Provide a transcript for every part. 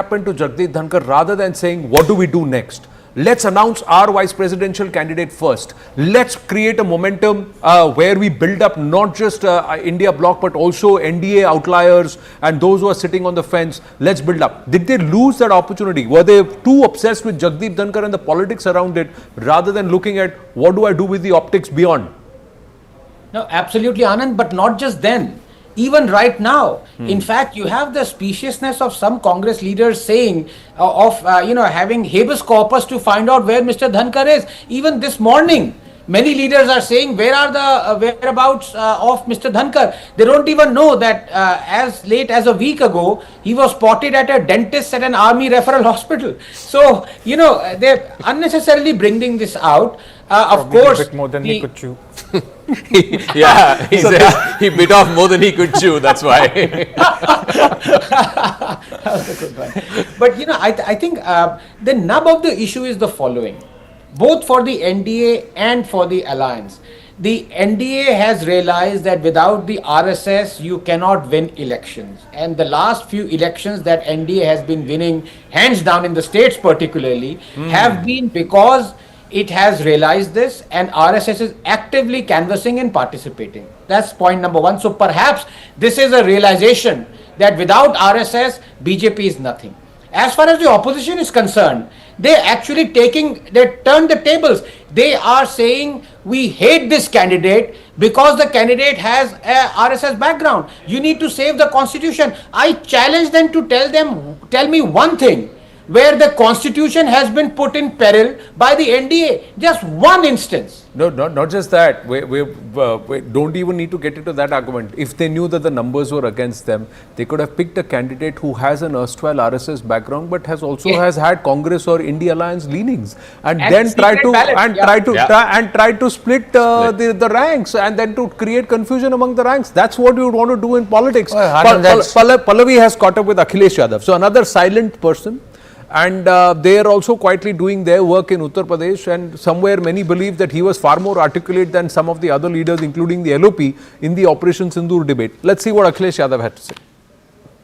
happened to Jagdeep Dhankhar, rather than saying, what do we do next? Let's announce our vice presidential candidate first. Let's create a momentum where we build up not just India bloc, but also NDA outliers and those who are sitting on the fence. Let's build up. Did they lose that opportunity? Were they too obsessed with Jagdeep Dhankhar and the politics around it, rather than looking at what do I do with the optics beyond? No, absolutely, Anand, but not just then. Even right now, in fact, you have the speciousness of some Congress leaders saying having habeas corpus to find out where Mr. Dhankhar is. Even this morning, many leaders are saying, where are the whereabouts of Mr. Dhankhar? They don't even know that as late as a week ago, he was spotted at a dentist at an army referral hospital. So, they're unnecessarily bringing this out. Of course, a bit more than he could chew. Yeah, he says he bit off more than he could chew. That's why. That was a good one. But I think the nub of the issue is the following: both for the NDA and for the alliance, the NDA has realized that without the RSS, you cannot win elections. And the last few elections that NDA has been winning, hands down in the states particularly, have been because it has realized this, and RSS is actively canvassing and participating. That's point number one. So perhaps this is a realization that without RSS, BJP is nothing. As far as the opposition is concerned, they turned the tables. They are saying, we hate this candidate because the candidate has a RSS background. You need to save the constitution. I challenge them to tell me one thing where the constitution has been put in peril by the NDA. Just one instance. No, not just that. We don't even need to get into that argument. If they knew that the numbers were against them, they could have picked a candidate who has an erstwhile RSS background, but has had Congress or India Alliance leanings, and then try to split the ranks, and then to create confusion among the ranks. That's what you would want to do in politics. Pallavi has caught up with Akhilesh Yadav, so another silent person. And they are also quietly doing their work in Uttar Pradesh, and somewhere many believe that he was far more articulate than some of the other leaders, including the LOP, in the Operation Sindoor debate. Let's see what Akhilesh Yadav had to say.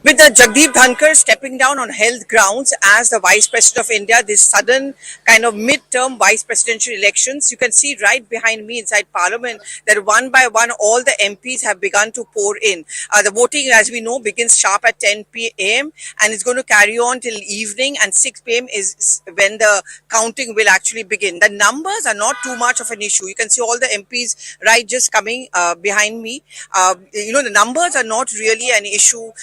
With Jagdeep Dhankhar stepping down on health grounds as the Vice President of India, this sudden kind of mid-term Vice Presidential elections, you can see right behind me inside Parliament that one by one all the MPs have begun to pour in. The voting, as we know, begins sharp at 10 p.m. and it's going to carry on till evening, and 6 p.m. is when the counting will actually begin. The numbers are not too much of an issue. You can see all the MPs right just coming behind me. The numbers are not really an issue.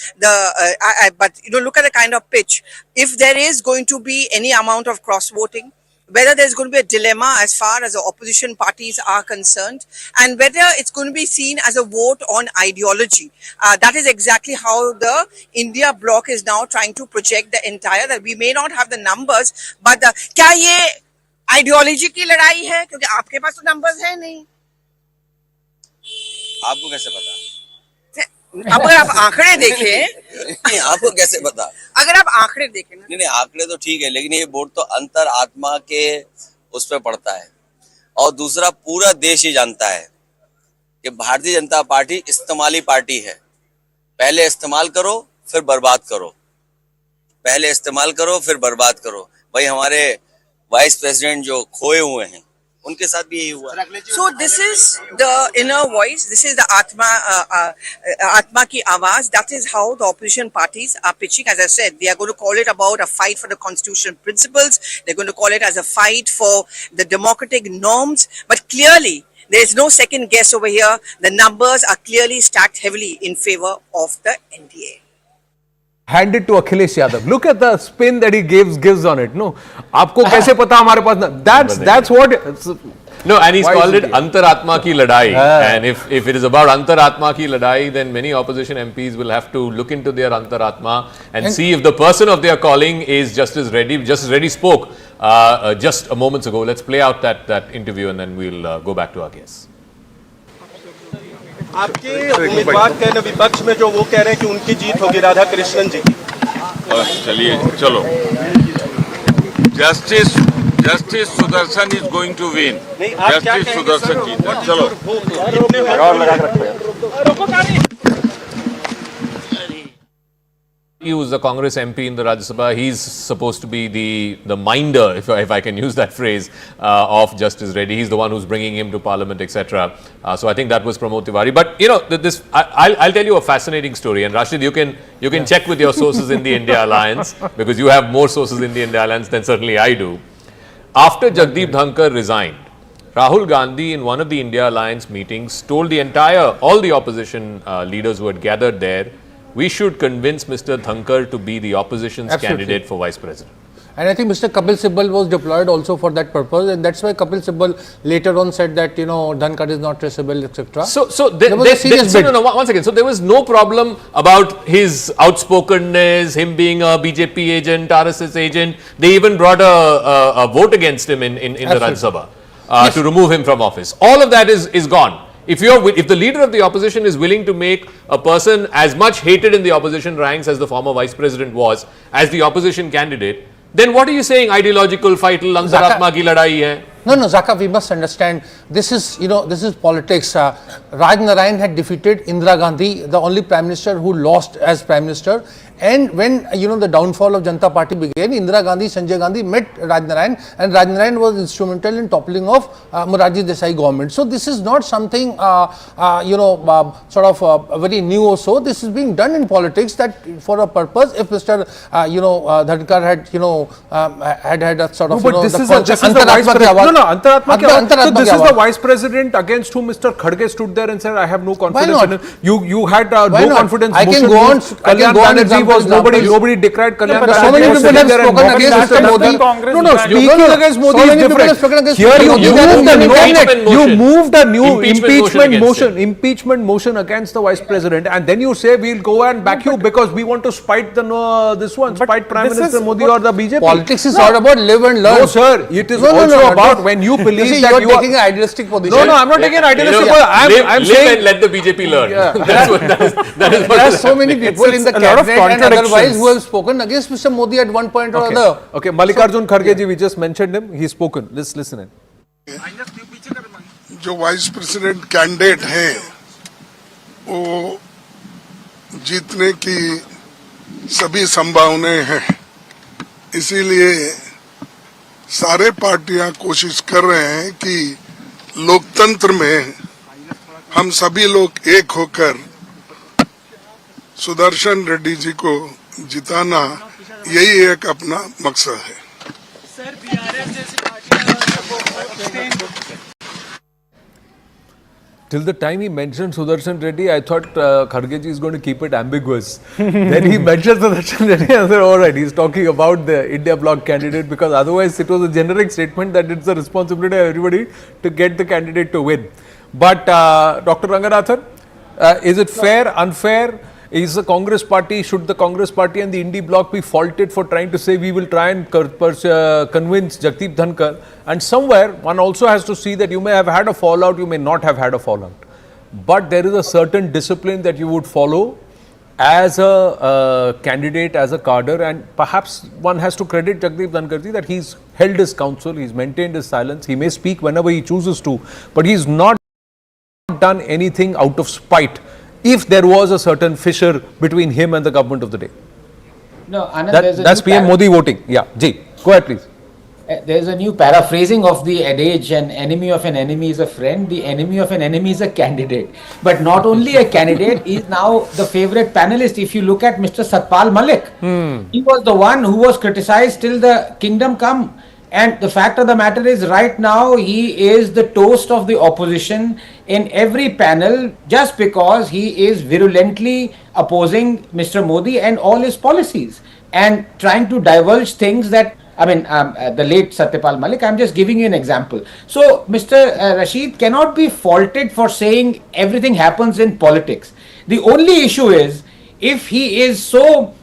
But look at the kind of pitch. If there is going to be any amount of cross voting, whether there's going to be a dilemma as far as the opposition parties are concerned, and whether it's going to be seen as a vote on ideology. That is exactly how the India bloc is now trying to project the entire, that we may not have the numbers, but क्या ये ideology की लड़ाई है? क्योंकि आपके पास तो numbers है नहीं. आपको कैसे पता? अब अगर आप आंकड़े देखें, आपको कैसे पता? अगर आप आंकड़े देखें ना, नहीं आंकड़े तो ठीक है, लेकिन ये वोट तो अंतर आत्मा के उस पे पड़ता है, और दूसरा पूरा देश ही जानता है कि भारतीय जनता पार्टी इस्तेमाली पार्टी है। पहले इस्तेमाल करो फिर बर्बाद करो, पहले इस्तेमाल करो फिर बर्बाद करो। भाई हमारे वाइस प्रेसिडेंट जो खोए हुए हैं उनके साथ भी यही हुआ। So this is the inner voice. This is the Atma ki Awaaz. That is how the opposition parties are pitching. As I said, they are going to call it about a fight for the constitutional principles. They're going to call it as a fight for the democratic norms. But clearly, there is no second guess over here. The numbers are clearly stacked heavily in favor of the NDA. Hand it to Akhilesh Yadav. Look at the spin that he gives on it. No, आपको कैसे पता हमारे पास ना? That's what. No, and he's called it Antaratma ki ladai. And if it is about Antaratma ki ladai, then many opposition MPs will have to look into their Antaratma and see if the person of their calling is Justice Reddy. Justice Reddy spoke just a moments ago. Let's play out that interview and then we'll go back to our guests. आपके उम्मीदवार कह रहे विपक्ष में जो वो कह रहे हैं कि उनकी जीत होगी, राधाकृष्णन जी की। चलो justice Sudarshan is going to win. Justice Sudarshan जीत। चलो who's the Congress MP in the Rajya Sabha, he's supposed to be the minder, if I can use that phrase, of Justice Reddy. He's the one who's bringing him to Parliament, etc. So I think that was Pramod Tiwari. But you know, I'll tell you a fascinating story. And Rashid, you can check with your sources in the India Alliance, because you have more sources in the India Alliance than certainly I do. After Jagdeep Dhankhar resigned, Rahul Gandhi in one of the India Alliance meetings told all the opposition leaders who had gathered there, we should convince Mr. Dhankhar to be the opposition's candidate for Vice President. And I think Mr. Kapil Sibal was deployed also for that purpose, and that's why Kapil Sibal later on said that, you know, Dhankhar is not traceable, etc. Once again, so there was no problem about his outspokenness, him being a BJP agent, RSS agent. They even brought a vote against him in the Rajya Sabha to remove him from office. All of that is gone. If the leader of the opposition is willing to make a person as much hated in the opposition ranks as the former vice president was, as the opposition candidate, then what are you saying? Ideological fight, antaratma ki ladai hai? No, Zaka, we must understand, this is, you know, this is politics. Raj Narayan had defeated Indira Gandhi, the only Prime Minister who lost as Prime Minister. And when, you know, the downfall of Janata Party began, Indira Gandhi, Sanjay Gandhi met Raj Narayan, and Raj Narayan was instrumental in toppling of Morarji Desai government. So this is not something, you know, sort of very new or so. This is being done in politics that for a purpose. If Mr. You know, Dhankhar had, you know, had a sort of, no, but this is the vice president. So this is the vice president against whom Mr. Khadge stood there and said, I have no confidence in him. You had no confidence. I can go on. Kalyan Banerjee was nobody decried Kalyan Banerjee. So many people have spoken against Mr. Mody. No, speaking against Mody is different. Here you moved a new impeachment motion against the vice president, and then you say we'll go and back you because we want to spite spite Prime Minister Modi or the BJP. Politics is all about live and learn. No, sir. It is also about when you believe that you are taking an idealistic position. No, I'm not taking an idealistic position. I'm saying live and let the BJP learn. That is there are so many people in the cabinet and otherwise who have spoken against Mr. Modi at one point or other. Okay, Mallikarjun Kharge ji, we just mentioned him. He's spoken. Let's listen in. जो vice president candidate हैं वो जीतने की सभी संभावनाएं हैं, इसीलिए सारे पार्टियां कोशिश कर रहे हैं कि लोकतंत्र में हम सभी लोग एक होकर सुदर्शन रेड्डी जी को जिताना, यही एक अपना मकसद है. Till the time he mentioned Sudarshan Reddy, I thought Kharge ji is going to keep it ambiguous. Then he mentioned Sudarshan Reddy and I said, all right, he's talking about the India bloc candidate, because otherwise it was a generic statement that it's the responsibility of everybody to get the candidate to win. But Dr. Ranganathan, is it fair, unfair? Is the Congress party, should the Congress party and the Indie bloc be faulted for trying to say we will try and convince Jagdeep Dhankhar? And somewhere one also has to see that you may have had a fallout, you may not have had a fallout. But there is a certain discipline that you would follow as a candidate, as a cadre, and perhaps one has to credit Jagdeep Dhankhar ji that he's held his counsel, he's maintained his silence, he may speak whenever he chooses to, but he's not done anything out of spite if there was a certain fissure between him and the government of the day. No, Anand, that's PM Modi voting. Yeah, Ji, go ahead please. There's a new paraphrasing of the adage, an enemy of an enemy is a friend, the enemy of an enemy is a candidate. But not only a candidate, he is now the favorite panelist. If you look at Mr. Satpal Malik, he was the one who was criticized till the kingdom come. And the fact of the matter is, right now, he is the toast of the opposition in every panel just because he is virulently opposing Mr. Modi and all his policies and trying to divulge things that, I mean, the late Satyapal Malik, I'm just giving you an example. So, Mr. Rashid cannot be faulted for saying everything happens in politics. The only issue is, if he is so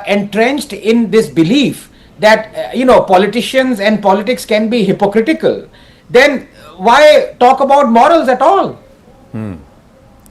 entrenched in this belief that, you know, politicians and politics can be hypocritical, then why talk about morals at all?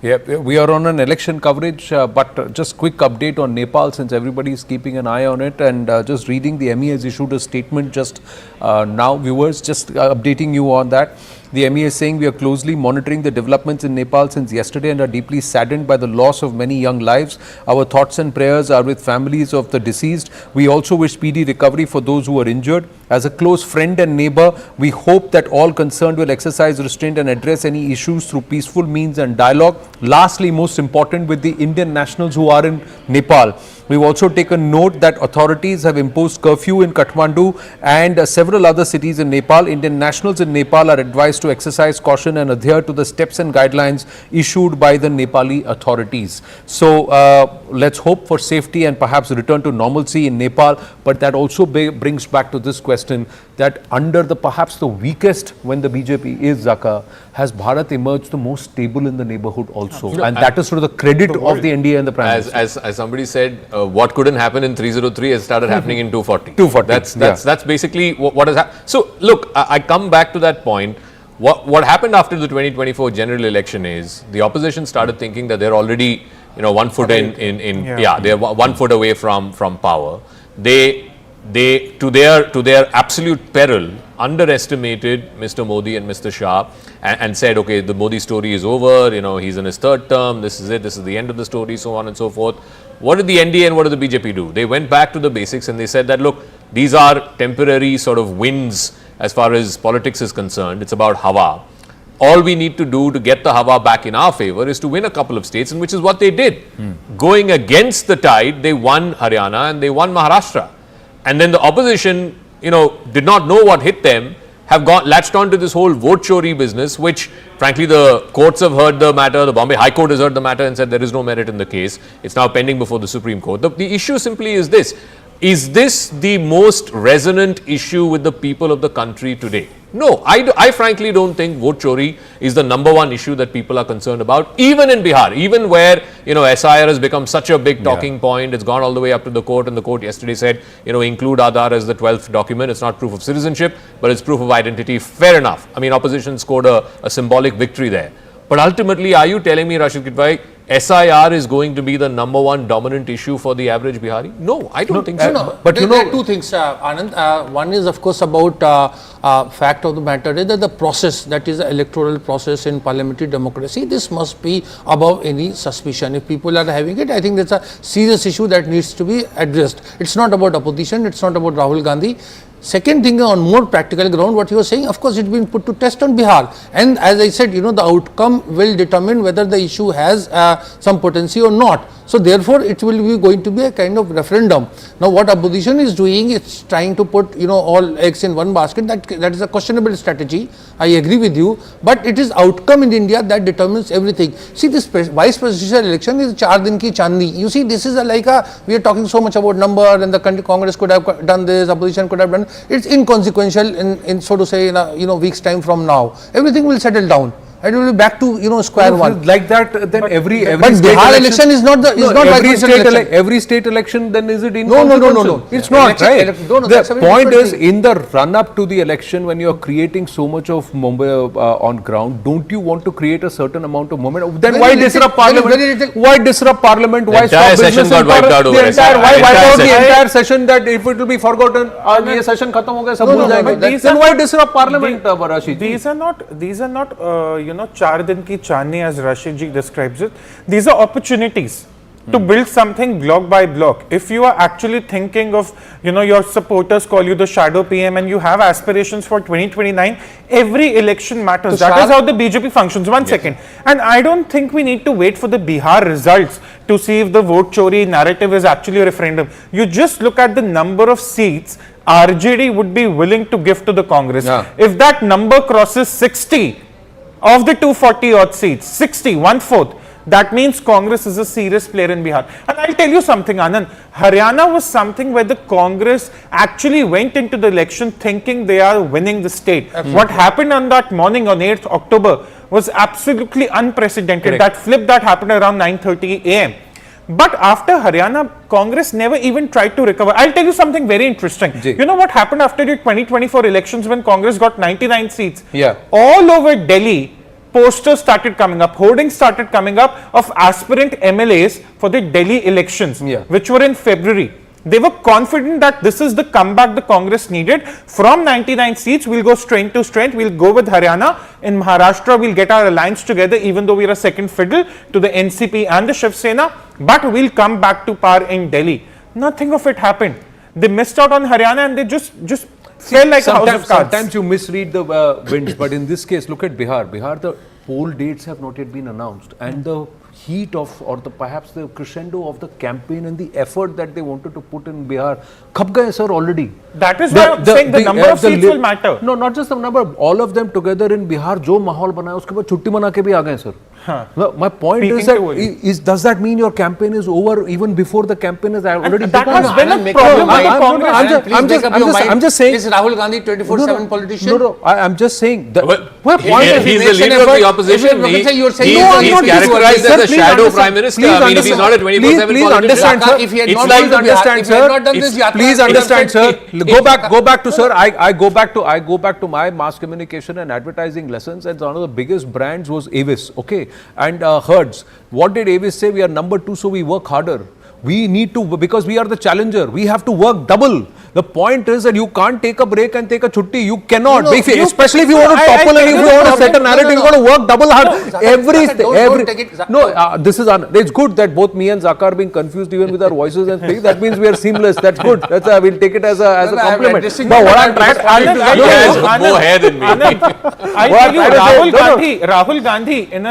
Yeah, we are on an election coverage, but just quick update on Nepal since everybody is keeping an eye on it, and just reading, the ME has issued a statement just now, viewers, just updating you on that. The MEA is saying we are closely monitoring the developments in Nepal since yesterday and are deeply saddened by the loss of many young lives. Our thoughts and prayers are with families of the deceased. We also wish speedy recovery for those who are injured. As a close friend and neighbor, we hope that all concerned will exercise restraint and address any issues through peaceful means and dialogue. Lastly, most important, with the Indian nationals who are in Nepal, we've also taken note that authorities have imposed curfew in Kathmandu and several other cities in Nepal. Indian nationals in Nepal are advised to exercise caution and adhere to the steps and guidelines issued by the Nepali authorities. So let's hope for safety and perhaps return to normalcy in Nepal. But that also brings back to this question that under the perhaps the weakest when the BJP is Zaka, has Bharat emerged the most stable in the neighborhood also? And that is sort of the credit of the NDA and the Prime Minister. As somebody said, what couldn't happen in 303 has started happening in 240. 240. That's basically what has happened. So look, I come back to that point. What happened after the 2024 general election is the opposition started thinking that they're already 1 foot they're 1 foot away from power. They to their absolute peril underestimated Mr. Mody and Mr. Shah and said, okay, the Mody story is over, he's in his third term, this is it, this is the end of the story, so on and so forth. What did the NDA and what did the BJP do? They went back to the basics and they said that, look, these are temporary sort of wins as far as politics is concerned. It's about Hawa. All we need to do to get the Hawa back in our favor is to win a couple of states, and which is what they did. Going against the tide, they won Haryana and they won Maharashtra. And then the opposition, did not know what hit them, have latched on to this whole vote chori business, which frankly the courts have heard the matter, the Bombay High Court has heard the matter and said there is no merit in the case. It's now pending before the Supreme Court. The issue simply is this. Is this the most resonant issue with the people of the country today? No, I frankly don't think vote chori is the number one issue that people are concerned about, even in Bihar, even where, SIR has become such a big talking point. It's gone all the way up to the court, and the court yesterday said, include Aadhaar as the 12th document. It's not proof of citizenship, but it's proof of identity. Fair enough. I mean, opposition scored a symbolic victory there. But ultimately, are you telling me, Rashid Kitwai, SIR is going to be the number one dominant issue for the average Bihari? No, I don't think so. No, but there are two things, Anand. One is, of course, about fact of the matter is that the process, that is the electoral process in parliamentary democracy, this must be above any suspicion. If people are having it, I think that's a serious issue that needs to be addressed. It's not about opposition, it's not about Rahul Gandhi. Second thing, on more practical ground, what you were saying, of course, it's been put to test on Bihar. And as I said, the outcome will determine whether the issue has some potency or not. So therefore, it will be going to be a kind of referendum. Now, what opposition is doing, it's trying to put, all eggs in one basket. That is a questionable strategy. I agree with you. But it is outcome in India that determines everything. See, this vice presidential election is 4 din ki chandni. You see, this is we are talking so much about number, and the Congress could have done this, opposition could have done. It's inconsequential in so to say, in a week's time from now. Everything will settle down. And it will be back to square one. Like that, then every but state Bihar election is not every state election. Then is it inconsequential? No. It's not right. The point is, in the run up to the election, when you are creating so much of Mumbai on ground, don't you want to create a certain amount of momentum? Then why disrupt Parliament? Why disrup Parliament? Why stop business? Got wiped out over why wipe out the entire session? That if it will be forgotten, ये session खत्म हो गया, सब भूल जाएंगे. Then why disrupt Parliament, Rashid? These are not 4 din ki chandni, as Rashid ji describes it. These are opportunities to build something block by block. If you are actually thinking of, your supporters call you the shadow PM and you have aspirations for 2029, every election matters. That is how the BJP functions. One second. And I don't think we need to wait for the Bihar results to see if the vote chori narrative is actually a referendum. You just look at the number of seats RJD would be willing to give to the Congress. If that number crosses 60, of the 240 odd seats, 60, 1/4, that means Congress is a serious player in Bihar. And I'll tell you something, Anand, Haryana was something where the Congress actually went into the election thinking they are winning the state. What happened on that morning on 8th October was absolutely unprecedented. Correct. That flip that happened around 9:30 AM. But after Haryana, Congress never even tried to recover. I'll tell you something very interesting. You know what happened after the 2024 elections when Congress got 99 seats? All over Delhi, posters started coming up, hoardings started coming up of aspirant MLAs for the Delhi elections, which were in February. They were confident that this is the comeback the Congress needed. From 99 seats, we'll go strength to strength. We'll go with Haryana. In Maharashtra, we'll get our alliance together, even though we're a second fiddle to the NCP and the Shiv Sena. But we'll come back to power in Delhi. Nothing of it happened. They missed out on Haryana and they just fell like a house of cards. Sometimes you misread the winds, but in this case, look at Bihar. Bihar, the poll dates have not yet been announced, and the heat of, or the perhaps the crescendo of the campaign and the effort that they wanted to put in Bihar, khap gaye sir already. That is why I'm saying the number of seats will matter. No, not just the number. All of them together in Bihar, जो माहौल बनाया उसके बाद छुट्टी मना के भी आ गए sir. No, my point is that does that mean your campaign is over even before the campaign has already that begun? has been a problem with Congress. I'm just saying. Is Rahul Gandhi 24/7 politician? No, I'm just saying. He's the leader of the opposition. He's characterized as a shadow prime minister. I mean, he's not a 24/7 Please understand, sir. If he had It's not like done understand, this sir. yatra, Please understand, sir. Go back to sir. I go back to my mass communication and advertising lessons, and one of the biggest brands was Avis. Okay, and Hertz. What did Avis say? We are number 2, so we work harder. We need to, because we are the challenger. We have to work double. The point is that you can't take a break and take a chutti. You cannot. Especially if you want to topple and if you want to set a narrative, you got to work double hard. This is it's good that both me and Zakar are being confused even with our voices and speaking. That means we are seamless. That's good. That's we'll take it as a compliment. But what I'm trying to has more hair than me. I tell you, Rahul Gandhi in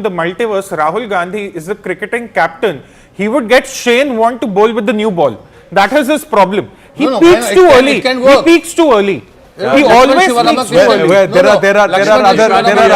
the multiverse, Rahul Gandhi is a cricketing captain. He would get Shane want to bowl with the new ball. That is his problem. He peaks too early. He peaks too early. He always peaks too early. There are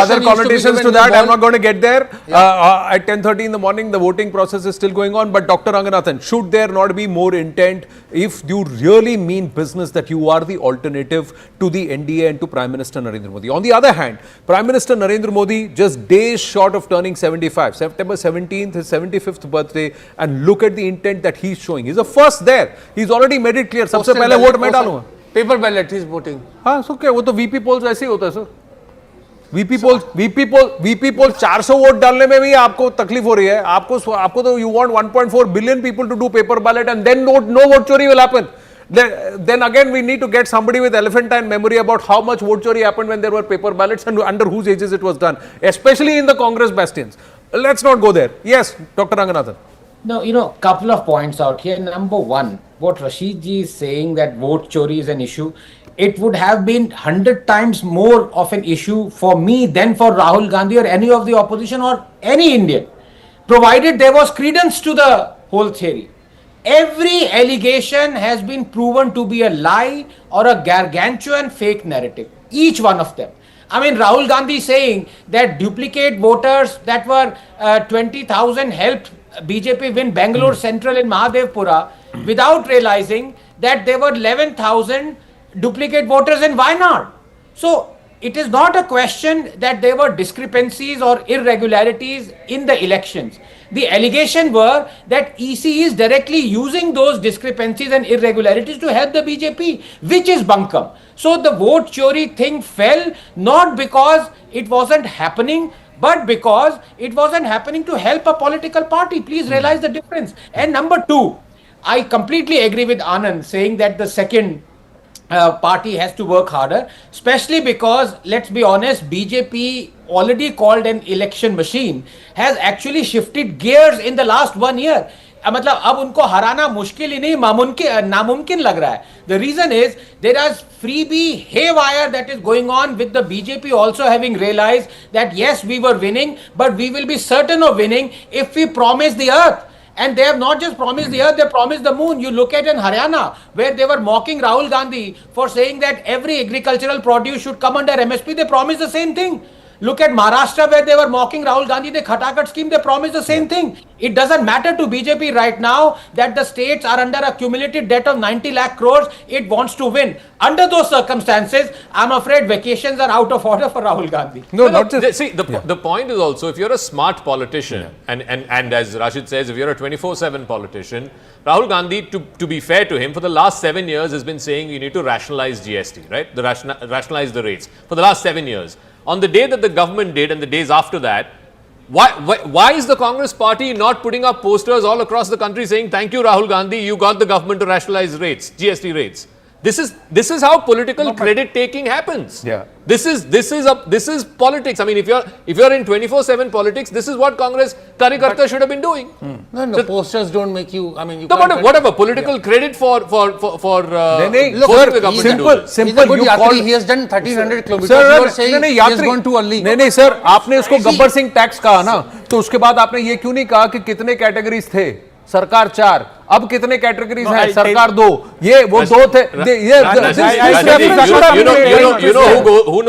other connotations to that. I'm not going to get there. At 10:30 in the morning, the voting process is still going on. But Dr. Ranganathan, should there not be more intent if you really mean business that you are the alternative to the NDA and to Prime Minister Narendra Modi? On the other hand, Prime Minister Narendra Modi just days short of turning 75. September 17th, his 75th birthday, and look at the intent that he's showing. He's the first there. He's already made it clear. सबसे पहले vote मैं डालूंगा. Paper ballot is voting. हाँ, सो क्या वो तो VP poles ऐसे ही होता है सर. वीपी पोल 400 वोट डालने में भी आपको तकलीफ हो रही है. आपको तो you want 1.4 billion people to do paper ballot and then no vote chori will happen. Then again we need to get somebody with elephantine memory about how much vote chori happened when there were paper ballots and under whose ages it was done, especially in the Congress bastions. Let's not go there. Yes, Dr. Ranganathan. No, couple of points out here. Number one, what Rashid ji is saying that vote chori is an issue. It would have been 100 times more of an issue for me than for Rahul Gandhi or any of the opposition or any Indian, provided there was credence to the whole theory. Every allegation has been proven to be a lie or a gargantuan fake narrative. Each one of them. I mean, Rahul Gandhi saying that duplicate voters that were 20,000 helped BJP win Bangalore Central in Mahadevpura without realizing that there were 11,000 duplicate voters in Wayanad. So it is not a question that there were discrepancies or irregularities in the elections. The allegation were that EC is directly using those discrepancies and irregularities to help the BJP, which is bunkum. So the vote chori thing fell not because it wasn't happening, but because it wasn't happening to help a political party. Please realize the difference. And number two, I completely agree with Anand saying that the second party has to work harder, especially because, let's be honest, BJP, already called an election machine, has actually shifted gears in the last 1 year. मतलब अब उनको हराना मुश्किल ही नहीं नामुमकिन लग रहा है. The reason is there is freebie haywire that is going on with the BJP also having realized that yes, we were winning, but we will be certain of winning if we promise the earth. And they have not just promised the earth, they promised the moon. You look at in Haryana, where they were mocking Rahul Gandhi for saying that every agricultural produce should come under MSP. They promised the same thing. Look at Maharashtra, where they were mocking Rahul Gandhi, the Khatakat scheme, they promised the same thing. It doesn't matter to BJP right now that the states are under a cumulative debt of 90 lakh crores. It wants to win. Under those circumstances, I'm afraid vacations are out of order for Rahul Gandhi. No, not just. See, the point is also, if you're a smart politician, and as Rashid says, if you're a 24/7 politician, Rahul Gandhi, to be fair to him, for the last 7 years has been saying you need to rationalize GST, right? Rationalize the rates for the last 7 years. On the day that the government did and the days after that, Why is the Congress party not putting up posters all across the country saying, thank you, Rahul Gandhi, you got the government to rationalize rates, GST rates? This is how political credit taking happens. Yeah. This is politics. I mean, if you're in 24/7 politics, this is what Congress Karyakarta should have been doing. No, posters don't make you. I mean, you No, can't but whatever political credit for forcing the government to do this. Simple. He's a good yatri. He has done 1300 kilometers. Sir, You are saying he has gone too early. नहीं sir, आपने उसको Gabbar Singh tax कहा ना, तो उसके बाद आपने ये क्यों नहीं कहा कि कितने कैटेगरीज थे? सरकार 4, अब कितने कैटेगरीज हैं? सरकार 2, ये वो 2 थे.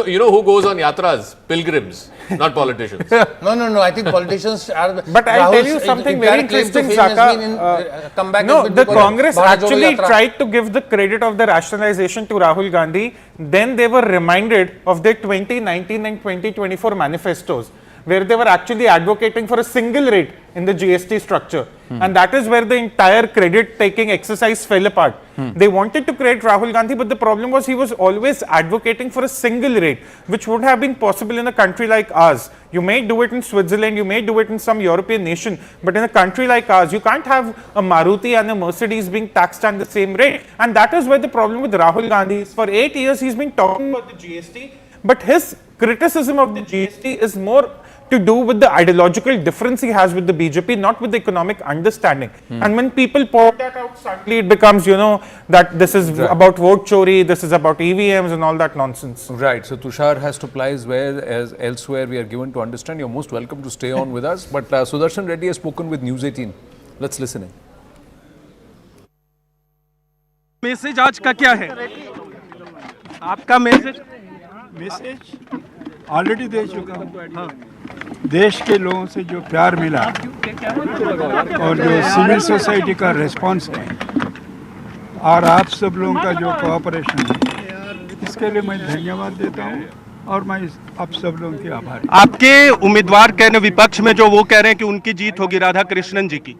You know who goes on yatras? Pilgrims, not politicians. No. I think politicians are. But I'll tell you something very interesting, Zaka. No, the Congress actually tried to give the credit of the rationalization to Rahul Gandhi. Then they were reminded of their 2019 and 2024 manifestos, where they were actually advocating for a single rate in the GST structure. And that is where the entire credit-taking exercise fell apart. They wanted to credit Rahul Gandhi, but the problem was he was always advocating for a single rate, which would have been possible in a country like ours. You may do it in Switzerland, you may do it in some European nation, but in a country like ours, you can't have a Maruti and a Mercedes being taxed at the same rate. And that is where the problem with Rahul Gandhi is. For 8 years, he's been talking about the GST, but his criticism of the GST is more to do with the ideological difference he has with the BJP, not with the economic understanding. And when people point that out, suddenly it becomes, that this is about vote chori, this is about EVMs and all that nonsense. Right. So Tushar has to plies where as elsewhere we are given to understand. You're most welcome to stay on with us. But Sudarshan Reddy has spoken with News 18. Let's listen in. Message आज का क्या है? आपका message already दे चुका हूँ. देश के लोगों से जो प्यार मिला और जो सिविल सोसाइटी का रिस्पांस है और आप सब लोगों का जो कोऑपरेशन है, इसके लिए मैं धन्यवाद देता हूँ और मैं आप सब लोगों के आभारी. आपके उम्मीदवार कह रहे विपक्ष में जो वो कह रहे हैं कि उनकी जीत होगी राधा कृष्णन जी की.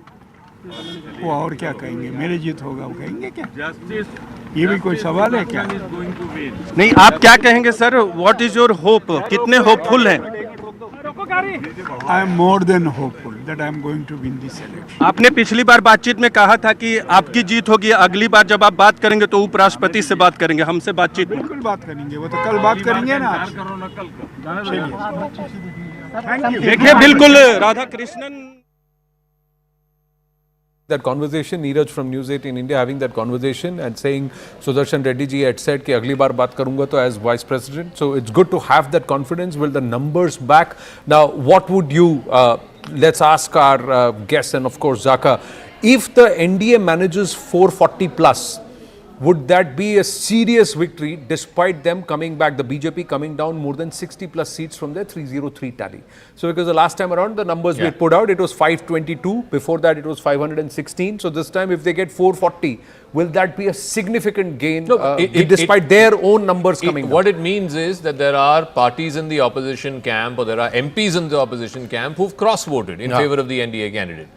वो और क्या कहेंगे? मेरी जीत होगा वो कहेंगे क्या? ये भी कोई सवाल है क्या? नहीं, आप क्या कहेंगे sir? What is your hope? कितने होपफुल हैं? I am more than hopeful that I am going to win this election. आपने पिछली बार बातचीत में कहा था कि आपकी जीत होगी. अगली बार जब आप बात करेंगे तो उपराष्ट्रपति से बात करेंगे, हमसे बातचीत में बिल्कुल बात करेंगे. वो तो कल बात करेंगे ना. देखिए, बिल्कुल Radha Krishnan. That conversation, Neeraj from News 18 India having that conversation and saying Sudarshan Reddy ji had said कि अगली बार बात करूँगा तो as vice president. So it's good to have that confidence. Will the numbers back? Now, what would you, let's ask our guests and of course Zaka, if the NDA manages 440 plus, would that be a serious victory despite them coming back, the BJP coming down more than 60 plus seats from their 303 tally? So because the last time around the numbers we put out, it was 522, before that it was 516. So this time if they get 440, will that be a significant gain despite their own numbers coming down? What it means is that there are parties in the opposition camp or there are MPs in the opposition camp who've cross-voted in favor of the NDA candidate.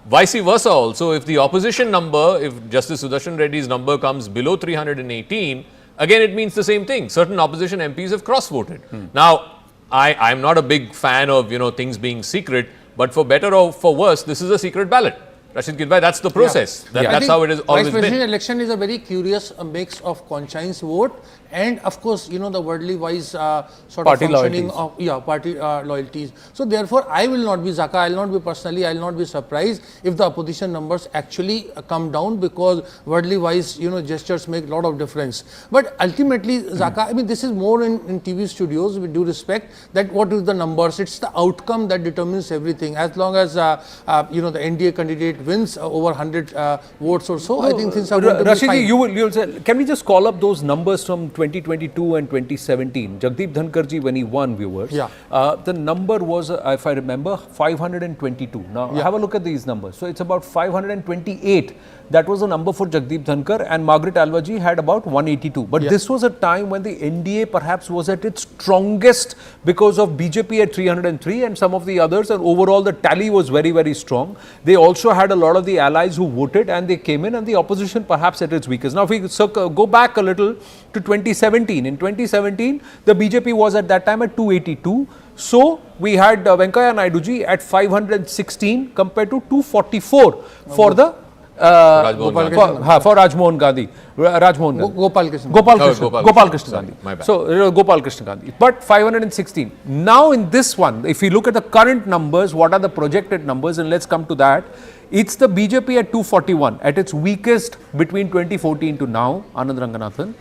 Vice versa also, if the opposition number, if Justice Sudarshan Reddy's number comes below 318, again it means the same thing. Certain opposition MPs have cross-voted. Now, I'm not a big fan of, things being secret, but for better or for worse, this is a secret ballot. Rashid Kidbhai, that's the process. That's how it has always been. Vice President election is a very curious mix of conscience vote and of course, the worldly wise sort party of functioning loyalties. of party loyalties. So therefore, I will not be Zaka, I will not be personally, I will not be surprised if the opposition numbers actually come down because worldly wise, gestures make a lot of difference. But ultimately, Zaka, I mean, this is more in TV studios with due respect that what is the numbers, it's the outcome that determines everything. As long as, the NDA candidate wins over 100 votes or so, I think things are going to be fine. You will say, can we just call up those numbers from 2022 and 2017? Jagdeep Dhankhar ji, when he won, viewers, the number was, if I remember, 522. Now, have a look at these numbers. So, it's about 528. That was the number for Jagdeep Dhankhar, and Margaret Alva ji had about 182. But this was a time when the NDA perhaps was at its strongest because of BJP at 303 and some of the others, and overall the tally was very, very strong. They also had had a lot of the allies who voted and they came in, and the opposition perhaps at its weakest. Now, if we go back a little to 2017, in 2017, the BJP was at that time at 282. So, we had Venkaiah Naiduji at 516 compared to 244 for the for Rajmohan Gandhi. Gopal Krishnan. Gopal Krishnan Gandhi. My bad. So, Gopal Krishnan Gandhi. But 516. Now, in this one, if we look at the current numbers, what are the projected numbers, and let's come to that. It's the BJP at 241, at its weakest between 2014 to now, Anand Ranganathan.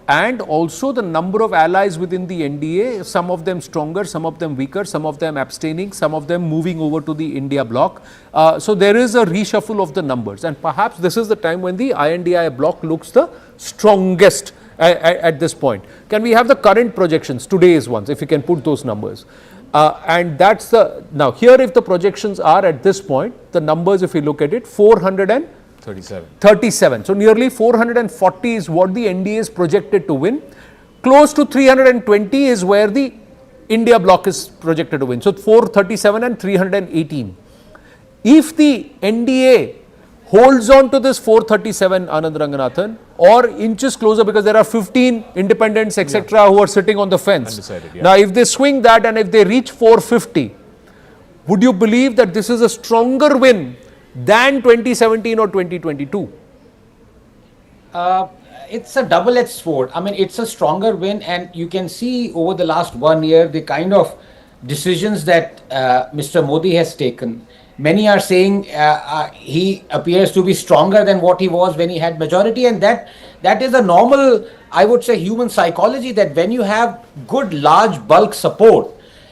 And also the number of allies within the NDA, some of them stronger, some of them weaker, some of them abstaining, some of them moving over to the India bloc. So there is a reshuffle of the numbers, and perhaps this is the time when the INDI bloc looks the strongest at this point. Can we have the current projections, today's ones, if you can put those numbers? And that's the, now here if the projections are at this point, the numbers if we look at it, 437. So nearly 440 is what the NDA is projected to win. Close to 320 is where the India bloc is projected to win. So 437 and 318. If the NDA holds on to this 437, Anand Ranganathan, or inches closer, because there are 15 independents, etc., who are sitting on the fence. Undecided, yeah. Now, if they swing that and if they reach 450, would you believe that this is a stronger win than 2017 or 2022? It's a double-edged sword. I mean, it's a stronger win, and you can see over the last 1 year the kind of decisions that Mr. Mody has taken. Many are saying he appears to be stronger than what he was when he had majority, and that is a normal, I would say, human psychology, that when you have good, large, bulk support,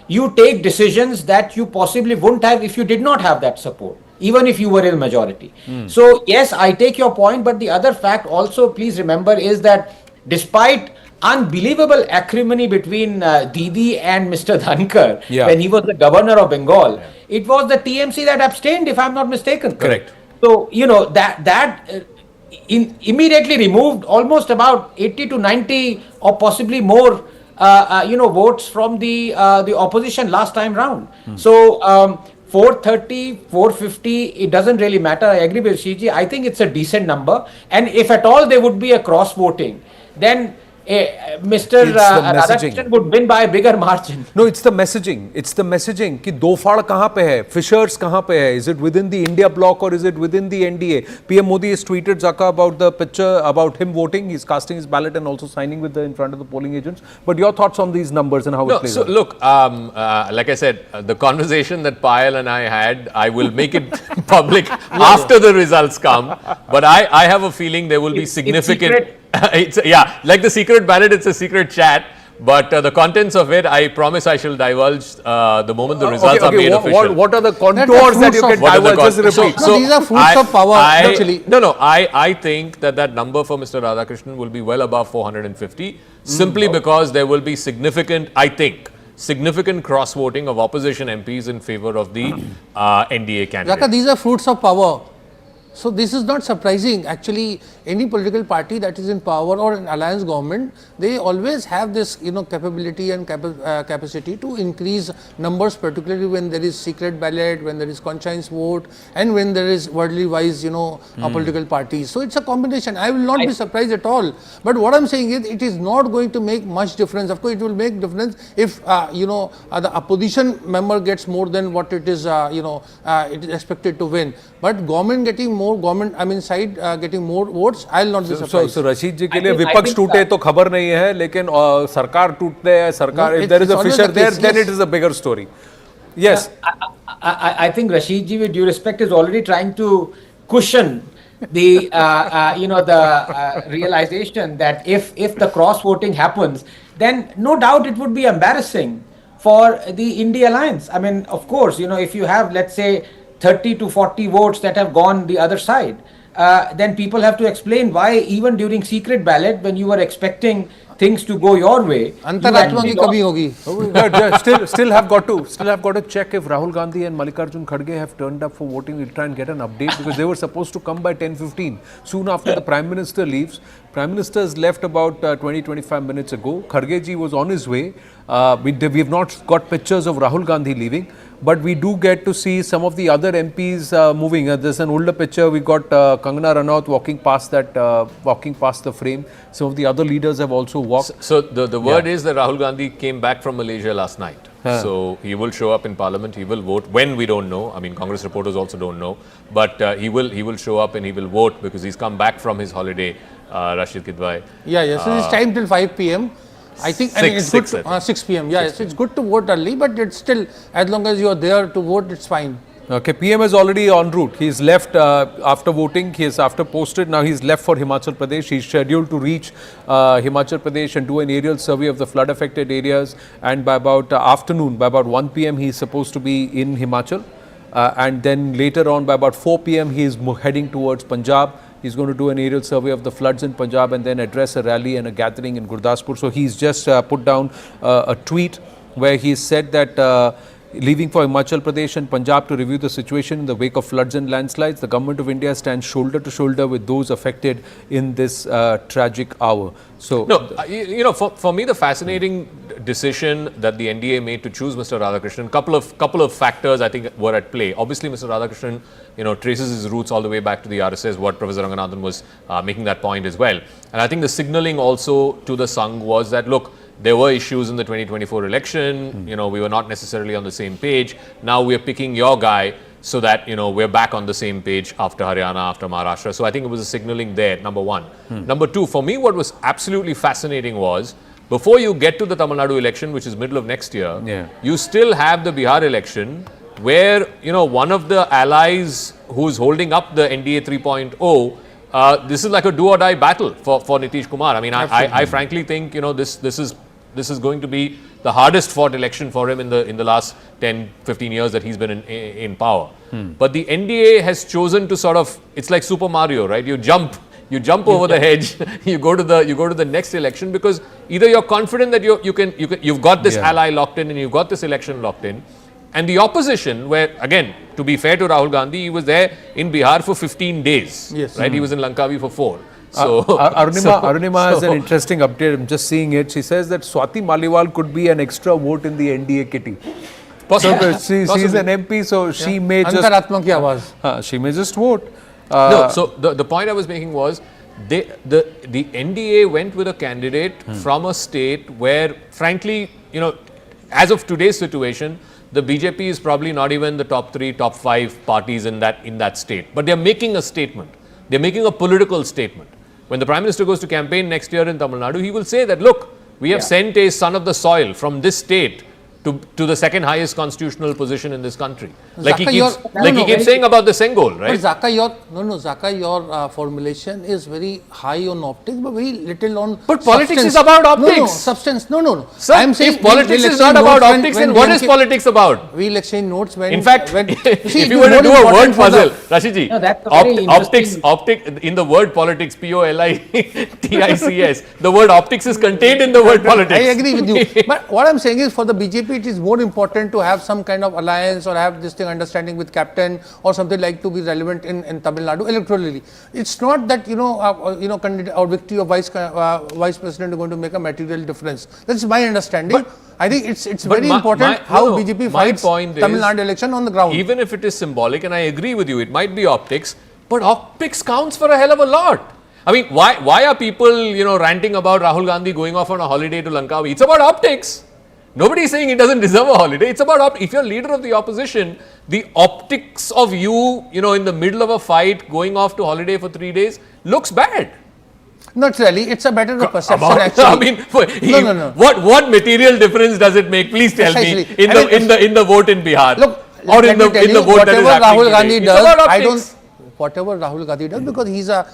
you take decisions that you possibly wouldn't have if you did not have that support, even if you were in majority. So yes, I take your point, but the other fact also, please remember, is that despite unbelievable acrimony between Didi and Mr. Dhankhar when he was the governor of Bengal, it was the TMC that abstained, if I'm not mistaken. Correct. So, you know, that immediately removed almost about 80 to 90 or possibly more votes from the opposition last time round. So 430, 450, it doesn't really matter. I agree with Shiji. I think it's a decent number. And if at all there would be a cross voting, then Mr. Radhakrishnan would win by a bigger margin. No, it's the messaging. It's the messaging कि दो फाड़ कहाँ पे है, fissures कहाँ पे है? Is it within the India bloc or is it within the NDA? PM Mody has tweeted Zaka about the picture about him voting. He's casting his ballot and also signing with in front of the polling agents. But your thoughts on these numbers and how it plays out? Look, like I said, the conversation that Payal and I had, I will make it public after the results come. But I have a feeling there will be significant. Like the secret ballot, it's a secret chat. But the contents of it, I promise I shall divulge the moment the results are made official. What are the contours that you can divulge? Just repeat. So these are fruits of power, actually. I think that number for Mr. Radhakrishnan will be well above 450, simply because there will be significant cross-voting of opposition MPs in favor of the NDA candidate. Raka, these are fruits of power. So this is not surprising. Actually, any political party that is in power or an alliance government, they always have this, capability and capacity to increase numbers, particularly when there is secret ballot, when there is conscience vote, and when there is worldly wise, political parties. So it's a combination. I will not be surprised at all. But what I'm saying is, it is not going to make much difference. Of course, it will make difference if the opposition member gets more than what it is, it is expected to win. But government getting more, side getting more votes, I will not be surprised. So Rashid ji के लिए विपक्ष टूटे तो खबर नहीं है, लेकिन सरकार टूटते हैं, सरकार, if there is a fissure there, then it is a bigger story. Yes. I think Rashid ji, with due respect, is already trying to cushion the realization that if the cross voting happens, then no doubt it would be embarrassing for the India alliance. I mean, of course, if you have, let's say, 30 to 40 votes that have gone the other side, then people have to explain why even during secret ballot, when you were expecting things to go your way, अंतरात्मा की कमी होगी. Still have got to check if Rahul Gandhi and Mallikarjun Kharge have turned up for voting. We'll try and get an update, because they were supposed to come by 10:15. Soon after the Prime Minister leaves. Prime Minister has left about 20-25 minutes ago. Kharge ji was on his way. We have not got pictures of Rahul Gandhi leaving. but we do get to see some of the other MPs moving. There's an older picture. We got Kangana Ranaut walking past the frame. Some of the other leaders have also walked. So the word is that Rahul Gandhi came back from Malaysia last night. So he will show up in Parliament. He will vote. When, we don't know. I mean, Congress reporters also don't know. But he will show up and he will vote because he's come back from his holiday. Rashid Kidwai. Yeah. So it's time till 5 p.m. I think it's good to, 6 p.m. Yeah, so it's good to vote early, but it's still, as long as you are there to vote, it's fine. Okay, PM is already en route. He's left after voting. He is after posted. Now he's left for Himachal Pradesh. He's scheduled to reach Himachal Pradesh and do an aerial survey of the flood affected areas. And by about afternoon, by about 1 p.m, he's supposed to be in Himachal. And then later on, by about 4 p.m, he is heading towards Punjab. He's going to do an aerial survey of the floods in Punjab and then address a rally and a gathering in Gurdaspur. So he's just put down a tweet where he said that leaving for Himachal Pradesh and Punjab to review the situation in the wake of floods and landslides, the government of India stands shoulder to shoulder with those affected in this tragic hour. So, no, for me, the fascinating decision that the NDA made to choose Mr. Radhakrishnan, couple of factors I think were at play. Obviously, Mr. Radhakrishnan, traces his roots all the way back to the RSS, what Professor Ranganathan was making that point as well. And I think the signaling also to the Sangh was that, look, there were issues in the 2024 election, we were not necessarily on the same page. Now we are picking your guy so that, we're back on the same page after Haryana, after Maharashtra. So I think it was a signaling there, number one. Number two, for me, what was absolutely fascinating was, before you get to the Tamil Nadu election, which is middle of next year, you still have the Bihar election where, one of the allies who's holding up the NDA 3.0, this is like a do or die battle for Nitish Kumar. I mean, I frankly think, this is going to be the hardest fought election for him in the last 10, 15 years that he's been in power. But the NDA has chosen to sort of, it's like Super Mario, right? You jump over the hedge, you go to the next election because either you're confident that you've got this ally locked in and you've got this election locked in. And the opposition, where again, to be fair to Rahul Gandhi, he was there in Bihar for 15 days, right? He was in Lankavi for 4. So Arunima has an interesting update. I'm just seeing it. She says that Swati Maliwal could be an extra vote in the NDA kitty. Possibly. She's an MP, so she may just Antaratma ki awaaz. She may just vote. No, so the point I was making was the NDA went with a candidate from a state where, frankly, as of today's situation, the BJP is probably not even the top 3, top 5 parties in that state. But they're making a statement. They're making a political statement. When the Prime Minister goes to campaign next year in Tamil Nadu, he will say that, look, we have sent a son of the soil from this state to the second highest constitutional position in this country. Like he keeps saying about the Sengol, right? But Zaka, your formulation is very high on optics, but very little on But politics is about optics. No, substance. No. Sir, I am saying if politics is not about optics, then what is politics about? We'll exchange notes when... In fact, if you were to do a word puzzle, Rashidji, optics, in the word politics, POLITICS, the word optics is contained in the word politics. I agree with you. But what I am saying is, for the BJP, it is more important to have some kind of alliance or have this thing understanding with captain or something like to be relevant in Tamil Nadu electorally. It's not that candidate or victory of vice president is going to make a material difference. That's my understanding. But I think it's very important how BJP fights Tamil Nadu election on the ground. Even if it is symbolic, and I agree with you, it might be optics, but optics counts for a hell of a lot. I mean, why are people ranting about Rahul Gandhi going off on a holiday to Lankavi? It's about optics. Nobody is saying it doesn't deserve a holiday. It's about if you're leader of the opposition, the optics of you, in the middle of a fight, going off to holiday for 3 days looks bad. Not really. It's a matter of perception. Actually, I mean, no. What material difference does it make? Please tell me in the vote in Bihar, or in the vote that is happening today. Whatever Rahul Gandhi does, because he's a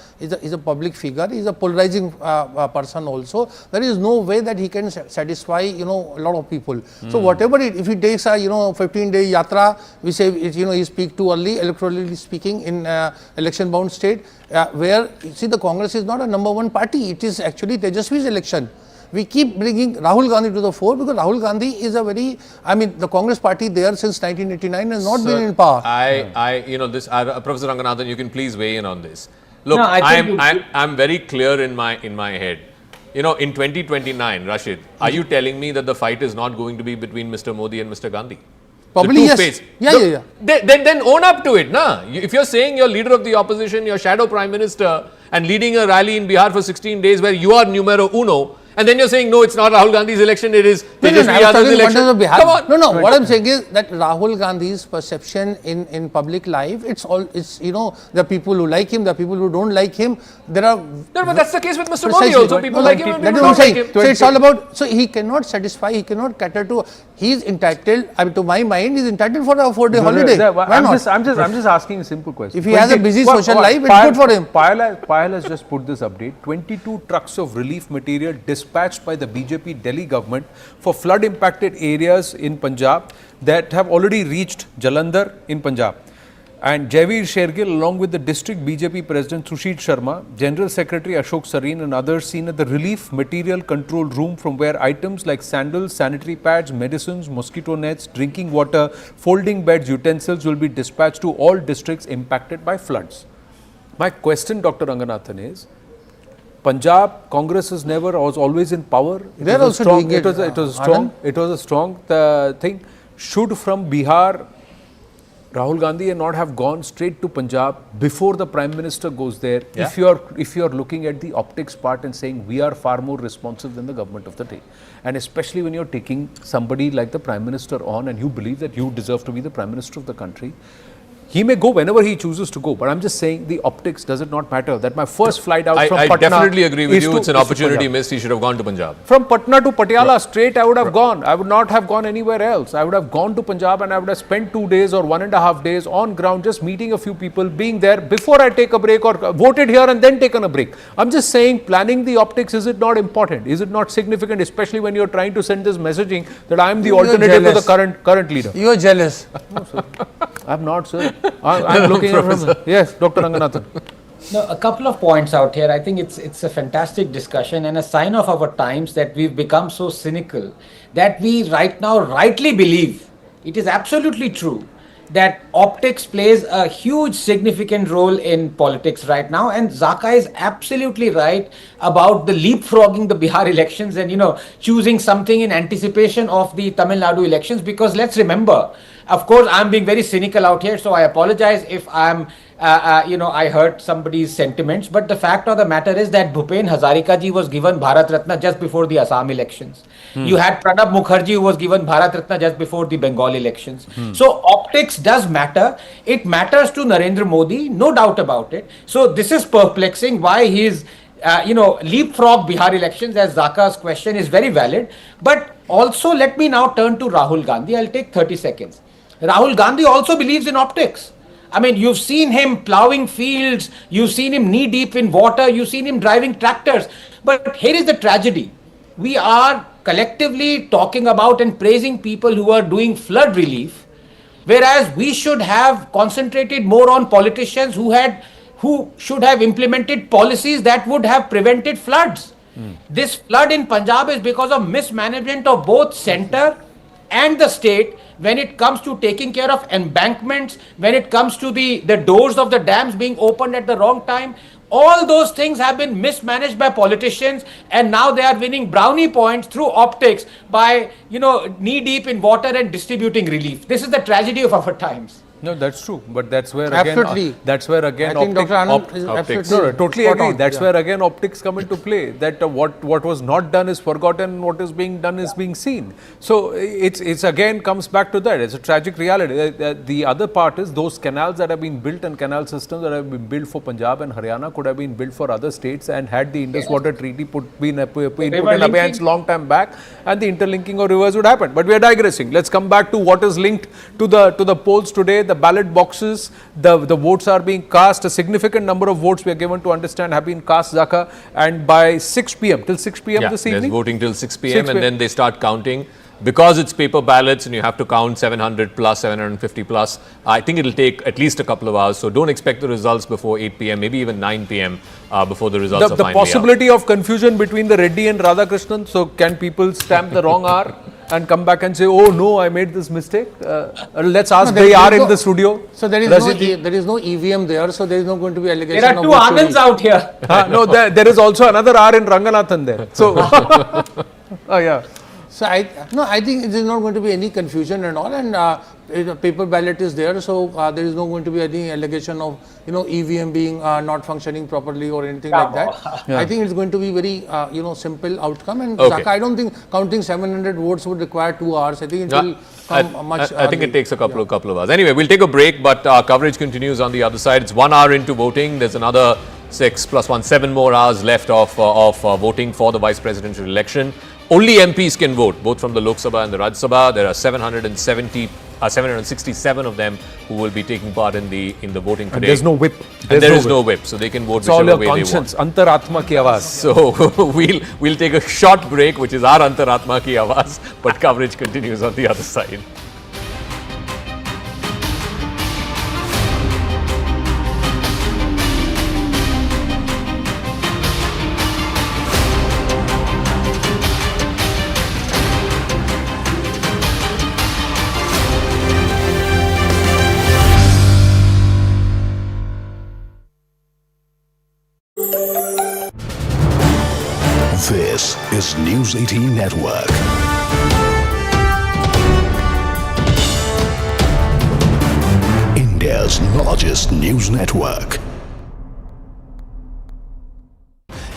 public figure, he's a polarizing person also. There is no way that he can satisfy a lot of people. So whatever if he takes a 15-day yatra, we say he speak too early, electorally speaking, in election bound state, where the Congress is not a number 1 party. It is actually Tejaswi's election. We keep bringing Rahul Gandhi to the fore because Rahul Gandhi is the Congress party there since 1989 has not been in power. Professor Ranganathan, you can please weigh in on this. Look, I'm very clear in my head. In 2029, Rashid, are you telling me that the fight is not going to be between Mr. Mody and Mr. Gandhi? Probably the yes. two-faced. Yeah, So yeah, yeah. Then own up to it, na? If you're saying you're leader of the opposition, you're shadow prime minister, and leading a rally in Bihar for 16 days where you are numero uno, and then you're saying, no, it's not Rahul Gandhi's election, it is Tejasvi Yadav's election. Come on. No, what I'm saying is that Rahul Gandhi's perception in public life, it's there are people who like him, there are people who don't like him. There are. No, but that's the case with Mr. Precisely. Mody also. People like him and That people is what don't I'm like saying. him. So it's all about, so he cannot satisfy, he cannot cater to, he's entitled, I mean, to my mind, he's entitled for a 4-day holiday. Why not? I'm just asking a simple question. If he has a busy social life, it's good for him. Payal has just put this update. 22 trucks of relief material dispatched by the BJP Delhi government for flood impacted areas in Punjab that have already reached Jalandhar in Punjab. And Javeer Shergill, along with the district BJP president Sushil Sharma, General Secretary Ashok Sareen and others seen at the relief material control room, from where items like sandals, sanitary pads, medicines, mosquito nets, drinking water, folding beds, utensils will be dispatched to all districts impacted by floods. My question, Dr. Ranganathan, is Punjab Congress was always in power. They're also doing it. It was a strong thing. Should from Bihar Rahul Gandhi not have gone straight to Punjab before the Prime Minister goes there? Yeah. If you are looking at the optics part and saying we are far more responsive than the government of the day, and especially when you're taking somebody like the Prime Minister on and you believe that you deserve to be the Prime Minister of the country, he may go whenever he chooses to go, but I'm just saying the optics, does it not matter that my first flight out from I Patna definitely agree with you. It's an is to opportunity Punjab. missed. He should have gone to Punjab. From Patna to Patiala straight I would have gone. I would not have gone anywhere else. I would have gone to Punjab and I would have spent 2 days or 1.5 days on ground just meeting a few people, being there before I take a break, or voted here and then taken a break. I'm just saying, planning the optics, is it not important? Is it not significant, especially when you're trying to send this messaging that I am the alternative to the current leader? You are jealous. No, sir. I'm not, sir. I'm looking at him. Yes, Dr. Ranganathan. No, a couple of points out here. I think it's a fantastic discussion and a sign of our times that we've become so cynical that we right now rightly believe, it is absolutely true, that optics plays a huge significant role in politics right now. And Zaka is absolutely right about the leapfrogging the Bihar elections and, choosing something in anticipation of the Tamil Nadu elections. Because let's remember, of course, I'm being very cynical out here, so I apologize if I'm, I hurt somebody's sentiments. But the fact of the matter is that Bhupen Hazarika ji was given Bharat Ratna just before the Assam elections. You had Pranab Mukherjee who was given Bharat Ratna just before the Bengal elections. So optics does matter. It matters to Narendra Modi, no doubt about it. So this is perplexing why he is leapfrog Bihar elections, as Zaka's question is very valid. But also let me now turn to Rahul Gandhi. I'll take 30 seconds. Rahul Gandhi also believes in optics. I mean, you've seen him plowing fields, you've seen him knee deep in water, you've seen him driving tractors. But here is the tragedy. We are collectively talking about and praising people who are doing flood relief, whereas we should have concentrated more on politicians who should have implemented policies that would have prevented floods. This flood in Punjab is because of mismanagement of both center and the state when it comes to taking care of embankments, when it comes to the doors of the dams being opened at the wrong time. All those things have been mismanaged by politicians, and now they are winning brownie points through optics by, knee deep in water and distributing relief. This is the tragedy of our times. No, that's true, but that's where Absolutely. again, I think Dr. Anand is optics. absolutely totally spot agree. on. That's Yeah. where again optics come into play. That what was not done is forgotten, what is being done is being seen. So it's again comes back to that. It's a tragic reality. The other part is those canals that have been built and canal systems that have been built for Punjab and Haryana could have been built for other states, and had the Indus Water Treaty been put in abeyance long time back, and the interlinking of rivers would happen. But we are digressing. Let's come back to what is linked to the polls today. The ballot boxes. The votes are being cast. A significant number of votes, we are given to understand, have been cast, Zaka, and by 6 p.m. till 6 p.m. this evening. There's voting till 6 p.m. and then they start counting. Because it's paper ballots and you have to count 700 plus, 750 plus, I think it'll take at least a couple of hours. So don't expect the results before 8 p.m., maybe even 9 p.m. Before the results are The finally possibility out. of confusion between the Reddy and Radhakrishnan. So can people stamp the wrong R and come back and say, oh no, I made this mistake? Let's ask they are in the studio. So there is no EVM there, so there is not going to be allegation. There are two Anands out here. No, there is also another R in Ranganathan there. So, oh yeah. So I think there is not going to be any confusion and all, and paper ballot is there, so there is not going to be any allegation of EVM being not functioning properly or anything like that. I think it's going to be very simple outcome. And Zaka, I don't think counting 700 votes would require 2 hours. I think it will come much. I think it takes a couple of hours. Anyway, we'll take a break, but our coverage continues on the other side. It's 1 hour into voting. There's another 6 plus 1, 7 more hours left of voting for the vice presidential election. Only MPs can vote, both from the Lok Sabha and the Rajya Sabha. There are 767 of them who will be taking part in the voting today. And there's no whip. There is no whip, so they can vote whichever way they want. Antaratma ki awaaz. So we'll take a short break, which is our Antaratma ki awaaz, but coverage continues on the other side. This is News 18 Network. India's largest news network.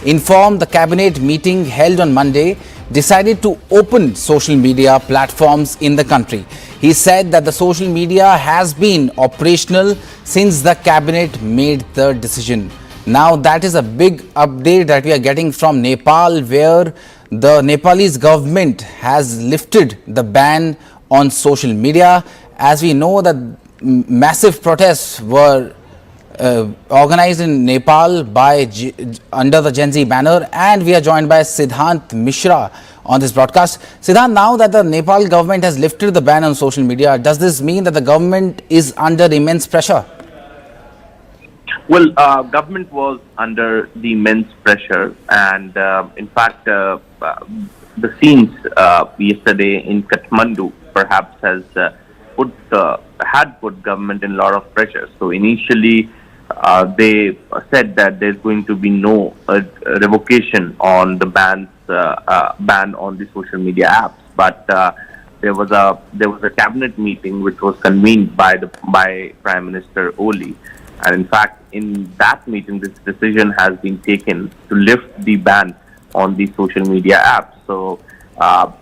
Informed the cabinet meeting held on Monday decided to open social media platforms in the country. He said that the social media has been operational since the cabinet made the decision. Now that is a big update that we are getting from Nepal, where the Nepalese government has lifted the ban on social media. As we know that massive protests were organized in Nepal under the Gen Z banner, and we are joined by Siddhant Mishra on this broadcast. Siddhant, now that the Nepal government has lifted the ban on social media, does this mean that the government is under immense pressure? Well, government was under the immense pressure, and in fact, the scenes yesterday in Kathmandu perhaps has put government in a lot of pressure. So initially, they said that there's going to be no revocation on the ban on the social media apps, but there was a cabinet meeting which was convened by Prime Minister Ooli. And in fact, in that meeting, this decision has been taken to lift the ban on the social media apps. So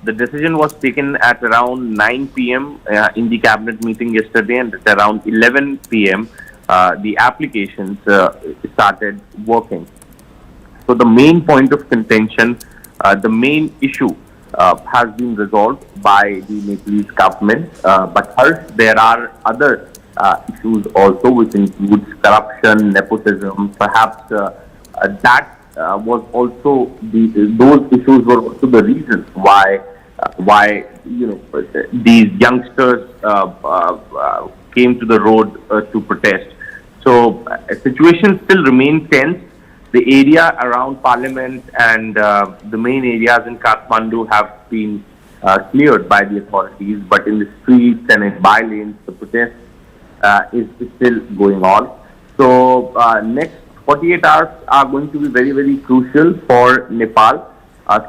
the decision was taken at around 9 p.m. In the cabinet meeting yesterday, and at around 11 p.m. The applications started working. So the main point of contention, the main issue has been resolved by the Nepalese government. But first, there are other issues also, which includes corruption, nepotism. Perhaps that was also those issues were also the reason why these youngsters came to the road to protest. So situation still remains tense. The area around Parliament and the main areas in Kathmandu have been cleared by the authorities, but in the streets and in by-lanes, the protest is still going on. So next 48 hours are going to be very, very crucial for Nepal,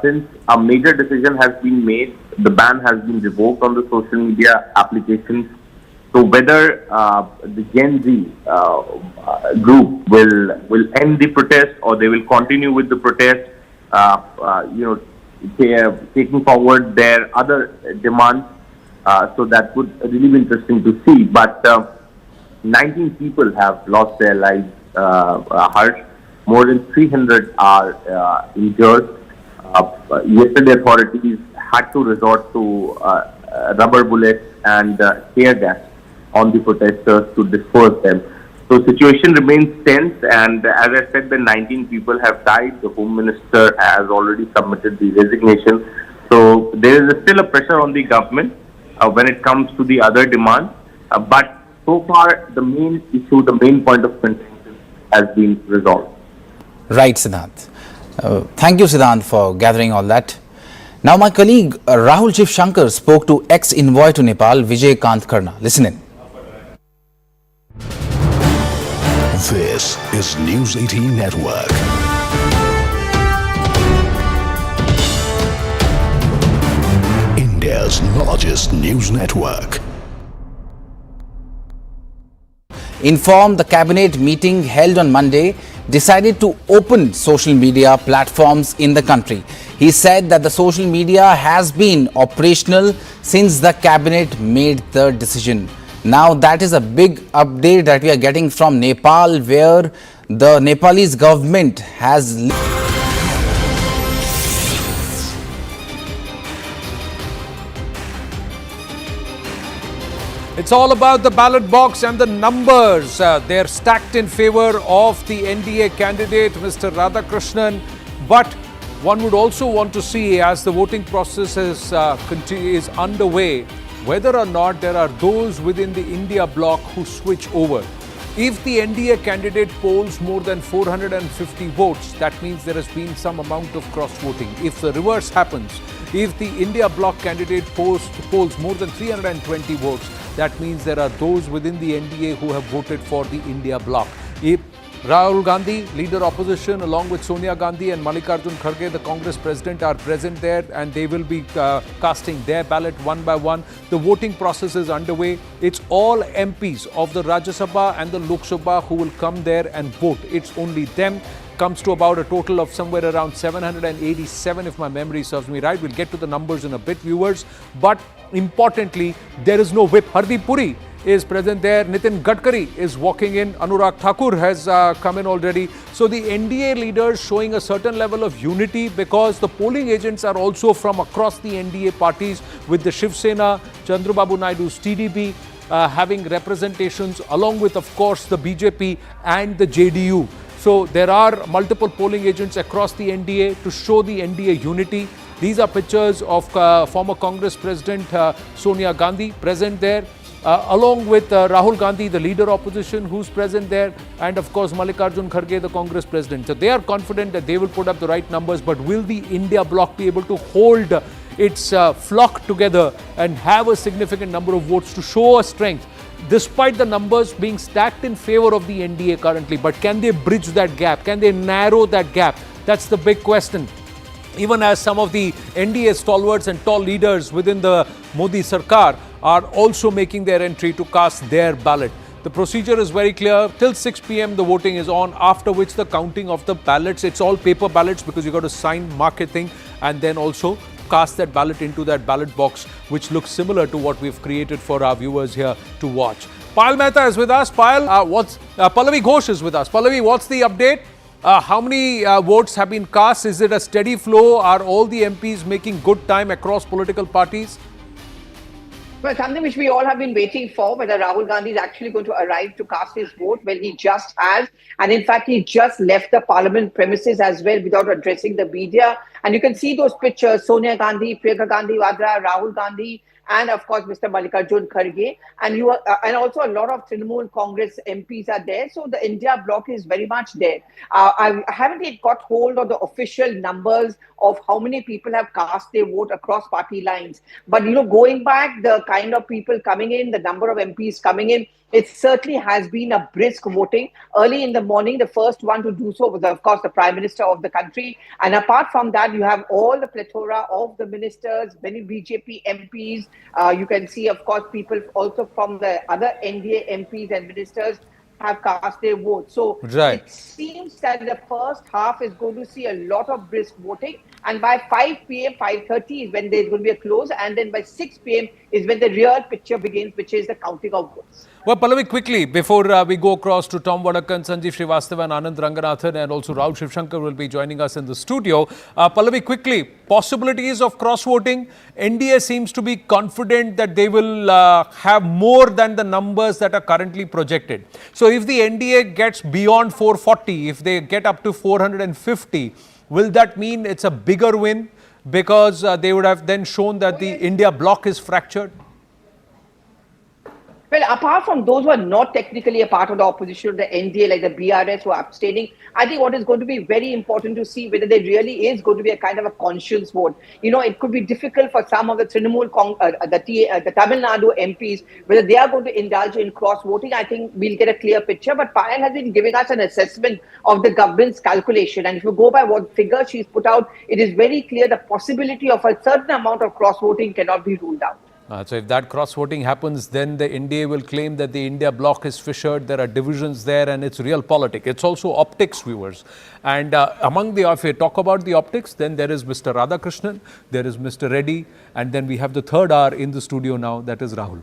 since a major decision has been made. The ban has been revoked on the social media applications. So whether the Gen Z group will end the protest or they will continue with the protest, taking forward their other demands. So that would really be interesting to see. But 19 people have lost their lives, harsh. More than 300 are injured. Yesterday, authorities had to resort to rubber bullets and tear gas on the protesters to disperse them. So situation remains tense, and as I said, the 19 people have died. The Home Minister has already submitted the resignation. So there is still a pressure on the government when it comes to the other demands. But so far, the main issue, the main point of contention has been resolved. Right, Siddhant. Thank you, Siddhant, for gathering all that. Now, my colleague Rahul Shiv Shankar spoke to ex-envoy to Nepal, Vijay Kant Karna. Listen in. This is News 18 Network. largest news network. Informed the cabinet meeting held on Monday decided to open social media platforms in the country. He said that the social media has been operational since the cabinet made the decision. Now that is a big update that we are getting from Nepal, where the Nepalese government has It's all about the ballot box and the numbers. They're stacked in favor of the NDA candidate, Mr. Radhakrishnan. But one would also want to see, as the voting process is underway, whether or not there are those within the India bloc who switch over. If the NDA candidate polls more than 450 votes, that means there has been some amount of cross-voting. If the reverse happens, if the India bloc candidate polls more than 320 votes, that means there are those within the NDA who have voted for the India bloc. If Rahul Gandhi, leader opposition, along with Sonia Gandhi and Mallikarjun Kharge, the Congress president, are present there, and they will be casting their ballot one by one. The voting process is underway. It's all MPs of the Rajya Sabha and the Lok Sabha who will come there and vote. It's only them. Comes to about a total of somewhere around 787, if my memory serves me right. We'll get to the numbers in a bit, viewers. But importantly, there is no whip. Hardeep Puri is present there. Nitin Gadkari is walking in. Anurag Thakur has come in already. So the NDA leaders showing a certain level of unity, because the polling agents are also from across the NDA parties, with the Shiv Sena, Chandrababu Naidu's TDP having representations, along with, of course, the BJP and the JDU. So there are multiple polling agents across the NDA to show the NDA unity. These are pictures of former Congress President Sonia Gandhi present there, along with Rahul Gandhi, the leader opposition, who's present there, and of course Mallikarjun Kharge, the Congress president. So they are confident that they will put up the right numbers, but will the India bloc be able to hold its flock together and have a significant number of votes to show a strength, despite the numbers being stacked in favor of the NDA currently? But can they bridge that gap? Can they narrow that gap? That's the big question. Even as some of the NDA stalwarts and tall leaders within the Mody Sarkar are also making their entry to cast their ballot. The procedure is very clear. Till 6 p.m. the voting is on, after which the counting of the ballots. It's all paper ballots, because you got to sign, mark it thing, and then also cast that ballot into that ballot box, which looks similar to what we've created for our viewers here to watch. Payal Mehta is with us. Payal, Pallavi Ghosh is with us. Pallavi, what's the update? How many votes have been cast? Is it a steady flow? Are all the MPs making good time across political parties? Well, something which we all have been waiting for, whether Rahul Gandhi is actually going to arrive to cast his vote. Well, he just has. And in fact, he just left the parliament premises as well without addressing the media. And you can see those pictures: Sonia Gandhi, Priyanka Gandhi Vadra, Rahul Gandhi, and of course Mr. Mallikarjun Kharge, and also a lot of Trinamool Congress MPs are there. So the India bloc is very much there. I haven't yet got hold of the official numbers of how many people have cast their vote across party lines. But going back, the kind of people coming in, the number of MPs coming in, it certainly has been a brisk voting. Early in the morning, the first one to do so was, of course, the Prime Minister of the country. And apart from that, you have all the plethora of the ministers, many BJP MPs. You can see, of course, people also from the other NDA MPs and ministers have cast their vote. So It seems that the first half is going to see a lot of brisk voting. And by 5 p.m., 5:30 is when there's going to be a close. And then by 6 p.m. is when the real picture begins, which is the counting of votes. Well, Pallavi, quickly, before we go across to Tom Vadakan, Sanjeev Srivastava and Anand Ranganathan, and also Rahul Shivshankar will be joining us in the studio. Pallavi, quickly, possibilities of cross-voting. NDA seems to be confident that they will have more than the numbers that are currently projected. So if the NDA gets beyond 440, if they get up to 450, will that mean it's a bigger win, because they would have then shown that the India bloc is fractured? Well, apart from those who are not technically a part of the opposition, the NDA, like the BRS who are abstaining, I think what is going to be very important to see whether there really is going to be a kind of a conscience vote. It could be difficult for some of the Trinamool, the Tamil Nadu MPs, whether they are going to indulge in cross-voting. I think we'll get a clear picture. But Payal has been giving us an assessment of the government's calculation. And if you go by what figure she's put out, it is very clear the possibility of a certain amount of cross-voting cannot be ruled out. So if that cross-voting happens, then the NDA will claim that the India bloc is fissured, there are divisions there, and it's real politics. It's also optics, viewers. And if we talk about the optics, then there is Mr. Radhakrishnan, there is Mr. Reddy, and then we have the third R in the studio now, that is Rahul.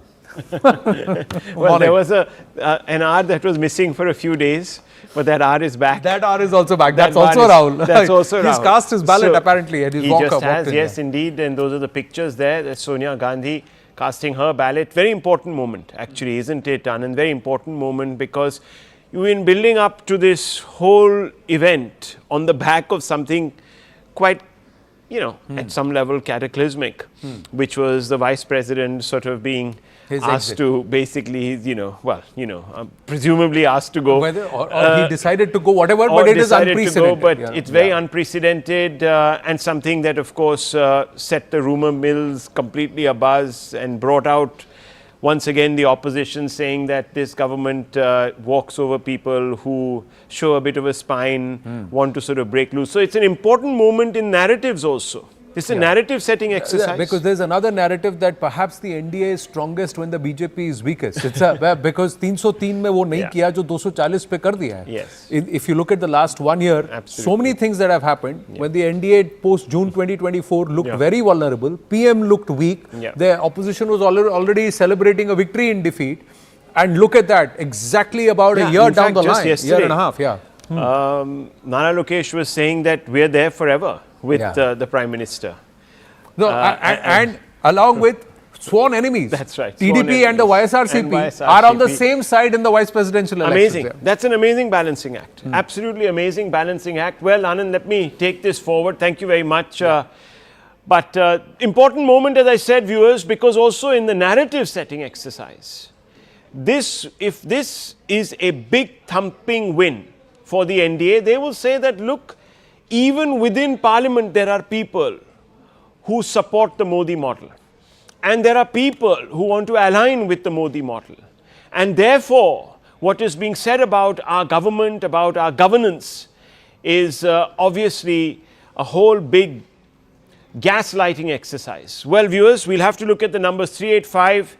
Well, there was an R that was missing for a few days, but that R is back. That R is also back. That's also Rahul. That's also Rahul. He's cast his ballot apparently, and he just has, yes, indeed. And those are the pictures there. That's Sonia Gandhi casting her ballot. Very important moment, actually, isn't it, Anand? Very important moment, because you've been building up to this whole event on the back of something quite, at some level cataclysmic, which was the vice president sort of being asked to basically, presumably asked to go. Whether or he decided to go, whatever, but it is unprecedented. But it's very unprecedented and something that, of course, set the rumor mills completely abuzz and brought out once again the opposition saying that this government walks over people who show a bit of a spine, want to sort of break loose. So it's an important moment in narratives also. It's a narrative setting exercise. Because there's another narrative that perhaps the NDA is strongest when the BJP is weakest. It's because 303 में वो नहीं किया जो 240 पे कर दिया है. Yes. If you look at the last 1 year, so many things that have happened. When the NDA post June 2024 looked very vulnerable, PM looked weak, the opposition was already celebrating a victory in defeat. And look at that, exactly about a year down the line, year and a half. Nana Lokesh was saying that we're there forever with the Prime Minister. No, and along with sworn enemies. That's right. TDP and the YSRCP are on the same side in the vice presidential elections. Amazing. That's an amazing balancing act. Absolutely amazing balancing act. Well, Anand, let me take this forward. Thank you very much. But important moment, as I said, viewers, because also in the narrative setting exercise, if this is a big thumping win for the NDA, they will say that, look, even within Parliament, there are people who support the Mody model. And there are people who want to align with the Mody model. And therefore, what is being said about our government, about our governance, is obviously a whole big gaslighting exercise. Well, viewers, we'll have to look at the numbers 385.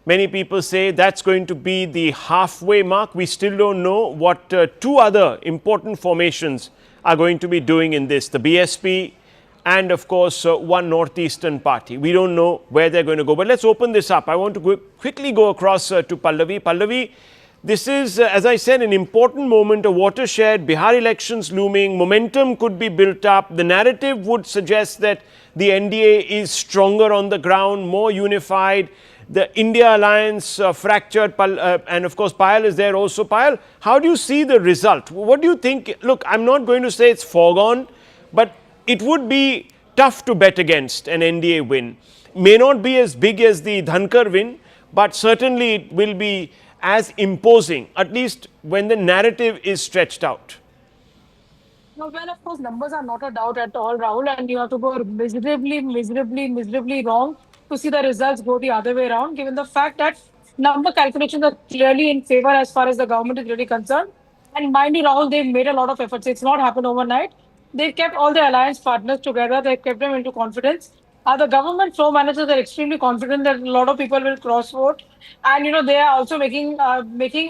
Many people say that's going to be the halfway mark. We still don't know what two other important formations are going to be doing in this, the BSP and of course one northeastern party. We don't know where they're going to go, but let's open this up. I want to quickly go across to Pallavi. Pallavi, this is, as I said, an important moment, a watershed. Bihar elections looming, momentum could be built up. The narrative would suggest that the NDA is stronger on the ground, more unified. The India alliance fractured, and of course Payal is there also. Payal, how do you see the result? What do you think? Look, I'm not going to say it's foregone, but it would be tough to bet against an NDA win. May not be as big as the Dhankhar win, but certainly it will be as imposing, at least when the narrative is stretched out. No, well, of course, numbers are not a doubt at all, Rahul, and you have to go miserably wrong to see the results go the other way around, given the fact that number calculations are clearly in favor as far as the government is really concerned. And mind you, Rahul, they've made a lot of efforts. It's not happened overnight. They've kept all the alliance partners together. They've kept them into confidence. The government flow managers are extremely confident that a lot of people will cross vote. And, they are also making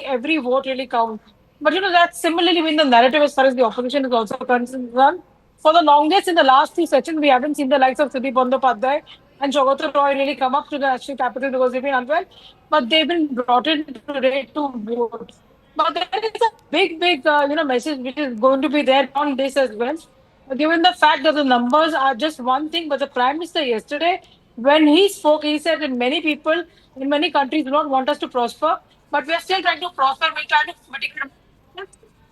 every vote really count. But, that's similarly been the narrative as far as the opposition is also concerned. For the longest in the last few sessions, we haven't seen the likes of Sudeep Bandyopadhyay and Jagdeep Roy really come up to the national capital because they've been unwell. But they've been brought in today to vote. But there is a big, message which is going to be there on this as well. Given the fact that the numbers are just one thing, but the Prime Minister yesterday, when he spoke, he said that many people in many countries do not want us to prosper, but we are still trying to prosper. We're trying to mitigate.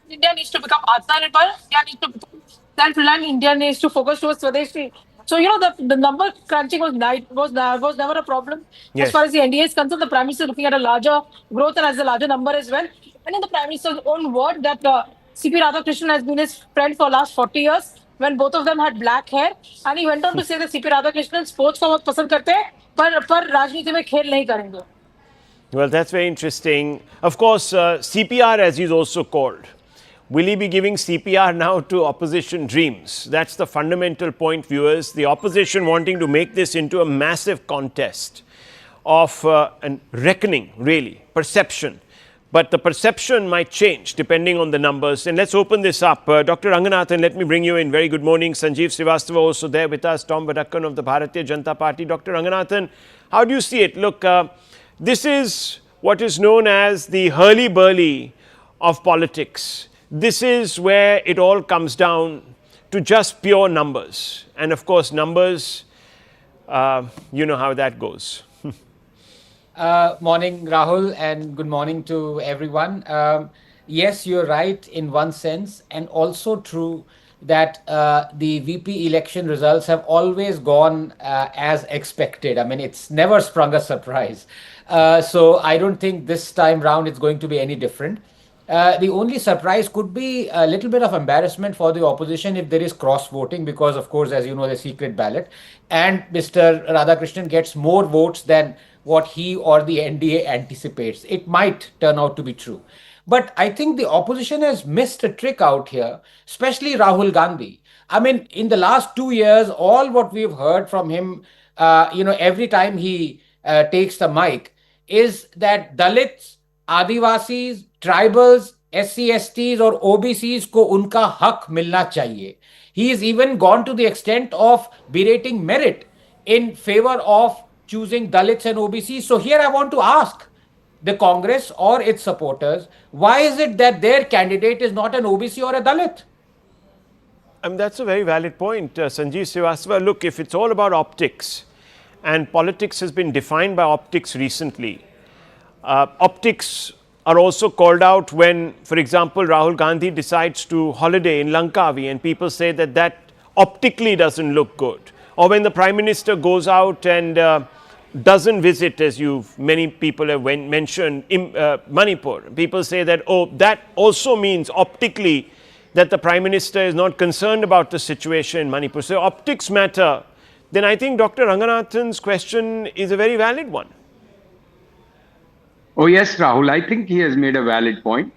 India needs to become Atmanirbhar. India needs to become self-reliant. India needs to focus towards Swadeshi. So, the number crunching was never a problem. Yes. As far as the NDA is concerned, the Prime Minister is looking at a larger growth and as a larger number as well. And in the Prime Minister's own word that C P Radhakrishnan has been his friend for the last 40 years, when both of them had black hair. And he went on to say that C P Radhakrishnan sports को बहुत पसंद करते हैं, पर राजनीति में खेल नहीं करेंगे. Well, that's very interesting. Of course, CPR, as he's also called. Will he be giving CPR now to opposition dreams? That's the fundamental point, viewers. The opposition wanting to make this into a massive contest. of a reckoning, really, perception. But the perception might change depending on the numbers. And let's open this up. Dr. Ranganathan, let me bring you in. Very good morning. Sanjeev Srivastava also there with us. Tom Vadakkan of the Bharatiya Janata Party. Dr. Ranganathan, how do you see it? Look, this is what is known as the hurly-burly of politics. This is where it all comes down to just pure numbers. And of course, numbers, you know how that goes. Morning, Rahul, and good morning to everyone. Yes, you're right in one sense, and also true that the VP election results have always gone as expected. I mean, it's never sprung a surprise. So I don't think this time round it's going to be any different. The only surprise could be a little bit of embarrassment for the opposition if there is cross voting, because of course, as you know, the secret ballot, and Mr. Radhakrishnan gets more votes than what he or the NDA anticipates. It might turn out to be true. But I think the opposition has missed a trick out here, especially Rahul Gandhi. I mean, in the last 2 years, all what we've heard from him, every time he takes the mic, is that Dalits, Adivasis, tribals, SC/STs or OBCs को उनका हक मिलना चाहिए. He has even gone to the extent of berating merit in favor of choosing Dalits and OBCs. So here I want to ask the Congress or its supporters, why is it that their candidate is not an OBC or a Dalit? That's a very valid point, Sanjeev Srivastava. Look, if it's all about optics, and politics has been defined by optics recently, optics are also called out when, for example, Rahul Gandhi decides to holiday in Langkawi and people say that that optically doesn't look good. Or when the Prime Minister goes out and doesn't visit, as many people have mentioned, Manipur. People say that, oh, that also means optically that the Prime Minister is not concerned about the situation in Manipur. So optics matter. Then I think Dr. Ranganathan's question is a very valid one. Oh yes, Rahul, I think he has made a valid point.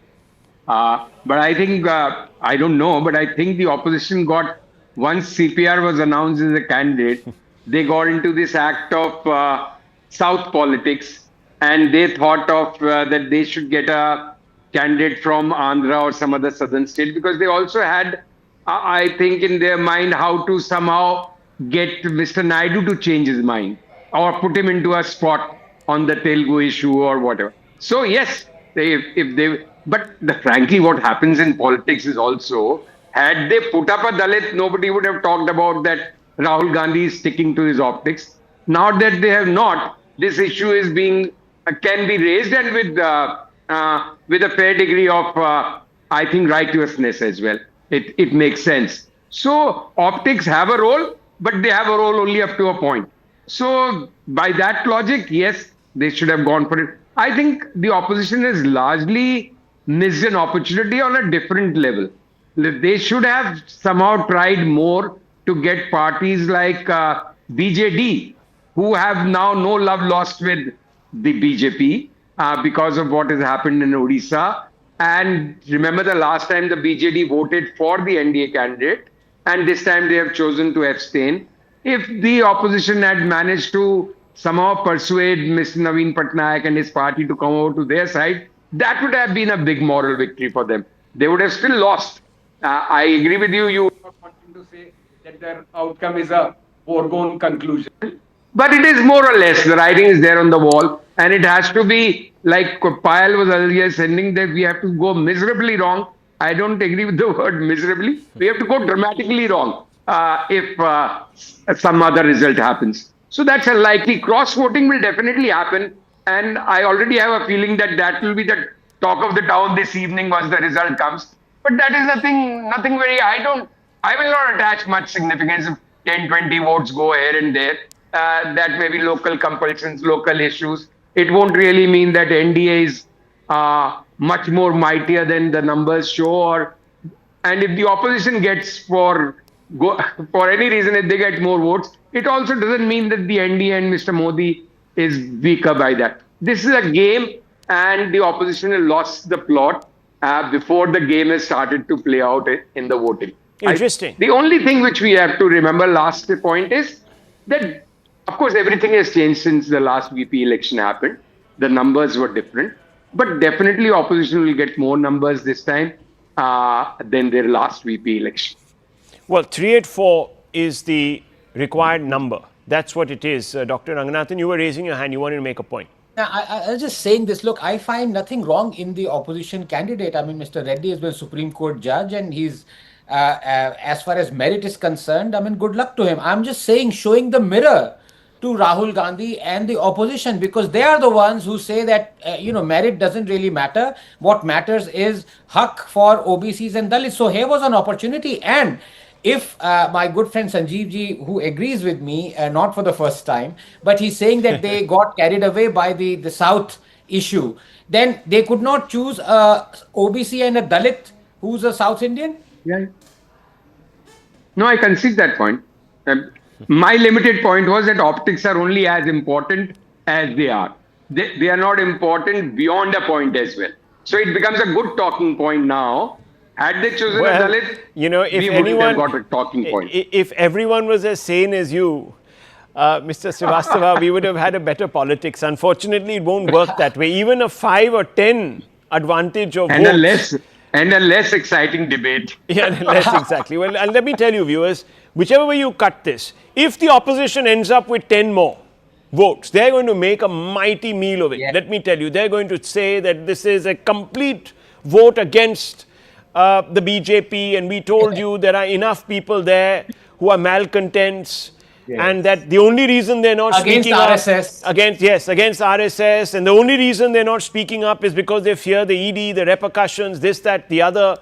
But I think, I don't know, but I think the opposition got, once CPR was announced as a candidate, they got into this act of South politics, and they thought of that they should get a candidate from Andhra or some other southern state, because they also had, I think, in their mind how to somehow get Mr. Naidu to change his mind or put him into a spot on the Telugu issue or whatever. So yes, but frankly, what happens in politics is also, had they put up a Dalit, nobody would have talked about that Rahul Gandhi is sticking to his optics. Now that they have not, this issue is can be raised, and with a fair degree of, I think, righteousness as well. It makes sense. So optics have a role, but they have a role only up to a point. So by that logic, yes, they should have gone for it. I think the opposition has largely missed an opportunity on a different level. They should have somehow tried more to get parties like BJD, who have now no love lost with the BJP because of what has happened in Odisha. And remember, the last time the BJD voted for the NDA candidate, and this time they have chosen to abstain. If the opposition had managed to somehow persuade Mr. Naveen Patnaik and his party to come over to their side, that would have been a big moral victory for them. They would have still lost. I agree with you. You are wanting to say that their outcome is a foregone conclusion. But it is more or less, the writing is there on the wall, and it has to be, like Payal was earlier sending, that we have to go miserably wrong. I don't agree with the word miserably. We have to go dramatically wrong if some other result happens. So that's a likely. Cross-voting will definitely happen, and I already have a feeling that will be the talk of the town this evening once the result comes. But that is nothing very, I will not attach much significance if 10, 20 votes go here and there. That may be local compulsions, local issues. It won't really mean that NDA is much more mightier than the numbers show. And if the opposition gets for any reason, if they get more votes, it also doesn't mean that the NDA and Mr. Mody is weaker by that. This is a game, and the opposition has lost the plot before the game has started to play out in the voting. Interesting. The only thing which we have to remember, last point, is that Of course, everything has changed since the last VP election happened. The numbers were different. But definitely opposition will get more numbers this time than their last VP election. Well, 384 is the required number. That's what it is. Dr. Ranganathan, you were raising your hand. You wanted to make a point. Now, I was just saying this. Look, I find nothing wrong in the opposition candidate. I mean, Mr. Reddy has been Supreme Court judge, and he's, as far as merit is concerned, I mean, good luck to him. I'm just saying, showing the mirror to Rahul Gandhi and the opposition, because they are the ones who say that, merit doesn't really matter. What matters is haq for OBCs and Dalits. So here was an opportunity. And if my good friend Sanjeev ji, who agrees with me, not for the first time, but he's saying that they got carried away by the South issue, then they could not choose a OBC and a Dalit who's a South Indian? Yeah. No, I concede that point. My limited point was that optics are only as important as they are. They are not important beyond a point as well. So it becomes a good talking point now. Had they chosen a Dalit, if we wouldn't have got a talking point. If everyone was as sane as you, Mr. Srivastava, we would have had a better politics. Unfortunately, it won't work that way. Even a 5 or 10 advantage of votes. And a less exciting debate. Yeah, less exactly. Well, and let me tell you, viewers, whichever way you cut this, if the opposition ends up with 10 more votes, they're going to make a mighty meal of it. Yeah. Let me tell you, they're going to say that this is a complete vote against the BJP, and we told you there are enough people there who are malcontents. Yes. And that the only reason they're not speaking up against RSS, and the only reason they're not speaking up is because they fear the ED, the repercussions, this, that, the other.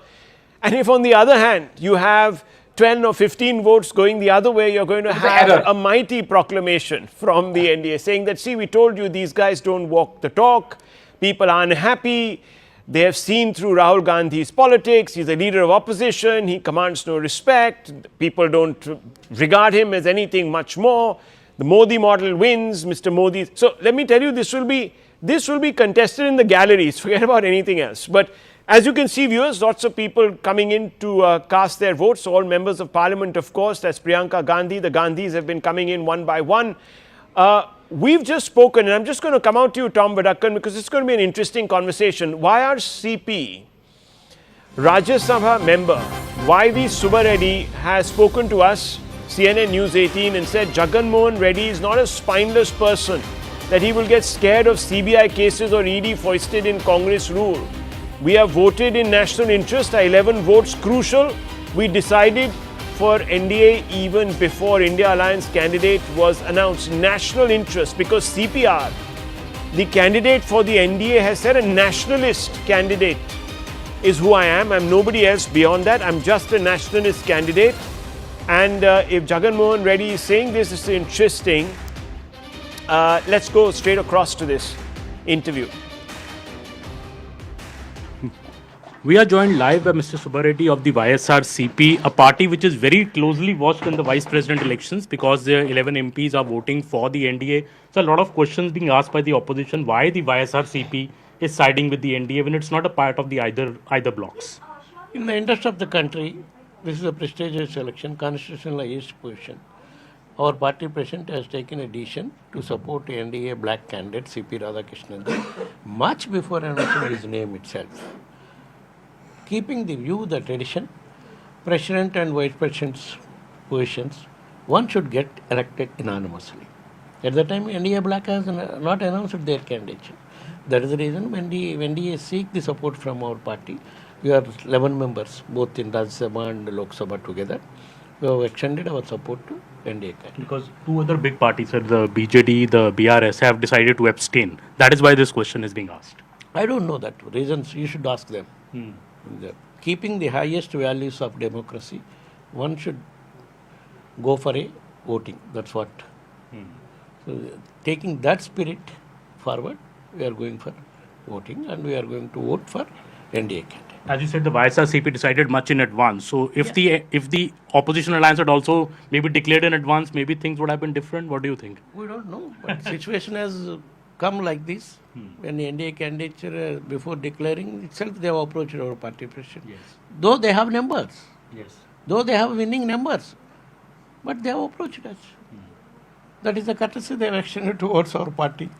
And if on the other hand you have 12 or 15 votes going the other way, you're going to have a mighty proclamation from the NDA saying that, see, we told you these guys don't walk the talk, people are unhappy. They have seen through Rahul Gandhi's politics. He's a leader of opposition. He commands no respect. People don't regard him as anything much more. The Mody model wins, Mr. Mody. So let me tell you, this will be contested in the galleries. Forget about anything else. But as you can see, viewers, lots of people coming in to cast their votes. All members of parliament, of course. That's Priyanka Gandhi. The Gandhis have been coming in one by one. We've just spoken, and I'm just going to come out to you, Tom Vadakkan, because it's going to be an interesting conversation. YSRCP Rajya Sabha member Vasudha Reddy has spoken to us, CNN News 18, and said Jagan Reddy is not a spineless person, that he will get scared of CBI cases or ED foisted in Congress rule. We have voted in national interest, our 11 votes crucial. We decided for NDA even before India Alliance candidate was announced. National interest, because CPR, the candidate for the NDA, has said a nationalist candidate is who I am. I'm nobody else beyond that. I'm just a nationalist candidate. And if Jagan Reddy is saying this is interesting, let's go straight across to this interview. We are joined live by Mr. Vasudha Reddy of the YSRCP, a party which is very closely watched in the vice president elections because their 11 MPs are voting for the NDA. So a lot of questions being asked by the opposition why the YSRCP is siding with the NDA when it's not a part of the either blocks. In the interest of the country, this is a prestigious election, constitutional highest position. Our party president has taken a decision to support NDA black candidate C P Radhakrishnan much before announcing his name itself. Keeping the view, the tradition, president and vice president's positions, one should get elected unanimously. At the time, NDA Black has not announced their candidature. That is the reason when NDA seek the support from our party, we are 11 members, both in Rajya Sabha and Lok Sabha together. We have extended our support to NDA candidate. Because two other big parties, the BJD, the BRS, have decided to abstain. That is why this question is being asked. I don't know that. Reasons, you should ask them. Keeping the highest values of democracy, one should go for a voting. That's what. So, taking that spirit forward, we are going for voting and we are going to vote for NDA candidate. As you said, the YSRCP decided much in advance. So if the opposition alliance had also maybe declared in advance, maybe things would have been different. What do you think? We don't know. But situation has come like this. When the NDA candidature, before declaring itself, they have approached our party president. Yes. Though they have numbers. Yes. Though they have winning numbers. But they have approached us. That is the courtesy they have extended towards our party.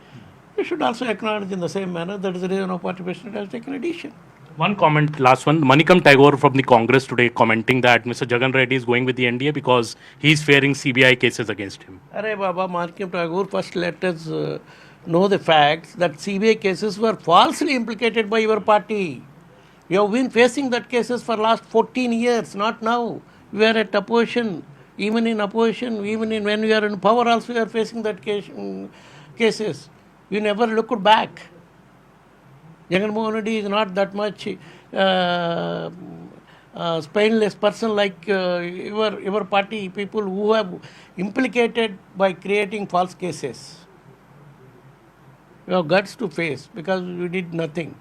We should also acknowledge in the same manner that is the reason our party president has taken a decision. One comment, last one. Manikam Tagore from the Congress today commenting that Mr. Jagan Reddy is going with the NDA because he's fearing CBI cases against him. Arey Baba, Manikam Tagore, first let us know the facts that CBI cases were falsely implicated by your party. You have been facing that cases for last 14 years, not now. We are at opposition. Even in opposition, even in when we are in power also we are facing that cases. We never looked back. Jagan Mohan Reddy is not that much spineless person like your party people who have implicated by creating false cases. You have guts to face because we did nothing.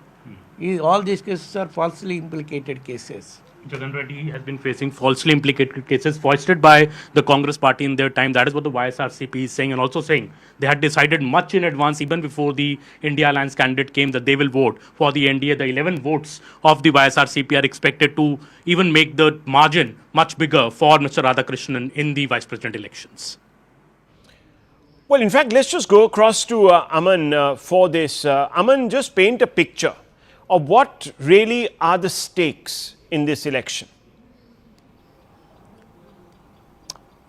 All these cases are falsely implicated cases. Jagan Reddy has been facing falsely implicated cases foisted by the Congress party in their time. That is what the YSRCP is saying, and also saying they had decided much in advance, even before the India Alliance candidate came, that they will vote for the NDA. The 11 votes of the YSRCP are expected to even make the margin much bigger for Mr. Radhakrishnan in the vice president elections. Well, in fact, let's just go across to Aman for this. Aman, just paint a picture of what really are the stakes in this election.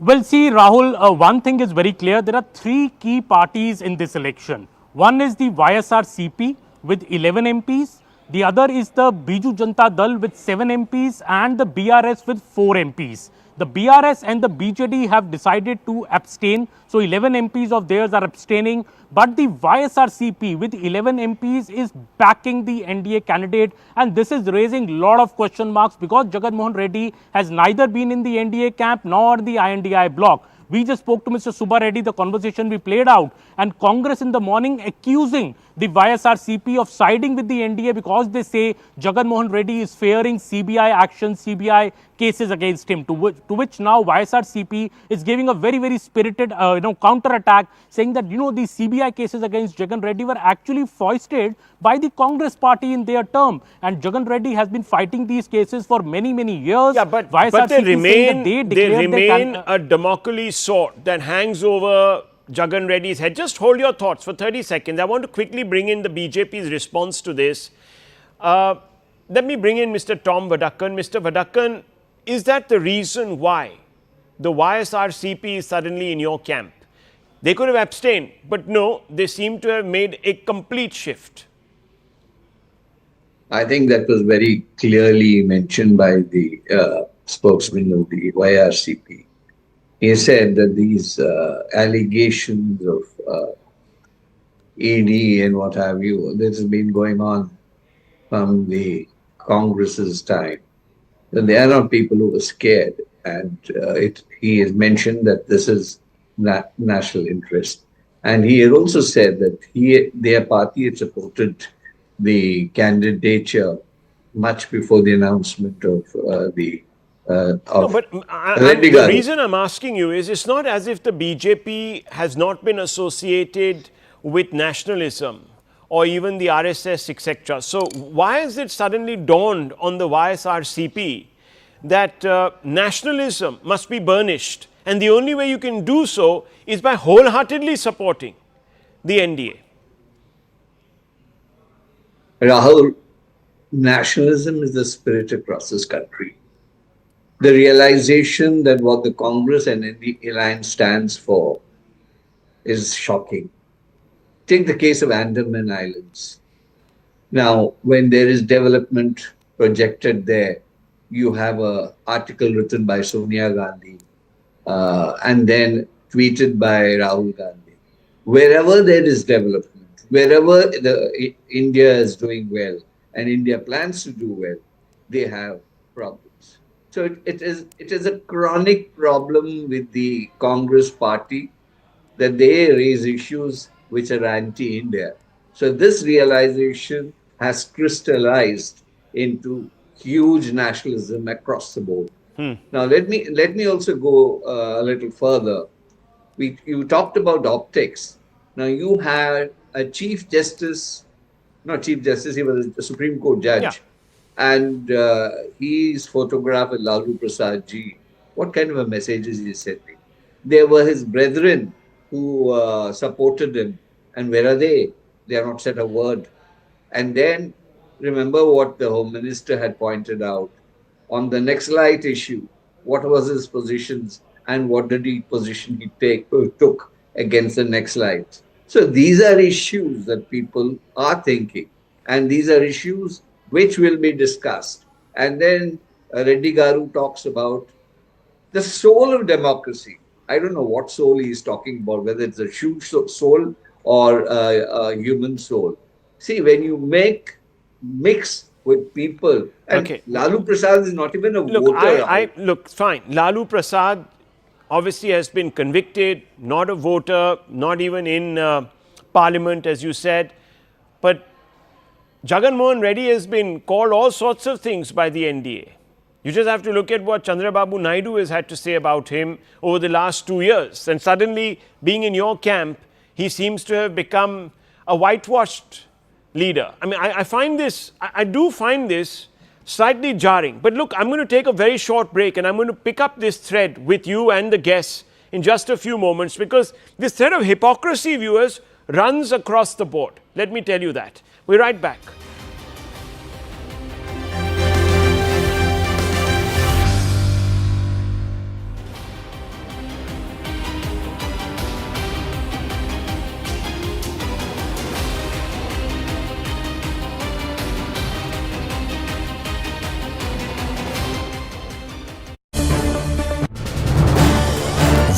Well, see, Rahul, one thing is very clear. There are three key parties in this election. One is the YSRCP with 11 MPs. The other is the Biju Janata Dal with 7 MPs and the BRS with 4 MPs. The BRS and the BJD have decided to abstain. So 11 MPs of theirs are abstaining. But the YSRCP with 11 MPs is backing the NDA candidate. And this is raising a lot of question marks because Jagan Mohan Reddy has neither been in the NDA camp nor the INDI bloc. We just spoke to Mr. Subba Reddy, the conversation we played out, and Congress in the morning accusing the YSRCP of siding with the NDA because they say Jagan Mohan Reddy is fearing CBI action, CBI cases against him, to which now YSRCP is giving a very, very spirited counter-attack, saying that, these CBI cases against Jagan Reddy were actually foisted by the Congress party in their term. And Jagan Reddy has been fighting these cases for many, many years. Yeah, but YSRCP they remain, they a Damocles sword that hangs over Jagan Reddy's head. Just hold your thoughts for 30 seconds. I want to quickly bring in the BJP's response to this. Let me bring in Mr. Tom Vadakkan. Mr. Vadakkan, is that the reason why the YSRCP is suddenly in your camp? They could have abstained, but no, they seem to have made a complete shift. I think that was very clearly mentioned by the spokesman of the YRCP. He said that these allegations of ED and what have you, this has been going on from the Congress's time. And they are not people who are scared. And he has mentioned that this is national interest. And he had also said that their party had supported the candidature much before the announcement of the the reason I'm asking you is it's not as if the BJP has not been associated with nationalism or even the RSS, etc. So why is it suddenly dawned on the YSRCP that nationalism must be burnished, and the only way you can do so is by wholeheartedly supporting the NDA? Rahul, nationalism is the spirit across this country. The realization that what the Congress and the Alliance stands for is shocking. Take the case of Andaman Islands. Now, when there is development projected there, you have an article written by Sonia Gandhi and then tweeted by Rahul Gandhi. Wherever there is development, wherever India is doing well and India plans to do well, they have problems. So it is a chronic problem with the Congress party that they raise issues which are anti-India. So this realization has crystallized into huge nationalism across the board. Now let me also go a little further. You talked about optics. Now you had a Chief Justice, not Chief Justice, he was a Supreme Court judge. Yeah. And he's photographed with Lalu Prasad ji. What kind of a message is he sending? There were his brethren who supported him. And where are they? They have not said a word. And then remember what the Home Minister had pointed out on the Naxalite issue. What was his positions and what did he position he took against the Naxalites? So these are issues that people are thinking, and these are issues which will be discussed. And then Reddy Garu talks about the soul of democracy. I don't know what soul he is talking about, whether it's a shoe soul or a human soul. See, when you mix with people, and Okay. Lalu Prasad is not even a Look, voter. look, fine. Lalu Prasad obviously has been convicted, not a voter, not even in parliament, as you said. But Jagan Mohan Reddy has been called all sorts of things by the NDA. You just have to look at what Chandrababu Naidu has had to say about him over the last 2 years. And suddenly, being in your camp, he seems to have become a whitewashed leader. I mean, I do find this slightly jarring. But look, I'm going to take a very short break and I'm going to pick up this thread with you and the guests in just a few moments, because this thread of hypocrisy, viewers, runs across the board. Let me tell you that. We're right back.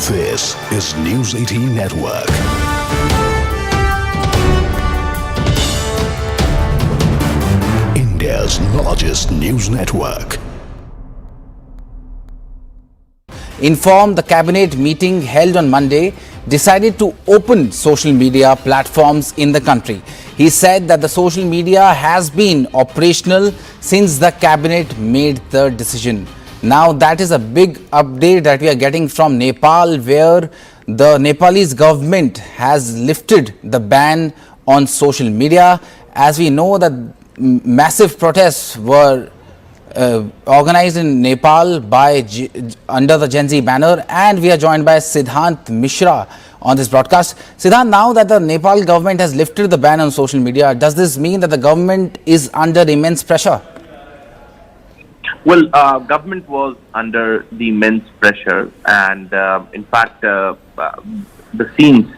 This is News 18 Network. India's largest news network. Informed the cabinet meeting held on Monday decided to open social media platforms in the country. He said that the social media has been operational since the cabinet made the decision. Now that is a big update that we are getting from Nepal, where the Nepalese government has lifted the ban on social media. As we know that massive protests were organized in Nepal by under the Gen Z banner, and we are joined by Siddhant Mishra on this broadcast. Siddhant, now that the Nepal government has lifted the ban on social media, does this mean that the government is under immense pressure? Well, government was under the immense pressure, and in fact, the scenes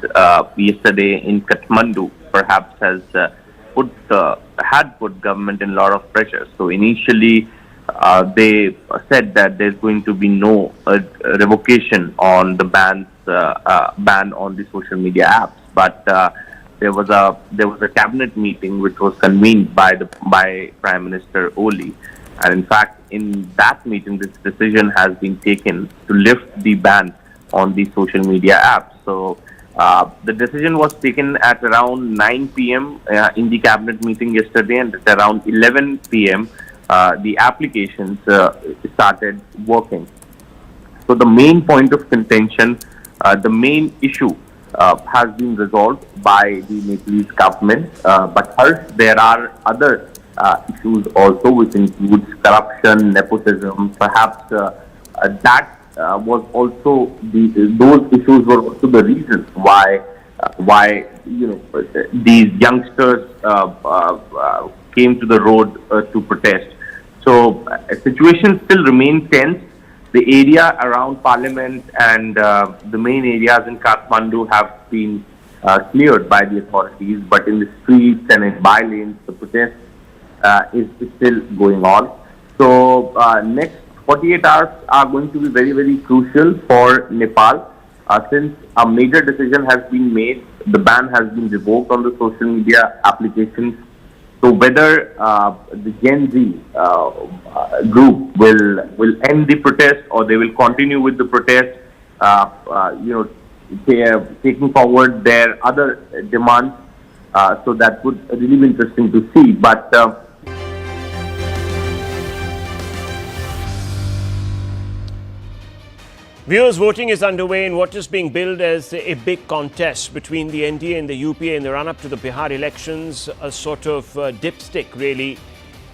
yesterday in Kathmandu perhaps has had put government in a lot of pressure. So initially, they said that there's going to be no revocation on the ban on the social media apps, but there was a cabinet meeting which was convened by Prime Minister Ooli. And in fact, in that meeting, this decision has been taken to lift the ban on the social media apps. So the decision was taken at around 9 p.m. In the cabinet meeting yesterday, and at around 11 p.m. The applications started working. So the main point of contention, the main issue has been resolved by the Nepalese government. But first, there are other issues also, which includes corruption, nepotism. Perhaps that was also those issues were also the reason why these youngsters came to the road to protest. So situation still remains tense. The area around Parliament and the main areas in Kathmandu have been cleared by the authorities, but in the streets and in by-lanes, the protest is still going on. So next 48 hours are going to be very, very crucial for Nepal, since a major decision has been made. The ban has been revoked on the social media applications. So whether the Gen Z group will end the protest or they will continue with the protest, they are taking forward their other demands. So that would really be interesting to see. But viewers, voting is underway in what is being billed as a big contest between the NDA and the UPA in the run-up to the Bihar elections, a sort of dipstick really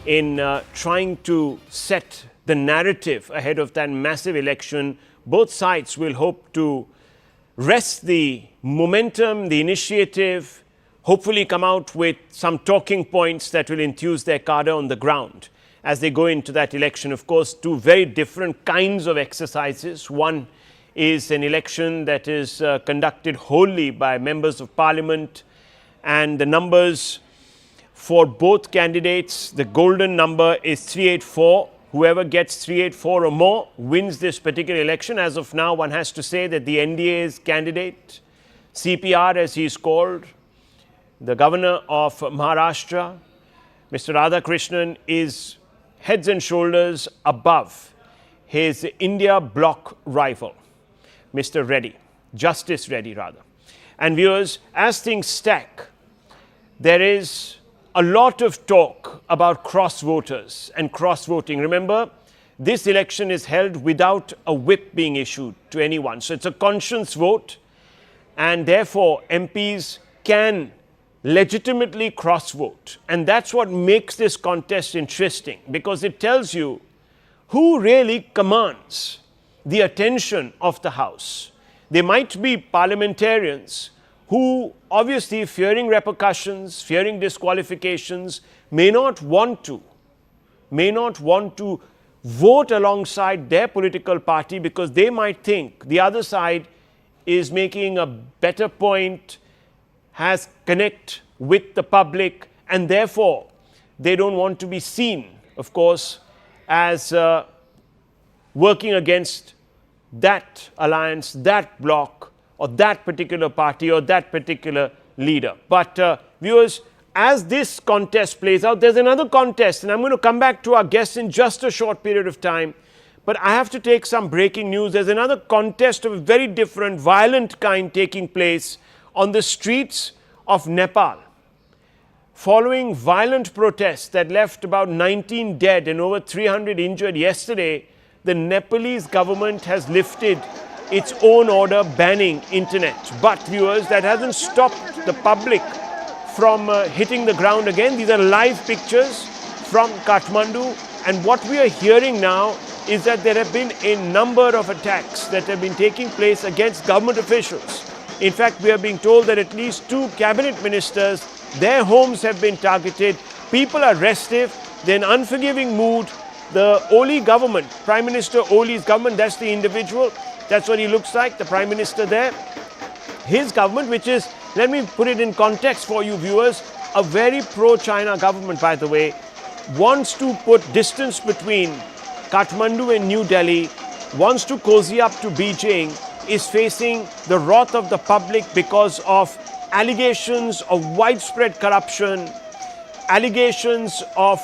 in trying to set the narrative ahead of that massive election. Both sides will hope to rest the momentum, the initiative, hopefully come out with some talking points that will enthuse their cadre on the ground as they go into that election. Of course, two very different kinds of exercises. One is an election that is conducted wholly by members of parliament, and the numbers for both candidates, the golden number is 384. Whoever gets 384 or more wins this particular election. As of now, one has to say that the NDA's candidate, CPR as he is called, the governor of Maharashtra, Mr. Radhakrishnan, is heads and shoulders above his India bloc rival, Mr. Reddy, Justice Reddy rather. And viewers, as things stack, there is a lot of talk about cross voters and cross voting. Remember, this election is held without a whip being issued to anyone. So it's a conscience vote, and therefore MPs can legitimately cross vote. And that's what makes this contest interesting, because it tells you who really commands the attention of the House. They might be parliamentarians who, obviously fearing repercussions, fearing disqualifications, may not want to vote alongside their political party, because they might think the other side is making a better point, has connect with the public, and therefore they don't want to be seen, of course, as working against that alliance, that bloc, or that particular party, or that particular leader. But viewers, as this contest plays out, there's another contest, and I'm going to come back to our guests in just a short period of time. But I have to take some breaking news. There's another contest of a very different, violent kind taking place on the streets of Nepal. Following violent protests that left about 19 dead and over 300 injured yesterday, the Nepalese government has lifted its own order banning internet. But viewers, that hasn't stopped the public from hitting the ground again. These are live pictures from Kathmandu, and what we are hearing now is that there have been a number of attacks that have been taking place against government officials. In fact, we are being told that at least 2 cabinet ministers, their homes have been targeted. People are restive. They're in unforgiving mood. The Ooli government, Prime Minister Ooli's government, that's the individual. That's what he looks like, the Prime Minister there. His government, which is, let me put it in context for you viewers, a very pro-China government, by the way, wants to put distance between Kathmandu and New Delhi, wants to cozy up to Beijing, is facing the wrath of the public because of allegations of widespread corruption, allegations of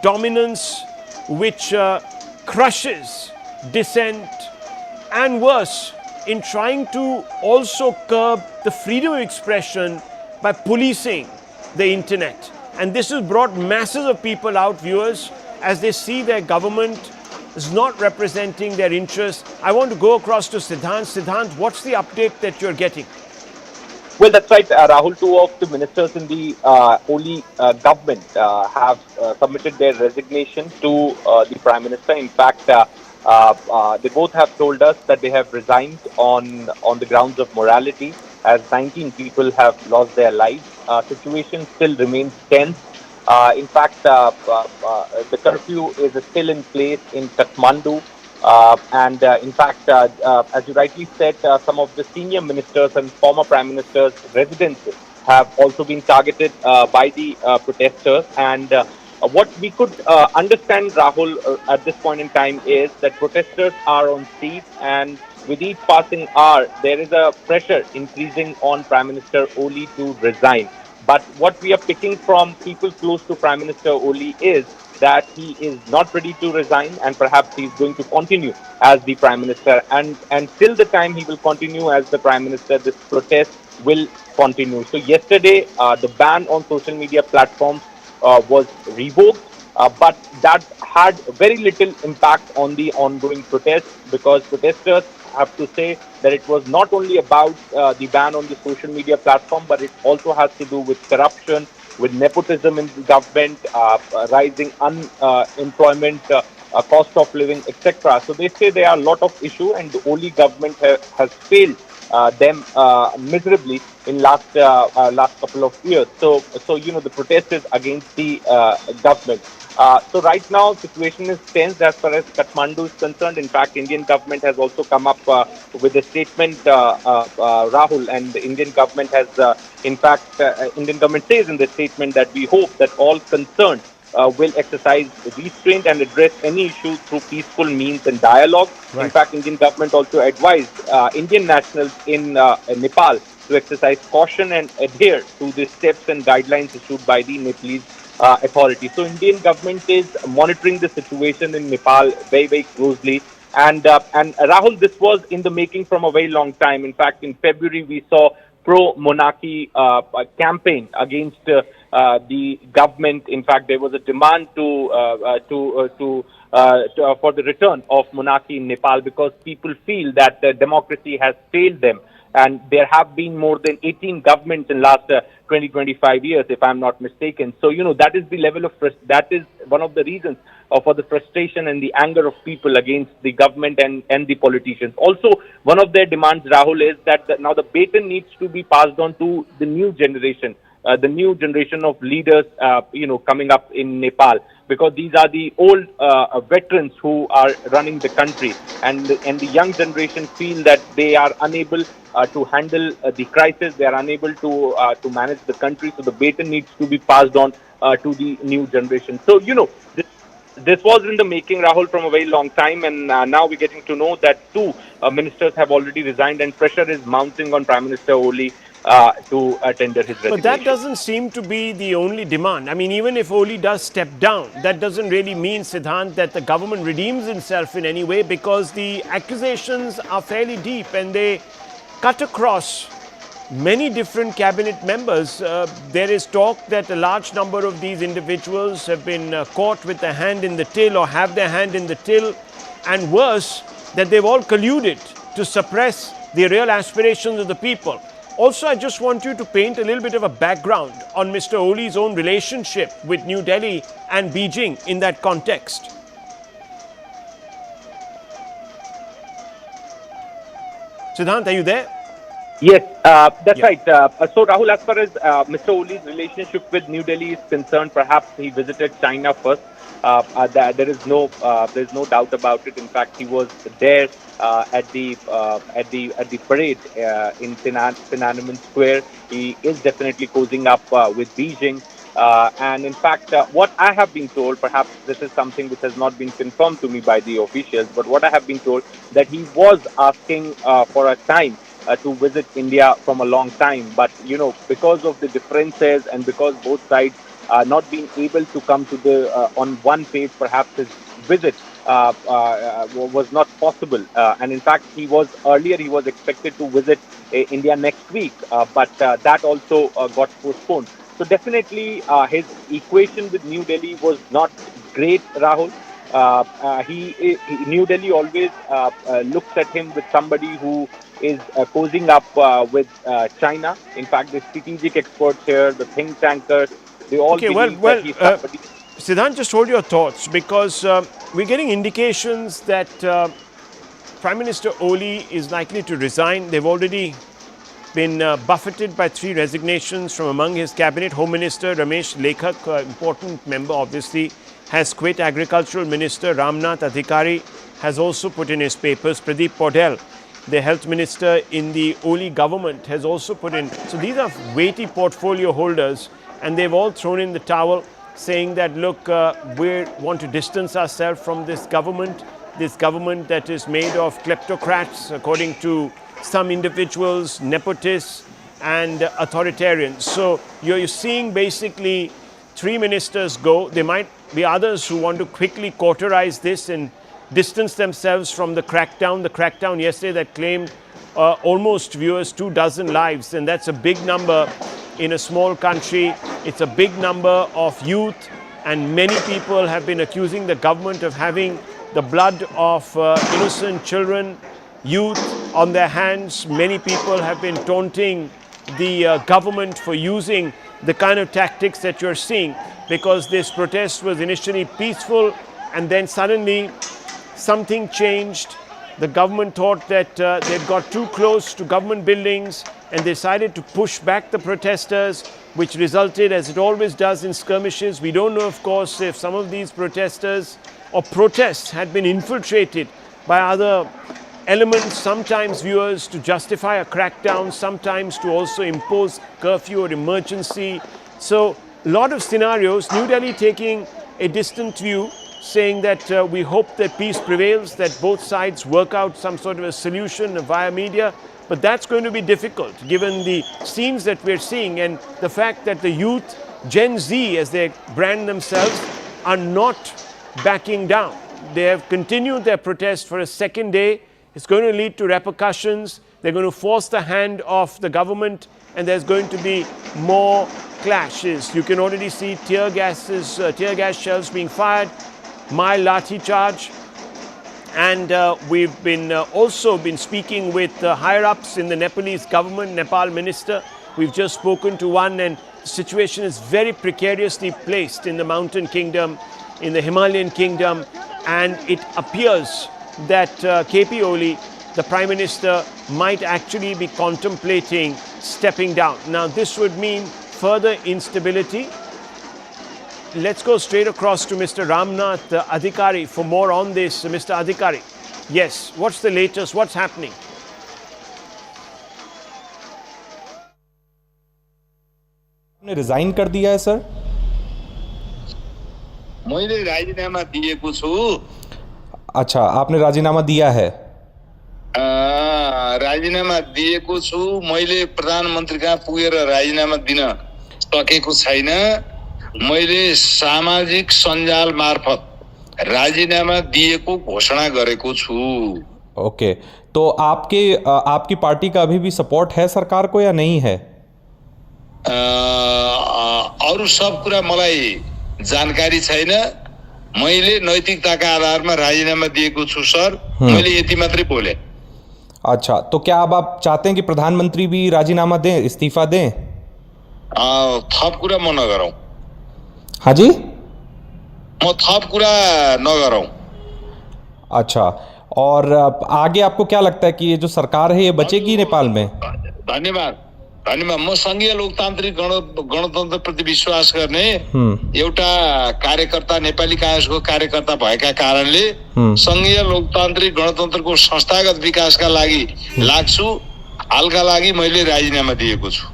dominance which crushes dissent, and worse, in trying to also curb the freedom of expression by policing the internet. And this has brought masses of people out, viewers, as they see their government is not representing their interests. I want to go across to Siddhant. Siddhant, what's the update that you're getting? Well, that's right, Rahul. 2 of the ministers in the Ooli government have submitted their resignation to the Prime Minister. In fact, they both have told us that they have resigned on the grounds of morality, as 19 people have lost their lives. Situation still remains tense. In fact, the curfew is still in place in Kathmandu. And in fact, as you rightly said, some of the senior ministers and former prime ministers' residences have also been targeted by the protesters. And what we could understand, Rahul, at this point in time is that protesters are on streets, and with each passing hour, there is a pressure increasing on Prime Minister Ooli to resign. But what we are picking from people close to Prime Minister Ooli is that he is not ready to resign, and perhaps he's going to continue as the Prime Minister. And till the time he will continue as the Prime Minister, this protest will continue. So yesterday, the ban on social media platforms was revoked, but that had very little impact on the ongoing protests, because protesters have to say that it was not only about the ban on the social media platform, but it also has to do with corruption, with nepotism in the government, rising unemployment cost of living, etc. So they say there are a lot of issues, and the Oli government has failed them miserably in last couple of years. So the protest is against the government. So right now, situation is tense as far as Kathmandu is concerned. In fact, Indian government has also come up with a statement, Rahul, and the Indian government has, Indian government says in the statement that we hope that all concerned will exercise restraint and address any issue through peaceful means and dialogue. Right. In fact, Indian government also advised Indian nationals in Nepal to exercise caution and adhere to the steps and guidelines issued by the Nepalese authority. So Indian government is monitoring the situation in Nepal very, very closely. And Rahul, this was in the making from a very long time. In fact, in February, we saw pro-monarchy campaign against the government. In fact, there was a demand for the return of monarchy in Nepal because people feel that democracy has failed them. And there have been more than 18 governments in last 20-25 years, if I'm not mistaken. So, that is the level of, that is one of the reasons for the frustration and the anger of people against the government and the politicians. Also, one of their demands, Rahul, is that now the baton needs to be passed on to the new generation. The new generation of leaders, coming up in Nepal, because these are the old veterans who are running the country, and the young generation feel that they are unable to handle the crisis. They are unable to manage the country. So the baton needs to be passed on to the new generation. So this was in the making, Rahul, from a very long time, and now we're getting to know that two ministers have already resigned, and pressure is mounting on Prime Minister Oli to tender his resignation. But that doesn't seem to be the only demand. I mean, even if Oli does step down, that doesn't really mean, Siddhant, that the government redeems itself in any way, because the accusations are fairly deep and they cut across many different cabinet members. There is talk that a large number of these individuals have been caught with their hand in the till or have their hand in the till, and worse, that they've all colluded to suppress the real aspirations of the people. Also, I just want you to paint a little bit of a background on Mr. Oli's own relationship with New Delhi and Beijing in that context. Siddhant, are you there? Yes, that's right. So, Rahul, as far as Mr. Oli's relationship with New Delhi is concerned, perhaps he visited China first. There is no doubt about it. In fact, he was there at the parade in Tiananmen Square. He is definitely cozying up with Beijing. And in fact, what I have been told, perhaps this is something which has not been confirmed to me by the officials, but what I have been told, that he was asking for a time to visit India from a long time. But, because of the differences and because both sides not being able to come to the on one page, perhaps his visit was not possible. And in fact, he was expected to visit India next week, but that also got postponed. So definitely his equation with New Delhi was not great, Rahul. New Delhi always looks at him with somebody who is cozying up with China. In fact, the strategic experts here, the think tankers, they all believe that he's somebody. Siddhant, just hold your thoughts, because we're getting indications that Prime Minister Oli is likely to resign. They've already been buffeted by 3 resignations from among his cabinet. Home Minister Ramesh Lekhak, important member obviously, has quit. Agricultural Minister Ramnath Adhikari has also put in his papers. Pradeep Paudel, the Health Minister in the Oli government, has also put in. So these are weighty portfolio holders, and they've all thrown in the towel, saying that, look, we want to distance ourselves from this government that is made of kleptocrats, according to some individuals, nepotists and authoritarians. So you're seeing basically 3 ministers go. There might be others who want to quickly cauterize this and distance themselves from the crackdown. The crackdown yesterday that claimed almost, viewers, 24 lives, and that's a big number in a small country. It's a big number of youth, and many people have been accusing the government of having the blood of innocent children, youth on their hands. Many people have been taunting the government for using the kind of tactics that you're seeing, because this protest was initially peaceful and then suddenly something changed. The government thought that they'd got too close to government buildings and decided to push back the protesters, which resulted, as it always does, in skirmishes. We don't know, of course, if some of these protesters or protests had been infiltrated by other elements, sometimes viewers, to justify a crackdown, sometimes to also impose curfew or emergency. So a lot of scenarios, New Delhi taking a distant view, saying that we hope that peace prevails, that both sides work out some sort of a solution via media. But that's going to be difficult given the scenes that we're seeing and the fact that the youth, Gen Z as they brand themselves, are not backing down. They have continued their protest for a second day. It's going to lead to repercussions. They're going to force the hand of the government, and there's going to be more clashes. You can already see tear gas shells being fired, mild lathi charge. And we've been also been speaking with higher-ups in the Nepalese government, Nepal minister. We've just spoken to one, and the situation is very precariously placed in the mountain kingdom, in the Himalayan kingdom, and it appears that KP Oli, the Prime Minister, might actually be contemplating stepping down. Now, this would mean further instability. Let's go straight across to Mr. Ramnath Adhikari for more on this. Mr. Adhikari, yes, what's the latest? What's happening? आपने resign कर दिया है sir? मैले राजीनामा दिएको छु। अच्छा, आपने राजीनामा दिया है? राजीनामा दिएको छु। मैले प्रधानमन्त्री कहाँ पुगेर राजीनामा दिन सकेको छैन। मैले सामाजिक सञ्जाल मार्फत राजीनामा दिएको घोषणा गरेको छु। ओके, तो आपकी पार्टी का अभी भी सपोर्ट है सरकार को या नहीं है? अरू सब कुरा मलाई जानकारी छैन। मैले नैतिकताका आधारमा राजीनामा दिएको छु सर। मैले यति मात्रै बोले। अच्छा, तो क्या अब आप चाहते हैं कि प्रधानमंत्री भी राजीनामा दें, इस्तीफा दें? थप कुरा म नगरौँ। हाँ जी, म थप कुरा नगरौँ। अच्छा, और आगे आपको क्या लगता है कि ये जो सरकार है ये बचेगी नेपाल में? धन्यवाद। म संघीय लोकतान्त्रिक गणतन्त्र प्रति विश्वास गर्ने एउटा कार्यकर्ता, नेपाली कांग्रेसको कार्यकर्ता भएका कारणले संघीय लोकतान्त्रिक गणतन्त्रको संस्थागत विकासका लागि लाग्छु। हालका लागि मैले राजीनामा दिएको छु।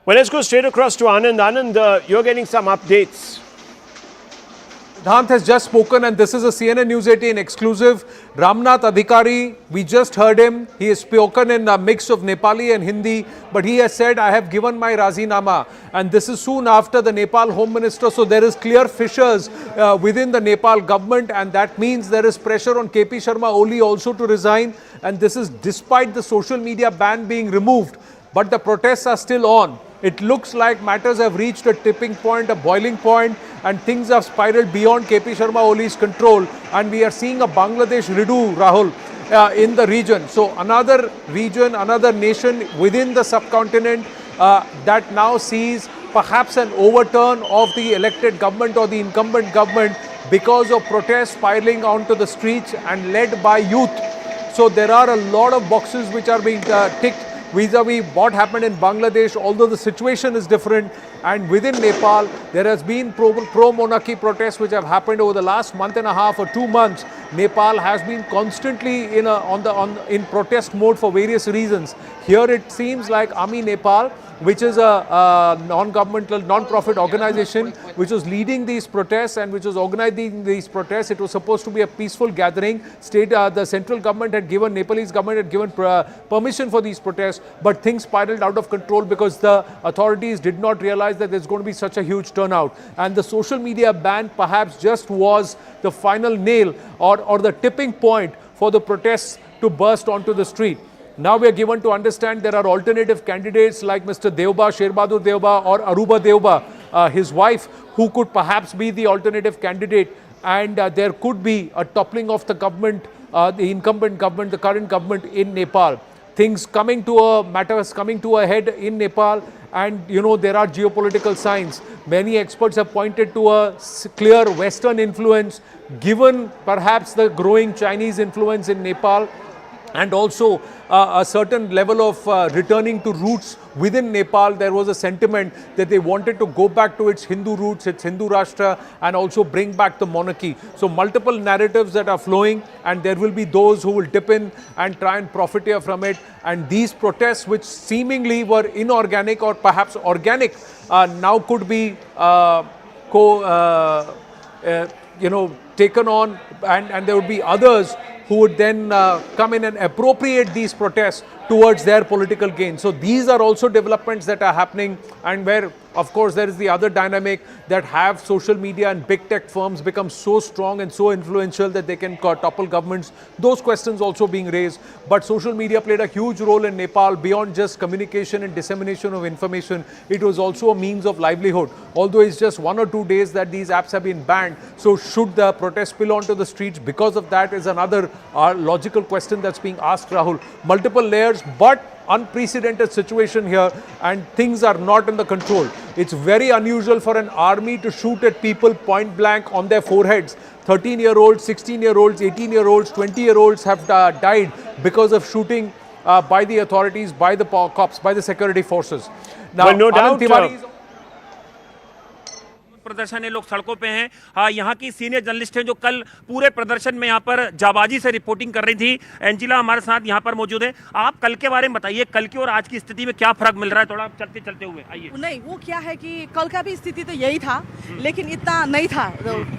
Well, let's go straight across to Anand. Anand, you're getting some updates. Siddhant has just spoken, and this is a CNN News 18 exclusive. Ramnath Adhikari, we just heard him. He has spoken in a mix of Nepali and Hindi, but he has said, I have given my Razinama. And this is soon after the Nepal Home Minister. So there is clear fissures within the Nepal government, and that means there is pressure on KP Sharma Ooli also to resign. And this is despite the social media ban being removed. But the protests are still on. It looks like matters have reached a tipping point, a boiling point, and things have spiraled beyond KP Sharma Oli's control. And we are seeing a Bangladesh redo, Rahul, in the region. So another region, another nation within the subcontinent that now sees perhaps an overturn of the elected government or the incumbent government because of protests spiraling onto the streets and led by youth. So there are a lot of boxes which are being ticked vis-a-vis what happened in Bangladesh, although the situation is different. And within Nepal, there has been pro-monarchy protests which have happened over the last month and a half or 2 months. Nepal has been constantly in protest mode for various reasons. Here it seems like Ami Nepal, which is a non-governmental, non-profit organization which was leading these protests and which was organizing these protests. It was supposed to be a peaceful gathering. The central government had given, Nepalese government had given permission for these protests, but things spiraled out of control because the authorities did not realize that there's going to be such a huge turnout. And the social media ban perhaps just was the final nail or the tipping point for the protests to burst onto the street. Now we are given to understand there are alternative candidates like Mr. Deuba, Sherbadur Deuba or Aruba Deuba, his wife, who could perhaps be the alternative candidate, and there could be a toppling of the government, the incumbent government, the current government in Nepal. Matters coming to a head in Nepal, and there are geopolitical signs. Many experts have pointed to a clear Western influence, given perhaps the growing Chinese influence in Nepal, and also a certain level of returning to roots within Nepal. There was a sentiment that they wanted to go back to its Hindu roots, its Hindu Rashtra, and also bring back the monarchy. So multiple narratives that are flowing, and there will be those who will dip in and try and profiteer from it. And these protests, which seemingly were inorganic or perhaps organic, now could be taken on, and there would be others who would then come in and appropriate these protests towards their political gain. So these are also developments that are happening, and where, of course, there is the other dynamic that have social media and big tech firms become so strong and so influential that they can topple governments. Those questions also being raised. But social media played a huge role in Nepal beyond just communication and dissemination of information. It was also a means of livelihood. Although it's just 1 or 2 days that these apps have been banned, so should the protests spill onto the streets because of that is another logical question that's being asked, Rahul. Multiple layers, but unprecedented situation here, and things are not in the control. It's very unusual for an army to shoot at people point blank on their foreheads. 13-year-olds, 16-year-olds, 18-year-olds, 20-year-olds have died because of shooting by the authorities, by the cops, by the security forces. Now, well, no doubt, Tiwari प्रदर्शन है, लोग सड़कों पे हैं। हाँ, यहाँ की senior journalist हैं जो कल पूरे प्रदर्शन में यहाँ पर जाबाजी से रिपोर्टिंग कर रही थी। एंजिला हमारे साथ यहाँ पर मौजूद है। आप कल के बारे में बताइए, कल की और आज की स्थिति में क्या फर्क मिल रहा है, थोड़ा चलते चलते हुए आइए। नहीं, वो क्या है कि कल का भी स्थिति तो यही था, लेकिन इतना नहीं था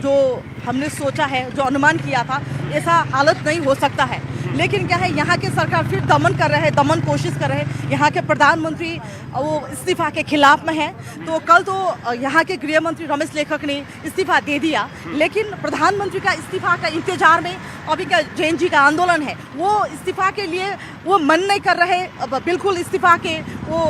जो हमने सोचा है, जो अनुमान किया था। ऐसा हालत नहीं हो सकता है, लेकिन क्या है, यहाँ के सरकार फिर दमन कर रहे हैं, दमन कोशिश कर रहे हैं। यहाँ के प्रधानमंत्री वो इस्तीफा के खिलाफ में है। तो कल तो यहाँ के गृह मंत्री रमेश लेखक ने इस्तीफा दे दिया, लेकिन प्रधानमंत्री का इस्तीफा का इंतजार में अभी का जैन जी का आंदोलन है। वो इस्तीफा के लिए वो मन नहीं कर रहे, बिल्कुल इस्तीफा के वो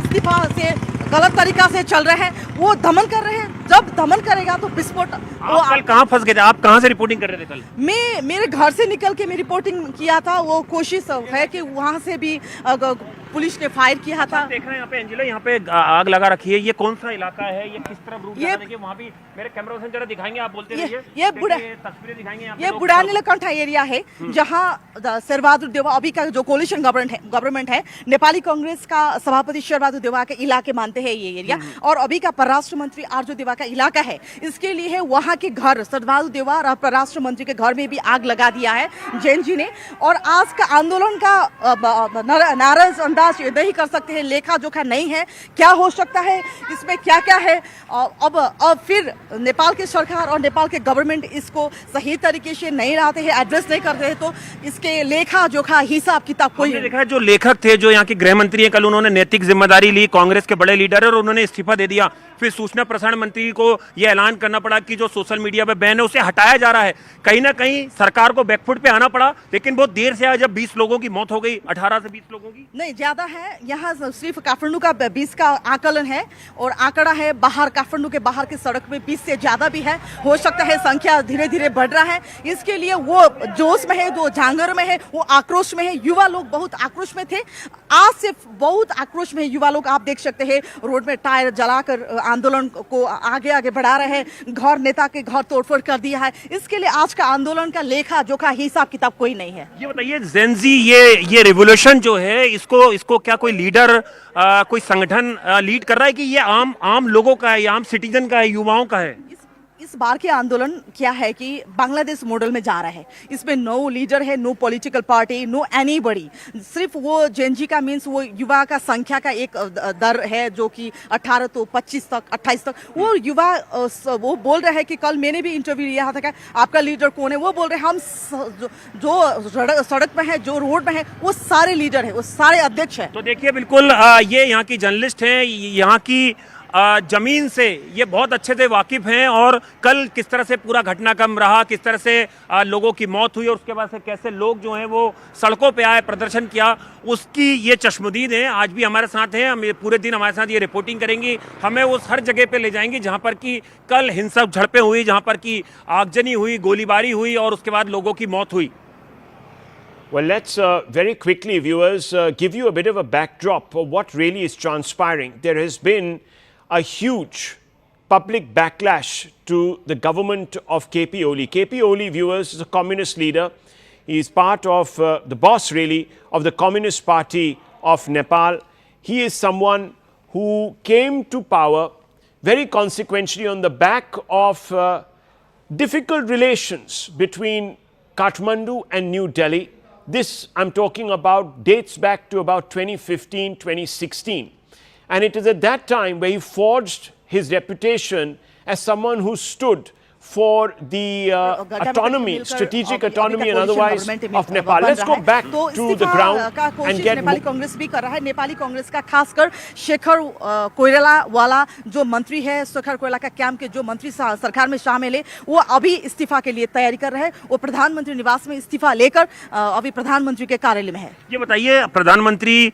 इस्तीफा से गलत तरीका से चल रहे हैं, वो दमन कर रहे हैं। जब दमन करेगा तो विस्फोट। आप कल कहाँ फंस गए थे? आप कहाँ से रिपोर्टिंग कर रहे थे कल? मैं मेरे घर से निकल के मैं रिपोर्टिंग किया था। वो कोशिश है कि वहाँ से भी पुलिस ने फायर किया था। देख रहे हैं यहाँ पे एंजिला, यहाँ पे आग लगा रखी है। ये कौन सा इलाका है? ये किस तरफ रूट जाता है? वहाँ भी मेरे कैमरा से जरा दिखाएंगे, आप बोलते रहिए। ये तस्वीरें दिखाएंगे। ये बुढ़ा नीलकंठ एरिया है, जहाँ शेरबहादुर देवा अभी का जो कोलिशन गवर्नमेंट है, नेपाली कांग्रेस का सभापति शेरबहादुर देवा के इलाके मानते हैं ये एरिया, और अभी का परराष्ट्र मंत्री आरजू देवा का इलाका है। इसके लिए है वहाँ के घर, शेरबहादुर देवा और परराष्ट्र मंत्री के घर में भी आग लगा दिया है जैन जी ने। और आज का आंदोलन का नाराज अंदाज नहीं कर सकते हैं, लेखा जोखा नहीं है, क्या हो सकता है इसमें, क्या क्या है। अब फिर नेपाल की सरकार और नेपाल के गवर्नमेंट इसको सही तरीके से नहीं रहते हैं, एड्रेस नहीं करते हैं, तो इसके लेखा जोखा हिसाब किताब कोई देखा है। जो लेखक थे, जो यहाँ के गृह मंत्री हैं, कल उन्होंने नैतिक जिम्मेदारी ली, कांग्रेस के बड़े लीडर, और उन्होंने इस्तीफा दे दिया। फिर सूचना प्रसारण मंत्री को यह ऐलान करना पड़ा कि जो सोशल मीडिया पे बैन है उसे हटाया जा रहा है। कहीं ना कहीं सरकार को बैकफुट पे आना पड़ा, लेकिन बहुत देर से आया जब 20 लोगों की मौत हो गई, 18 से 20 लोगों की नहीं, ज्यादा है। यहाँ सिर्फ काठमांडू का 20 का आकलन है, और आंकड़ा है बाहर, काठमांडू के बाहर की सड़क में 20 से ज्यादा भी है। हो सकता है संख्या धीरे धीरे बढ़ रहा है। इसके लिए वो जोश में है, जो जांगर में है, वो आक्रोश में है। युवा लोग बहुत आक्रोश में थे, आज से बहुत आक्रोश में युवा लोग। आप देख सकते हैं रोड में टायर जलाकर आंदोलन को आगे बढ़ा रहे हैं। घर नेता के घर तोड़फोड़ कर दिया है। इसके लिए आज का आंदोलन का लेखा जोखा हिसाब किताब कोई नहीं है। ये बताइए, जेनजी ये रिवोल्यूशन जो है, इसको क्या कोई लीडर, कोई संगठन लीड कर रहा है कि ये आम लोगों का है, आम सिटीजन का है, युवाओं का है? इस बार के आंदोलन क्या है कि बांग्लादेश मॉडल में जा रहा है। इसमें नो लीडर है, no political party, no anybody. सिर्फ वो जेनजी का मीन्स वो युवा का संख्या का एक दर है, जो कि 18 तो 25 तक, 28 तक वो युवा वो बोल रहे हैं कि कल मैंने भी इंटरव्यू लिया था कि आपका लीडर कौन है। वो बोल रहे हैं हम जो सड़क में है, जो रोड में है, वो सारे लीडर है, वो सारे अध्यक्ष है। तो देखिए, बिल्कुल ये यहाँ की जर्नलिस्ट हैं, यहाँ की जमीन से ये बहुत अच्छे से वाकिफ हैं, और कल किस तरह से पूरा घटनाक्रम रहा, किस तरह से लोगों की मौत हुई, और उसके बाद से कैसे लोग जो हैं वो सड़कों पे आए, प्रदर्शन किया, उसकी ये चश्मदीद हैं। आज भी हमारे साथ हैं, हम पूरे दिन हमारे साथ ये रिपोर्टिंग करेंगी। हमें उस हर जगह पे ले जाएंगी जहाँ पर कि कल हिंसक झड़पें हुई, जहाँ पर कि आगजनी हुई, गोलीबारी हुई, और उसके बाद लोगों की मौत हुई। Well, let's very quickly, viewers, give you a bit of a backdrop of what really is transpiring. There has been a huge public backlash to the government of KP Ooli. KP Ooli, viewers, is a communist leader. He is part of the boss, really, of the Communist Party of Nepal. He is someone who came to power very consequentially on the back of difficult relations between Kathmandu and New Delhi. This, I'm talking about, dates back to about 2015, 2016. And it is at that time where he forged his reputation as someone who stood for the autonomy, strategic autonomy and otherwise of Nepal. Let's go back to the ground and get Nepali Congress भी कर रहा है. नेपाली कांग्रेस का खासकर शेखर कोइराला वाला जो मंत्री है, शेखर कोइराला का कैंप के जो मंत्री सरकार में शामिल है, वो अभी इस्तीफा के लिए तैयारी कर रहे हैं. वो प्रधानमंत्री निवास में इस्तीफा लेकर अभी प्रधानमंत्री के कार्यालय में है. ये बताइए, प्रधानमंत्री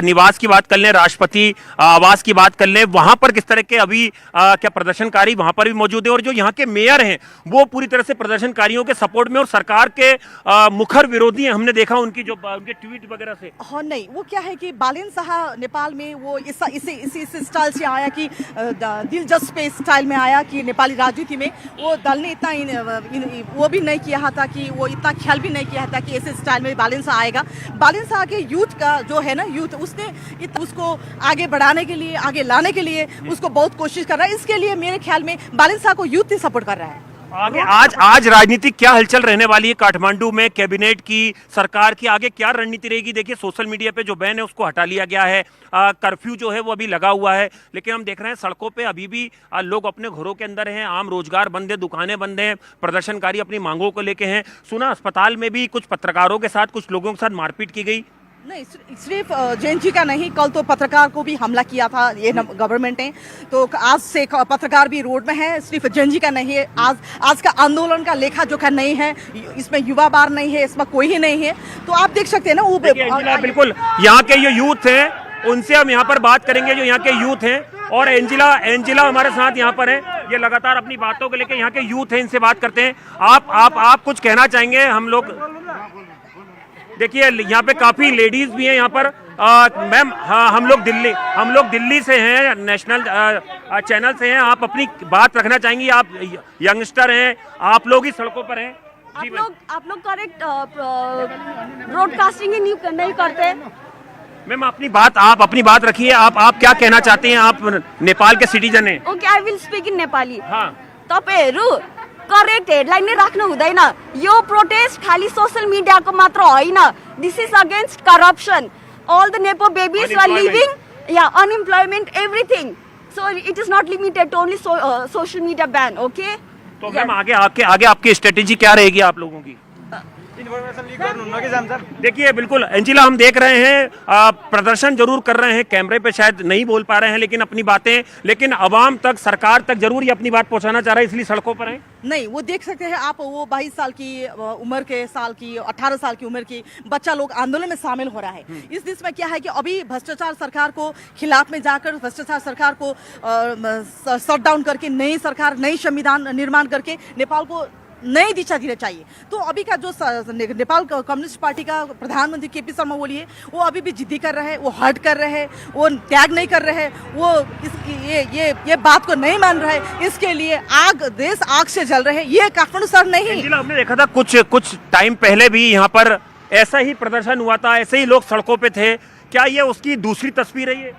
निवास की बात कर लें, राष्ट्रपति आवास की बात कर लें, वहां पर किस तरह के अभी क्या प्रदर्शनकारी वहां पर भी मौजूद है, और जो यहाँ के मेयर हैं वो पूरी तरह से प्रदर्शनकारियों के सपोर्ट में और सरकार के मुखर विरोधी हैं. हमने देखा उनकी जो उनके ट्वीट वगैरह से. हाँ, नहीं, वो क्या है कि बालेन शाह नेपाल में वो इसी स्टाइल से आया कि दिलचस्प स्टाइल में आया कि नेपाली राजनीति में वो दल ने इतना वो भी नहीं किया था कि वो इतना ख्याल भी नहीं किया था कि ऐसे स्टाइल में बालेन शाह आएगा. बालेन शाह के यूथ का जो है ना, यूथ उसने उसको आगे बढ़ाने के लिए, आगे लाने के लिए उसको बहुत कोशिश कर रहा है. इसके लिए मेरे ख्याल में बालेन शाह को यूथ ही सपोर्ट कर रहा है. आगे आज राजनीति क्या हलचल रहने वाली है काठमांडू में? कैबिनेट की, सरकार की आगे क्या रणनीति रहेगी? देखिए, सोशल मीडिया पे जो बैन है उसको हटा लिया गया है, कर्फ्यू जो है वो अभी लगा हुआ है, लेकिन हम देख रहे हैं सड़कों पे अभी भी लोग अपने घरों के अंदर हैं, आम रोजगार बंद है, दुकानें बंद हैं, प्रदर्शनकारी अपनी मांगों को लेके हैं. सुना अस्पताल में भी कुछ पत्रकारों के साथ, कुछ लोगों के साथ मारपीट की गई. नहीं, सिर्फ जैन जी का नहीं, कल तो पत्रकार को भी हमला किया था ये गवर्नमेंट ने. तो आज से पत्रकार भी रोड में है. सिर्फ जैन जी का नहीं है, आज का आंदोलन का लेखा जोखा नहीं है, इसमें युवा बार नहीं है, इसमें कोई ही नहीं है. तो आप देख सकते हैं ना, वो बिल्कुल यहाँ के जो यूथ हैं उनसे हम यहाँ पर बात करेंगे, जो यहाँ के यूथ हैं. और एंजिला हमारे साथ यहाँ पर है, ये लगातार अपनी बातों को लेकर यहाँ के यूथ हैं, इनसे बात करते हैं. आप कुछ कहना चाहेंगे? हम लोग देखिए, यहाँ पे काफी लेडीज भी हैं यहाँ पर. मैम, हाँ, हम लोग दिल्ली से हैं, नेशनल चैनल से हैं. आप अपनी बात रखना चाहेंगी? आप यंगस्टर हैं, आप लोग ही सड़कों पर हैं. आप लोग करेक्ट ब्रॉडकास्टिंग नहीं करते. मैम, आप अपनी बात रखिए. आप क्या कहना चाहते हैं? आप नेपाल के सिटीजन हैं. Okay, I will speak in Nepali. हाँ, तपाईहरु करेक्ट हेडलाइन नै राख्नु हुँदैन. यो प्रोटेस्ट खाली सोशल मिडियाको मात्र होइन. This is against corruption. All the nepo babies are living, या unemployment, everything. So it is not limited to only social media ban. Okay, तो मैम आगे आपकी स्ट्रेटेजी क्या रहेगी आप लोगों की? देखिए, बिल्कुल एंजिला, हम देख रहे हैं प्रदर्शन जरूर कर रहे हैं, कैमरे पे शायद नहीं बोल पा रहे हैं, लेकिन अपनी बातें, लेकिन अवाम तक, सरकार तक जरूर ये अपनी बात पहुंचाना चाह रहे हैं, इसलिए सड़कों पर हैं. नहीं, वो देख सकते हैं आप, वो 22 साल की उम्र के, 18 साल की उम्र की बच्चा लोग आंदोलन में शामिल हो रहा है. इस देश में क्या है कि अभी भ्रष्टाचार सरकार को खिलाफ में जाकर, भ्रष्टाचार सरकार को शट डाउन करके, नई सरकार, नई संविधान निर्माण करके नेपाल को नई दिशा देना चाहिए. तो अभी का जो नेपाल कम्युनिस्ट पार्टी का प्रधानमंत्री केपी शर्मा ओली है, वो अभी भी जिद्दी कर रहे हैं, वो हट कर रहे हैं, वो त्याग नहीं कर रहे हैं, वो ये बात को नहीं मान रहे हैं. इसके लिए देश आग से जल रहे हैं. ये काठमांडू शहर नहीं. हमने देखा था कुछ टाइम पहले भी यहाँ पर ऐसा ही प्रदर्शन हुआ था, ऐसे ही लोग सड़कों पे थे. क्या ये उसकी दूसरी तस्वीर है? ये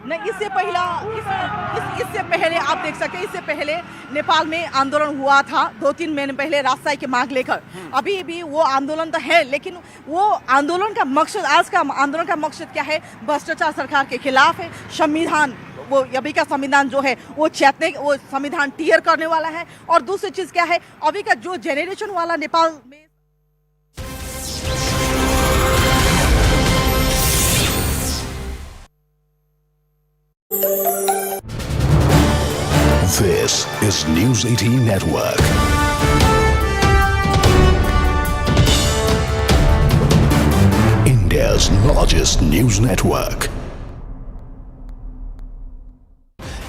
नहीं, इससे पहले आप देख सकते हैं, इससे पहले नेपाल में आंदोलन हुआ था 2-3 महीने पहले राजशाही की मांग लेकर. अभी भी वो आंदोलन तो है, लेकिन वो आंदोलन का मकसद, आज का आंदोलन का मकसद क्या है? भ्रष्टाचार सरकार के खिलाफ है. संविधान, वो अभी का संविधान जो है वो वो संविधान टीयर करने वाला है. और दूसरी चीज क्या है, अभी का जो जेनरेशन वाला नेपाल में This is News 18 Network. India's largest news network.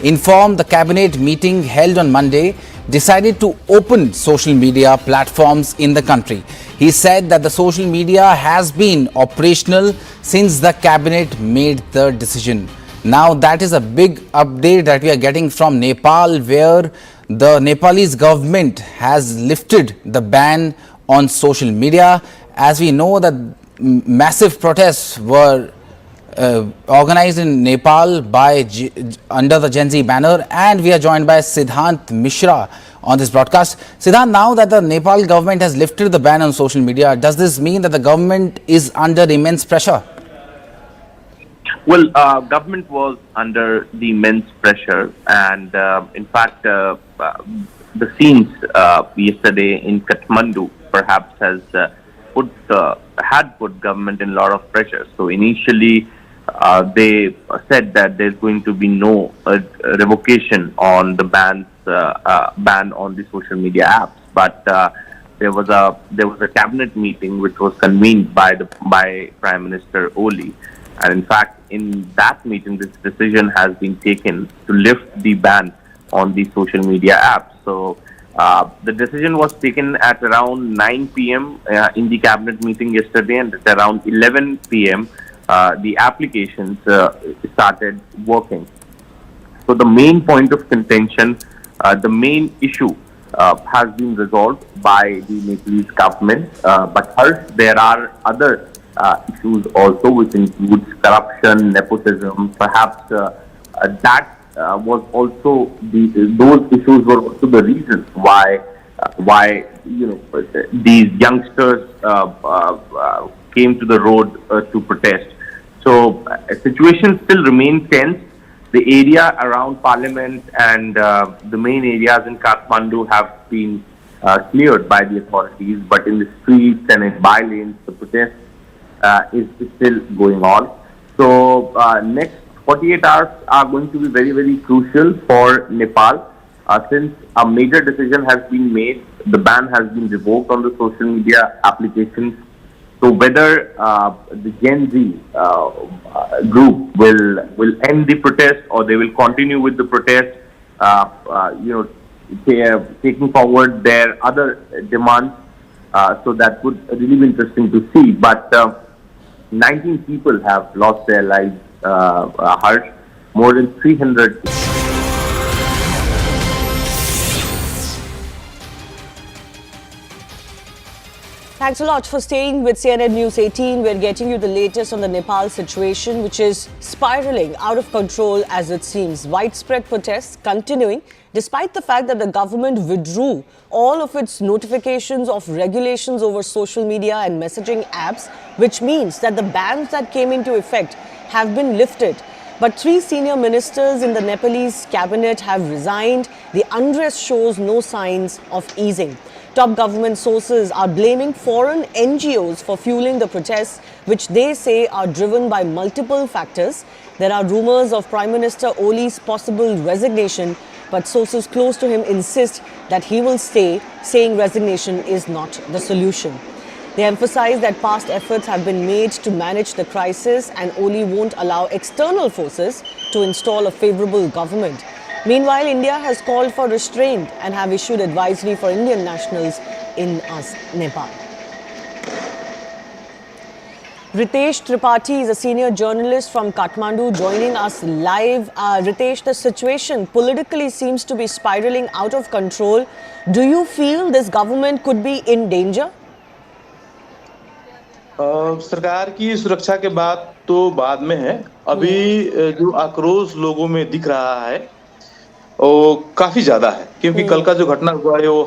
informed the cabinet meeting held on Monday decided to open social media platforms in the country. He said that the social media has been operational since the cabinet made the decision. Now that is a big update that we are getting from Nepal, where the Nepalese government has lifted the ban on social media. As we know that massive protests were organized in Nepal by under the Gen Z banner, and we are joined by Siddhant Mishra on this broadcast. Siddhant, now that the Nepal government has lifted the ban on social media, does this mean that the government is under immense pressure? Well, government was under the immense pressure, and in fact, the scenes yesterday in Kathmandu perhaps has put government in a lot of pressure. So initially, they said that there's going to be no revocation on the ban on the social media apps, but there was a cabinet meeting which was convened by Prime Minister Ooli, and in fact, in that meeting, this decision has been taken to lift the ban on the social media apps. So the decision was taken at around 9 p.m. In the cabinet meeting yesterday, and at around 11 p.m. The applications started working. So the main point of contention, the main issue has been resolved by the Nepalese government, but there are other issues also, which includes corruption, nepotism. Perhaps that was also those issues were also the reason why these youngsters came to the road to protest. So situation still remains tense. The area around Parliament and the main areas in Kathmandu have been cleared by the authorities, but in the streets and in by-lanes, the protest is still going on. So next 48 hours are going to be very, very crucial for Nepal, since a major decision has been made. The ban has been revoked on the social media applications. So whether the Gen Z group will end the protest, or they will continue with the protest, taking forward their other demands. So that would really be interesting to see. But 19 people have lost their lives, Harsh. More than 300. Thanks a lot for staying with CNN News 18. We're getting you the latest on the Nepal situation, which is spiraling out of control as it seems. Widespread protests continuing despite the fact that the government withdrew all of its notifications of regulations over social media and messaging apps, which means that the bans that came into effect have been lifted. But 3 senior ministers in the Nepalese cabinet have resigned. The unrest shows no signs of easing. Top government sources are blaming foreign NGOs for fueling the protests, which they say are driven by multiple factors. There are rumors of Prime Minister Oli's possible resignation, but sources close to him insist that he will stay, saying resignation is not the solution. They emphasize that past efforts have been made to manage the crisis, and Oli won't allow external forces to install a favourable government. Meanwhile, India has called for restraint and have issued advisory for Indian nationals in Nepal. Ritesh Tripathi is a senior journalist from Kathmandu joining us live. Ritesh, the situation politically seems to be spiraling out of control. Do you feel this government could be in danger? सरकार की सुरक्षा के बात तो बाद में है. अभी जो आक्रोश लोगों में दिख रहा है वो काफी ज्यादा है, क्योंकि कल का जो घटना हुआ है वो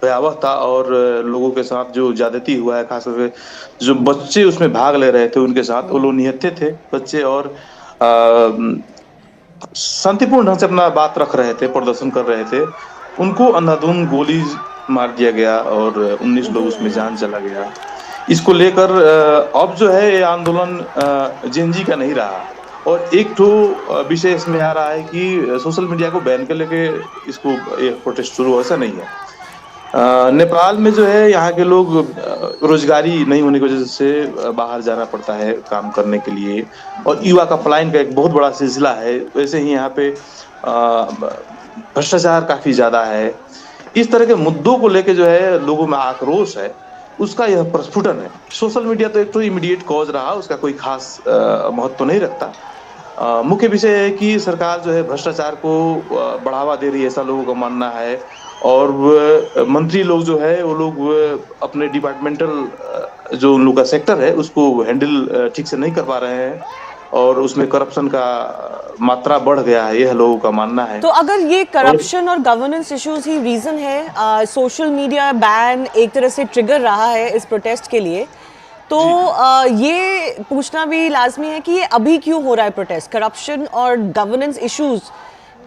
भयावह था, और लोगों के साथ जो ज्यादती हुआ है, खासकर जो बच्चे उसमें भाग ले रहे थे उनके साथ, वो लोग निहत्थे थे बच्चे, और शांतिपूर्ण ढंग से अपना बात रख रहे थे, प्रदर्शन कर रहे थे, उनको अंधाधुंध गोली मार दिया गया और 19 लोग उसमें जान चला गया. इसको लेकर अब जो है ये आंदोलन जेनजी का नहीं रहा, और एक तो विषय इसमें आ रहा है कि सोशल मीडिया को बैन कर लेके इसको ये प्रोटेस्ट शुरू, ऐसा नहीं है. नेपाल में जो है यहाँ के लोग रोजगारी नहीं होने की वजह से बाहर जाना पड़ता है काम करने के लिए, और युवा का पलायन का एक बहुत बड़ा सिलसिला है। वैसे ही यहाँ पे भ्रष्टाचार काफी ज्यादा है। इस तरह के मुद्दों को लेके जो है लोगों में आक्रोश है, उसका यह प्रस्फुटन है। सोशल मीडिया तो एक तो इमीडिएट कॉज रहा, उसका कोई खास महत्व नहीं रखता। मुख्य विषय है कि सरकार जो है भ्रष्टाचार को बढ़ावा दे रही है, ऐसा लोगों का मानना है। और मंत्री लोग जो है वो लोग अपने डिपार्टमेंटल जो उन लोग का सेक्टर है उसको हैंडल ठीक से नहीं कर पा रहे हैं, और उसमें करप्शन का मात्रा बढ़ गया है, यह लोगों का मानना है। तो अगर ये करप्शन और गवर्नेंस इश्यूज ही रीजन है, सोशल मीडिया बैन एक तरह से ट्रिगर रहा है इस प्रोटेस्ट के लिए, तो ये पूछना भी लाजमी है कि ये अभी क्यों हो रहा है प्रोटेस्ट? करप्शन और गवर्नेंस इश्यूज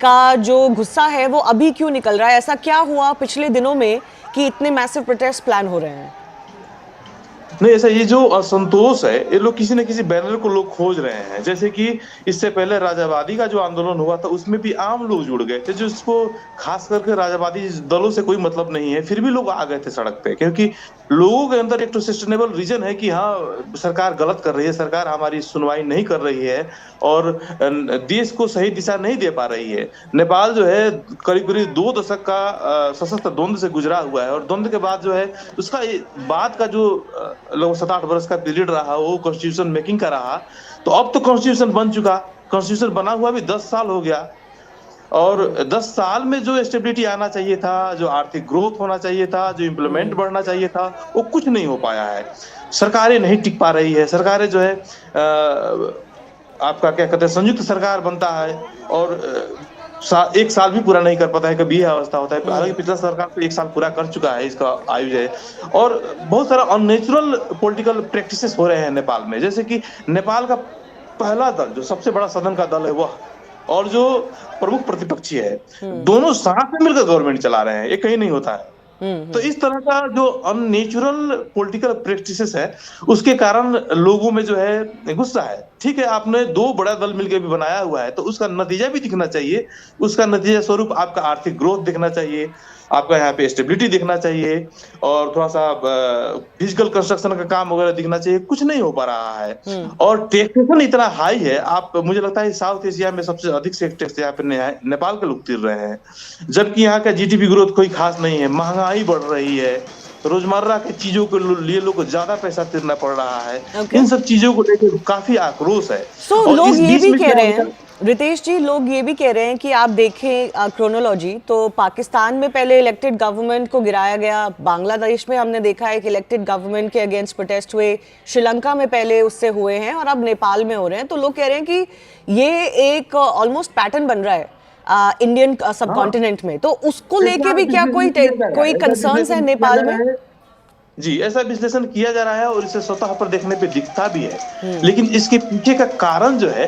का जो गुस्सा है वो अभी क्यों निकल रहा है? ऐसा क्या हुआ पिछले दिनों में कि इतने मैसिव प्रोटेस्ट प्लान हो रहे हैं? नहीं, ऐसा ये जो असंतोष है ये लोग किसी न किसी बैनर को लोग खोज रहे हैं। जैसे कि इससे पहले राजावादी का जो आंदोलन हुआ था उसमें भी आम लोग जुड़ गए थे, जो इसको खास करके राजावादी दलों से कोई मतलब नहीं है, फिर भी लोग आ गए थे सड़क पे, क्योंकि लोगों के अंदर एक तो सस्टेनेबल रीजन है कि हाँ सरकार गलत कर रही है, सरकार हमारी सुनवाई नहीं कर रही है और देश को सही दिशा नहीं दे पा रही है। नेपाल जो है करीब करीब 2 दशक का सशस्त्र द्वंद्व से गुजरा हुआ है, और द्वंद्व के बाद जो है उसका बाद का जो लगभग 7-8 वर्ष का पीरियड रहा वो कॉन्स्टिट्यूशन मेकिंग का रहा। तो अब तो कॉन्स्टिट्यूशन बन चुका, कॉन्स्टिट्यूशन बना हुआ भी 10 साल हो गया, और 10 साल में जो स्टेबिलिटी आना चाहिए था, जो आर्थिक ग्रोथ होना चाहिए था, जो इम्प्लीमेंट बढ़ना चाहिए था, वो कुछ नहीं हो पाया है। सरकारें नहीं टिक पा रही है, सरकारें जो है आपका क्या कहते हैं संयुक्त सरकार बनता है और 1 साल भी पूरा नहीं कर पाता है, कभी यह अवस्था होता है। हालांकि पिछला सरकार तो 1 साल पूरा कर चुका है, इसका आयु है। और बहुत सारा अननेचुरल पॉलिटिकल प्रैक्टिसेस हो रहे हैं नेपाल में, जैसे कि नेपाल का पहला दल जो सबसे बड़ा सदन का दल है वह, और जो प्रमुख प्रतिपक्षी है, दोनों साथ में मिलकर गवर्नमेंट चला रहे हैं, ये कहीं नहीं होता है। तो इस तरह का जो अननेचुरल पॉलिटिकल प्रैक्टिसेस है उसके कारण लोगों में जो है गुस्सा है। ठीक है, आपने 2 बड़ा दल मिलकर भी बनाया हुआ है तो उसका नतीजा भी दिखना चाहिए, उसका नतीजा स्वरूप आपका आर्थिक ग्रोथ दिखना चाहिए, आपका यहाँ पे स्टेबिलिटी दिखना चाहिए, और थोड़ा सा फिजिकल कंस्ट्रक्शन का काम वगैरह दिखना चाहिए। कुछ नहीं हो पा रहा है, और टैक्सेशन इतना हाई है। आप मुझे लगता है साउथ एशिया में सबसे अधिक से टैक्स यहाँ पे नेपाल के लोग तीर रहे हैं, जबकि यहाँ का जीडीपी ग्रोथ कोई खास नहीं है, महंगाई बढ़ रही है, रोजमर्रा की चीजों के लिए लोग को ज्यादा पैसा तीरना पड़ रहा है। इन सब चीजों को लेकर काफी आक्रोश है। और लोग ये भी कह रहे हैं, रितेश जी, लोग ये भी कह रहे हैं कि आप देखें क्रोनोलॉजी तो पाकिस्तान में पहले इलेक्टेड गवर्नमेंट को गिराया गया, बांग्लादेश में हमने देखा है कि इलेक्टेड गवर्नमेंट के अगेंस्ट प्रोटेस्ट हुए, श्रीलंका में पहले उससे हुए हैं और अब नेपाल में हो रहे हैं। तो लोग कह रहे हैं कि ये एक ऑलमोस्ट पैटर्न बन रहा है इंडियन सब कॉन्टिनेंट में, तो उसको लेके भी क्या कोई कंसर्न्स है नेपाल में? जी, ऐसा विश्लेषण किया जा रहा है और इसे सतह पर देखने पे दिखता भी है, लेकिन इसके पीछे का कारण जो है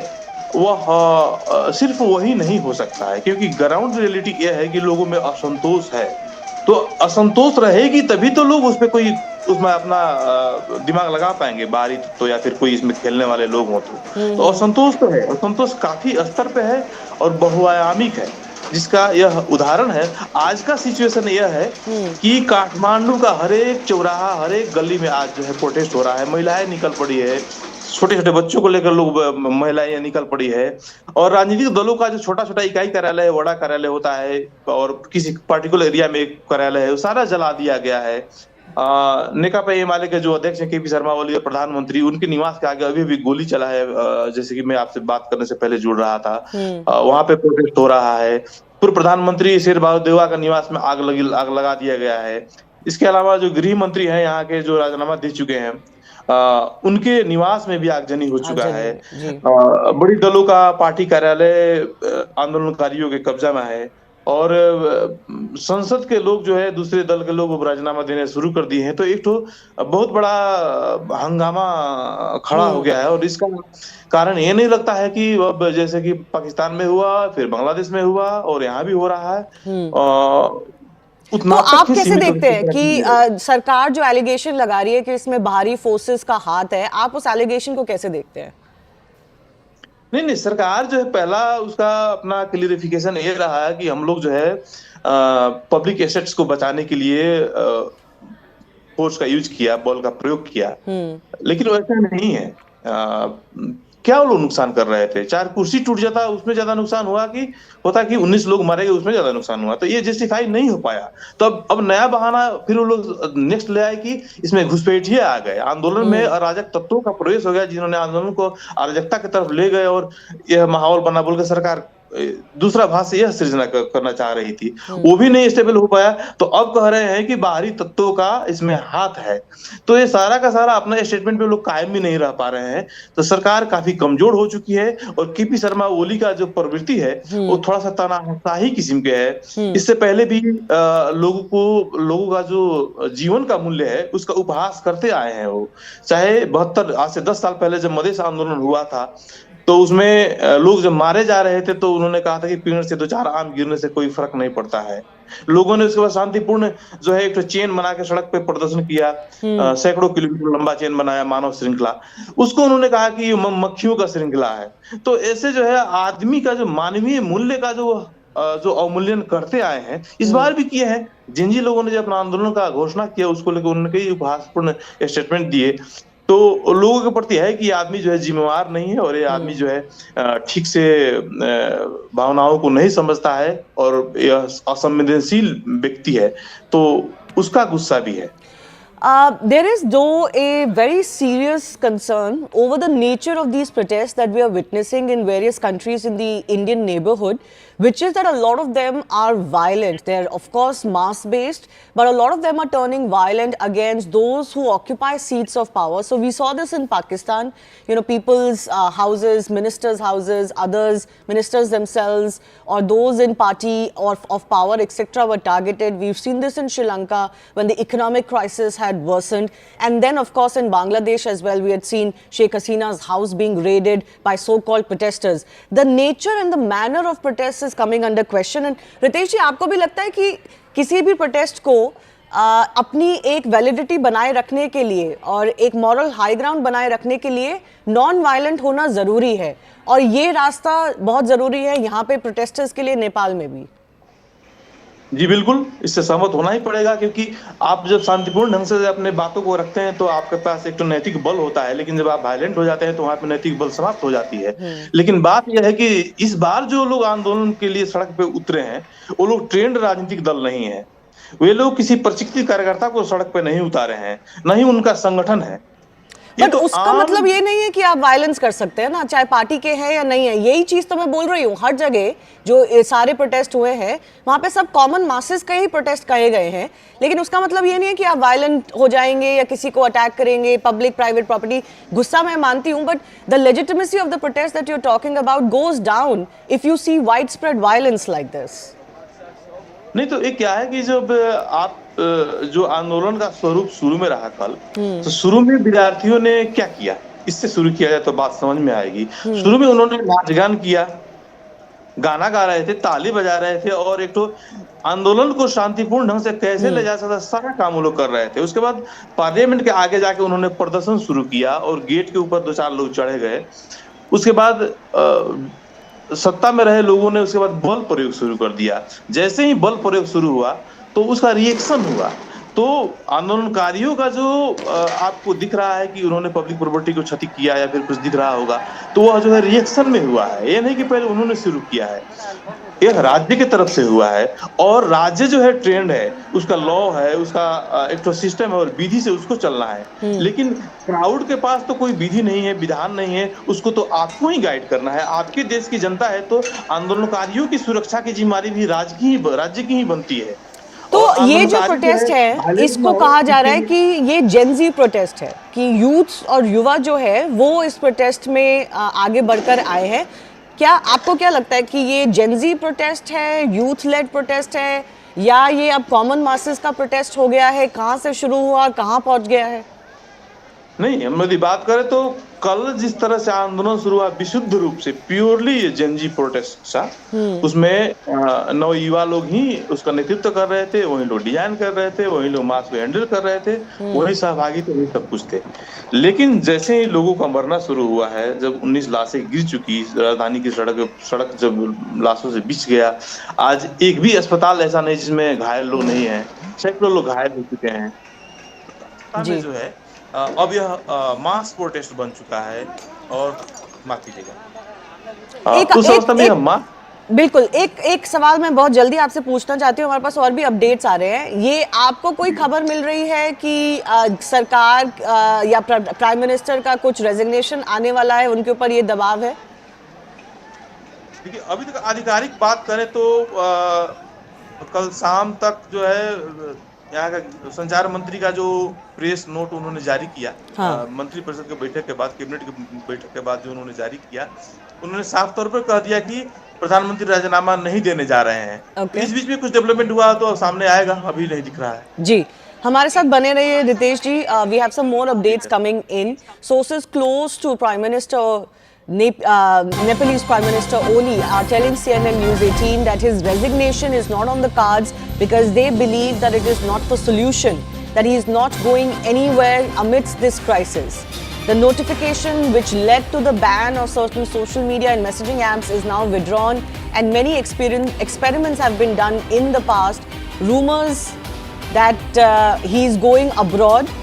वह सिर्फ वही नहीं हो सकता है, क्योंकि ग्राउंड रियलिटी यह है कि लोगों में असंतोष है। तो असंतोष रहेगी तभी तो लोग उसमें अपना दिमाग लगा पाएंगे, बाहरी तो या फिर कोई इसमें खेलने वाले लोग हो तो असंतोष तो है, असंतोष काफी स्तर पे है और बहुआयामिक है, जिसका यह उदाहरण है। आज का सिचुएशन यह है कि काठमांडू का हर एक चौराहा, हर एक गली में आज जो है प्रोटेस्ट हो रहा है, महिलाएं निकल पड़ी है, छोटे छोटे बच्चों को लेकर लोग महिलाएं निकल पड़ी है, और राजनीतिक दलों का जो छोटा छोटा इकाई कार्यालय है, वड़ा कार्यालय होता है और किसी पर्टिकुलर एरिया में एक कार्यालय है, वो सारा जला दिया गया है। नेकपा एमाले के जो अध्यक्ष हैं के पी शर्मा ओली और प्रधानमंत्री, उनके निवास के आगे अभी भी गोली चला है, जैसे कि मैं आपसे बात करने से पहले जुड़ रहा था, वहां पे प्रोटेस्ट हो रहा है। पूर्व प्रधानमंत्री शेर बहादुर का निवास में आग लगा दिया गया है। इसके अलावा जो गृह मंत्री हैं यहाँ के, जो राजीनामा दे चुके हैं, उनके निवास में भी आगजनी हो चुका है। बड़ी दलों का पार्टी कार्यालय आंदोलनकारियों के कब्जा में है, और संसद के लोग जो है दूसरे दल के लोग राजीनामा देने शुरू कर दिए हैं। तो एक तो बहुत बड़ा हंगामा खड़ा हो गया है, और इसका कारण ये नहीं लगता है कि अब जैसे कि पाकिस्तान में हुआ, फिर बांग्लादेश में हुआ और यहाँ भी हो रहा है। तो आप कैसे देखते हैं कि सरकार जो एलिगेशन लगा रही है कि इसमें बाहरी फोर्सेस का हाथ है, आप उस एलिगेशन को कैसे देखते हैं? नहीं, सरकार जो है पहला उसका अपना क्लियरिफिकेशन ये रहा है कि हम लोग जो है पब्लिक एसेट्स को बचाने के लिए फोर्स का यूज किया, बॉल का प्रयोग किया, लेकिन वैसा नहीं है। क्या वो लोग नुकसान कर रहे थे? 4 कुर्सी टूट जाता उसमें ज्यादा नुकसान हुआ कि होता कि 19 लोग मारे गए उसमें ज्यादा नुकसान हुआ? तो ये जस्टिफाई नहीं हो पाया। तो अब नया बहाना फिर वो लोग नेक्स्ट ले आए कि इसमें घुसपैठिए आ गए, आंदोलन में अराजक तत्वों का प्रवेश हो गया, जिन्होंने आंदोलन को अराजकता की तरफ ले गए और यह माहौल बना बोल के सरकार दूसरा भाष्य यह सृजना करना चाह रही थी, वो भी नहीं स्टेबल हो पाया। तो अब कह रहे हैं कि बाहरी तत्वों का इसमें हाथ है। तो ये सारा का सारा अपना स्टेटमेंट पे लोग कायम भी नहीं रह पा रहे हैं। तो सरकार काफी कमजोर हो चुकी है और केपी शर्मा ओली का जो प्रवृत्ति है वो थोड़ा सा तानाशाही किस्म के है। इससे पहले भी लोगों का जो जीवन का मूल्य है उसका उपहास करते आए हैं वो। चाहे 72 आज से 10 साल पहले जब मधेश आंदोलन हुआ था तो उसमें लोग जब मारे जा रहे थे तो उन्होंने कहा था कि पेड़ से 2-4 आम गिरने से कोई फर्क नहीं पड़ता है। लोगों ने उसके बाद शांतिपूर्ण जो है एक चेन बना के सड़क पे प्रदर्शन किया, सैकड़ों किलोमीटर लंबा चेन बनाया, मानव श्रृंखला, उसको उन्होंने कहा कि ये मक्खियों का श्रृंखला है। तो ऐसे जो है आदमी का जो मानवीय मूल्य का जो अवमूल्यन करते आए हैं, इस बार भी किए हैं। जिन जिन लोगों ने जो अपना आंदोलन का घोषणा किया उसको लेकर उन्होंने कई उपहासपूर्ण स्टेटमेंट दिए। तो लोगों के प्रति है कि ये आदमी जो है जिम्मेवार नहीं है और ये आदमी जो है ठीक से भावनाओं को नहीं समझता है और यह असंवेदनशील व्यक्ति है, तो उसका गुस्सा भी है। There is though a very serious concern over the nature of these protests that we are witnessing in various countries in the Indian neighborhood, which is that a lot of them are violent. They're of course mass based, but a lot of them are turning violent against those who occupy seats of power. So we saw this in Pakistan, you know, people's houses, ministers' houses, others, ministers themselves, or those in party or of power, etc. were targeted. We've seen this in Sri Lanka when the economic crisis had worsened, and then of course in Bangladesh as well we had seen Sheikh Hasina's house being raided by so-called protesters. The nature and the manner of protests is coming under question. And Ritesh जी, आपको भी लगता है कि किसी भी protest को अपनी एक वैलिडिटी बनाए रखने के लिए और एक मॉरल हाई ग्राउंड बनाए रखने के लिए नॉन वायलेंट होना जरूरी है, और ये रास्ता बहुत जरूरी है यहाँ पे प्रोटेस्टर्स के लिए नेपाल में भी? जी बिल्कुल, इससे सहमत होना ही पड़ेगा, क्योंकि आप जब शांतिपूर्ण ढंग से अपने बातों को रखते हैं तो आपके पास एक तो नैतिक बल होता है, लेकिन जब आप वायलेंट हो जाते हैं तो वहां पे नैतिक बल समाप्त हो जाती है। लेकिन बात यह है कि इस बार जो लोग आंदोलन के लिए सड़क पे उतरे हैं वो लोग ट्रेंड राजनीतिक दल नहीं है। वे लोग किसी प्रशिक्षित कार्यकर्ता को सड़क पे नहीं उतारे हैं, न ही उनका संगठन है। बट उसका मतलब ये नहीं है कि आप वायलेंस कर सकते हैं ना, चाहे पार्टी के हैं या नहीं है। यही चीज तो मैं बोल रही हूँ, हर जगह जो सारे प्रोटेस्ट हुए हैं वहां पे सब कॉमन मासेस के ही प्रोटेस्ट कहे गए हैं, लेकिन उसका मतलब ये नहीं है कि आप वायलेंट हो जाएंगे या किसी को अटैक करेंगे, पब्लिक प्राइवेट प्रॉपर्टी। गुस्सा मैं मानती हूँ, but the legitimacy of the protest that you are talking about goes down if you see wide spread violence like this. नहीं तो एक क्या है कि जब आप जो आंदोलन का स्वरूप शुरू में रहा कल, तो शुरू में विद्यार्थियों ने क्या किया, इससे शुरू किया जाए तो बात समझ में आएगी। शुरू में उन्होंने नाच गान किया, गाना गा रहे थे, ताली बजा रहे थे और एक तो आंदोलन को शांतिपूर्ण ढंग से कैसे ले जा सकता सारा काम वो लोग कर रहे थे। उसके बाद पार्लियामेंट के आगे जाके उन्होंने प्रदर्शन शुरू किया और गेट के ऊपर 2-4 लोग चढ़े गए। उसके बाद सत्ता में रहे लोगों ने उसके बाद बल प्रयोग शुरू कर दिया। जैसे ही बल प्रयोग शुरू हुआ तो उसका रिएक्शन हुआ। तो आंदोलनकारियों का जो आपको दिख रहा है कि उन्होंने पब्लिक प्रॉपर्टी को क्षति किया या फिर कुछ दिख रहा होगा, तो वह जो है रिएक्शन में हुआ है। ये नहीं कि पहले उन्होंने शुरू किया है, यह राज्य की तरफ से हुआ है। और राज्य जो है ट्रेंड है, उसका लॉ है, उसका एक तो सिस्टम है और विधि से उसको चलना है। लेकिन क्राउड के पास तो कोई विधि नहीं है, विधान नहीं है, उसको तो आपको ही गाइड करना है। आपके देश की जनता है तो आंदोलनकारियों की सुरक्षा की जिम्मेदारी भी राज्य की ही बनती है। तो ये जो प्रोटेस्ट है इसको कहा जा रहा है कि ये जेनजी प्रोटेस्ट है, कि यूथ और युवा जो है वो इस प्रोटेस्ट में आगे बढ़कर आए हैं। क्या आपको क्या लगता है कि ये जेनजी प्रोटेस्ट है, यूथ लेड प्रोटेस्ट है, या ये अब कॉमन मासेस का प्रोटेस्ट हो गया है? कहाँ से शुरू हुआ, कहाँ पहुंच गया है? नहीं, हम यदि बात करें तो कल जिस तरह से आंदोलन शुरू हुआ विशुद्ध रूप से प्योरली जनजी प्रोटेस्ट था, उसमें नवयुवा लोग ही उसका नेतृत्व कर रहे थे, वही लोग डिजाइन कर रहे थे, वही लोग मास को हैंडल कर रहे थे, वही सहभागी थे, वही सब कुछ थे। लेकिन जैसे ही लोगों का मरना शुरू हुआ है, जब 19 लाशें गिर चुकी, राजधानी की सड़क जब लाशों से बिछ गया, आज एक भी अस्पताल ऐसा नहीं जिसमें घायल लोग नहीं है, सैकड़ों लोग घायल हो चुके हैं। जी। जो है अब यह मास प्रोटेस्ट बन चुका है और माफ कीजिएगा उस अवस्था में हम बिल्कुल एक सवाल मैं बहुत जल्दी आपसे पूछना चाहती हूँ, हमारे पास और भी अपडेट्स आ रहे हैं। ये आपको कोई खबर मिल रही है कि सरकार या प्राइम मिनिस्टर का कुछ रेजिग्नेशन आने वाला है, उनके ऊपर ये दबाव है? देखिए अभी तक आधिकारिक बात करें तो कल शाम तक जो है यहाँ का संचार मंत्री का जो प्रेस नोट उन्होंने जारी किया, मंत्रिपरिषद की बैठक के बाद, कैबिनेट की बैठक के बाद जो उन्होंने जारी किया, उन्होंने साफ तौर पर कह दिया कि प्रधानमंत्री राजीनामा नहीं देने जा रहे हैं। इस बीच में कुछ डेवलपमेंट हुआ तो सामने आएगा, अभी नहीं दिख रहा है। जी, हमारे साथ बने रहिए Ritesh ji. We have some more updates coming in. Sources close to prime minister Nepalese Prime Minister Ooli are telling CNN News 18 that his resignation is not on the cards because they believe that it is not the solution, that he is not going anywhere amidst this crisis. The notification which led to the ban of certain social media and messaging apps is now withdrawn, and many experiments have been done in the past. Rumors that he is going abroad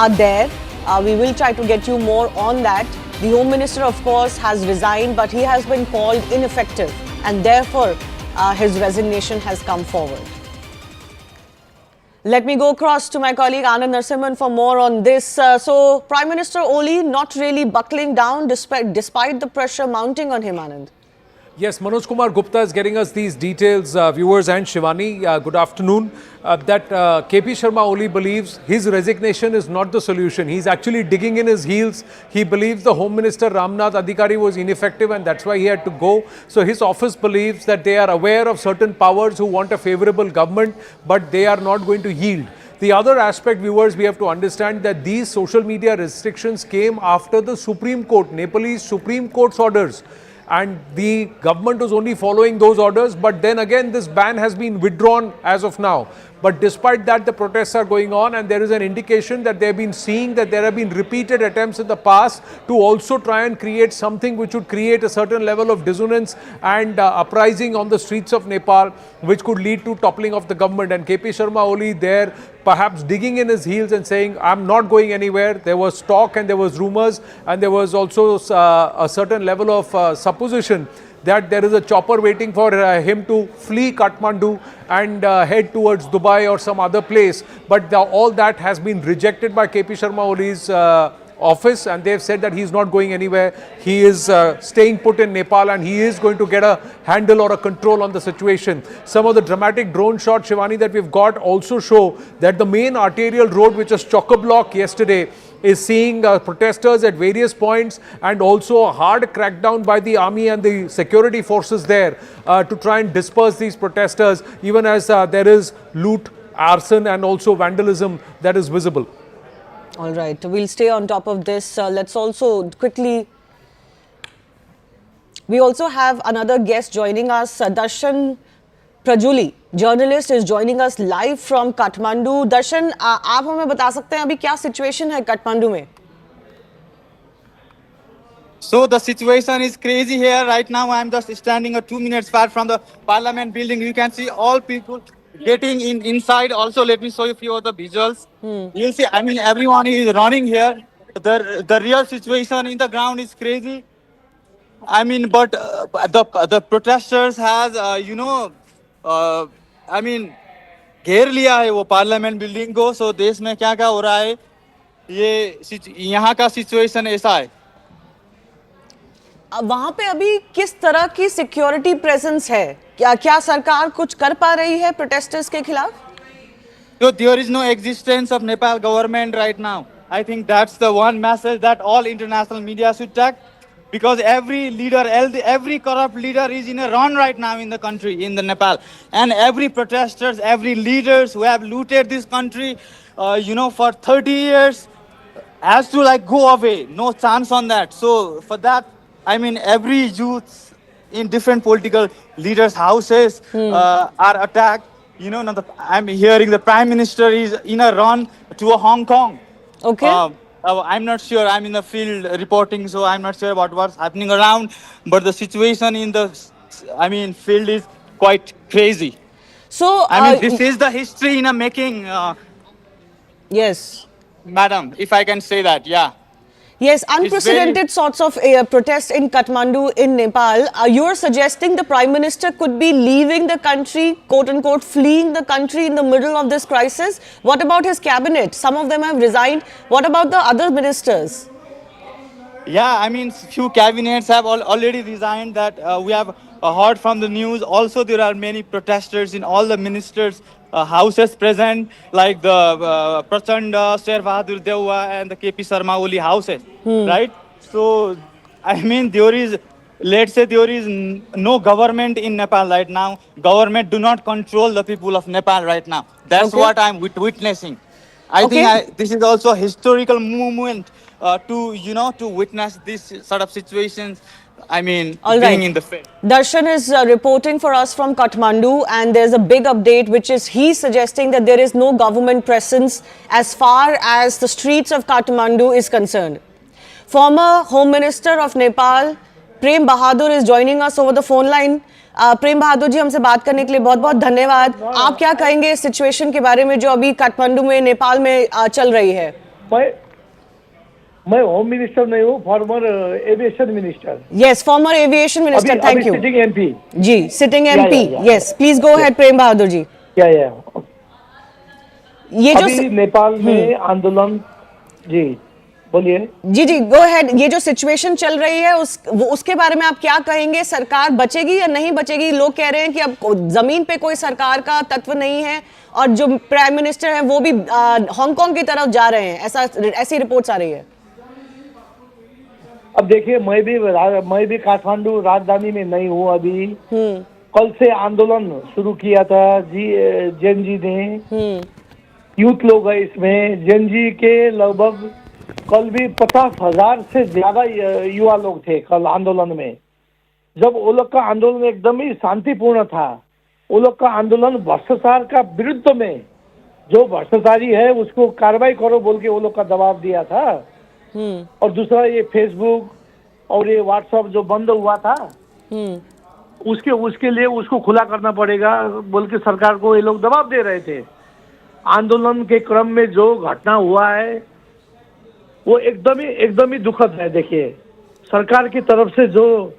are there. We will try to get you more on that. The Home Minister, of course, has resigned, but he has been called ineffective, and therefore his resignation has come forward. Let me go across to my colleague Anand Narasimhan for more on this. So, Prime Minister Ooli not really buckling down despite the pressure mounting on him, Anand. Yes, Manoj Kumar Gupta is getting us these details, viewers and Shivani. Good afternoon. That KP Sharma Ooli believes his resignation is not the solution. He's actually digging in his heels. He believes the Home Minister Ramnath Adhikari was ineffective and that's why he had to go. So his office believes that they are aware of certain powers who want a favorable government, but they are not going to yield. The other aspect, viewers, we have to understand that these social media restrictions came after the Supreme Court, Nepalese Supreme Court's orders. And the government was only following those orders, but then again this ban has been withdrawn as of now. But despite that, the protests are going on, and there is an indication that they have been seeing that there have been repeated attempts in the past to also try and create something which would create a certain level of dissonance and uprising on the streets of Nepal, which could lead to toppling of the government. And KP Sharma Ooli there perhaps digging in his heels and saying, I'm not going anywhere. There was talk and there was rumors, and there was also a certain level of supposition that there is a chopper waiting for him to flee Kathmandu and head towards Dubai or some other place. But all that has been rejected by KP Sharma Ooli's office, and they've said that he's not going anywhere. He is staying put in Nepal, and he is going to get a handle or a control on the situation. Some of the dramatic drone shots, Shivani, that we've got also show that the main arterial road, which was chock-a-block yesterday, is seeing protesters at various points, and also a hard crackdown by the army and the security forces there to try and disperse these protesters, even as there is loot, arson and also vandalism that is visible. All right, we'll stay on top of this. Let's also quickly, we also have another guest joining us, Darshan Prajuli, journalist, is joining us live from Kathmandu. Darshan, आप हमें बता सकते हैं अभी क्या situation है काठमांडू में? So the situation is crazy here right now. I am just standing 2 minutes far from the Parliament building. You can see all people getting inside. Also, let me show you a few of the visuals. You'll see. I mean, everyone is running here. The real situation in the ground is crazy. I mean, but the protesters has I mean, घेर लिया है वो parliament building को. सो देश में क्या क्या हो रहा है, ये यहाँ का सिचुएशन ऐसा है. वहां पे अभी किस तरह की सिक्योरिटी प्रेजेंस है? क्या सरकार कुछ कर पा रही है प्रोटेस्टर्स के खिलाफ? So there is no existence of Nepal government right now. I think that's the one message that all international media should take, because every leader, every corrupt leader is in a run right now in the country, in the Nepal, and every protesters, every leaders who have looted this country, for 30 years. has to like go away. No chance on that. So for that, I mean, every youth in different political leaders' houses are attacked. You know, now I'm hearing the prime minister is in a run to a Hong Kong. Okay. I'm not sure. I'm in the field reporting, so I'm not sure about what's happening around. But the situation in the, I mean, field is quite crazy. So, I mean, this is the history in a making. Yes. Madam, if I can say that, yeah. Yes, unprecedented sorts of protests in Kathmandu in Nepal. You're suggesting the Prime Minister could be leaving the country, quote unquote, fleeing the country in the middle of this crisis. What about his cabinet? Some of them have resigned. What about the other ministers? Yeah, I mean, few cabinets have already resigned. That we have heard from the news. Also, there are many protesters in all the ministers' houses present, like the Prachanda, Sher Bahadur Dewa, and the KP Sharma Ooli houses, right? So, I mean, there is, let's say, there is no government in Nepal right now. Government do not control the people of Nepal right now. That's what I'm witnessing. I think this is also a historical movement to witness this sort of situations. I mean, All being right. in the field. Darshan is reporting for us from Kathmandu, and there's a big update, which is he's suggesting that there is no government presence as far as the streets of Kathmandu is concerned. Former Home Minister of Nepal, Prem Bahadur, is joining us over the phone line. प्रेम बहादुर जी, हमसे बात करने के लिए बहुत बहुत धन्यवाद. आप क्या कहेंगे इस सिचुएशन के बारे में जो अभी काठमांडू में, नेपाल में चल रही है? मैं होम मिनिस्टर नहीं हूँ, former aviation minister. Yes, former aviation minister. Thank you. Sitting MP. जी, sitting MP. Yes, please go ahead Prem Bahadur ji. ये जो अभी नेपाल में आंदोलन, जी बोलिए. जी जी, गो अहेड. ये जो सिचुएशन चल रही है उसके बारे में आप क्या कहेंगे? सरकार बचेगी या नहीं बचेगी? लोग कह रहे हैं कि अब जमीन पे कोई सरकार का तत्व नहीं है और जो प्राइम मिनिस्टर है वो भी हांगकांग की तरफ जा रहे हैं, ऐसी रिपोर्ट्स आ रही है. अब देखिए, मैं भी काठमांडू राजधानी में नहीं हूँ अभी. कल से आंदोलन शुरू किया था जेनजी ने. यूथ लोग है इसमें. जेनजी के लगभग कल भी 50,000 से ज्यादा युवा लोग थे कल आंदोलन में. जब वो लोग का आंदोलन एकदम ही शांतिपूर्ण था. वो लोग का आंदोलन भ्रष्टाचार का विरुद्ध में, जो भ्रष्टाचारी है उसको कार्रवाई करो बोल के वो लोग का दबाव दिया था. और दूसरा ये फेसबुक और ये व्हाट्सएप जो बंद हुआ था, उसके लिए उसको खुला करना पड़ेगा बोल के सरकार को ये लोग दबाव दे रहे थे. आंदोलन के क्रम में जो घटना हुआ है वो एकदम ही दुखद है. देखिए, सरकार की तरफ से जो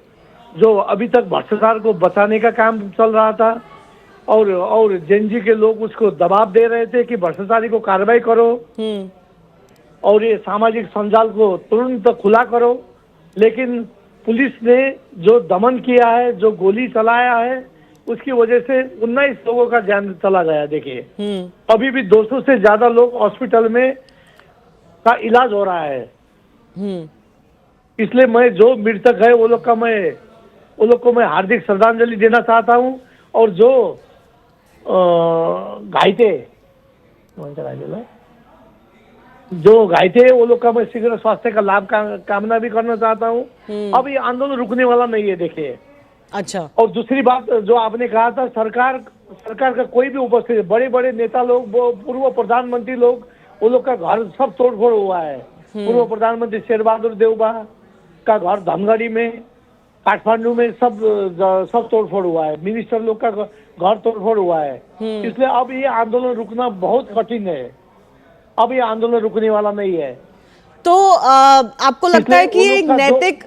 अभी तक भ्रष्टाचार को बचाने का काम चल रहा था और जेनजी के लोग उसको दबाव दे रहे थे कि भ्रष्टाचारी को कार्रवाई करो और ये सामाजिक संजाल को तुरंत खुला करो. लेकिन पुलिस ने जो दमन किया है, जो गोली चलाया है, उसकी वजह से 19 लोगों का जान चला गया. देखिए, अभी भी 200 से ज्यादा लोग हॉस्पिटल में का इलाज हो रहा है. इसलिए मैं जो मृतक है वो लोग को मैं हार्दिक श्रद्धांजलि देना चाहता हूं. और जो घायते वो लोग का मैं शीघ्र स्वास्थ्य का लाभ कामना भी करना चाहता हूं. अब ये आंदोलन रुकने वाला नहीं है. देखिए, अच्छा. और दूसरी बात जो आपने कहा था, सरकार का कोई भी उपस्थित, बड़े बड़े नेता लोग, पूर्व प्रधानमंत्री लोग, वो लोग का घर सब तोड़फोड़ हुआ है. पूर्व प्रधानमंत्री शेर बहादुर देउबा का घर धनगढ़ी में, काठमांडू में सब तोड़फोड़ हुआ है. मिनिस्टर लोग का घर तोड़फोड़ हुआ है. इसलिए अब ये आंदोलन रुकना बहुत कठिन है. अब ये आंदोलन रुकने वाला नहीं है. तो आपको लगता है कि एक नैतिक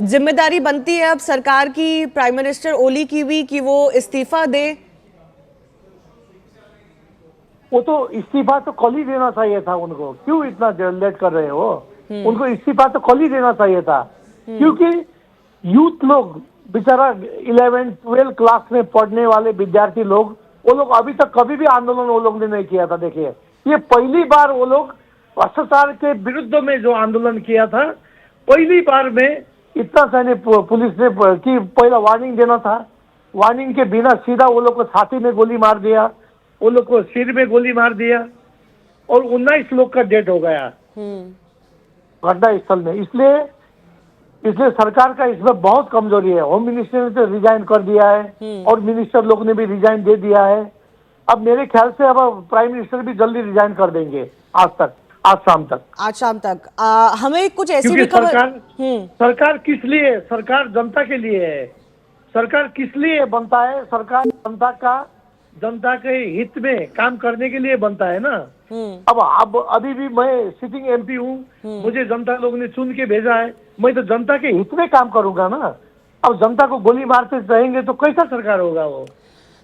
जिम्मेदारी बनती है अब सरकार की, प्राइम मिनिस्टर ओली की भी, कि वो इस्तीफा दे? वो तो इस्तीफा तो कल ही देना चाहिए था उनको. क्यों इतना लेट कर रहे हो? उनको इस्तीफा तो कल ही देना चाहिए था. क्योंकि यूथ लोग बेचारा 11-12 क्लास में पढ़ने वाले विद्यार्थी लोग, वो लोग अभी तक कभी भी आंदोलन वो लोग ने नहीं किया था. देखिए, ये पहली बार वो लोग भ्रष्टाचार के विरुद्ध में जो आंदोलन किया था, पहली बार में इतना सारे पुलिस ने कि पहला वार्निंग देना था. वार्निंग के बिना सीधा वो लोग को छाती में गोली मार दिया, वो लोग को सिर में गोली मार दिया और 19 लोग का डेथ हो गया. घटना स्थल में। इसलिए इसलिए सरकार का इसमें बहुत कमजोरी है। होम मिनिस्टर ने तो रिजाइन कर दिया है और मिनिस्टर लोग ने भी रिजाइन दे दिया है। अब मेरे ख्याल से अब प्राइम मिनिस्टर भी जल्दी रिजाइन कर देंगे आज शाम तक। आज शाम तक हमें कुछ ऐसी क्योंकि भी खबर सरकार किस लिए, सरकार जनता के लिए है। सरकार किस लिए बनता है? सरकार जनता के हित में काम करने के लिए बनता है ना। अब अभी भी मैं सिटिंग एमपी हूँ, मुझे जनता लोग ने चुन के भेजा है, मैं तो जनता के हित में काम करूंगा ना। अब जनता को गोली मारते रहेंगे तो कैसा सरकार होगा वो?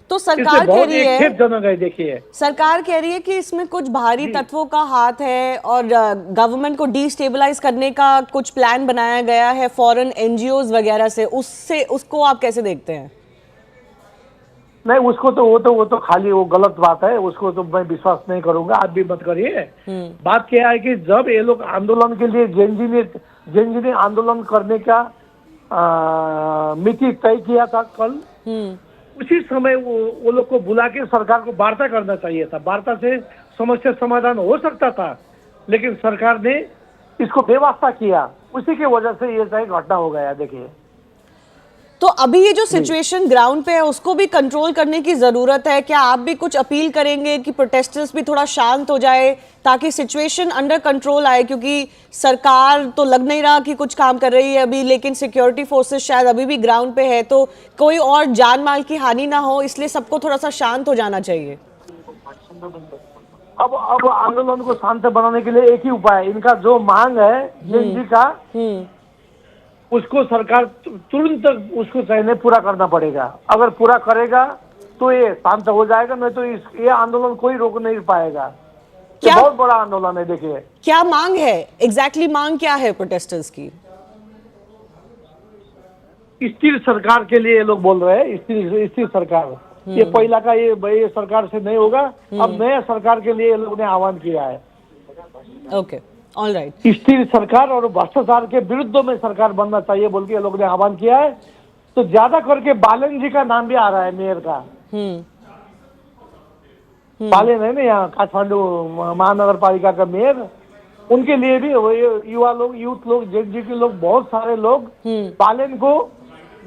तो सरकार कह रही है, खेदजनक है। देखिए, सरकार कह रही है कि इसमें कुछ बाहरी तत्वों का हाथ है और गवर्नमेंट को डिस्टेबलाइज करने का कुछ प्लान बनाया गया है फॉरेन एनजीओज वगैरह से। उसको आप कैसे देखते हैं? नहीं, उसको तो वो तो खाली वो गलत बात है, उसको तो मैं विश्वास नहीं करूंगा। आप भी मत करिए। बात क्या है कि जब ये लोग आंदोलन के लिए जेनजी ने आंदोलन करने का मिति तय किया था कल, उसी समय वो लोग को बुला के सरकार को वार्ता करना चाहिए था। वार्ता से समस्या समाधान हो सकता था, लेकिन सरकार ने इसको बेवास्ता किया। उसी की वजह से ये सही घटना हो गया। देखिए, तो अभी ये जो सिचुएशन ग्राउंड पे है उसको भी कंट्रोल करने की जरूरत है। क्या आप भी कुछ अपील करेंगे कि प्रोटेस्टर्स भी थोड़ा शांत हो जाए ताकि सिचुएशन अंडर कंट्रोल आए? क्योंकि सरकार तो लग नहीं रहा कि कुछ काम कर रही है अभी, लेकिन सिक्योरिटी फोर्सेस शायद अभी भी ग्राउंड पे है, तो कोई और जान माल की हानि ना हो, इसलिए सबको थोड़ा सा शांत हो जाना चाहिए। अब आंदोलन को शांत बनाने के लिए एक ही उपाय है। इनका जो मांग है जेनजी का, उसको सरकार तुरंत उसको चाहे पूरा करना पड़ेगा। अगर पूरा करेगा तो ये शांत हो जाएगा, नहीं तो ये आंदोलन कोई रोक नहीं पाएगा। ये बहुत बड़ा आंदोलन है। देखिए, क्या मांग है एग्जैक्टली मांग क्या है प्रोटेस्टर्स की? स्थिर सरकार के लिए ये लोग बोल रहे हैं। स्थिर सरकार, ये पहला का ये सरकार से नहीं होगा। अब नया सरकार के लिए ये लोग ने आह्वान किया है। Okay, all right. स्थिर सरकार और भ्रष्टाचार के विरुद्ध में सरकार बनना चाहिए बोल के ये लोग ने आह्वान किया है। तो ज्यादा करके बालन जी का नाम भी आ रहा है, मेयर का। बालन है ना यहाँ काठमांडू महानगर पालिका का मेयर, उनके लिए भी युवा लोग, यूथ लोग, जेनजी के लोग, बहुत सारे लोग बालन को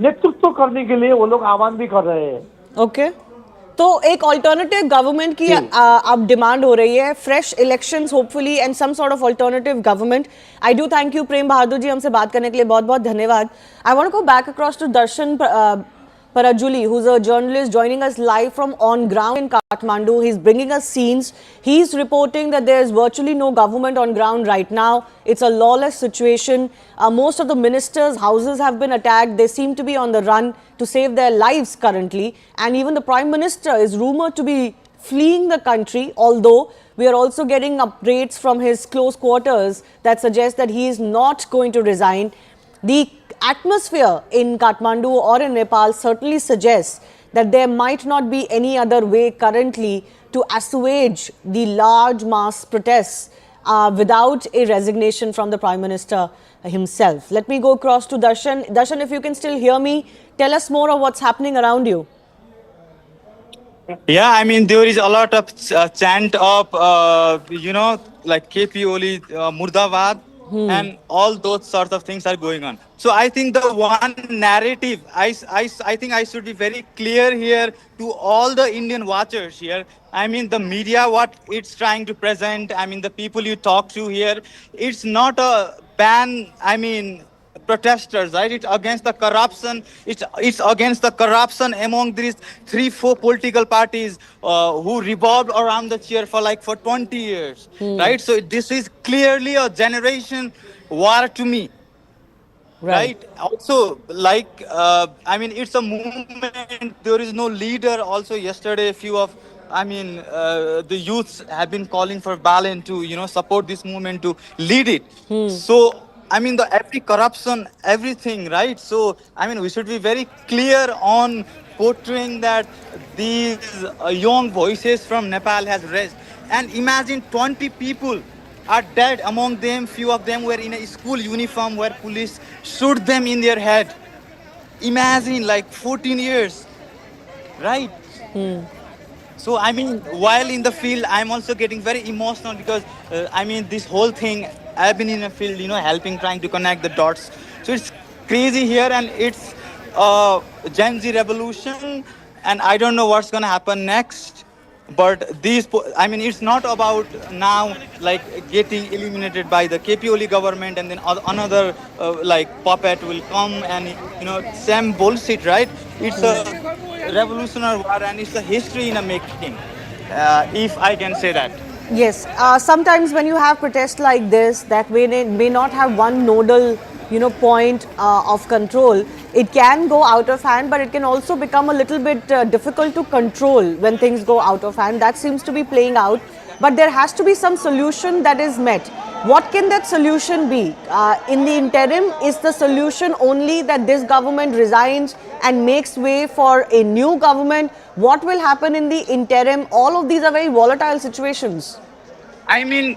नेतृत्व करने के लिए वो लोग आह्वान भी कर रहे हैं। ओके, तो एक ऑल्टरनेटिव गवर्नमेंट की अब डिमांड हो रही है, fresh elections hopefully and some sort of alternative government. I do thank you Prem Bahadur ji, हमसे बात करने के लिए बहुत बहुत धन्यवाद। I want to go back across to Darshan Parajuli, who's a journalist joining us live from on ground in Kathmandu. He's bringing us scenes. He's reporting that there's virtually no government on ground right now. It's a lawless situation. Most of the ministers' houses have been attacked. They seem to be on the run to save their lives currently. And even the Prime Minister is rumored to be fleeing the country, although we are also getting updates from his close quarters that suggest that he is not going to resign. The atmosphere in Kathmandu or in Nepal certainly suggests that there might not be any other way currently to assuage the large mass protests without a resignation from the Prime Minister himself. Let me go across to Darshan. Darshan, if you can still hear me, tell us more of what's happening around you. Yeah, I mean, there is a lot of chant of, like KP Oli, Murdabad, and all those sorts of things are going on. So I think the one narrative, I think I should be very clear here to all the Indian watchers here. I mean, the media, what it's trying to present, I mean, the people you talk to here, it's not a ban, I mean, protesters, right? It's against the corruption. It's against the corruption among these 3-4 political parties who revolved around the chair for 20 years, right? So this is clearly a generation war to me. Right. Also, I mean, it's a movement. There is no leader. Also, yesterday, a few of, the youths have been calling for Balin to, support this movement, to lead it. So, I mean, every corruption, everything, right? So, I mean, we should be very clear on portraying that these young voices from Nepal has raised. And imagine 20 people are dead. Among them, few of them were in a school uniform where police shoot them in their head. Imagine, 14 years, right? So I mean, while in the field, I'm also getting very emotional because I mean, this whole thing, I've been in a field, you know, helping, trying to connect the dots. So it's crazy here, and it's Gen Z revolution, and I don't know what's gonna happen next. But I mean, it's not about now like getting eliminated by the KPOL government, and then another like puppet will come and, you know, same bullshit, right? It's a revolutionary war, and it's a history in a making, if I can say that. Yes, sometimes when you have protests like this that may not have one nodal, point of control, it can go out of hand, but it can also become a little bit difficult to control when things go out of hand. That seems to be playing out, but there has to be some solution that is met. What can that solution be? In the interim, is the solution only that this government resigns and makes way for a new government? What will happen in the interim? All of these are very volatile situations. I mean,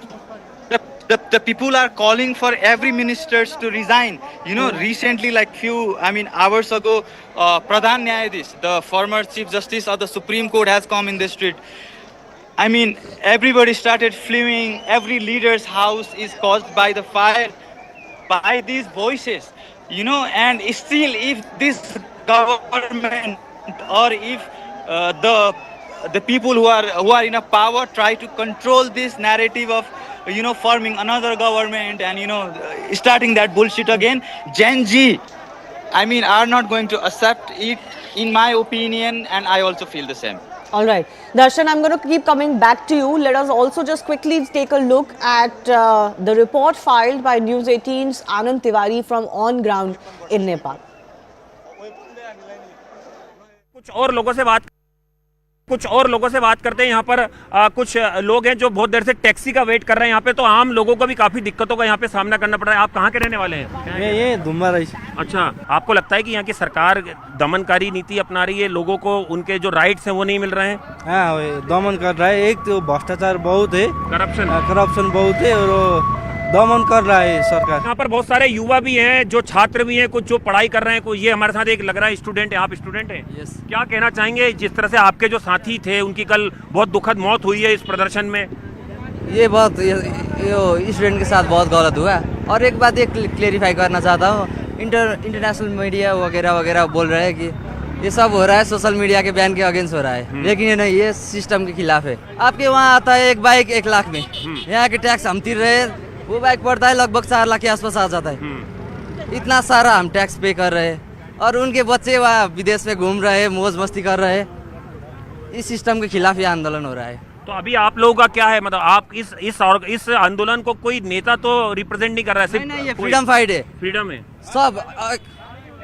the people are calling for every ministers to resign. You know, recently, like hours ago, Pradhan Nyayadhish, the former Chief Justice of the Supreme Court, has come in the street. I mean, everybody started fleeing. Every leader's house is caused by the fire, by these voices. You know, and still, if this government or if the people who are in a power try to control this narrative of, forming another government and, starting that bullshit again, Gen Z, I mean, are not going to accept it, in my opinion, and I also feel the same. All right. Darshan, I'm going to keep coming back to you. Let us also just quickly take a look at the report filed by News 18's Anand Tiwari from on ground in Nepal. कुछ और लोगों से बात करते हैं यहाँ पर। कुछ लोग हैं जो बहुत देर से टैक्सी का वेट कर रहे हैं यहाँ पे, तो आम लोगों को भी काफी दिक्कतों का यहाँ पे सामना करना पड़ रहा है। आप कहाँ के रहने वाले हैं? ये धुम्मा रही। अच्छा, आपको लगता है कि यहाँ की सरकार दमनकारी नीति अपना रही है, लोगों को उनके जो राइट्स हैं वो नहीं मिल रहे हैं? हाँ, दमन कर रहा है। एक तो भ्रष्टाचार बहुत है, करप्शन बहुत है, और दमन कर रहा है सरकार। यहाँ पर बहुत सारे युवा भी हैं, जो छात्र भी हैं, कुछ जो पढ़ाई कर रहे हैं। कोई ये हमारे साथ एक लग रहा है स्टूडेंट है। आप स्टूडेंट हैं? यस। क्या कहना चाहेंगे, जिस तरह से आपके जो साथी थे उनकी कल बहुत दुखद मौत हुई है इस प्रदर्शन में? ये बहुत स्टूडेंट के साथ बहुत गलत हुआ। और एक बात ये क्लेरिफाई करना चाहता हूँ, इंटरनेशनल मीडिया वगैरह वगैरह बोल रहे हैं कि ये सब हो रहा है सोशल मीडिया के बैन के अगेंस्ट हो रहा है, लेकिन ये नहीं, ये सिस्टम के खिलाफ है। आपके वहाँ आता है एक बाइक 1 लाख में, यहाँ के टैक्स हम तीर रहे, वो बाइक पड़ता है लगभग 4 लाख के आसपास आ जाता है। इतना सारा हम टैक्स पे कर रहे हैं, और उनके बच्चे वहाँ विदेश में घूम रहे हैं, मौज मस्ती कर रहे हैं। इस सिस्टम के खिलाफ ये आंदोलन हो रहा है। तो अभी आप लोगों का क्या है, मतलब आप इस आंदोलन को कोई नेता तो रिप्रेजेंट नहीं कर रहा है? नहीं, ये फ्रीडम फाइट है। फ्रीडम है, सब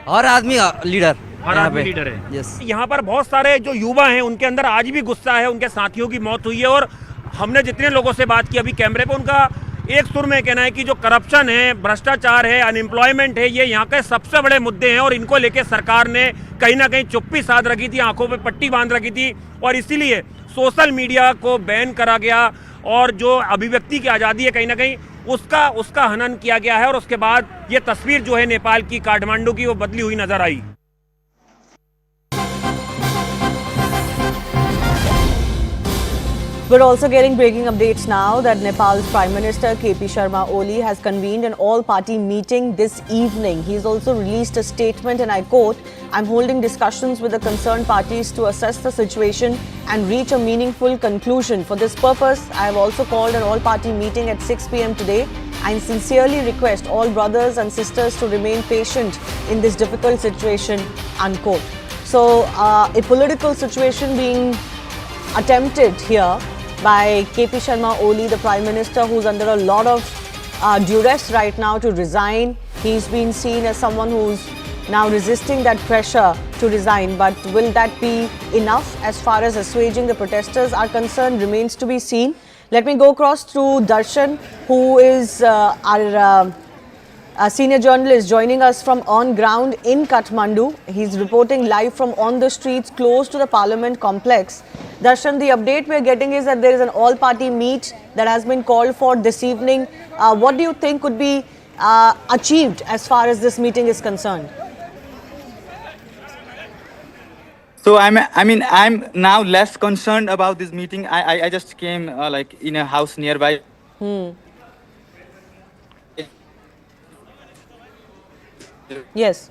हर आदमी लीडर, हर आदमी लीडर है। यस। यहाँ पर बहुत सारे जो युवा हैं उनके अंदर आज भी गुस्सा है, उनके साथियों की मौत हुई है, और हमने जितने लोगों से बात की अभी कैमरे पे, उनका एक सुर में कहना है कि जो करप्शन है, भ्रष्टाचार है, अनएम्प्लॉयमेंट है, ये यहाँ के सबसे बड़े मुद्दे हैं, और इनको लेके सरकार ने कहीं ना कहीं चुप्पी साध रखी थी, आंखों पे पट्टी बांध रखी थी, और इसीलिए सोशल मीडिया को बैन करा गया, और जो अभिव्यक्ति की आज़ादी है कहीं ना कहीं उसका हनन किया गया है। और उसके बाद ये तस्वीर जो है नेपाल की, काठमांडू की, वो बदली हुई नजर आई। We're also getting breaking updates now that Nepal's Prime Minister KP Sharma Ooli has convened an all-party meeting this evening. He's also released a statement, and I quote, "I'm holding discussions with the concerned parties to assess the situation and reach a meaningful conclusion. For this purpose, I have also called an all-party meeting at 6 p.m. today. I sincerely request all brothers and sisters to remain patient in this difficult situation," unquote. So, a political situation being attempted here by KP Sharma Ooli, the Prime Minister, who's under a lot of duress right now to resign. He's been seen as someone who's now resisting that pressure to resign. But will that be enough as far as assuaging the protesters are concerned remains to be seen. Let me go across to Darshan, who is our senior journalist joining us from on ground in Kathmandu. He's reporting live from on the streets close to the Parliament complex. Darshan, the update we're getting is that there is an all-party meet that has been called for this evening. What do you think could be achieved as far as this meeting is concerned? So I'm now less concerned about this meeting. I just came like in a house nearby. Yes.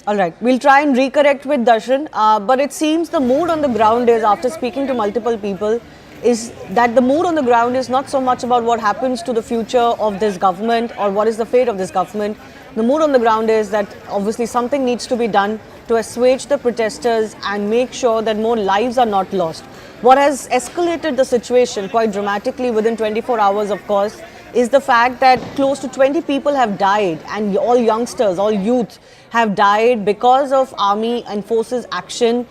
All right, we'll try and recorrect with Darshan, but it seems the mood on the ground is, after speaking to multiple people, is that the mood on the ground is not so much about what happens to the future of this government or what is the fate of this government. The mood on the ground is that obviously something needs to be done to assuage the protesters and make sure that more lives are not lost. What has escalated the situation quite dramatically within 24 hours, of course, is the fact that close to 20 people have died, and all youngsters, all youth have died because of army and forces action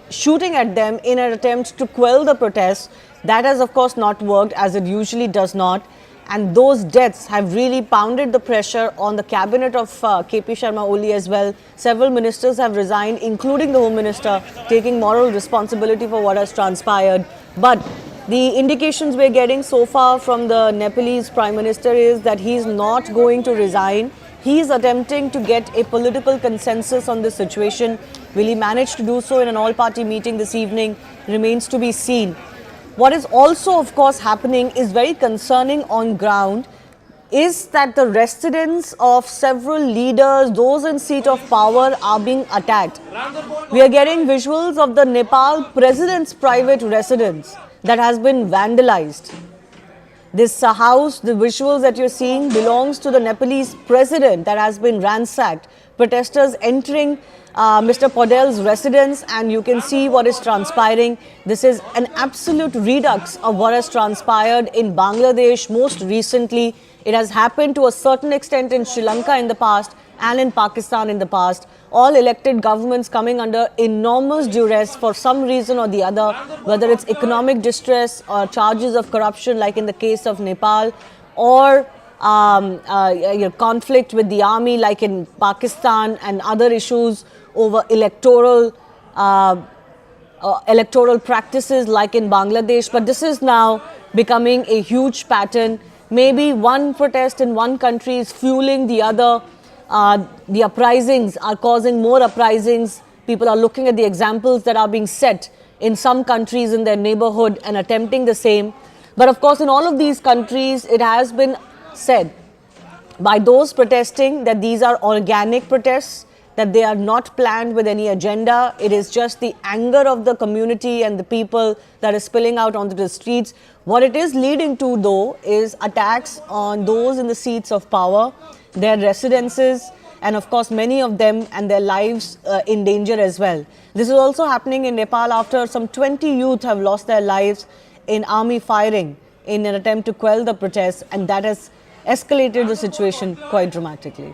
shooting at them in an attempt to quell the protests. That has of course not worked, as it usually does not, and those deaths have really pounded the pressure on the cabinet of KP Sharma Ooli as well. Several ministers have resigned, including the Home Minister, taking moral responsibility for what has transpired. But the indications we're getting so far from the Nepalese Prime Minister is that he's not going to resign. He's attempting to get a political consensus on this situation. Will he manage to do so in an all-party meeting this evening? Remains to be seen. What is also, of course, happening is very concerning on ground, is that the residents of several leaders, those in seat of power, are being attacked. We are getting visuals of the Nepal president's private residence that has been vandalized. This house, the visuals that you're seeing, belongs to the Nepalese president that has been ransacked. Protesters entering Mr. Padel's residence, and you can see what is transpiring. This is an absolute redux of what has transpired in Bangladesh most recently. It has happened to a certain extent in Sri Lanka in the past and in Pakistan in the past. All elected governments coming under enormous duress for some reason or the other, whether it's economic distress or charges of corruption like in the case of Nepal, or conflict with the army like in Pakistan, and other issues over electoral practices like in Bangladesh. But this is now becoming a huge pattern. Maybe one protest in one country is fueling the other. The uprisings are causing more uprisings. People are looking at the examples that are being set in some countries in their neighborhood and attempting the same. But of course, in all of these countries, it has been said by those protesting that these are organic protests, that they are not planned with any agenda. It is just the anger of the community and the people that is spilling out onto the streets. What it is leading to, though, is attacks on those in the seats of power, their residences, and of course many of them and their lives in danger as well. This is also happening in Nepal after some 20 youth have lost their lives in army firing in an attempt to quell the protests, and that has escalated the situation quite dramatically.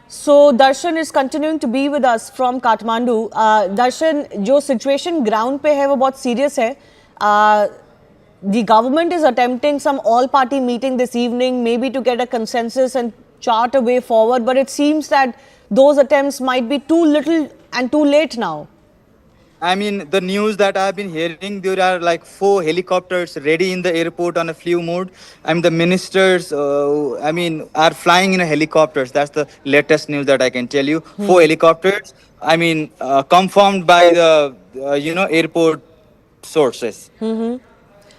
So Darshan is continuing to be with us from Kathmandu. Darshan, जो situation ground पे है वो बहुत serious है. The government is attempting some all-party meeting this evening, maybe to get a consensus and chart a way forward. But it seems that those attempts might be too little and too late now. I mean, the news that I've been hearing, there are like 4 helicopters ready in the airport on a flew mode. I mean, the ministers, are flying in a helicopters. That's the latest news that I can tell you. 4 helicopters. Confirmed by the, airport sources.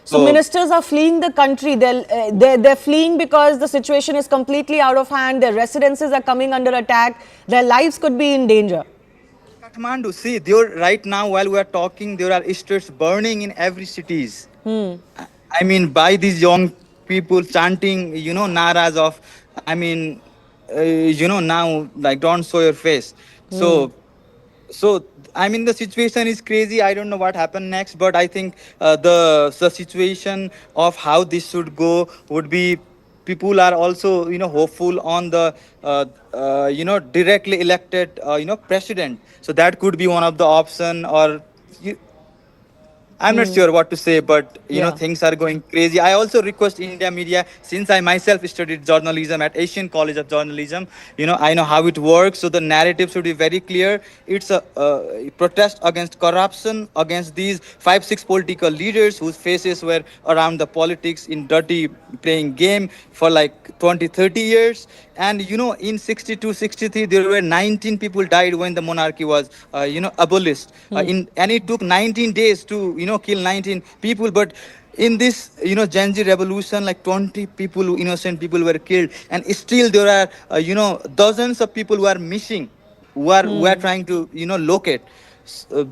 So ministers are fleeing the country. They're fleeing because the situation is completely out of hand. Their residences are coming under attack. Their lives could be in danger. Kathmandu, see, there right now while we are talking, there are streets burning in every cities. By these young people chanting, naras of, now, like, don't show your face. So, the situation is crazy. I don't know what happened next, but I think the situation of how this should go would be, people are also, hopeful on the, directly elected, president. So that could be one of the option, or I'm not sure what to say, but Yeah. things are going crazy. I also request India media, since I myself studied journalism at Asian College of Journalism, I know how it works. So the narrative should be very clear. It's a protest against corruption, against these 5, 6 political leaders whose faces were around the politics in dirty playing game for like 20, 30 years. And in 62, 63, there were 19 people died when the monarchy was, abolished. And it took 19 days to, kill 19 people. But in this, Gen Z revolution, like 20 people, innocent people were killed. And still there are, dozens of people who are missing, who are trying to, locate. S- uh,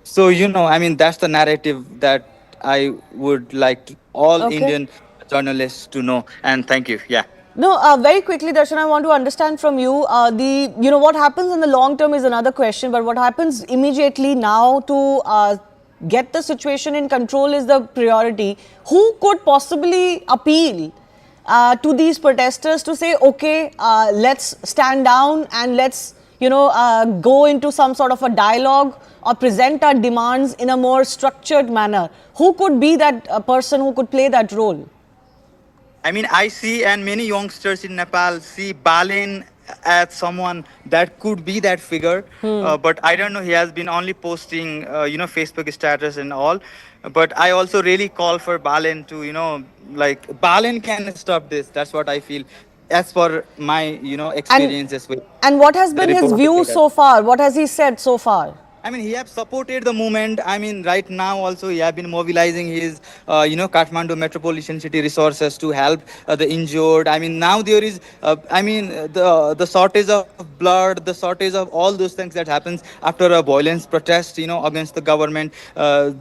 so, I mean, that's the narrative that I would like all Okay. Indian journalists to know. And thank you. Yeah. No, very quickly, Darshan, I want to understand from you, what happens in the long term is another question, but what happens immediately now to get the situation in control is the priority. Who could possibly appeal to these protesters to say, okay, let's stand down and let's, go into some sort of a dialogue or present our demands in a more structured manner? Who could be that person who could play that role? I mean, I see, and many youngsters in Nepal see Balin as someone that could be that figure. But I don't know, he has been only posting, Facebook status and all. But I also really call for Balin to, like, Balin can stop this. That's what I feel, as for my, experiences with And what has the been his reported view leader. so far? What has he said so far? I mean, he have supported the movement. I mean, right now also he have been mobilizing his, Kathmandu metropolitan city resources to help the injured. I mean, now there is, the shortage of blood, the shortage of all those things that happens after a violence protest, against the government,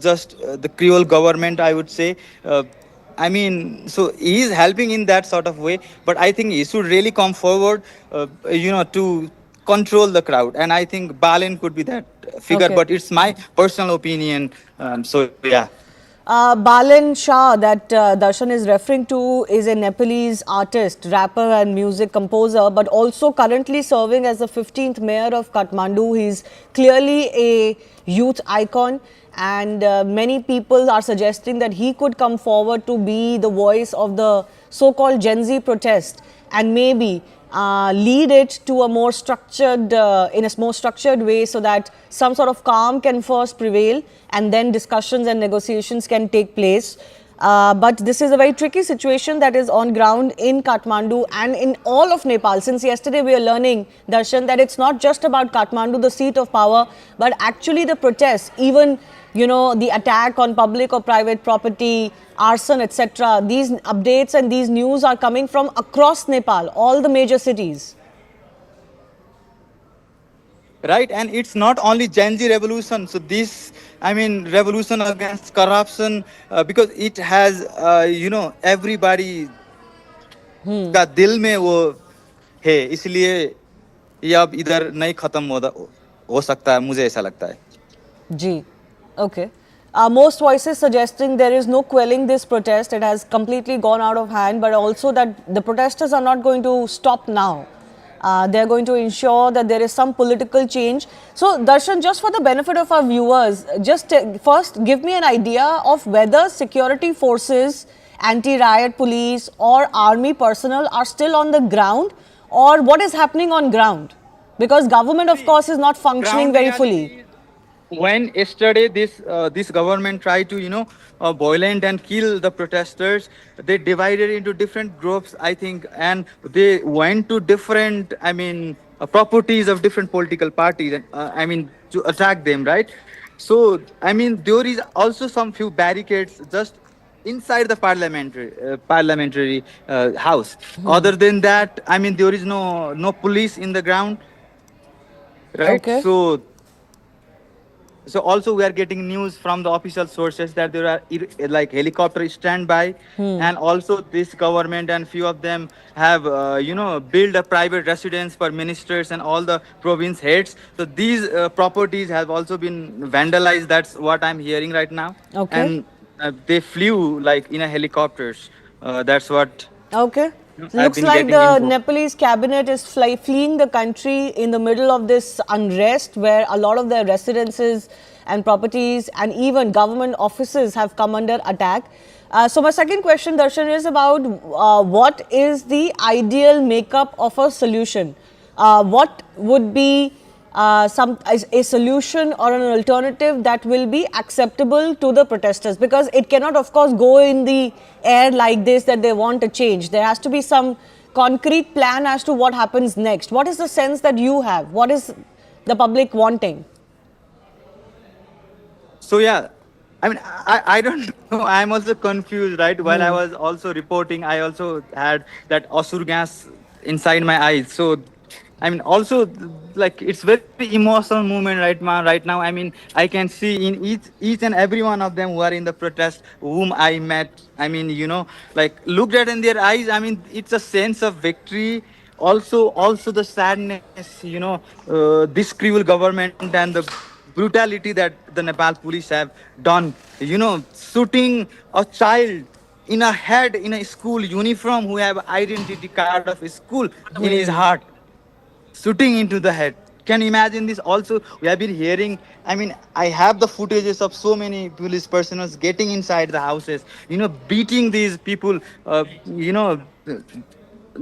just the cruel government, I would say. I mean, so he is helping in that sort of way, but I think he should really come forward, to control the crowd. And I think Balin could be that figure, Okay. but it's my personal opinion. So, yeah. Balin Shah, that Darshan is referring to, is a Nepalese artist, rapper and music composer, but also currently serving as the 15th mayor of Kathmandu. He's clearly a youth icon, and many people are suggesting that he could come forward to be the voice of the so-called Gen Z protest and maybe lead it to a more structured, in a more structured way, so that some sort of calm can first prevail and then discussions and negotiations can take place. But this is a very tricky situation that is on ground in Kathmandu and in all of Nepal. Since yesterday we are learning, Darshan, that it's not just about Kathmandu, the seat of power, but actually the protests, even the attack on public or private property, arson, etc. These updates and these news are coming from across Nepal, all the major cities. Right, and it's not only Gen Z revolution. So this, I mean, revolution against corruption, because it has, everybody का दिल में वो है, इसलिए ये अब इधर नहीं खत्म हो सकता है, मुझे ऐसा लगता है. G. Okay. Most voices suggesting there is no quelling this protest. It has completely gone out of hand, but also that the protesters are not going to stop now. They're going to ensure that there is some political change. So, Darshan, just for the benefit of our viewers, just first give me an idea of whether security forces, anti-riot police or army personnel are still on the ground, or what is happening on ground? Because government, of course, is not functioning very fully. When yesterday this government tried to violent and kill the protesters, they divided into different groups, I think, and they went to different, properties of different political parties, to attack them, right? So there is also some few barricades just inside the parliamentary house. Other than that, there is no police in the ground, right? Okay. So also we are getting news from the official sources that there are like helicopter standby, and also this government and few of them have built a private residence for ministers and all the province heads. So these properties have also been vandalized. That's what I'm hearing right now. Okay. And they flew like in a helicopters. That's what. Okay. Looks like the Nepalese cabinet is fleeing the country in the middle of this unrest, where a lot of their residences and properties and even government offices have come under attack. So my second question, Darshan, is about what is the ideal makeup of a solution? What would be a solution or an alternative that will be acceptable to the protesters? Because it cannot, of course, go in the air like this that they want a change. There has to be some concrete plan as to what happens next. What is the sense that you have? What is the public wanting? So yeah, I mean, I don't know. I'm also confused, right? While I was also reporting, I also had that Asur gas inside my eyes. So, I mean, also, like, it's very emotional moment right now. I mean, I can see in each and every one of them who are in the protest, whom I met. I mean, you know, like, looked at in their eyes. I mean, it's a sense of victory. Also the sadness, you know, this cruel government and the brutality that the Nepal police have done, you know, shooting a child in a head in a school uniform who have identity card of a school in his heart, shooting into the head. Can you imagine this? Also, we have been hearing, I mean, I have the footages of so many police personnel getting inside the houses, you know, beating these people, you know,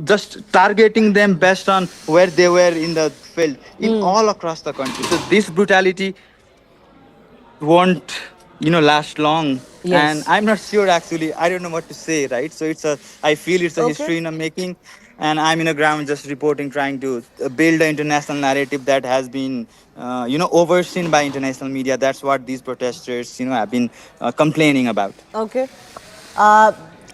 just targeting them based on where they were in the field, in all across the country. So this brutality won't, you know, last long. Yes. And I'm not sure, actually. I don't know what to say, right? So I feel it's a history in the making. And I'm in the ground just reporting, trying to build an international narrative that has been, you know, overseen by international media. That's what these protesters, you know, have been complaining about. Okay.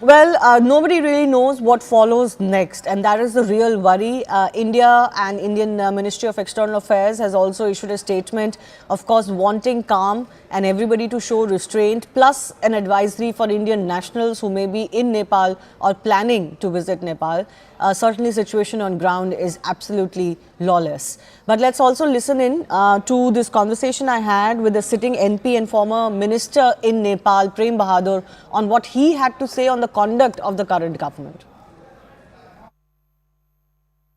Nobody really knows what follows next, and that is the real worry. India and Indian Ministry of External Affairs has also issued a statement, of course, wanting calm and everybody to show restraint, plus an advisory for Indian nationals who may be in Nepal or planning to visit Nepal. Certainly, situation on ground is absolutely lawless. But let's also listen in to this conversation I had with the sitting MP and former minister in Nepal, Prem Bahadur, on what he had to say on the conduct of the current government.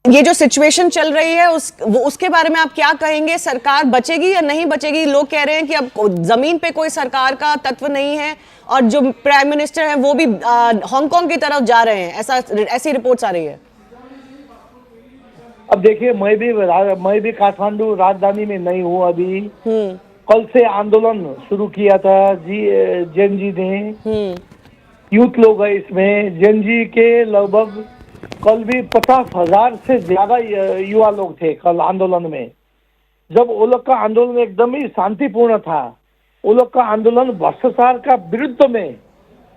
ये जो situation चल रही है उसके बारे में आप क्या कहेंगे? सरकार बचेगी या नहीं बचेगी? लोग कह रहे हैं कि अब जमीन पे कोई सरकार का तत्व नहीं है और जो प्राइम मिनिस्टर हैं वो भी हांगकांग की तरफ जा रहे हैं, ऐसी रिपोर्ट्स आ रही है। अब देखिए, मैं भी काठमांडू राजधानी में नहीं हूँ अभी। कल से आंदोलन शुरू किया था जेन जी ने, यूथ लोग है इसमें। जेन जी के लगभग कल भी 50,000 से ज्यादा युवा लोग थे कल आंदोलन में। जब वो लोग का आंदोलन एकदम ही शांतिपूर्ण था, वो लोग का आंदोलन भ्रष्टाचार का विरुद्ध में,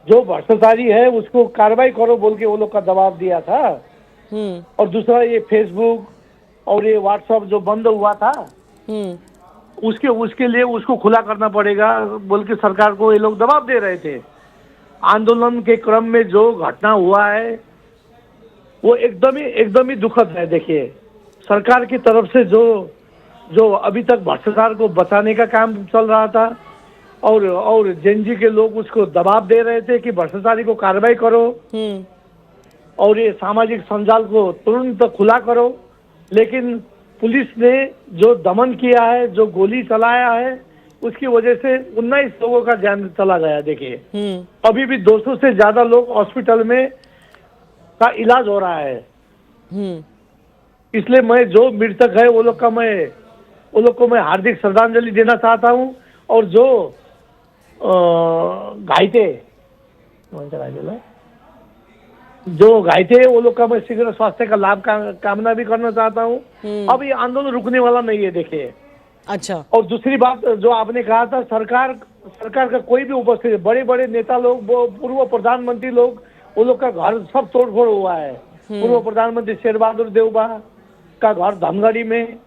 जो भ्रष्टाचारी है उसको कार्रवाई करो बोल के वो लोग का दबाव दिया था। और दूसरा ये फेसबुक और ये व्हाट्सएप जो बंद हुआ था, उसके लिए उसको खुला करना पड़ेगा बोल के सरकार को ये लोग दबाव दे रहे थे। आंदोलन के क्रम में जो घटना हुआ है वो एकदम ही दुखद है। देखिए, सरकार की तरफ से जो अभी तक भ्रष्टाचार को बचाने का काम चल रहा था और जेनजी के लोग उसको दबाव दे रहे थे कि भ्रष्टाचारी को कार्रवाई करो और ये सामाजिक संजाल को तुरंत खुला करो। लेकिन पुलिस ने जो दमन किया है, जो गोली चलाया है, उसकी वजह से 19 लोगों का जान चला गया। देखिए, अभी भी 200 से ज्यादा लोग हॉस्पिटल में का इलाज हो रहा है। इसलिए मैं जो मृतक है वो लोग को मैं हार्दिक श्रद्धांजलि देना चाहता हूं। और जो घायते वो लोग का मैं शीघ्र स्वास्थ्य का लाभ कामना भी करना चाहता हूं। अब ये आंदोलन रुकने वाला नहीं है। देखिए, अच्छा, और दूसरी बात जो आपने कहा था, सरकार का कोई भी उपस्थित, बड़े बड़े नेता लोग, पूर्व प्रधानमंत्री लोग, वो लोग का घर सब तोड़फोड़ हुआ है। पूर्व प्रधानमंत्री शेरबहादुर देउबा का घर धनगढ़ी में,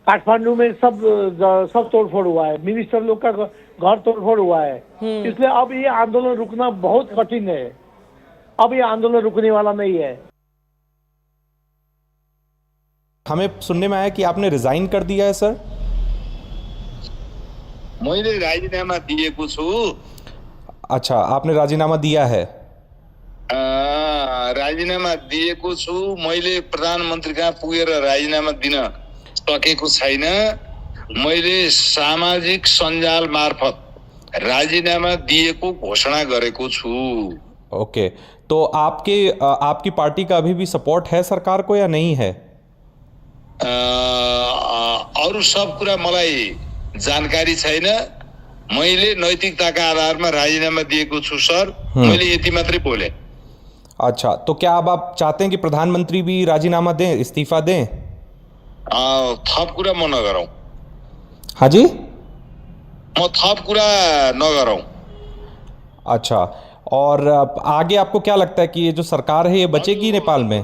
काठमांडू में सब तोड़फोड़ हुआ है। मिनिस्टर लोग का घर तोड़फोड़ हुआ है। इसलिए अब ये आंदोलन रुकना बहुत कठिन है। अब ये आंदोलन रुकने वाला नहीं है। हमें सुनने में आया कि आपने रिजाइन कर दिया है सर। मैले राजीनामा दिएको छु। अच्छा, आपने राजीनामा दिया है। राजीनामा दिएको छु। मैले प्रधानमन्त्री कहाँ पुगेर राजीनामा दिन सकेको छैन। मैले सामाजिक सञ्जाल मार्फत राजीनामा दिएको घोषणा गरेको छु। ओके, तो आपकी पार्टी का अभी भी सपोर्ट है सरकार को या नहीं है? अरू सब कुरा मलाई जानकारी छैन। मैले नैतिकताका आधारमा राजीनामा दिएको छु सर। मैले यति मात्रै बोले। अच्छा, तो क्या अब आप चाहते हैं कि प्रधानमंत्री भी राजीनामा दें, इस्तीफा दें? थप कुरा म नगरौँ। हाँ जी, म थप कुरा नगरौँ। अच्छा, और आगे आपको क्या लगता है कि ये जो सरकार है ये बचेगी नेपाल में?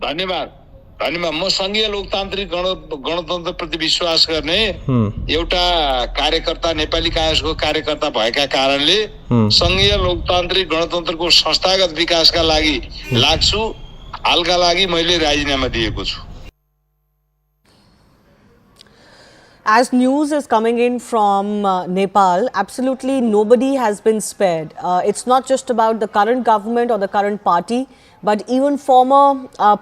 धन्यवाद। म संघीय लोकतान्त्रिक गणतन्त्र प्रति विश्वास गर्ने एउटा कार्यकर्ता, नेपाली काङ्ग्रेसको कार्यकर्ता भएका कारणले संघीय लोकतान्त्रिक गणतन्त्रको संस्थागत विकासका लागि लाग्छु। हालका लागि मैले राजीनामा दिएको छु। As news is coming in from Nepal, absolutely nobody has been spared. It's not just about the current government or the current party, but even former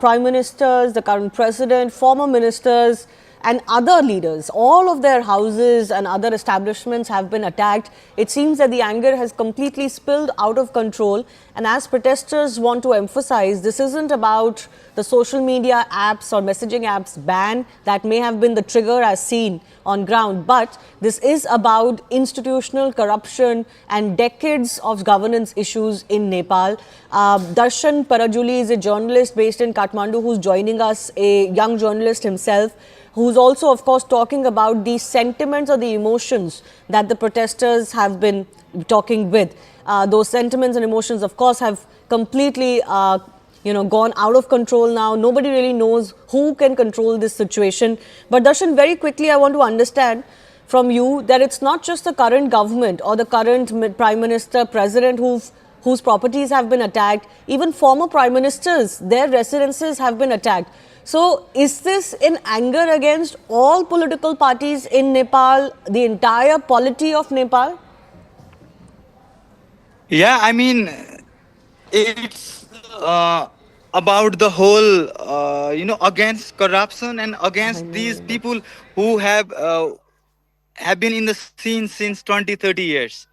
prime ministers, the current president, former ministers and other leaders. All of their houses and other establishments have been attacked. It seems that the anger has completely spilled out of control. And as protesters want to emphasize, this isn't about the social media apps or messaging apps ban that may have been the trigger as seen on ground, but this is about institutional corruption and decades of governance issues in Nepal. Darshan Parajuli is a journalist based in Kathmandu who's joining us, a young journalist himself, who's also, of course, talking about the sentiments or the emotions that the protesters have been talking with. Those sentiments and emotions, of course, have completely gone out of control now. Nobody really knows who can control this situation. But Darshan, very quickly, I want to understand from you that it's not just the current government or the current Prime Minister, President whose properties have been attacked. Even former Prime Ministers, their residences have been attacked. So is this in anger against all political parties in Nepal, the entire polity of Nepal? Yeah, I mean, it's about the whole, against corruption and against these people who have been in the scene since 20, 30 years.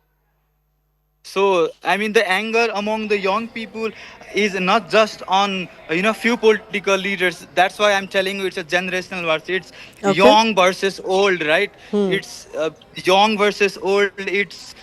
So, I mean, the anger among the young people is not just on, few political leaders. That's why I'm telling you it's a generational versus. It's young versus old, right? It's young versus old. It's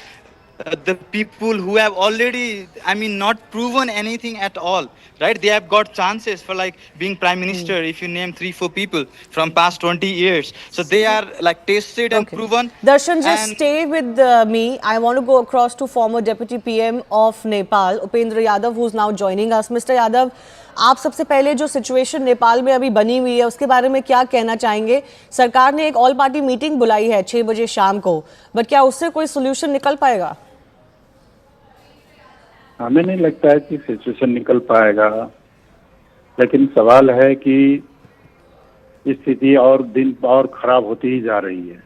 the people who have already, not proven anything at all, right? They have got chances for like being prime minister if you name 3-4 people from past 20 years. So they are like tested and proven. Darshan, just stay with me. I want to go across to former Deputy PM of Nepal, Upendra Yadav, who's now joining us. Mr. Yadav, आप सबसे पहले जो situation Nepal में अभी बनी हुई है उसके बारे में क्या कहना चाहेंगे? सरकार ने एक ऑल पार्टी मीटिंग बुलाई है 6 बजे शाम को, बट क्या उससे कोई सोल्यूशन निकल पाएगा? हमें नहीं लगता है कि सिचुएशन निकल पाएगा, लेकिन सवाल है कि स्थिति और दिन और खराब होती ही जा रही है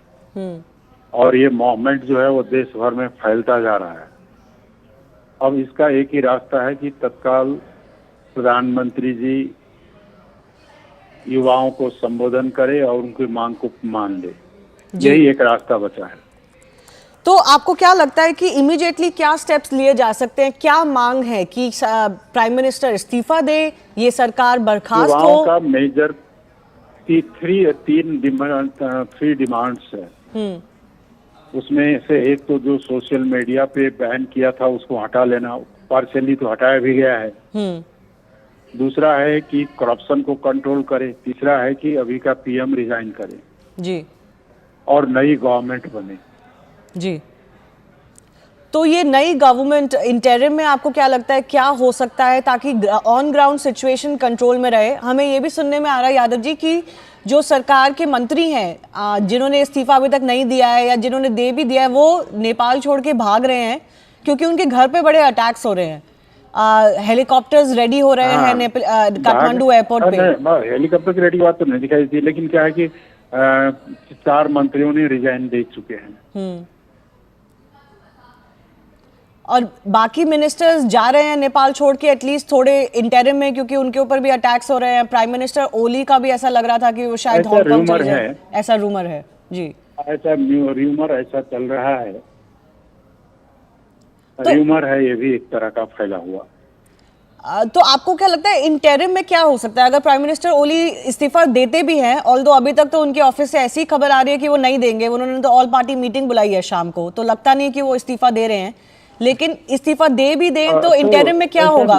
और ये मूवमेंट जो है वो देश भर में फैलता जा रहा है। अब इसका एक ही रास्ता है कि तत्काल प्रधानमंत्री जी युवाओं को संबोधन करे और उनकी मांग को मान ले। यही एक रास्ता बचा है। तो आपको क्या लगता है कि इमीडिएटली क्या स्टेप्स लिए जा सकते हैं? क्या मांग है कि प्राइम मिनिस्टर इस्तीफा दे, ये सरकार बर्खास्त हो? युवाओं का मेजर थ्री डिमांड्स है। उसमें से एक तो जो सोशल मीडिया पे बैन किया था उसको हटा लेना, पार्शियली तो हटाया भी गया है। दूसरा है कि करप्शन को कंट्रोल करे। तीसरा है कि अभी का पीएम रिजाइन करे जी और नई गवर्नमेंट बने जी। तो ये नई गवर्नमेंट इंटरिम में आपको क्या लगता है क्या हो सकता है ताकि ऑन ग्राउंड सिचुएशन कंट्रोल में रहे? हमें ये भी सुनने में आ रहा है यादव जी कि जो सरकार के मंत्री हैं जिन्होंने इस्तीफा अभी तक नहीं दिया है या जिन्होंने दे भी दिया है वो नेपाल छोड़ के भाग रहे हैं क्योंकि उनके घर पे बड़े अटैक्स हो रहे हैं। हेलीकॉप्टर्स रेडी हो रहे हैं काठमांडू एयरपोर्ट पे। हेलीकॉप्टर रेडी बात तो नहीं दिखाई दी, लेकिन क्या है कि 4 मंत्रियों ने रिजाइन दे चुके हैं। और बाकी मिनिस्टर्स जा रहे हैं नेपाल छोड़ के एटलीस्ट थोड़े इंटरिम में, क्योंकि उनके ऊपर भी अटैक्स हो रहे हैं। प्राइम मिनिस्टर ओली का भी ऐसा लग रहा था कि वो शायद हांगकांग चले जाए, ऐसा रूमर है जी। ऐसा रूमर ऐसा चल रहा है, रूमर है, ये भी एक तरह का फैला हुआ। तो आपको क्या लगता है इंटरिम में क्या हो सकता है अगर प्राइम मिनिस्टर ओली इस्तीफा देते भी हैं? ऑल्दो अभी तक तो उनके ऑफिस से ऐसी खबर आ रही है कि वो नहीं देंगे, उन्होंने तो ऑल पार्टी मीटिंग बुलाई है शाम को, तो लगता नहीं कि वो इस्तीफा दे रहे हैं। लेकिन इस्तीफा दे भी दें तो इंटरिम में क्या होगा?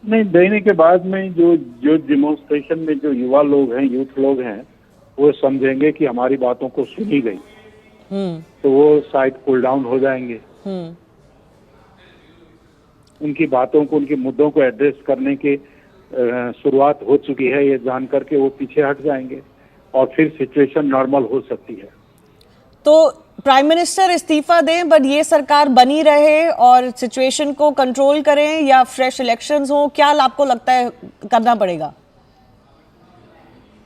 नहीं, देने के बाद में जो डेमोन्स्ट्रेशन में जो युवा लोग हैं, यूथ लोग हैं, वो समझेंगे कि हमारी बातों को सुनी गई, तो वो शायद कूल डाउन हो जाएंगे। उनकी बातों को, उनके मुद्दों को एड्रेस करने की शुरुआत हो चुकी है, ये जान करके वो पीछे हट जाएंगे और फिर सिचुएशन नॉर्मल हो सकती है। तो प्राइम मिनिस्टर इस्तीफा दें बट ये सरकार बनी रहे और सिचुएशन को कंट्रोल करें, या फ्रेश इलेक्शंस हो, क्या आपको लगता है करना पड़ेगा?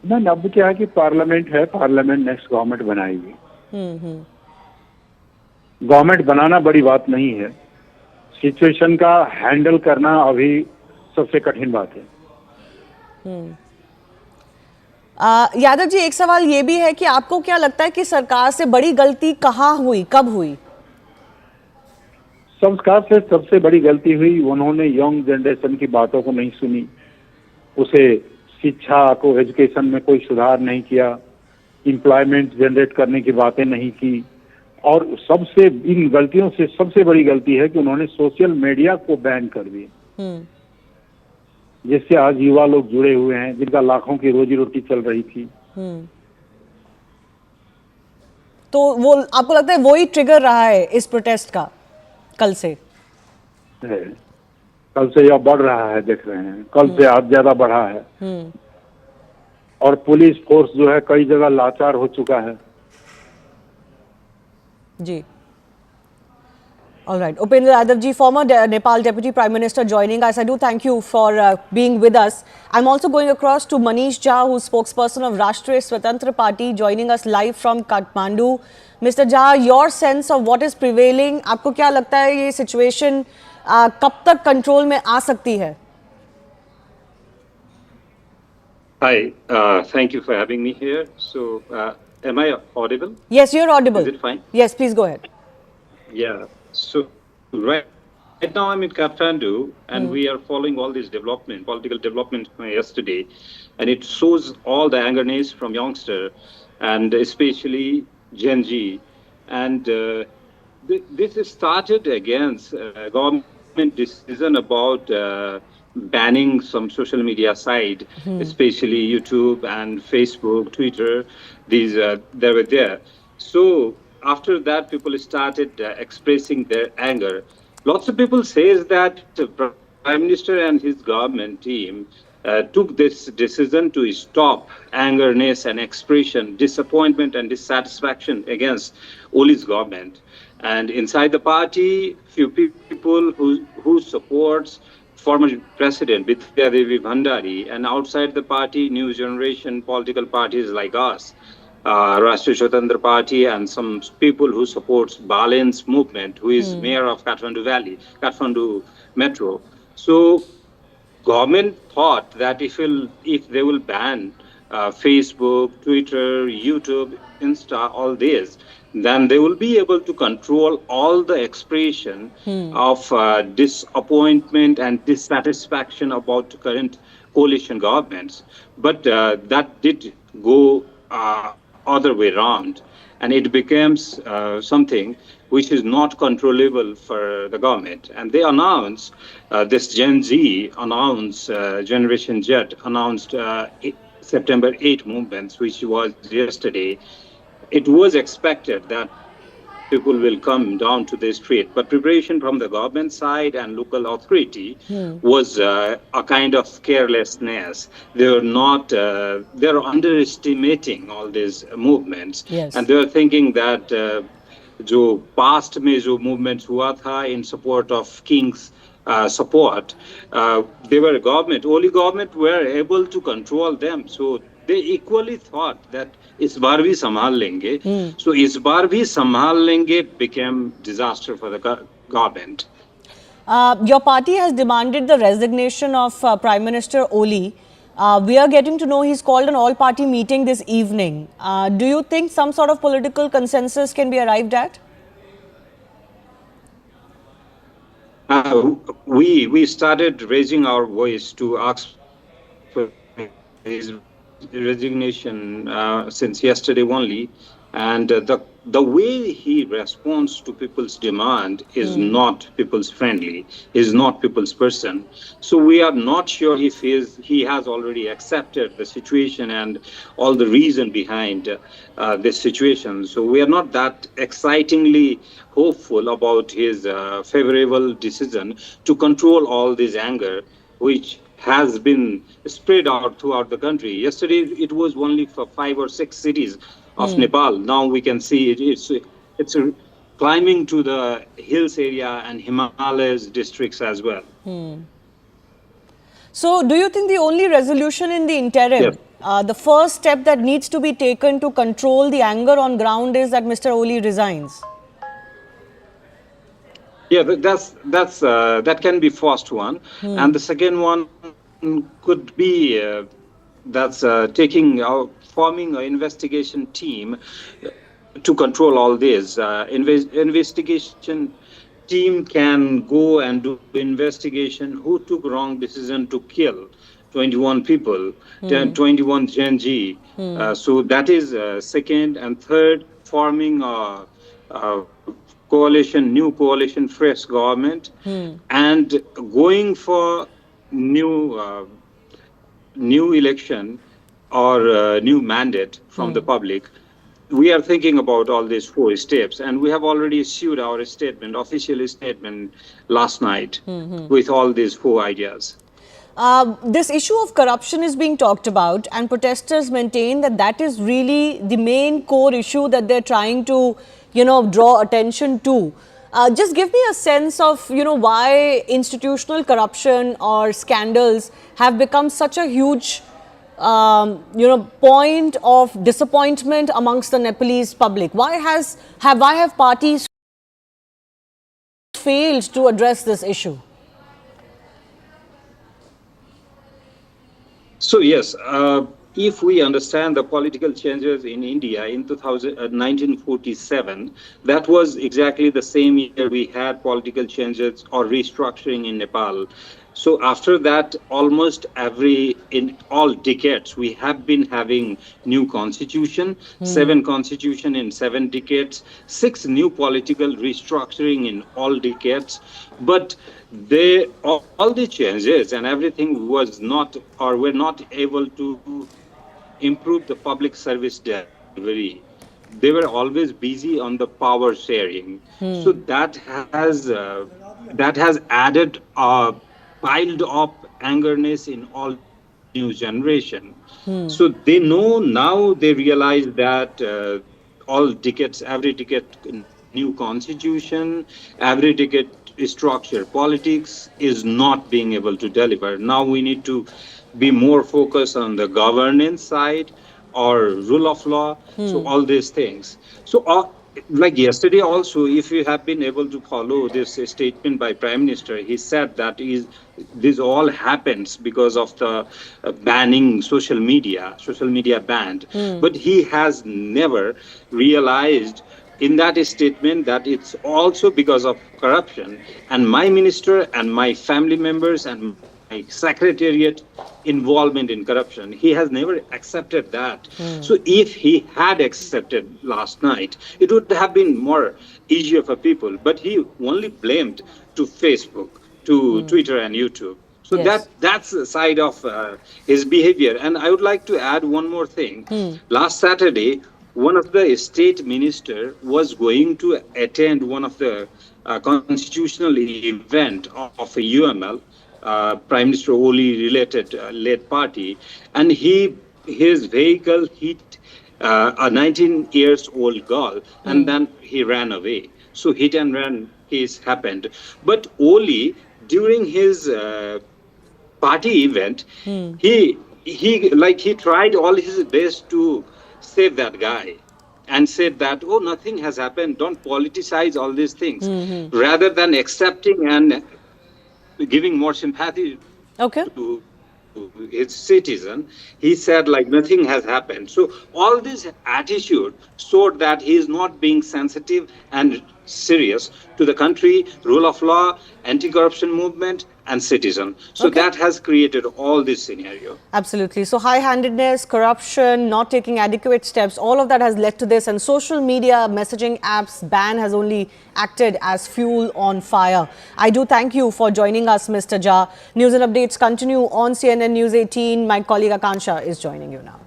नहीं, अब क्या है कि पार्लियामेंट है, पार्लियामेंट नेक्स्ट गवर्नमेंट बनाएगी। गवर्नमेंट बनाना बड़ी बात नहीं है, सिचुएशन का हैंडल करना अभी सबसे कठिन बात है। यादव जी, एक सवाल ये भी है कि आपको क्या लगता है कि सरकार से बड़ी गलती कहाँ हुई, कब हुई? सरकार से सबसे बड़ी गलती हुई, उन्होंने यंग जनरेशन की बातों को नहीं सुनी, उसे शिक्षा को, एजुकेशन में कोई सुधार नहीं किया, एम्प्लॉयमेंट जनरेट करने की बातें नहीं की, और सबसे इन गलतियों से सबसे बड़ी गलती है कि उन्होंने सोशल मीडिया को बैन कर दिया, जिससे आज युवा लोग जुड़े हुए हैं, जिनका लाखों की रोजी रोटी चल रही थी। तो वो आपको लगता है वही ट्रिगर रहा है इस प्रोटेस्ट का कल से? कल से यह बढ़ रहा है, देख रहे हैं, कल से आज ज्यादा बढ़ा है। और पुलिस फोर्स जो है कई जगह लाचार हो चुका है। जी, all right. Upendra Yadav ji, former Nepal Deputy Prime Minister, joining us. I do thank you for being with us. I'm also going across to Manish Jha, who's spokesperson of Rashtriya Swatantra Party, joining us live from Kathmandu. Mr. Jha, your sense of what is prevailing? आपको क्या लगता है ये situation कब तक control में आ सकती है? Hi, thank you for having me here. So, am I audible? Yes, you're audible. Is it fine? Yes, please go ahead. Yeah. So, right now I'm in Kathmandu, and we are following all this development, political development from yesterday, and it shows all the angerness from youngster, and especially Gen Z, and this is started against government decision about banning some social media site, especially YouTube and Facebook, Twitter. These they were there. So after that, people started expressing their anger. Lots of people says that the Prime Minister and his government team took this decision to stop angerness and expression, disappointment and dissatisfaction against Oli's government. And inside the party, few people who supports former President Vidya Devi Bhandari, and outside the party, new generation political parties like us, Rashtriya Swatantra Party, and some people who supports Balen's movement, who is mayor of Kathmandu Valley, Kathmandu Metro. So government thought that if they will ban Facebook, Twitter, YouTube, Insta, all this, then they will be able to control all the expression of disappointment and dissatisfaction about current coalition governments. But that did go other way around, and it becomes something which is not controllable for the government. And they announced, this Gen Z announced, Generation Z announced September 8 movements, which was yesterday. It was expected that people will come down to the street, but preparation from the government side and local authority was a kind of carelessness. They are not, they're underestimating all these movements. Yes. And they're thinking that जो past में जो movements हुआ था in support of King's support, they were government, only government were able to control them. So they equally thought that इस बार भी संभाल लेंगे. So इस बार भी संभाल लेंगे became disaster for the government. Your party has demanded the resignation of Prime Minister Oli. We are getting to know he's called an all-party meeting this evening. Do you think some sort of political consensus can be arrived at? We started raising our voice to ask for his resignation since yesterday only, and the way he responds to people's demand is not people's friendly, is not people's person. So we are not sure if he has already accepted the situation and all the reason behind this situation. So we are not that excitingly hopeful about his favorable decision to control all this anger, which has been spread out throughout the country. Yesterday, it was only for 5 or 6 cities of Nepal. Now we can see it's climbing to the hills area and Himalayas districts as well. So, do you think the only resolution in the interim, the first step that needs to be taken to control the anger on ground is that Mr. Oli resigns? Yeah, that can be first one, and the second one could be forming an investigation team to control all this. Investigation team can go and do investigation who took wrong decision to kill 21 people, 21 Gen Z. So that is second, and third, forming a new coalition, fresh government, and going for new election or new mandate from the public. We are thinking about all these 4 steps, and we have already issued our official statement last night with all these 4 ideas. This issue of corruption is being talked about, and protesters maintain that that is really the main core issue that they're trying to, draw attention to. Just give me a sense of, why institutional corruption or scandals have become such a huge, point of disappointment amongst the Nepalese public. Why have parties failed to address this issue? So yes, if we understand the political changes in India in 1947, that was exactly the same year we had political changes or restructuring in Nepal. So after that, almost in all decades, we have been having new constitution, 7 constitution in 7 decades, 6 new political restructuring in all decades. But all the changes and everything was not, or were not able to improve the public service delivery. They were always busy on the power sharing. So that has added piled up angerness in all new generation. So they know now, they realize that every decade new constitution, every decade structure politics is not being able to deliver. Now we need to be more focused on the governance side or rule of law. So all these things. So like yesterday also, if you have been able to follow this statement by Prime Minister, he said that this all happens because of the banning social media banned. But he has never realized in that statement that it's also because of corruption, and my minister and my family members and my secretariat involvement in corruption. He has never accepted that. So if he had accepted last night, it would have been more easier for people. But he only blamed to Facebook, to Twitter and YouTube. So that's the side of his behavior. And I would like to add one more thing. Last Saturday, one of the state minister was going to attend one of the constitutional event of a UML, Prime Minister Oli related led party, and his vehicle hit a 19 years old girl, and then he ran away. So hit and run case happened. But Oli, during his party event, he he tried all his best to save that guy and said that, oh, nothing has happened, don't politicize all these things, rather than accepting and giving more sympathy Okay. to his citizen. He said like nothing has happened. So all this attitude showed that he is not being sensitive and serious to the country, rule of law, anti-corruption movement, and citizen. So Okay. that has created all this scenario. Absolutely. So high-handedness, corruption, not taking adequate steps, all of that has led to this. And social media messaging apps ban has only acted as fuel on fire. I do thank you for joining us, Mr. Jha. News and updates continue on CNN News 18. My colleague Akansha is joining you now.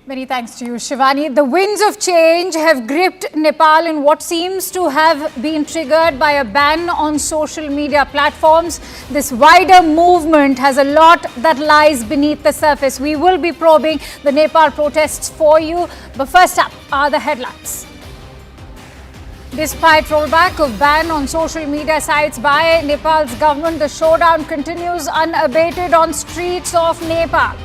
Many thanks to you, Shivani. The winds of change have gripped Nepal in what seems to have been triggered by a ban on social media platforms. This wider movement has a lot that lies beneath the surface. We will be probing the Nepal protests for you. But first up are the headlines. Despite rollback of ban on social media sites by Nepal's government, the showdown continues unabated on streets of Nepal.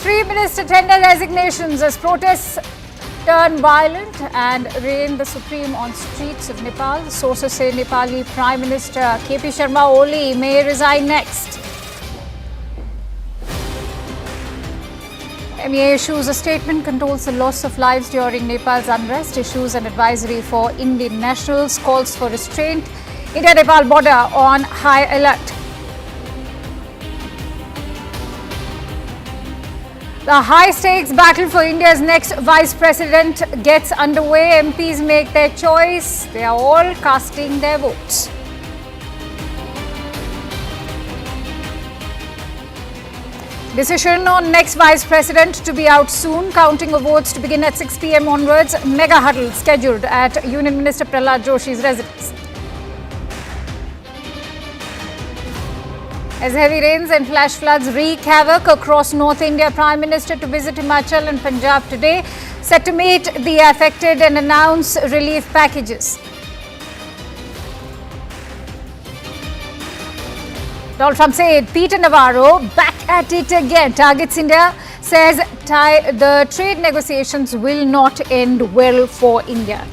Three minister tender resignations as protests turn violent and reign the supreme on streets of Nepal. Sources say Nepali Prime Minister KP Sharma Ooli may resign next. MEA issues a statement, condoles the loss of lives during Nepal's unrest, issues an advisory for Indian nationals, calls for restraint. India-Nepal border on high alert. The high-stakes battle for India's next vice president gets underway. MPs make their choice. They are all casting their votes. Decision on next vice president to be out soon. Counting of votes to begin at 6 p.m. onwards. Mega huddle scheduled at Union Minister Prahlad Joshi's residence. As heavy rains and flash floods wreak havoc across North India, Prime Minister to visit Himachal and Punjab today, set to meet the affected and announce relief packages. Donald Trump said Peter Navarro back at it again. Targets India, says the trade negotiations will not end well for India.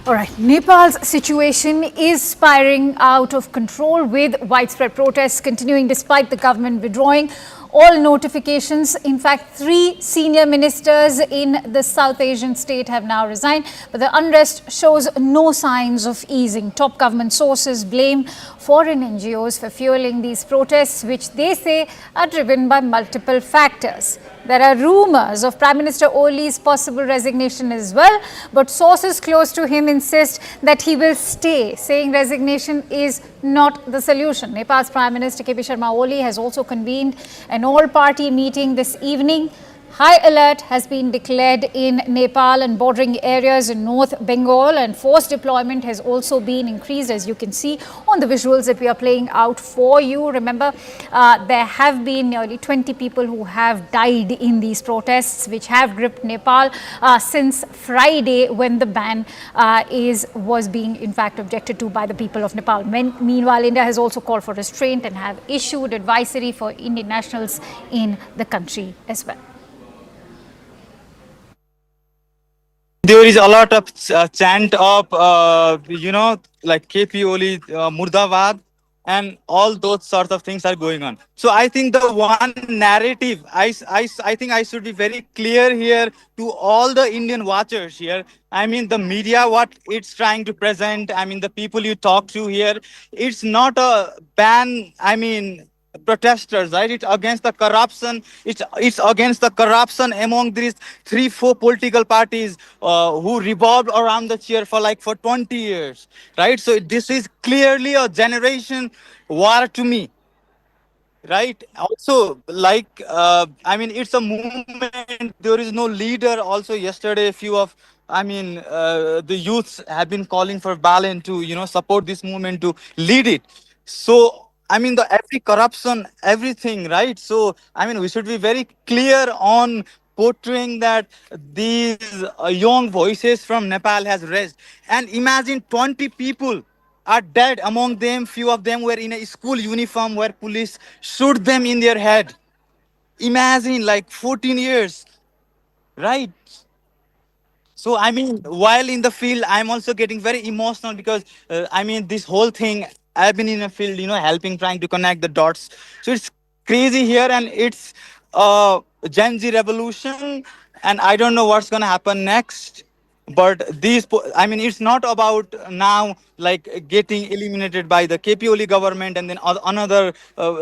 All right, Nepal's situation is spiraling out of control with widespread protests continuing despite the government withdrawing all notifications. In fact, 3 senior ministers in the South Asian state have now resigned, but the unrest shows no signs of easing. Top government sources blame foreign NGOs for fueling these protests, which they say are driven by multiple factors. There are rumors of Prime Minister Oli's possible resignation as well, but sources close to him insist that he will stay, saying resignation is not the solution. Nepal's Prime Minister KP Sharma Ooli has also convened an all-party meeting this evening. High alert has been declared in Nepal and bordering areas in North Bengal, and force deployment has also been increased, as you can see on the visuals that we are playing out for you. Remember, there have been nearly 20 people who have died in these protests, which have gripped Nepal since Friday, when the ban was being in fact objected to by the people of Nepal. Meanwhile, India has also called for restraint and have issued advisory for Indian nationals in the country as well. There is a lot of chant of, like KP Oli, Murdabad, and all those sorts of things are going on. So I think the one narrative, I think I should be very clear here to all the Indian watchers here. I mean, the media, what it's trying to present, I mean, the people you talk to here, it's not a ban, I mean, protesters, right? It's against the corruption. It's against the corruption among these 3-4 political parties who revolved around the chair for 20 years, right? So this is clearly a generation war to me, right? Also, I mean, it's a movement. There is no leader. Also, yesterday, a few of, the youths have been calling for Balen to, support this movement, to lead it. So, I mean, every corruption, everything, right? So, I mean, we should be very clear on portraying that these young voices from Nepal has raised. And imagine 20 people are dead. Among them, few of them were in a school uniform where police shoot them in their head. Imagine, like 14 years, right? So, I mean, while in the field, I'm also getting very emotional because, I mean, this whole thing, I've been in a field, helping, trying to connect the dots. So it's crazy here, and it's Gen Z revolution, and I don't know what's going to happen next. But I mean, it's not about now like getting eliminated by the KPOL government, and then another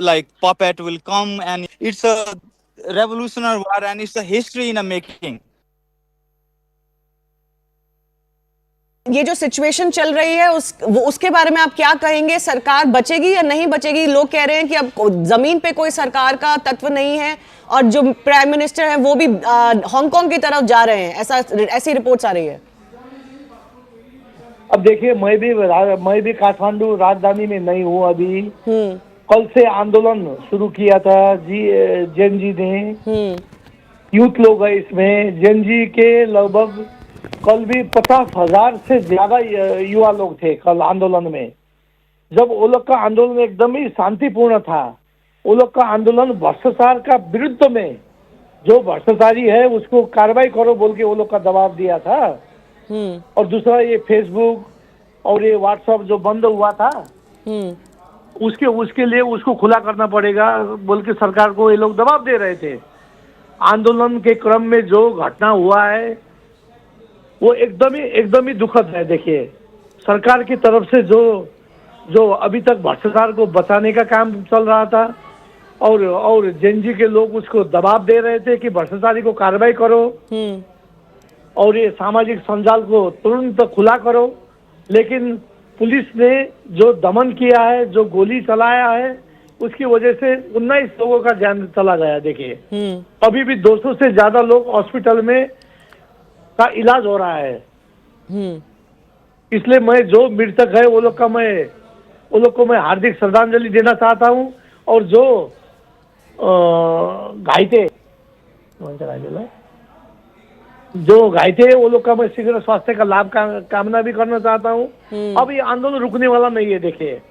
like puppet will come, and it's a revolutionary war, and it's a history in a making. ये जो situation चल रही है उसके बारे में आप क्या कहेंगे? सरकार बचेगी या नहीं बचेगी? लोग कह रहे हैं कि अब जमीन पे कोई सरकार का तत्व नहीं है और जो प्राइम मिनिस्टर है वो भी हांगकांग की तरफ जा रहे हैं, ऐसी रिपोर्ट्स आ रही है। अब देखिए, मैं भी काठमांडू राजधानी में नहीं हूँ अभी। कल से आंदोलन शुरू किया था जेन जी ने, यूथ लोग है इसमें। जेन जी के लगभग कल भी 50,000 से ज्यादा युवा लोग थे कल आंदोलन में। जब वो लोग का आंदोलन एकदम ही शांतिपूर्ण था, वो लोग का आंदोलन भ्रष्टाचार का विरुद्ध में, जो भ्रष्टाचारी है उसको कार्रवाई करो बोल के वो लोग का दबाव दिया था। और दूसरा ये फेसबुक और ये व्हाट्सएप जो बंद हुआ था, उसके लिए उसको खुला करना पड़ेगा बोल के सरकार को ये लोग दबाव दे रहे थे। आंदोलन के क्रम में जो घटना हुआ है वो एकदम ही दुखद है। देखिए, सरकार की तरफ से जो अभी तक भ्रष्टाचार को बचाने का काम चल रहा था और जेनजी के लोग उसको दबाव दे रहे थे कि भ्रष्टाचारी को कार्रवाई करो और ये सामाजिक संजाल को तुरंत खुला करो। लेकिन पुलिस ने जो दमन किया है, जो गोली चलाया है, उसकी वजह से 19 लोगों का जान चला गया। देखिए, अभी भी 200 से ज्यादा लोग हॉस्पिटल में का इलाज हो रहा है। इसलिए मैं जो मृतक है वो लोग को मैं हार्दिक श्रद्धांजलि देना चाहता हूं और जो घायते वो लोग का मैं शीघ्र स्वास्थ्य का लाभ कामना भी करना चाहता हूं। अब ये आंदोलन रुकने वाला नहीं है। देखिए,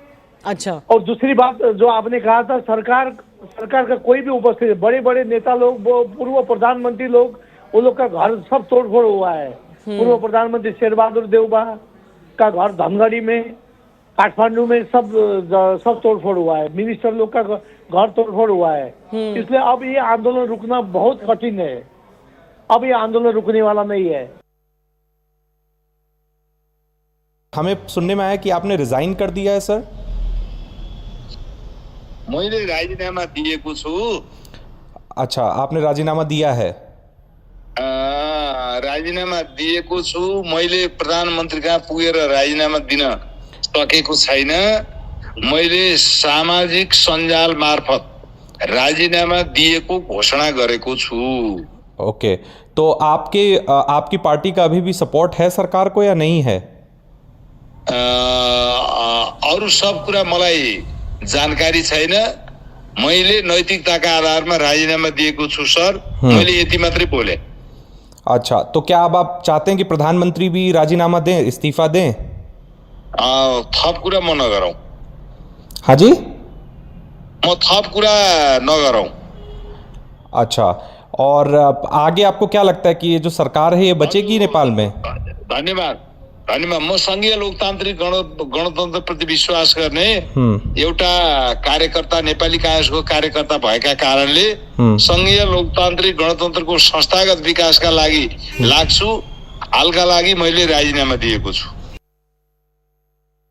अच्छा, और दूसरी बात जो आपने कहा था, सरकार का कोई भी उपस्थित, बड़े बड़े नेता लोग, पूर्व प्रधानमंत्री लोग, वो लोग का घर सब तोड़फोड़ हुआ है। पूर्व प्रधानमंत्री शेरबहादुर देउबा का घर धनगढ़ी में, काठमांडू में सब तोड़फोड़ हुआ है। मिनिस्टर लोग का घर तोड़फोड़ हुआ है। इसलिए अब ये आंदोलन रुकना बहुत कठिन है। अब ये आंदोलन रुकने वाला नहीं है। हमें सुनने में आया कि आपने रिजाइन कर दिया है सर। मैले राजीनामा दिएको छु। अच्छा, आपने राजीनामा दिया है? राजीनामा दिएको छु। मैले प्रधानमन्त्री कहाँ पुगेर राजीनामा दिन सकेको छैन। मैले सामाजिक सञ्जाल मार्फत राजीनामा दिएको घोषणा गरेको छु। ओके, तो आपकी पार्टी का अभी भी सपोर्ट है सरकार को या नहीं है? अरू सब कुरा मलाई जानकारी छैन। मैले नैतिकताका आधारमा राजीनामा दिएको छु सर। मैले यति मात्रै बोले। अच्छा, तो क्या अब आप चाहते हैं कि प्रधानमंत्री भी राजीनामा दें, इस्तीफा दें? थप कुरा म नगरौं। हाँ जी, म थप कुरा नगरौं। अच्छा, और आगे आपको क्या लगता है कि ये जो सरकार है ये बचेगी नेपाल में? धन्यवाद। म संघीय लोकतान्त्रिक गणतन्त्र प्रति विश्वास गर्ने एउटा कार्यकर्ता, नेपाली कांग्रेसको कार्यकर्ता भएका कारणले संघीय लोकतान्त्रिक गणतन्त्रको संस्थागत विकासका लागि लाग्छु। हालका लागि मैले राजीनामा दिएको छु।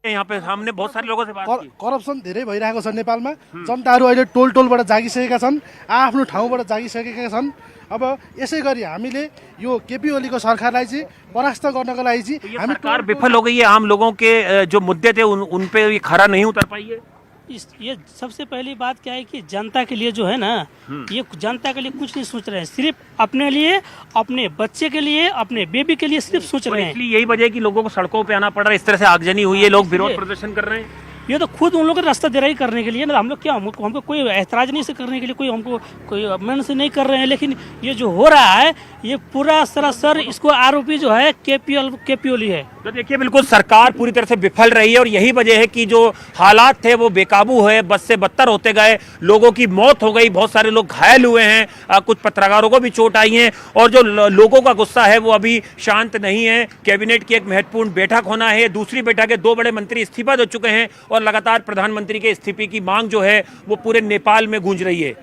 यहाँ पे हमने बहुत सारे लोगों से बात की। करप्सन धेरै भइरहेको छ नेपालमा। जनताहरू अहिले टोलबाट जागिसकेका छन्, आफ्नो ठाउँबाट जागिसकेका छन्। अब यसै गरी हामीले यो केपी ओलीको सरकारलाई चाहिँ परास्त गर्नको लागि चाहिँ हामी सरकार विफल हो गई है। आम लोगों के जो मुद्दे थे उन पे ये खरा नहीं उतर पाई है। ये सबसे पहली बात क्या है कि जनता के लिए जो है ना, ये जनता के लिए कुछ नहीं सोच रहे हैं, सिर्फ अपने लिए, अपने बच्चे के लिए, अपने बेबी के लिए सिर्फ सोच रहे हैं। इसलिए यही वजह है कि लोगों को सड़कों पे आना पड़ रहा है। इस तरह से आगजनी हुई है, लोग विरोध प्रदर्शन कर रहे हैं। ये तो खुद उन लोगों को रास्ता दे रहा है करने के लिए ना, हम लोग क्या हमको कोई ऐतराज नहीं से करने के लिए, कोई हमको कोई मन से नहीं कर रहे हैं, लेकिन ये जो हो रहा है ये पूरा सरासर इसको आरोपी जो है केपीओली है। तो देखिए बिल्कुल सरकार पूरी तरह से विफल रही है और यही वजह है कि जो हालात थे वो बेकाबू हुए, बद से बदतर होते गए, लोगों की मौत हो गई, बहुत सारे लोग घायल हुए हैं, कुछ पत्रकारों को भी चोट आई है और जो लोगों का गुस्सा है वो अभी शांत नहीं है। कैबिनेट की एक महत्वपूर्ण बैठक होना है, दूसरी बैठक है, 2 बड़े मंत्री इस्तीफा दे चुके हैं और लगातार प्रधानमंत्री के इस्तीफे की मांग जो है वो पूरे नेपाल में गूंज रही है।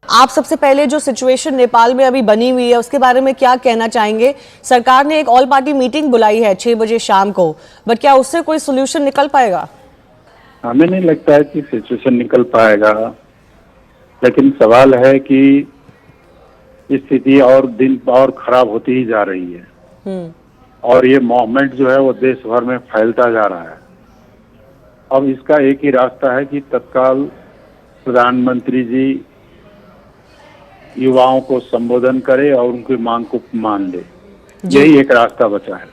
आप सबसे पहले जो सिचुएशन नेपाल में अभी बनी हुई है उसके बारे में क्या कहना चाहेंगे? सरकार ने एक ऑल पार्टी मीटिंग बुलाई है 6 बजे शाम को, बट क्या उससे कोई सोल्यूशन निकल पाएगा? हमें नहीं लगता है कि सिचुएशन निकल पाएगा, लेकिन सवाल है कि स्थिति और दिन और खराब होती ही जा रही है और ये मूवमेंट जो है वो देश भर में फैलता जा रहा है। अब इसका एक ही रास्ता है कि तत्काल प्रधानमंत्री जी युवाओं को संबोधन करे और उनकी मांग को मान ले, यही एक रास्ता बचा है।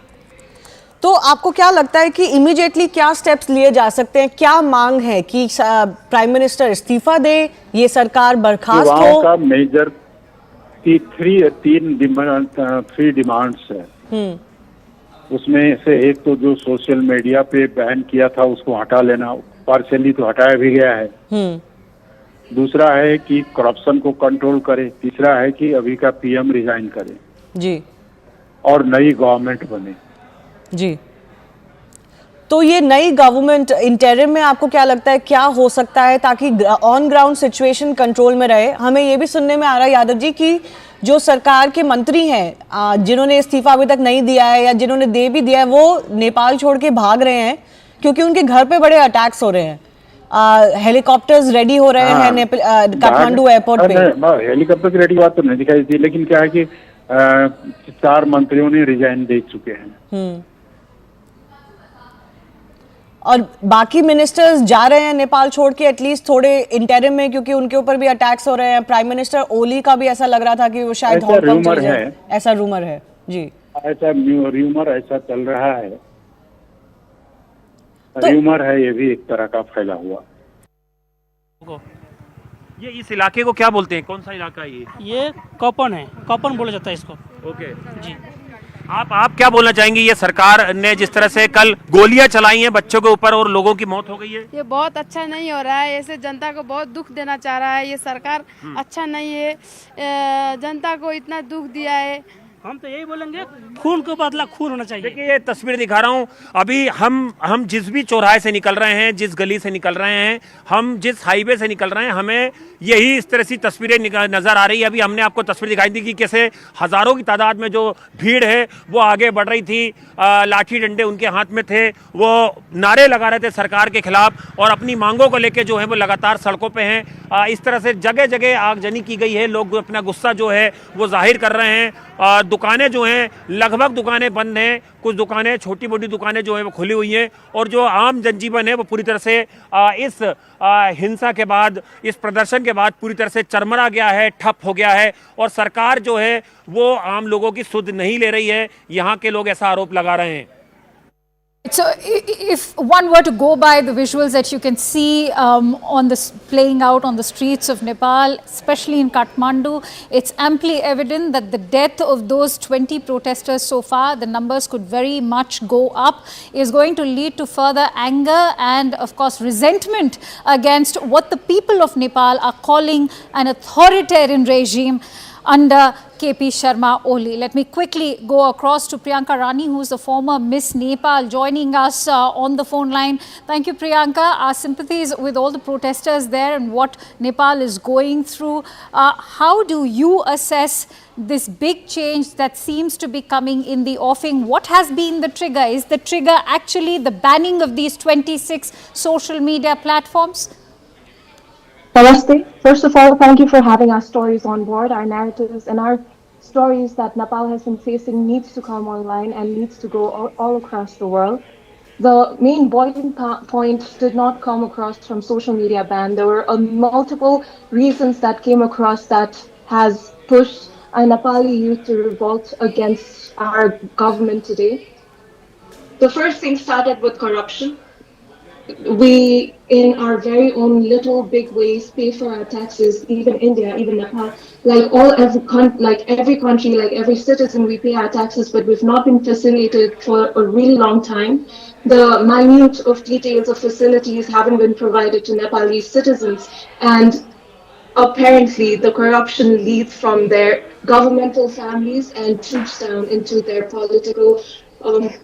तो आपको क्या लगता है कि इमीडिएटली क्या स्टेप्स लिए जा सकते हैं? क्या मांग है कि प्राइम मिनिस्टर इस्तीफा दे, ये सरकार बर्खास्त हो? युवाओं का मेजर थ्री डिमांड्स है। उसमें से एक तो जो सोशल मीडिया पे बैन किया था उसको हटा लेना, पार्शियली तो हटाया भी गया है। दूसरा है कि करप्शन को कंट्रोल करे, तीसरा है कि अभी का पीएम रिजाइन करे जी और नई गवर्नमेंट बने जी। तो ये नई गवर्नमेंट इंटरिम में आपको क्या लगता है क्या हो सकता है ताकि ऑन ग्राउंड सिचुएशन कंट्रोल में रहे? हमें ये भी सुनने में आ रहा है यादव जी कि जो सरकार के मंत्री हैं जिन्होंने इस्तीफा अभी तक नहीं दिया है या जिन्होंने दे भी दिया है वो नेपाल छोड़ के भाग रहे हैं क्योंकि उनके घर पे बड़े अटैक्स हो रहे हैं। हेलीकॉप्टर्स रेडी हो रहे हैं काठमांडू एयरपोर्ट पे। हेलीकॉप्टर की रेडी बात तो नहीं दिखाई दी, लेकिन क्या है कि 4 मंत्रियों ने रिजाइन दे चुके हैं और बाकी मिनिस्टर्स जा रहे हैं नेपाल छोड़ के एटलीस्ट थोड़े इंटरिम में, क्योंकि उनके ऊपर भी अटैक्स हो रहे हैं। प्राइम मिनिस्टर ओली का भी ऐसा लग रहा था कि वो शायद हांगकांग चले जाए, ऐसा रूमर है जी। ऐसा रूमर ऐसा चल रहा है, र्यूमर है, ये भी एक तरह का फैला हुआ। ये इस इलाके को क्या बोलते हैं, कौन सा इलाका है ये कपन है, कपन बोला जाता है इसको। ओके जी। आप क्या बोलना चाहेंगी? ये सरकार ने जिस तरह से कल गोलियां चलाई हैं बच्चों के ऊपर और लोगों की मौत हो गई है, ये बहुत अच्छा नहीं हो रहा है। ऐसे जनता को बहुत दुख देना चाह रहा है ये सरकार, अच्छा नहीं है। जनता को इतना दुख दिया है, हम तो यही बोलेंगे खून को बदला खून होना चाहिए। देखिए ये तस्वीर दिखा रहा हूँ, अभी हम जिस भी चौराहे से निकल रहे हैं, जिस गली से निकल रहे हैं, हम जिस हाईवे से निकल रहे हैं, हमें यही इस तरह सी तस्वीरें नजर आ रही है। अभी हमने आपको तस्वीर दिखाई दी कि कैसे हजारों की तादाद में जो भीड़ है वो आगे बढ़ रही थी, लाठी डंडे उनके हाथ में थे, वो नारे लगा रहे थे सरकार के खिलाफ और अपनी मांगों को लेकर जो है वो लगातार सड़कों पे हैं। इस तरह से जगह जगह आगजनी की गई है, लोग अपना गुस्सा जो है वो जाहिर कर रहे हैं। दुकानें जो हैं लगभग दुकानें बंद हैं, कुछ दुकानें छोटी मोटी दुकानें जो है वो खुली हुई हैं और जो आम जनजीवन है वो पूरी तरह से इस हिंसा के बाद, इस प्रदर्शन के बाद पूरी तरह से चरमरा गया है, ठप हो गया है और सरकार जो है वो आम लोगों की सुध नहीं ले रही है, यहाँ के लोग ऐसा आरोप लगा रहे हैं। So if one were to go by the visuals that you can see on this playing out on the streets of Nepal, especially in Kathmandu, it's amply evident that the death of those 20 protesters so far, the numbers could very much go up, is going to lead to further anger and of course resentment against what the people of Nepal are calling an authoritarian regime under KP Sharma Ooli. Let me quickly go across to Priyanka Rani, who is the former Miss Nepal, joining us on the phone line. Thank you, Priyanka. Our sympathies with all the protesters there and what Nepal is going through. How do you assess this big change that seems to be coming in the offing? What has been the trigger? Is the trigger actually the banning of these 26 social media platforms? Namaste. First of all, thank you for having our stories on board. Our narratives and our stories that Nepal has been facing needs to come online and needs to go all across the world. The main boiling point did not come across from social media ban. There were multiple reasons that came across that has pushed our Nepali youth to revolt against our government today. The first thing started with corruption. We, in our very own little big ways, pay for our taxes. Even India, even Nepal, like every country, like every citizen, we pay our taxes, but we've not been facilitated for a really long time. The minute of details of facilities haven't been provided to Nepalese citizens, and apparently, the corruption leads from their governmental families and troops down into their political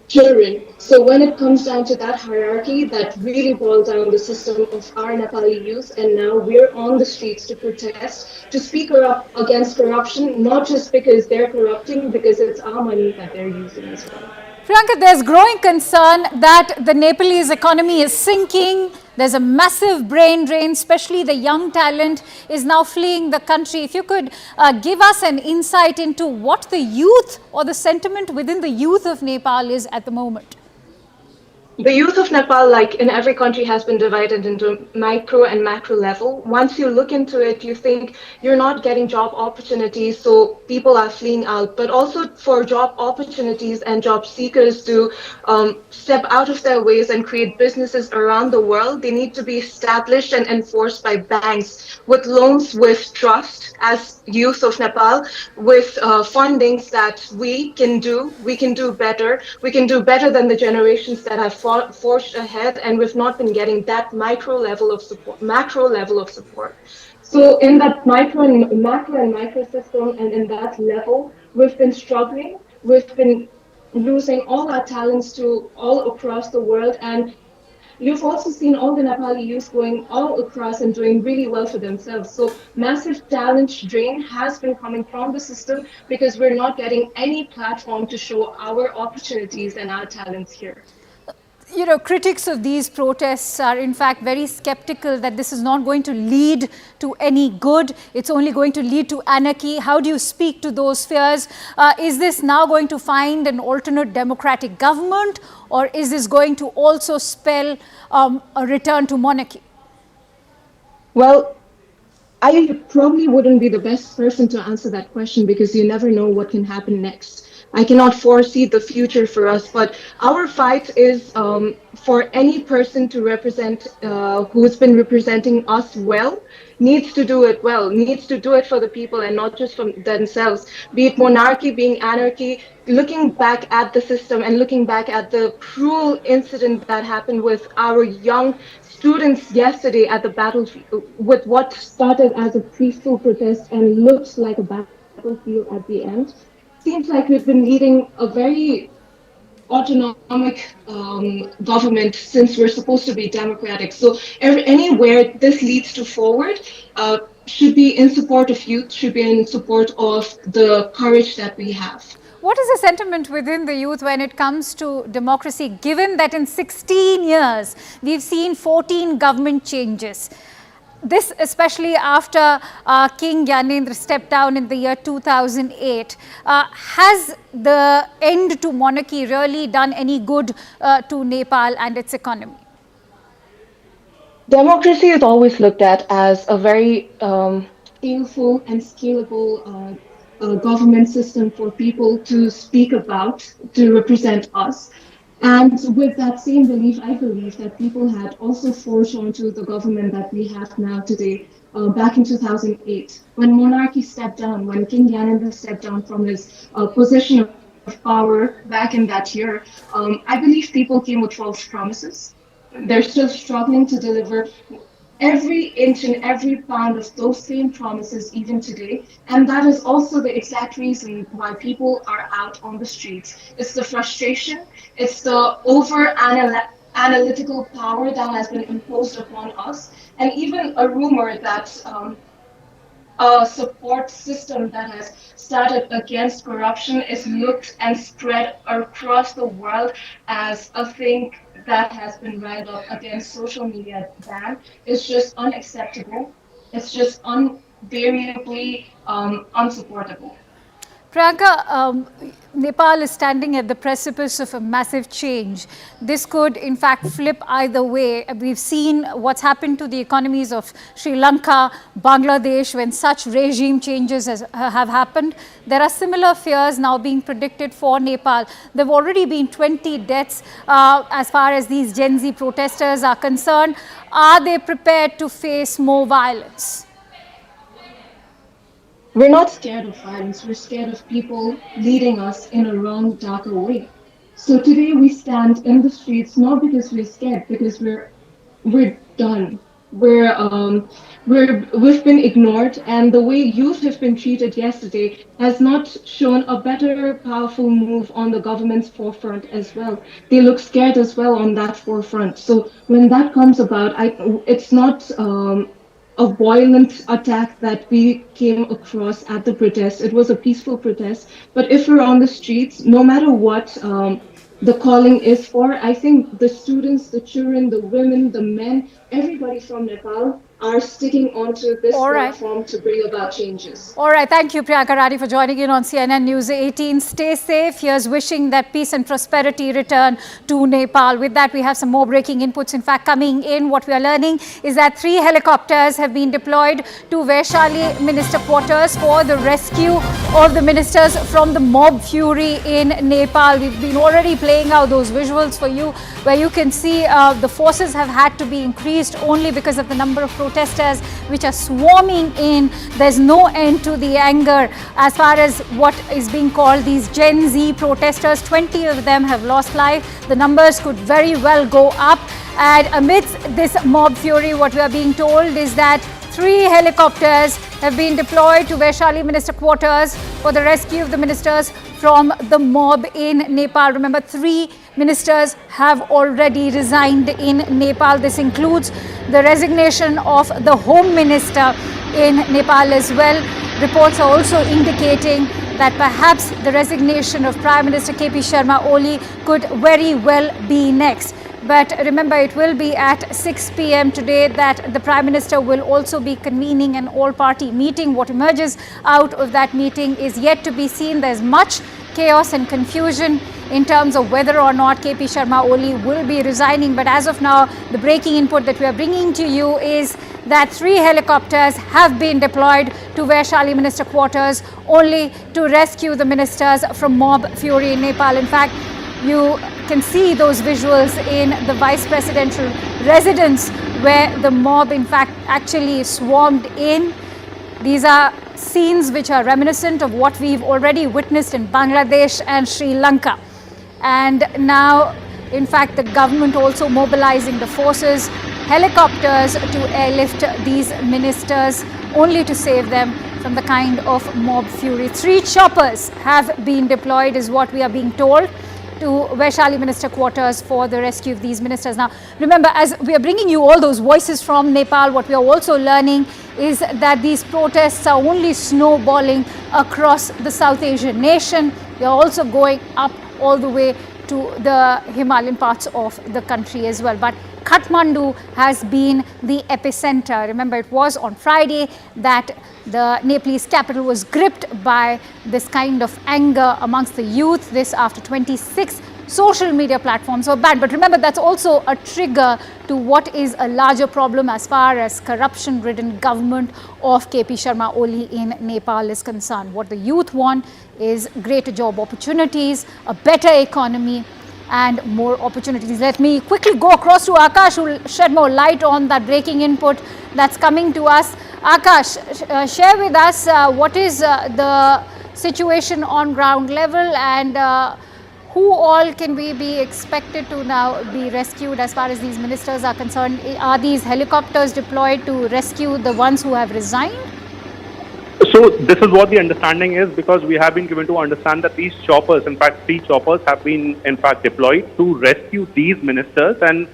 children. So when it comes down to that hierarchy, that really boiled down the system of our Nepali youth, and now we're on the streets to protest, to speak up against corruption, not just because they're corrupting, because it's our money that they're using as well. Priyanka, there's growing concern that the Nepalese economy is sinking. There's a massive brain drain, especially the young talent is now fleeing the country. If you could give us an insight into what the youth or the sentiment within the youth of Nepal is at the moment. The youth of Nepal, like in every country, has been divided into micro and macro level. Once you look into it, you think you're not getting job opportunities, so people are fleeing out. But also for job opportunities and job seekers to step out of their ways and create businesses around the world, they need to be established and enforced by banks with loans with trust as youth of Nepal, with fundings that we can do better. We can do better than the generations that have forged ahead, and we've not been getting that macro level of support. So in that macro and micro system, and in that level, we've been struggling. We've been losing all our talents to all across the world, and you've also seen all the Nepali youth going all across and doing really well for themselves. So massive talent drain has been coming from the system because we're not getting any platform to show our opportunities and our talents here. You know, critics of these protests are in fact very skeptical that this is not going to lead to any good. It's only going to lead to anarchy. How do you speak to those fears? Is this now going to find an alternate democratic government, or is this going to also spell a return to monarchy? Well, I probably wouldn't be the best person to answer that question because you never know what can happen next. I cannot foresee the future for us, but our fight is for any person to represent who's been representing us well, needs to do it well, needs to do it for the people and not just for themselves. Be it monarchy, being anarchy, looking back at the system and looking back at the cruel incident that happened with our young students yesterday at the battlefield, with what started as a peaceful protest and looked like a battlefield at the end. Seems like we've been leading a very autonomic government since we're supposed to be democratic. So anywhere this leads to forward should be in support of youth, should be in support of the courage that we have. What is the sentiment within the youth when it comes to democracy, given that in 16 years we've seen 14 government changes? This especially after King Gyanendra stepped down in the year 2008. Has the end to monarchy really done any good to Nepal and its economy? Democracy is always looked at as a very skillful and scalable government system for people to speak about, to represent us. And with that same belief, I believe that people had also forged onto the government that we have now today, back in 2008, when monarchy stepped down, when King Gyanendra stepped down from his position of power back in that year. I believe people came with false promises. They're still struggling to deliver every inch and every pound of those same promises even today. And that is also the exact reason why people are out on the streets. It's the frustration, it's the analytical power that has been imposed upon us, and even a rumor that a support system that has started against corruption is looked and spread across the world as a thing that has been riled up against social media ban is just unacceptable. It's just unvariably unsupportable. Priyanka, Nepal is standing at the precipice of a massive change. This could, in fact, flip either way. We've seen what's happened to the economies of Sri Lanka, Bangladesh, when such regime changes have happened. There are similar fears now being predicted for Nepal. There have already been 20 deaths as far as these Gen Z protesters are concerned. Are they prepared to face more violence? We're not scared of violence, we're scared of people leading us in a wrong, darker way. So today we stand in the streets not because we're scared, because we're done. We've been ignored, and the way youth have been treated yesterday has not shown a better powerful move on the government's forefront as well. They look scared as well on that forefront. So when that comes about, it's not a violent attack that we came across at the protest. It was a peaceful protest. But if we're on the streets, no matter what the calling is for, I think the students, the children, the women, the men, everybody from Nepal are sticking onto this platform to bring about changes. All right. Thank you, Priyanka Reddy, for joining in on CNN News 18. Stay safe. Here's wishing that peace and prosperity return to Nepal. With that, we have some more breaking inputs. In fact, coming in, what we are learning is that 3 helicopters have been deployed to Vaishali minister quarters for the rescue of the ministers from the mob fury in Nepal. We've been already playing out those visuals for you, where you can see the forces have had to be increased only because of the number of protesters which are swarming in. There's no end to the anger as far as what is being called these Gen Z protesters. 20 of them have lost life. The numbers could very well go up. And amidst this mob fury, what we are being told is that 3 helicopters have been deployed to Vaishali minister quarters for the rescue of the ministers from the mob in Nepal. Remember, 3 ministers have already resigned in Nepal. This includes the resignation of the Home Minister in Nepal as well. Reports are also indicating that perhaps the resignation of Prime Minister KP Sharma Ooli could very well be next. But remember, it will be at 6 p.m. today that the Prime Minister will also be convening an all-party meeting. What emerges out of that meeting is yet to be seen. There's much chaos and confusion in terms of whether or not KP Sharma Ooli will be resigning. But as of now, the breaking input that we are bringing to you is that 3 helicopters have been deployed to Vaishali minister quarters only to rescue the ministers from mob fury in Nepal. In fact, you can see those visuals in the vice presidential residence where the mob in fact actually swarmed in. These are scenes which are reminiscent of what we've already witnessed in Bangladesh and Sri Lanka. And now, in fact, the government also mobilizing the forces, helicopters to airlift these ministers only to save them from the kind of mob fury. 3 choppers have been deployed is what we are being told to Vaishali minister quarters for the rescue of these ministers. Now, remember, as we are bringing you all those voices from Nepal, what we are also learning is that these protests are only snowballing across the South Asian nation. They are also going up all the way to the Himalayan parts of the country as well. But Kathmandu has been the epicenter. Remember, it was on Friday that the Nepalese capital was gripped by this kind of anger amongst the youth. This after 26 social media platforms were banned. But remember, that's also a trigger to what is a larger problem as far as corruption-ridden government of KP Sharma Ooli in Nepal is concerned. What the youth want is greater job opportunities, a better economy, and more opportunities. Let me quickly go across to Akash, who will shed more light on that breaking input that's coming to us. Akash, share with us what is the situation on ground level, and who all can we be expected to now be rescued as far as these ministers are concerned? Are these helicopters deployed to rescue the ones who have resigned? So this is what the understanding is, because we have been given to understand that these choppers, in fact 3 choppers have been in fact deployed to rescue these ministers. And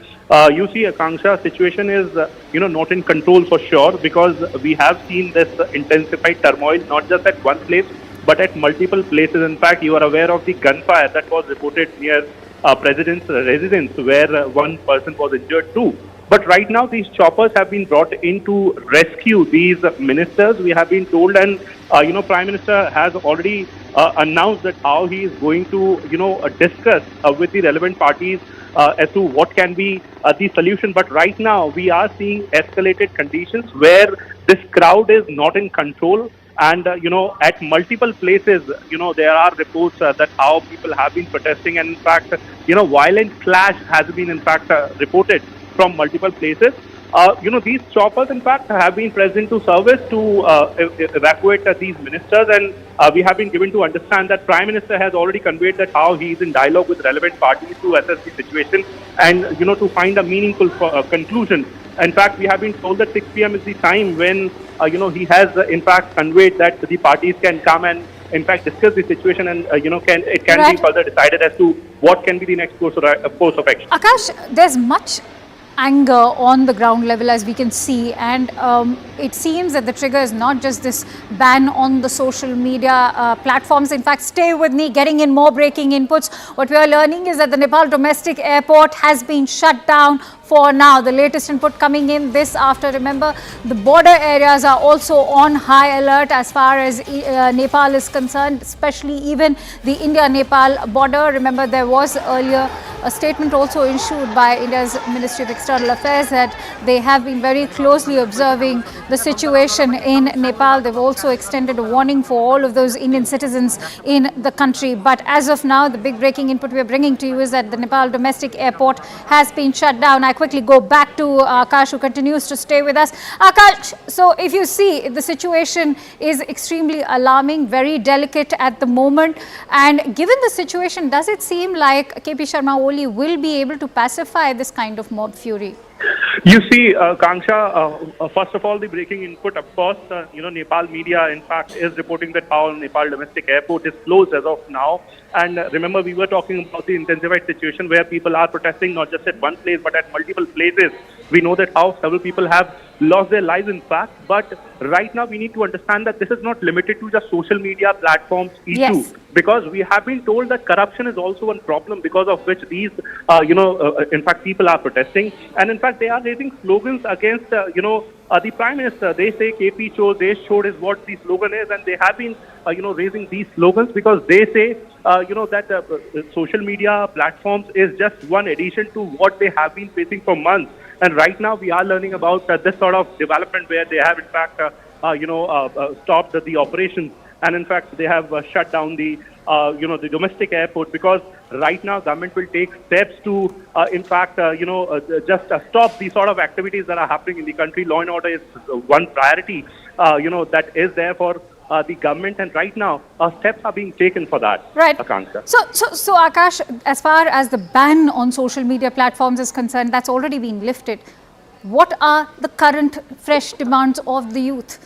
you see, Akanksha, situation is not in control for sure, because we have seen this intensified turmoil not just at one place but at multiple places. In fact, you are aware of the gunfire that was reported near President's residence, where one person was injured too. But right now, these choppers have been brought in to rescue these ministers. We have been told, and Prime Minister has already announced that how he is going to, discuss with the relevant parties as to what can be the solution. But right now, we are seeing escalated conditions where this crowd is not in control. And, at multiple places, there are reports that how people have been protesting. And in fact, violent clash has been, in fact, reported from multiple places. These choppers, in fact, have been present to service to evacuate these ministers. And we have been given to understand that Prime Minister has already conveyed that how he is in dialogue with relevant parties to assess the situation and, to find a meaningful conclusion. In fact, we have been told that 6 p.m. is the time when, he has, in fact, conveyed that the parties can come and, in fact, discuss the situation and, it can be further decided as to what can be the next course of action. Akash, there's much anger on the ground level, as we can see, and it seems that the trigger is not just this ban on the social media platforms. In fact, stay with me, getting in more breaking inputs. What we are learning is that the Nepal domestic airport has been shut down for now. The latest input coming in this after, remember, the border areas are also on high alert as far as Nepal is concerned, especially even the India-Nepal border. Remember, there was earlier a statement also issued by India's Ministry of External Affairs that they have been very closely observing the situation in Nepal. They've also extended a warning for all of those Indian citizens in the country. But as of now, the big breaking input we are bringing to you is that the Nepal domestic airport has been shut down. I quickly go back to Akash, who continues to stay with us. Akash, so if you see, the situation is extremely alarming, very delicate at the moment. And given the situation, does it seem like KP Sharma Ooli will be able to pacify this kind of mob fury? You see, Kanksha, first of all, the breaking input, of course, Nepal media, in fact, is reporting that how Nepal domestic airport is closed as of now. And remember, we were talking about the intensified situation where people are protesting not just at one place, but at multiple places. We know that how several people have lost their lives, in fact. But right now, we need to understand that this is not limited to just social media platforms issue. Yes. Because we have been told that corruption is also one problem because of which these, in fact, people are protesting. And in fact, they are raising slogans against, the Prime Minister. They say KP chose, they showed is what the slogan is. And they have been, raising these slogans because they say, that social media platforms is just one addition to what they have been facing for months. And right now, we are learning about this sort of development where they have, in fact, stopped the operations. And in fact, they have shut down the, the domestic airport because right now government will take steps to, in fact, just stop the sort of activities that are happening in the country. Law and order is one priority, that is there for the government, and right now steps are being taken for that. Right. Akansha. So Akash, as far as the ban on social media platforms is concerned, that's already been lifted. What are the current fresh demands of the youth?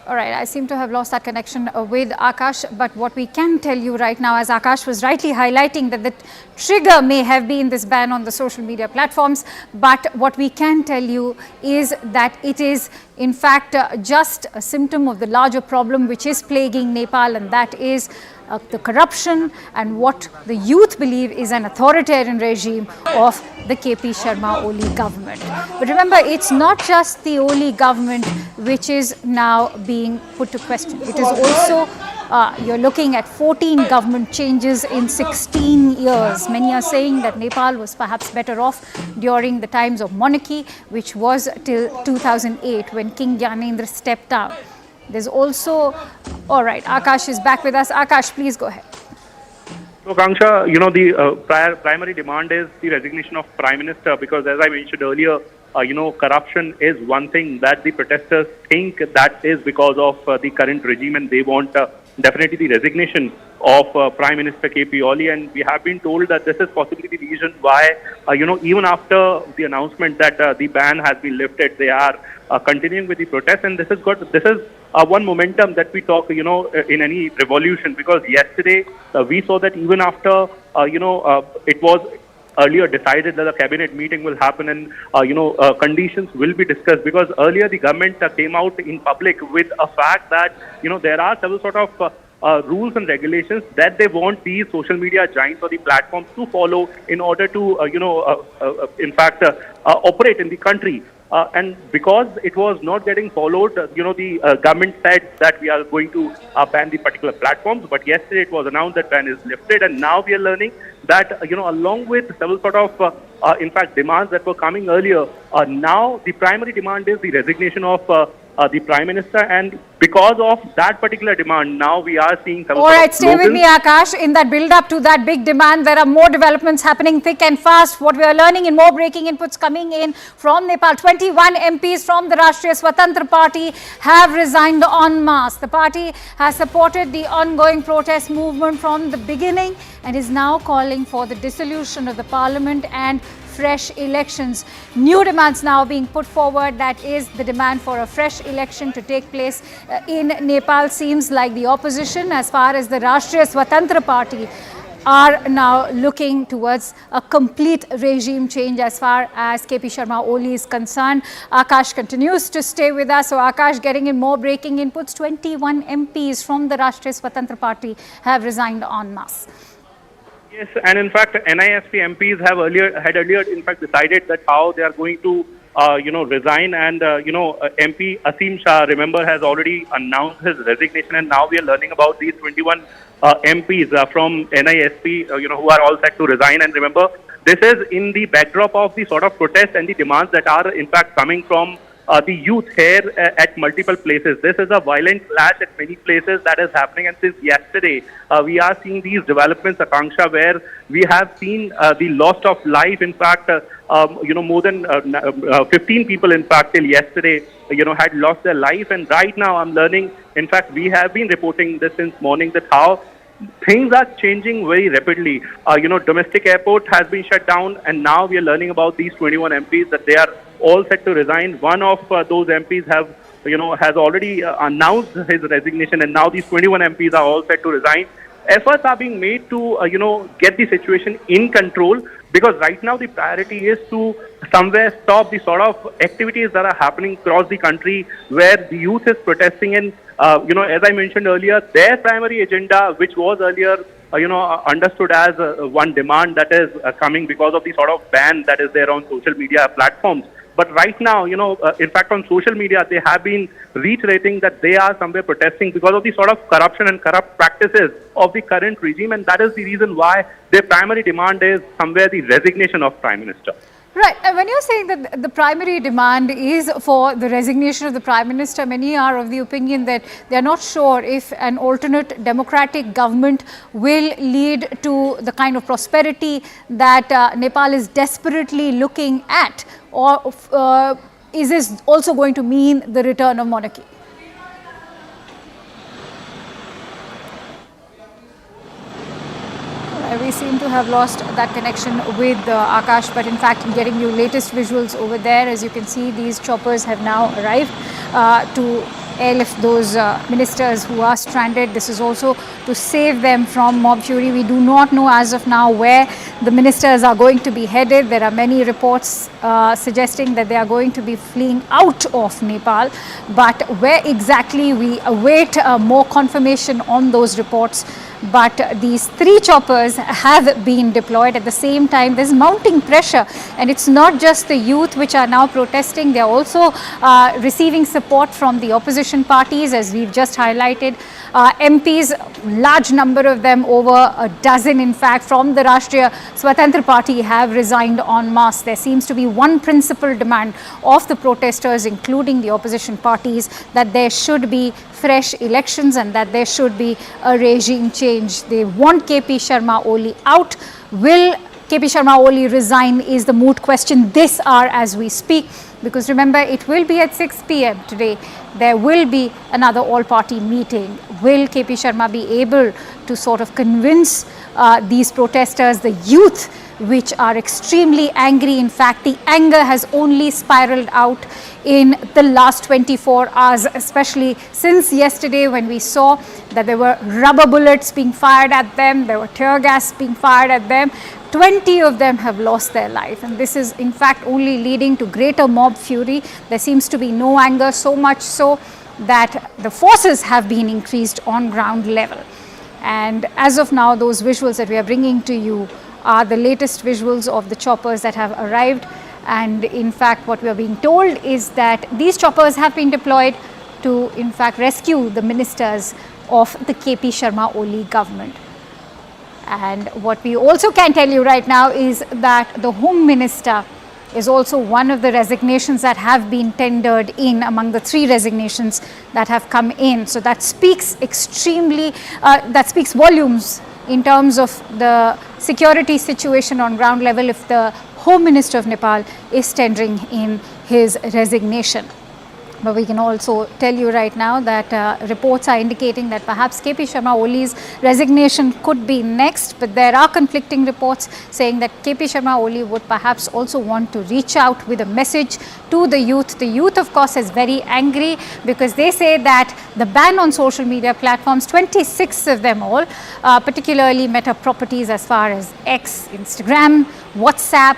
All right, I seem to have lost that connection with Akash, but what we can tell you right now, as Akash was rightly highlighting, that the trigger may have been this ban on the social media platforms, but what we can tell you is that it is in fact just a symptom of the larger problem which is plaguing Nepal, and that is the corruption and what the youth believe is an authoritarian regime of the KP Sharma Ooli government. But remember, it's not just the Ooli government which is now being put to question. It is also, you're looking at 14 government changes in 16 years. Many are saying that Nepal was perhaps better off during the times of monarchy, which was till 2008 when King Gyanendra stepped down. There's also, all right, Akash is back with us. Akash, please go ahead. So, Kanksha, the primary demand is the resignation of Prime Minister because, as I mentioned earlier, corruption is one thing that the protesters think that is because of the current regime, and they want definitely the resignation of Prime Minister KP Ooli. And we have been told that this is possibly the reason why, even after the announcement that the ban has been lifted, they are continuing with the protest. And this is good. This is one momentum that we talk, in any revolution, because yesterday we saw that even after, it was earlier decided that a cabinet meeting will happen and, conditions will be discussed, because earlier the government came out in public with a fact that, there are several sort of rules and regulations that they want these social media giants or the platforms to follow in order to, in fact, operate in the country. And because it was not getting followed, the government said that we are going to ban the particular platforms. But yesterday it was announced that ban is lifted, and now we are learning that, along with several sort of, in fact, demands that were coming earlier, now the primary demand is the resignation of the Prime Minister, and because of that particular demand, now we are seeing some. All right, stay with me, Akash. In that build-up to that big demand, there are more developments happening thick and fast. What we are learning in more breaking inputs coming in from Nepal. 21 MPs from the Rashtriya Swatantra Party have resigned en masse. The party has supported the ongoing protest movement from the beginning and is now calling for the dissolution of the parliament and fresh elections. New demands now being put forward, that is the demand for a fresh election to take place in Nepal. Seems like the opposition, as far as the Rashtriya Swatantra Party, are now looking towards a complete regime change as far as KP Sharma Ooli is concerned. Akash continues to stay with us. So Akash, getting in more breaking inputs, 21 MPs from the Rashtriya Swatantra Party have resigned en masse. Yes, and in fact, NISP MPs had earlier, in fact, decided that how they are going to, resign. And MP Asim Shah, remember, has already announced his resignation, and now we are learning about these 21 MPs from NISP, who are all set to resign. And remember, this is in the backdrop of the sort of protests and the demands that are, in fact, coming from the youth here at multiple places. This is a violent clash at many places that is happening, and since yesterday we are seeing these developments, Akanksha, where we have seen the loss of life. In fact, more than 15 people, in fact, till yesterday, had lost their life. And right now I'm learning, in fact, we have been reporting this since morning, that how things are changing very rapidly. Domestic airport has been shut down, and now we are learning about these 21 MPs that they are all set to resign. One of those MPs has already announced his resignation, and now these 21 MPs are all set to resign. Efforts are being made to, get the situation in control, because right now the priority is to somewhere stop the sort of activities that are happening across the country where the youth is protesting. And, as I mentioned earlier, their primary agenda, which was earlier, understood as one demand that is coming because of the sort of ban that is there on social media platforms. But right now, in fact, on social media, they have been reiterating that they are somewhere protesting because of the sort of corruption and corrupt practices of the current regime. And that is the reason why their primary demand is somewhere the resignation of Prime Minister. Right. And when you're saying that the primary demand is for the resignation of the Prime Minister, many are of the opinion that they are not sure if an alternate democratic government will lead to the kind of prosperity that Nepal is desperately looking at, or is this also going to mean the return of monarchy? We seem to have lost that connection with Akash, but in fact, getting you latest visuals over there. As you can see, these choppers have now arrived to airlift those ministers who are stranded. This is also to save them from mob fury. We do not know as of now where the ministers are going to be headed. There are many reports suggesting that they are going to be fleeing out of Nepal, but where exactly, we await more confirmation on those reports. But these 3 choppers have been deployed. At the same time, there's mounting pressure, and it's not just the youth which are now protesting. They're also receiving support from the opposition parties, as we've just highlighted. MPs, large number of them, over a dozen in fact, from the Rashtriya Swatantra Party have resigned en masse. There seems to be one principal demand of the protesters, including the opposition parties, that there should be fresh elections and that there should be a regime change. They want KP Sharma Ooli out. Will KP Sharma Ooli resign is the moot question this hour as we speak, because remember, it will be at 6 p.m. today. There will be another all-party meeting. Will KP Sharma be able to sort of convince these protesters, the youth, which are extremely angry? In fact, the anger has only spiraled out in the last 24 hours, especially since yesterday when we saw that there were rubber bullets being fired at them, there were tear gas being fired at them. 20 of them have lost their life, and this is in fact only leading to greater mob fury. There seems to be no anger, so much so that the forces have been increased on ground level. And as of now, those visuals that we are bringing to you are the latest visuals of the choppers that have arrived. And in fact, what we are being told is that these choppers have been deployed to, in fact, rescue the ministers of the KP Sharma Ooli government. And what we also can tell you right now is that the Home Minister is also one of the resignations that have been tendered in among the 3 resignations that have come in. So that speaks that speaks volumes in terms of the security situation on ground level if the Home Minister of Nepal is tendering in his resignation. But we can also tell you right now that reports are indicating that perhaps KP Sharma Oli's resignation could be next, but there are conflicting reports saying that KP Sharma Oli would perhaps also want to reach out with a message to the youth. The youth, of course, is very angry because they say that the ban on social media platforms, 26 of them all, particularly Meta properties as far as X, Instagram, WhatsApp,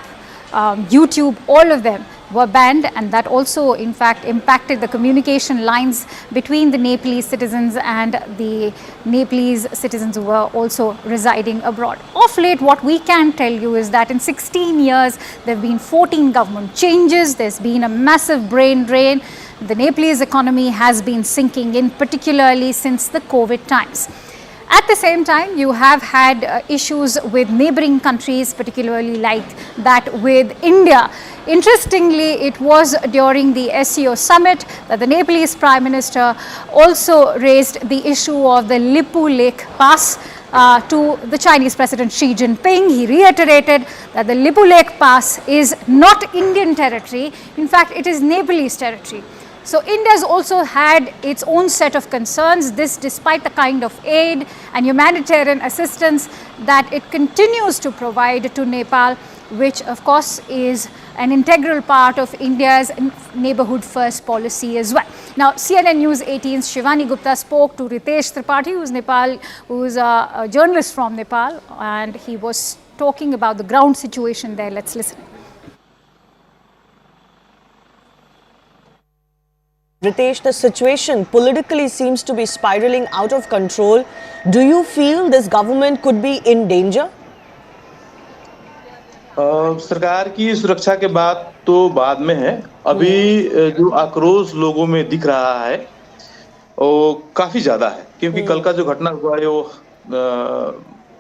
YouTube, all of them were banned, and that also in fact impacted the communication lines between the Nepalese citizens and the Nepalese citizens who were also residing abroad. Of late, what we can tell you is that in 16 years there have been 14 government changes, there's been a massive brain drain, the Nepalese economy has been sinking in, particularly since the COVID times. At the same time, you have had issues with neighboring countries, particularly like that with India. Interestingly, it was during the SCO summit that the Nepalese Prime Minister also raised the issue of the Lippu Lake Pass to the Chinese President Xi Jinping. He reiterated that the Lippu Lake Pass is not Indian territory. In fact, it is Nepalese territory. So India has also had its own set of concerns, this despite the kind of aid and humanitarian assistance that it continues to provide to Nepal, which of course is an integral part of India's neighborhood first policy as well. Now, CNN News 18's Shivani Gupta spoke to Ritesh Tripathi, who is a journalist from Nepal, and he was talking about the ground situation there. Let's listen. Ritesh, the situation politically seems to be spiraling out of control. Do you feel this government could be in danger? सरकार की सुरक्षा के बात तो बाद में है। अभी जो आक्रोश लोगों में दिख रहा है वो काफी ज्यादा है, क्योंकि कल का जो घटना हुआ है वो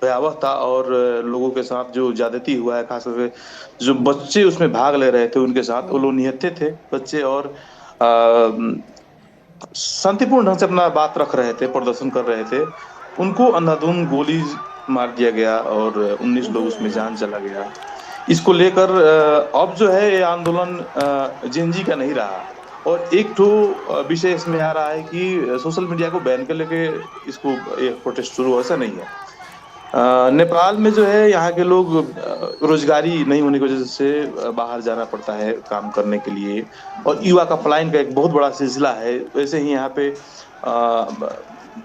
भयावह था और लोगों के साथ जो ज्यादती हुआ है, खासकर जो बच्चे उसमें भाग ले रहे थे उनके साथ, वो लोग निहत्थे थे बच्चे और शांतिपूर्ण ढंग से अपना बात रख रहे थे, प्रदर्शन कर रहे थे, उनको अंधाधुंध गोली मार दिया गया और 19 लोग उसमें जान चला गया। इसको लेकर अब जो है ये आंदोलन जेनजी का नहीं रहा और एक तो विषय इसमें आ रहा है कि सोशल मीडिया को बैन कर लेके इसको एक प्रोटेस्ट शुरू, ऐसा नहीं है। नेपाल में जो है यहाँ के लोग रोजगारी नहीं होने की वजह से बाहर जाना पड़ता है काम करने के लिए और युवा का पलायन का एक बहुत बड़ा सिलसिला है। वैसे ही यहाँ पे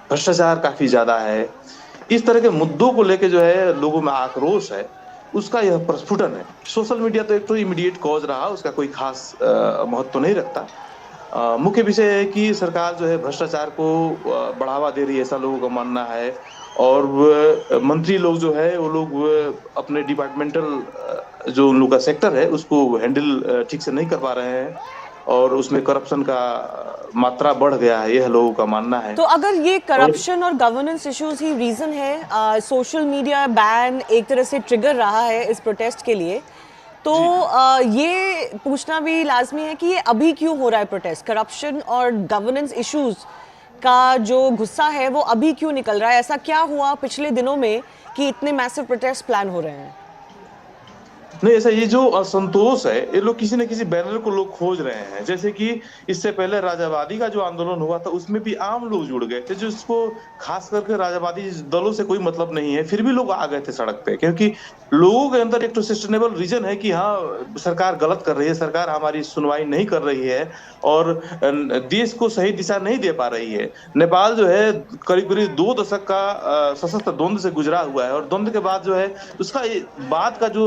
भ्रष्टाचार काफी ज्यादा है। इस तरह के मुद्दों को लेके जो है लोगों में आक्रोश है, उसका यह प्रस्फुटन है। सोशल मीडिया तो एक तो इमीडिएट कॉज रहा, उसका कोई खास महत्व नहीं रखता। मुख्य विषय है कि सरकार जो है भ्रष्टाचार को बढ़ावा दे रही है, ऐसा लोगों का मानना है और मंत्री लोग जो है वो लोग अपने डिपार्टमेंटल जो उन लोग का सेक्टर है उसको हैंडल ठीक से नहीं कर पा रहे हैं और उसमें करप्शन का मात्रा बढ़ गया है, यह लोगों का मानना है। तो अगर ये करप्शन और गवर्नेंस इश्यूज ही रीजन है, सोशल मीडिया बैन एक तरह से ट्रिगर रहा है इस प्रोटेस्ट के लिए, तो ये पूछना भी लाजमी है कि ये अभी क्यों हो रहा है प्रोटेस्ट? करप्शन और गवर्नेंस इश्यूज का जो गुस्सा है वो अभी क्यों निकल रहा है? ऐसा क्या हुआ पिछले दिनों में कि इतने मैसिव प्रोटेस्ट प्लान हो रहे हैं? नहीं, ऐसा ये जो असंतोष है ये लोग किसी न किसी बैनर को लोग खोज रहे हैं। जैसे कि इससे पहले राजावादी का जो आंदोलन हुआ था उसमें भी आम लोग जुड़ गए थे, जो इसको खास करके राजावादी दलों से कोई मतलब नहीं है, फिर भी लोग आ गए थे सड़क पे, क्योंकि लोगों के अंदर एक तो सस्टेनेबल रीजन है कि हाँ सरकार गलत कर रही है, सरकार हमारी सुनवाई नहीं कर रही है और देश को सही दिशा नहीं दे पा रही है। नेपाल जो है करीब करीब 2 दशक का सशस्त्र द्वंद्व से गुजरा हुआ है और द्वंद्व के बाद जो है उसका बाद का जो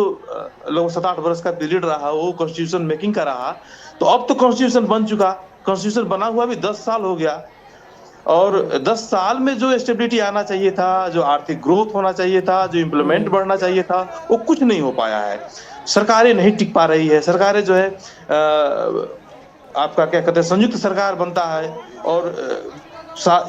लगभग 7-8 वर्ष का पीरियड रहा वो कॉन्स्टिट्यूशन मेकिंग का रहा। तो अब तो कॉन्स्टिट्यूशन बन चुका, कॉन्स्टिट्यूशन बना हुआ भी 10 साल हो गया, और 10 साल में जो स्टेबिलिटी आना चाहिए था, जो आर्थिक ग्रोथ होना चाहिए था, जो इम्प्लीमेंट बढ़ना चाहिए था, वो कुछ नहीं हो पाया है। सरकारें नहीं टिक पा रही है। सरकारें जो है आपका क्या कहते हैं, संयुक्त सरकार बनता है और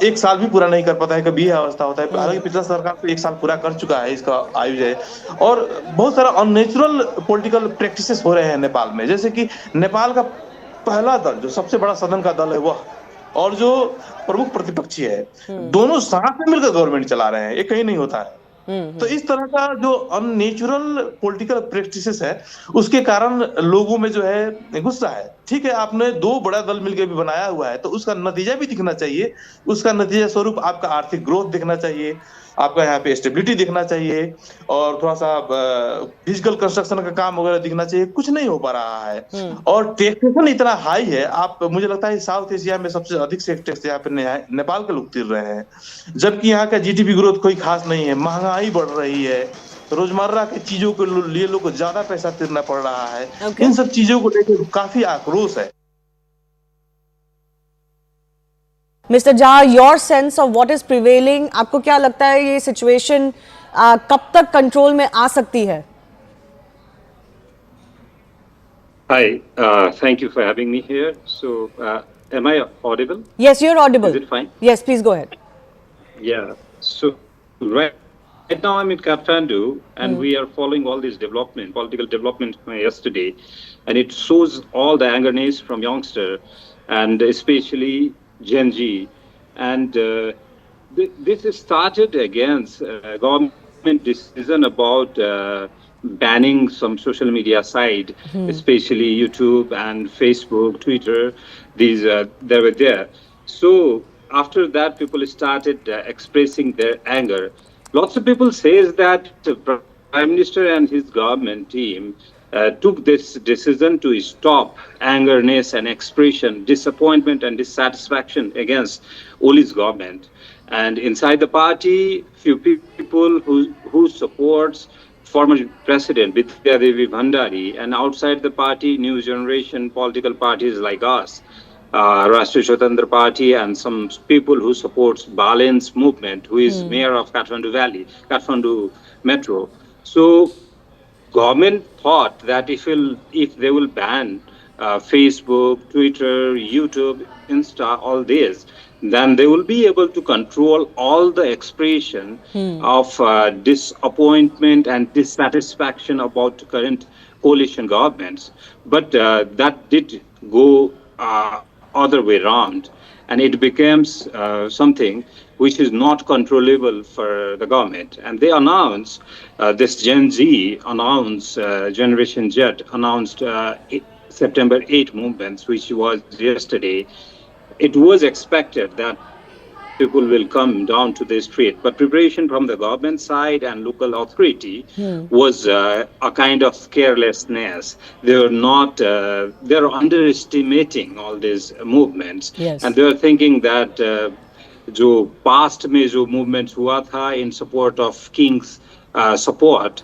एक साल भी पूरा नहीं कर पाता है, कभी यह अवस्था होता है। हालांकि पिछला सरकार तो 1 साल पूरा कर चुका है इसका आयु है। और बहुत सारा अननेचुरल पॉलिटिकल प्रैक्टिसेस हो रहे हैं नेपाल में, जैसे कि नेपाल का पहला दल, जो सबसे बड़ा सदन का दल है वह, और जो प्रमुख प्रतिपक्षी है, दोनों साथ में मिलकर गवर्नमेंट चला रहे हैं। ये कहीं नहीं होता है। तो इस तरह का जो अननेचुरल पॉलिटिकल प्रैक्टिसेस है, उसके कारण लोगों में जो है गुस्सा है। ठीक है, आपने 2 बड़ा दल मिलकर भी बनाया हुआ है, तो उसका नतीजा भी दिखना चाहिए। उसका नतीजा स्वरूप आपका आर्थिक ग्रोथ दिखना चाहिए, आपका यहाँ पे स्टेबिलिटी दिखना चाहिए, और थोड़ा सा फिजिकल कंस्ट्रक्शन का काम वगैरह दिखना चाहिए। कुछ नहीं हो पा रहा है। और टैक्सेशन इतना हाई है, आप, मुझे लगता है साउथ एशिया में सबसे अधिक से टैक्स यहाँ पे नेपाल के लोग तिर रहे हैं, जबकि यहाँ का जीडीपी ग्रोथ कोई खास नहीं है। महंगाई बढ़ रही है, रोजमर्रा की चीजों के लिए लोग को ज्यादा पैसा तिरना पड़ रहा है। इन सब चीजों को लेकर काफी आक्रोश है। Mr. Jha, your sense of what is prevailing, आपको क्या लगता है ये सिचुएशन कब तक कंट्रोल में आ सकती है? Hi, thank you for having me here. So, am I audible? Yes, you're audible. Is it fine? Yes, please go ahead. Yeah. So, right now I'm in Kathmandu, and we are following all this development, political development yesterday, and it shows all the angerness from youngster, and especially Gen Z, and this is started against government decision about banning some social media site, especially YouTube and Facebook, Twitter. These they were there. So after that, people started expressing their anger. Lots of people says that the Prime Minister and his government team took this decision to stop angerness and expression, disappointment and dissatisfaction against Oli's government. And inside the party, few people who supports former President Vidya Devi Bhandari, and outside the party, new generation political parties like us, Rashtriya Swatantra Party, and some people who supports Balen's movement, who is mayor of Kathmandu Valley, Kathmandu Metro. So government thought that if they will ban Facebook, Twitter, YouTube, Insta, all this, then they will be able to control all the expression of disappointment and dissatisfaction about current coalition governments. But that did go other way around, and it becomes something which is not controllable for the government. And they announced, this Gen Z announced, Generation Z announced September 8 movements, which was yesterday. It was expected that people will come down to the street, but preparation from the government side and local authority was a kind of carelessness. They were not, they're underestimating all these movements. Yes. And they were thinking that जो past में जो movements हुआ था in support of King's support,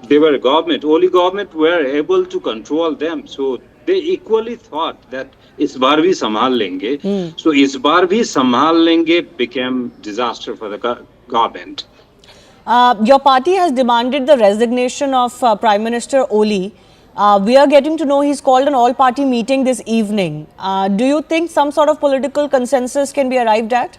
they were only government were able to control them. So they equally thought that इस बार भी संभाल लेंगे. So इस बार भी संभाल लेंगे became disaster for the government. Your party has demanded the resignation of Prime Minister Oli. We are getting to know he's called an all-party meeting this evening. Do you think some sort of political consensus can be arrived at?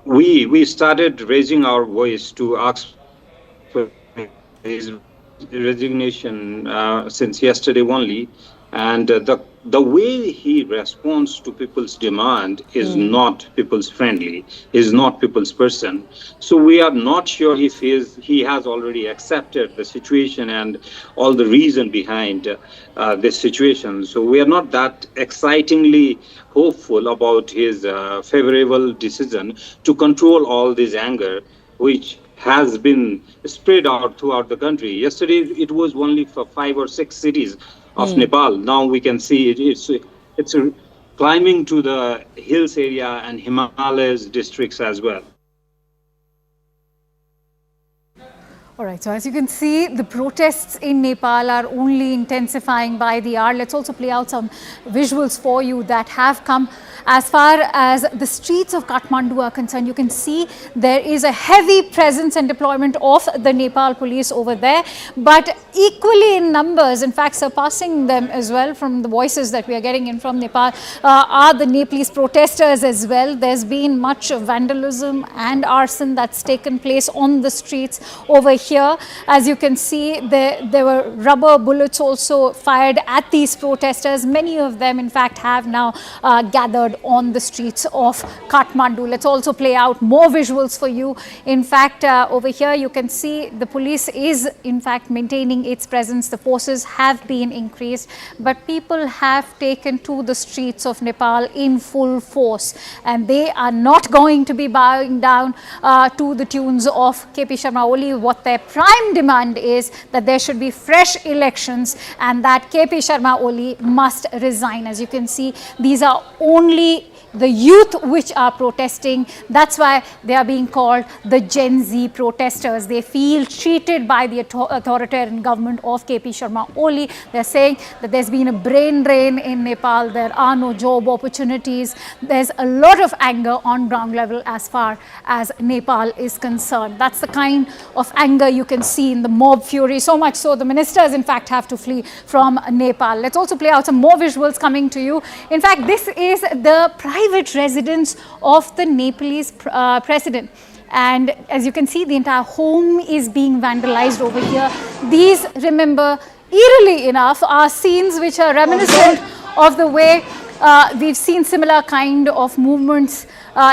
We started raising our voice to ask for his resignation since yesterday only, and the way he responds to people's demand is not people's friendly, is not people's person. So we are not sure if he has already accepted the situation and all the reason behind this situation. So we are not that excitingly hopeful about his favorable decision to control all this anger, which has been spread out throughout the country. Yesterday, it was only for 5 or 6 cities of Nepal. Now we can see it's climbing to the hills area and Himalayas districts as well. All right, so as you can see, the protests in Nepal are only intensifying by the hour. Let's also play out some visuals for you that have come. As far as the streets of Kathmandu are concerned, you can see there is a heavy presence and deployment of the Nepal police over there, but equally in numbers, in fact surpassing them as well from the voices that we are getting in from Nepal, are the Nepalese protesters as well. There's been much vandalism and arson that's taken place on the streets over here. As you can see, there were rubber bullets also fired at these protesters. Many of them in fact have now gathered on the streets of Kathmandu. Let's also play out more visuals for you. In fact, over here you can see the police is in fact maintaining its presence. The forces have been increased, but people have taken to the streets of Nepal in full force, and they are not going to be bowing down to the tunes of KP Sharma Ooli. What their prime demand is that there should be fresh elections and that KP Sharma Ooli must resign. As you can see, these are only the youth which are protesting. That's why they are being called the Gen Z protesters. They feel cheated by the authoritarian government of KP Sharma Ooli. They're saying that there's been a brain drain in Nepal. There are no job opportunities. There's a lot of anger on ground level as far as Nepal is concerned. That's the kind of anger you can see in the mob fury. So much so the ministers in fact have to flee from Nepal. Let's also play out some more visuals coming to you. In fact, this is the private residence of the Nepalese president. And as you can see, the entire home is being vandalized over here. These, remember, eerily enough, are scenes which are reminiscent of the way we've seen similar kind of movements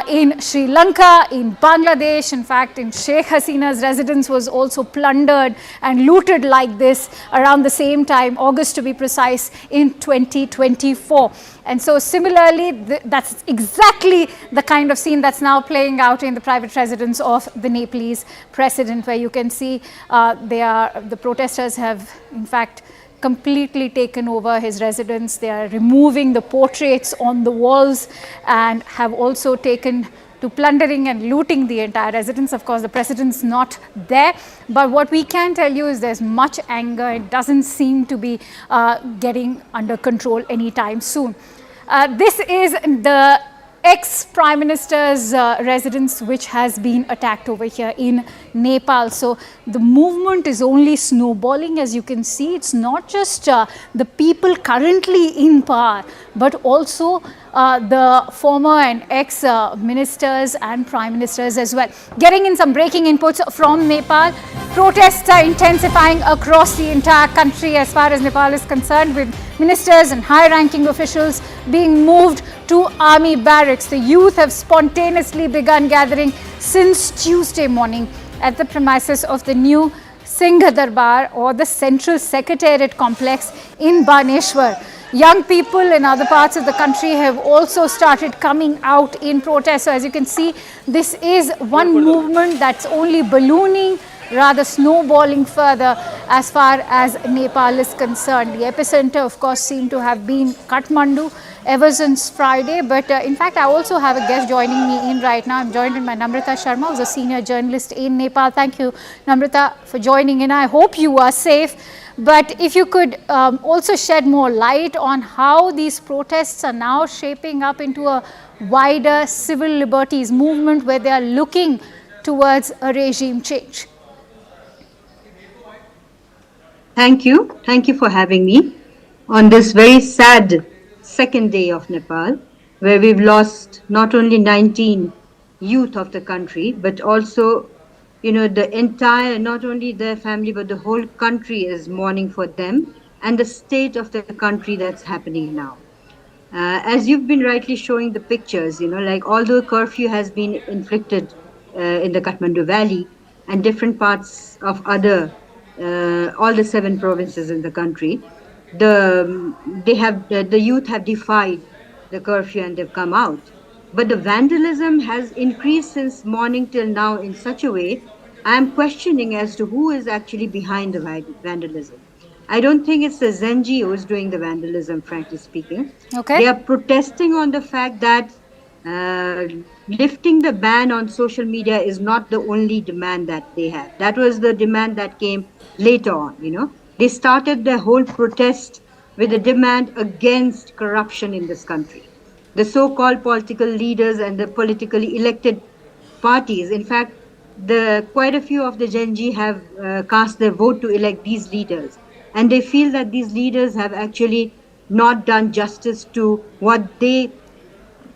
in Sri Lanka, in Bangladesh. In fact, in Sheikh Hasina's residence was also plundered and looted like this around the same time, August to be precise, in 2024. And so similarly, that's exactly the kind of scene that's now playing out in the private residence of the Nepalese president, where you can see the protesters have in fact completely taken over his residence. They are removing the portraits on the walls and have also taken to plundering and looting the entire residence. Of course, the president's not there, but what we can tell you is there's much anger. It doesn't seem to be getting under control anytime soon. This is the ex-Prime Minister's residence which has been attacked over here in Nepal. So the movement is only snowballing. As you can see, it's not just the people currently in power, but also the former and ex-ministers and prime ministers as well. Getting in some breaking inputs from Nepal, protests are intensifying across the entire country as far as Nepal is concerned, with ministers and high-ranking officials being moved to army barracks. The youth have spontaneously begun gathering since Tuesday morning at the premises of the new Singh Darbar, or the Central Secretariat complex in Baneshwar. Young people in other parts of the country have also started coming out in protest. So as you can see, this is one movement that's only ballooning, rather snowballing further as far as Nepal is concerned. The epicenter, of course, seemed to have been Kathmandu ever since Friday. But in fact, I also have a guest joining me in right now. I'm joined by Namrata Sharma, who's a senior journalist in Nepal. Thank you, Namrata, for joining in. I hope you are safe. But if you could also shed more light on how these protests are now shaping up into a wider civil liberties movement where they are looking towards a regime change. Thank you. Thank you for having me on this very sad second day of Nepal, where we've lost not only 19 youth of the country, but also, you know, the entire, not only their family, but the whole country is mourning for them and the state of the country that's happening now. As you've been rightly showing the pictures, you know, like although curfew has been inflicted in the Kathmandu Valley and different parts of other all the 7 provinces in the country, the youth have defied the curfew and they've come out. But the vandalism has increased since morning till now in such a way, I am questioning as to who is actually behind the vandalism. I don't think it's the Zenji who is doing the vandalism, frankly speaking. Okay. They are protesting on the fact that lifting the ban on social media is not the only demand that they have. That was the demand that came later on, you know. They started their whole protest with a demand against corruption in this country. The so-called political leaders and the politically elected parties, in fact, quite a few of the Gen Z have cast their vote to elect these leaders. And they feel that these leaders have actually not done justice to what they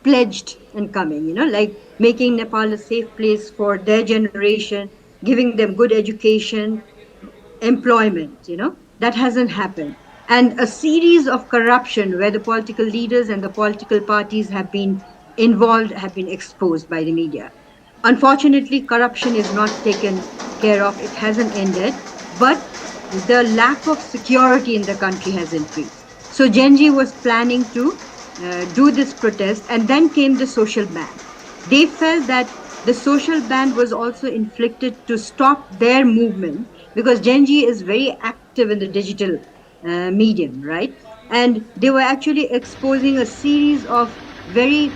pledged in coming, you know, like making Nepal a safe place for their generation, giving them good education, employment, you know, that hasn't happened. And a series of corruption where the political leaders and the political parties have been involved, have been exposed by the media. Unfortunately, corruption is not taken care of. It hasn't ended, but the lack of security in the country has increased. So Genji was planning to do this protest, and then came the social ban. They felt that the social ban was also inflicted to stop their movement, because Genji is very active in the digital medium, right? And they were actually exposing a series of very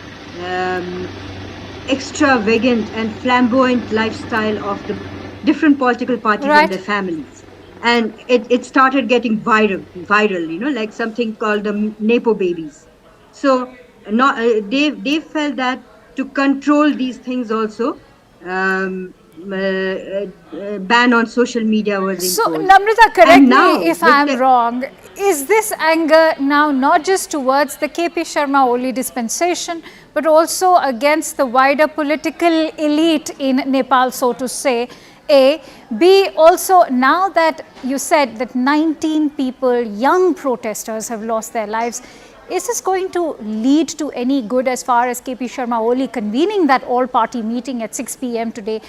extravagant and flamboyant lifestyle of the different political parties and their families. And it started getting viral, you know, like something called the Nepo babies. So they felt that to control these things also, ban on social media was imposed. So, Namrata, correct me if I am wrong. Is this anger now not just towards the KP Sharma Ooli dispensation, but also against the wider political elite in Nepal, so to say? A. B. Also, now that you said that 19 people, young protesters, have lost their lives, is this going to lead to any good as far as KP Sharma Ooli convening that all-party meeting at 6 p.m. today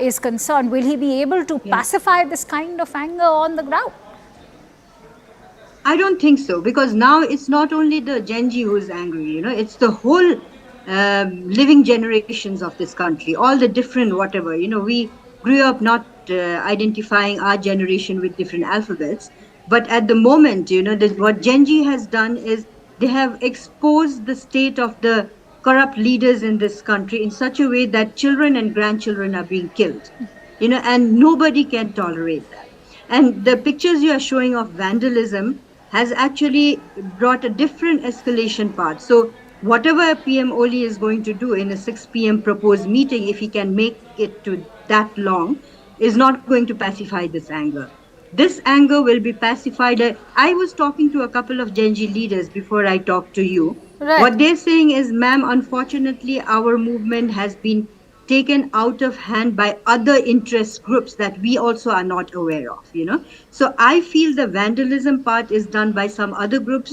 is concerned? Will he be able to pacify this kind of anger on the ground? I don't think so, because now it's not only the Gen Z who is angry, you know, it's the whole living generations of this country, all the different whatever, you know, we grew up not identifying our generation with different alphabets, but at the moment, you know, what Gen Z has done is they have exposed the state of the corrupt leaders in this country in such a way that children and grandchildren are being killed, you know, and nobody can tolerate that. And the pictures you are showing of vandalism has actually brought a different escalation path. So whatever PM Ooli is going to do in a 6 p.m. proposed meeting, if he can make it to that long, is not going to pacify this anger. This anger will be pacified. I was talking to a couple of Gen Z leaders before I talked to you. Right. What they're saying is, ma'am, unfortunately, our movement has been taken out of hand by other interest groups that we also are not aware of, you know. So I feel the vandalism part is done by some other groups,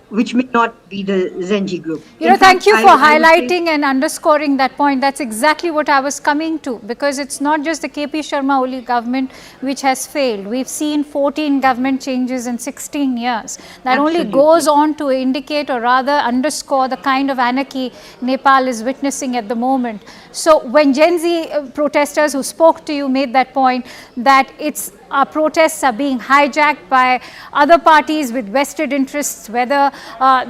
which may not be the Zenji group. You know, thank you for highlighting and underscoring that point. That's exactly what I was coming to, because it's not just the KP Sharma Ooli government which has failed. We've seen 14 government changes in 16 years. That only goes on to indicate, or rather underscore, the kind of anarchy Nepal is witnessing at the moment. So when Gen Z protesters who spoke to you made that point, that it's our protests are being hijacked by other parties with vested interests, whether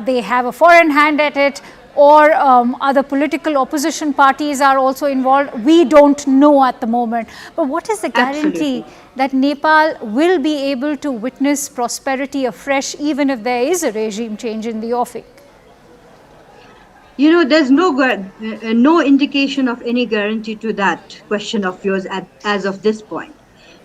they have a foreign hand at it, or other political opposition parties are also involved. We don't know at the moment. But what is the guarantee that Nepal will be able to witness prosperity afresh, even if there is a regime change in the offing? You know, there's no indication of any guarantee to that question of yours as of this point.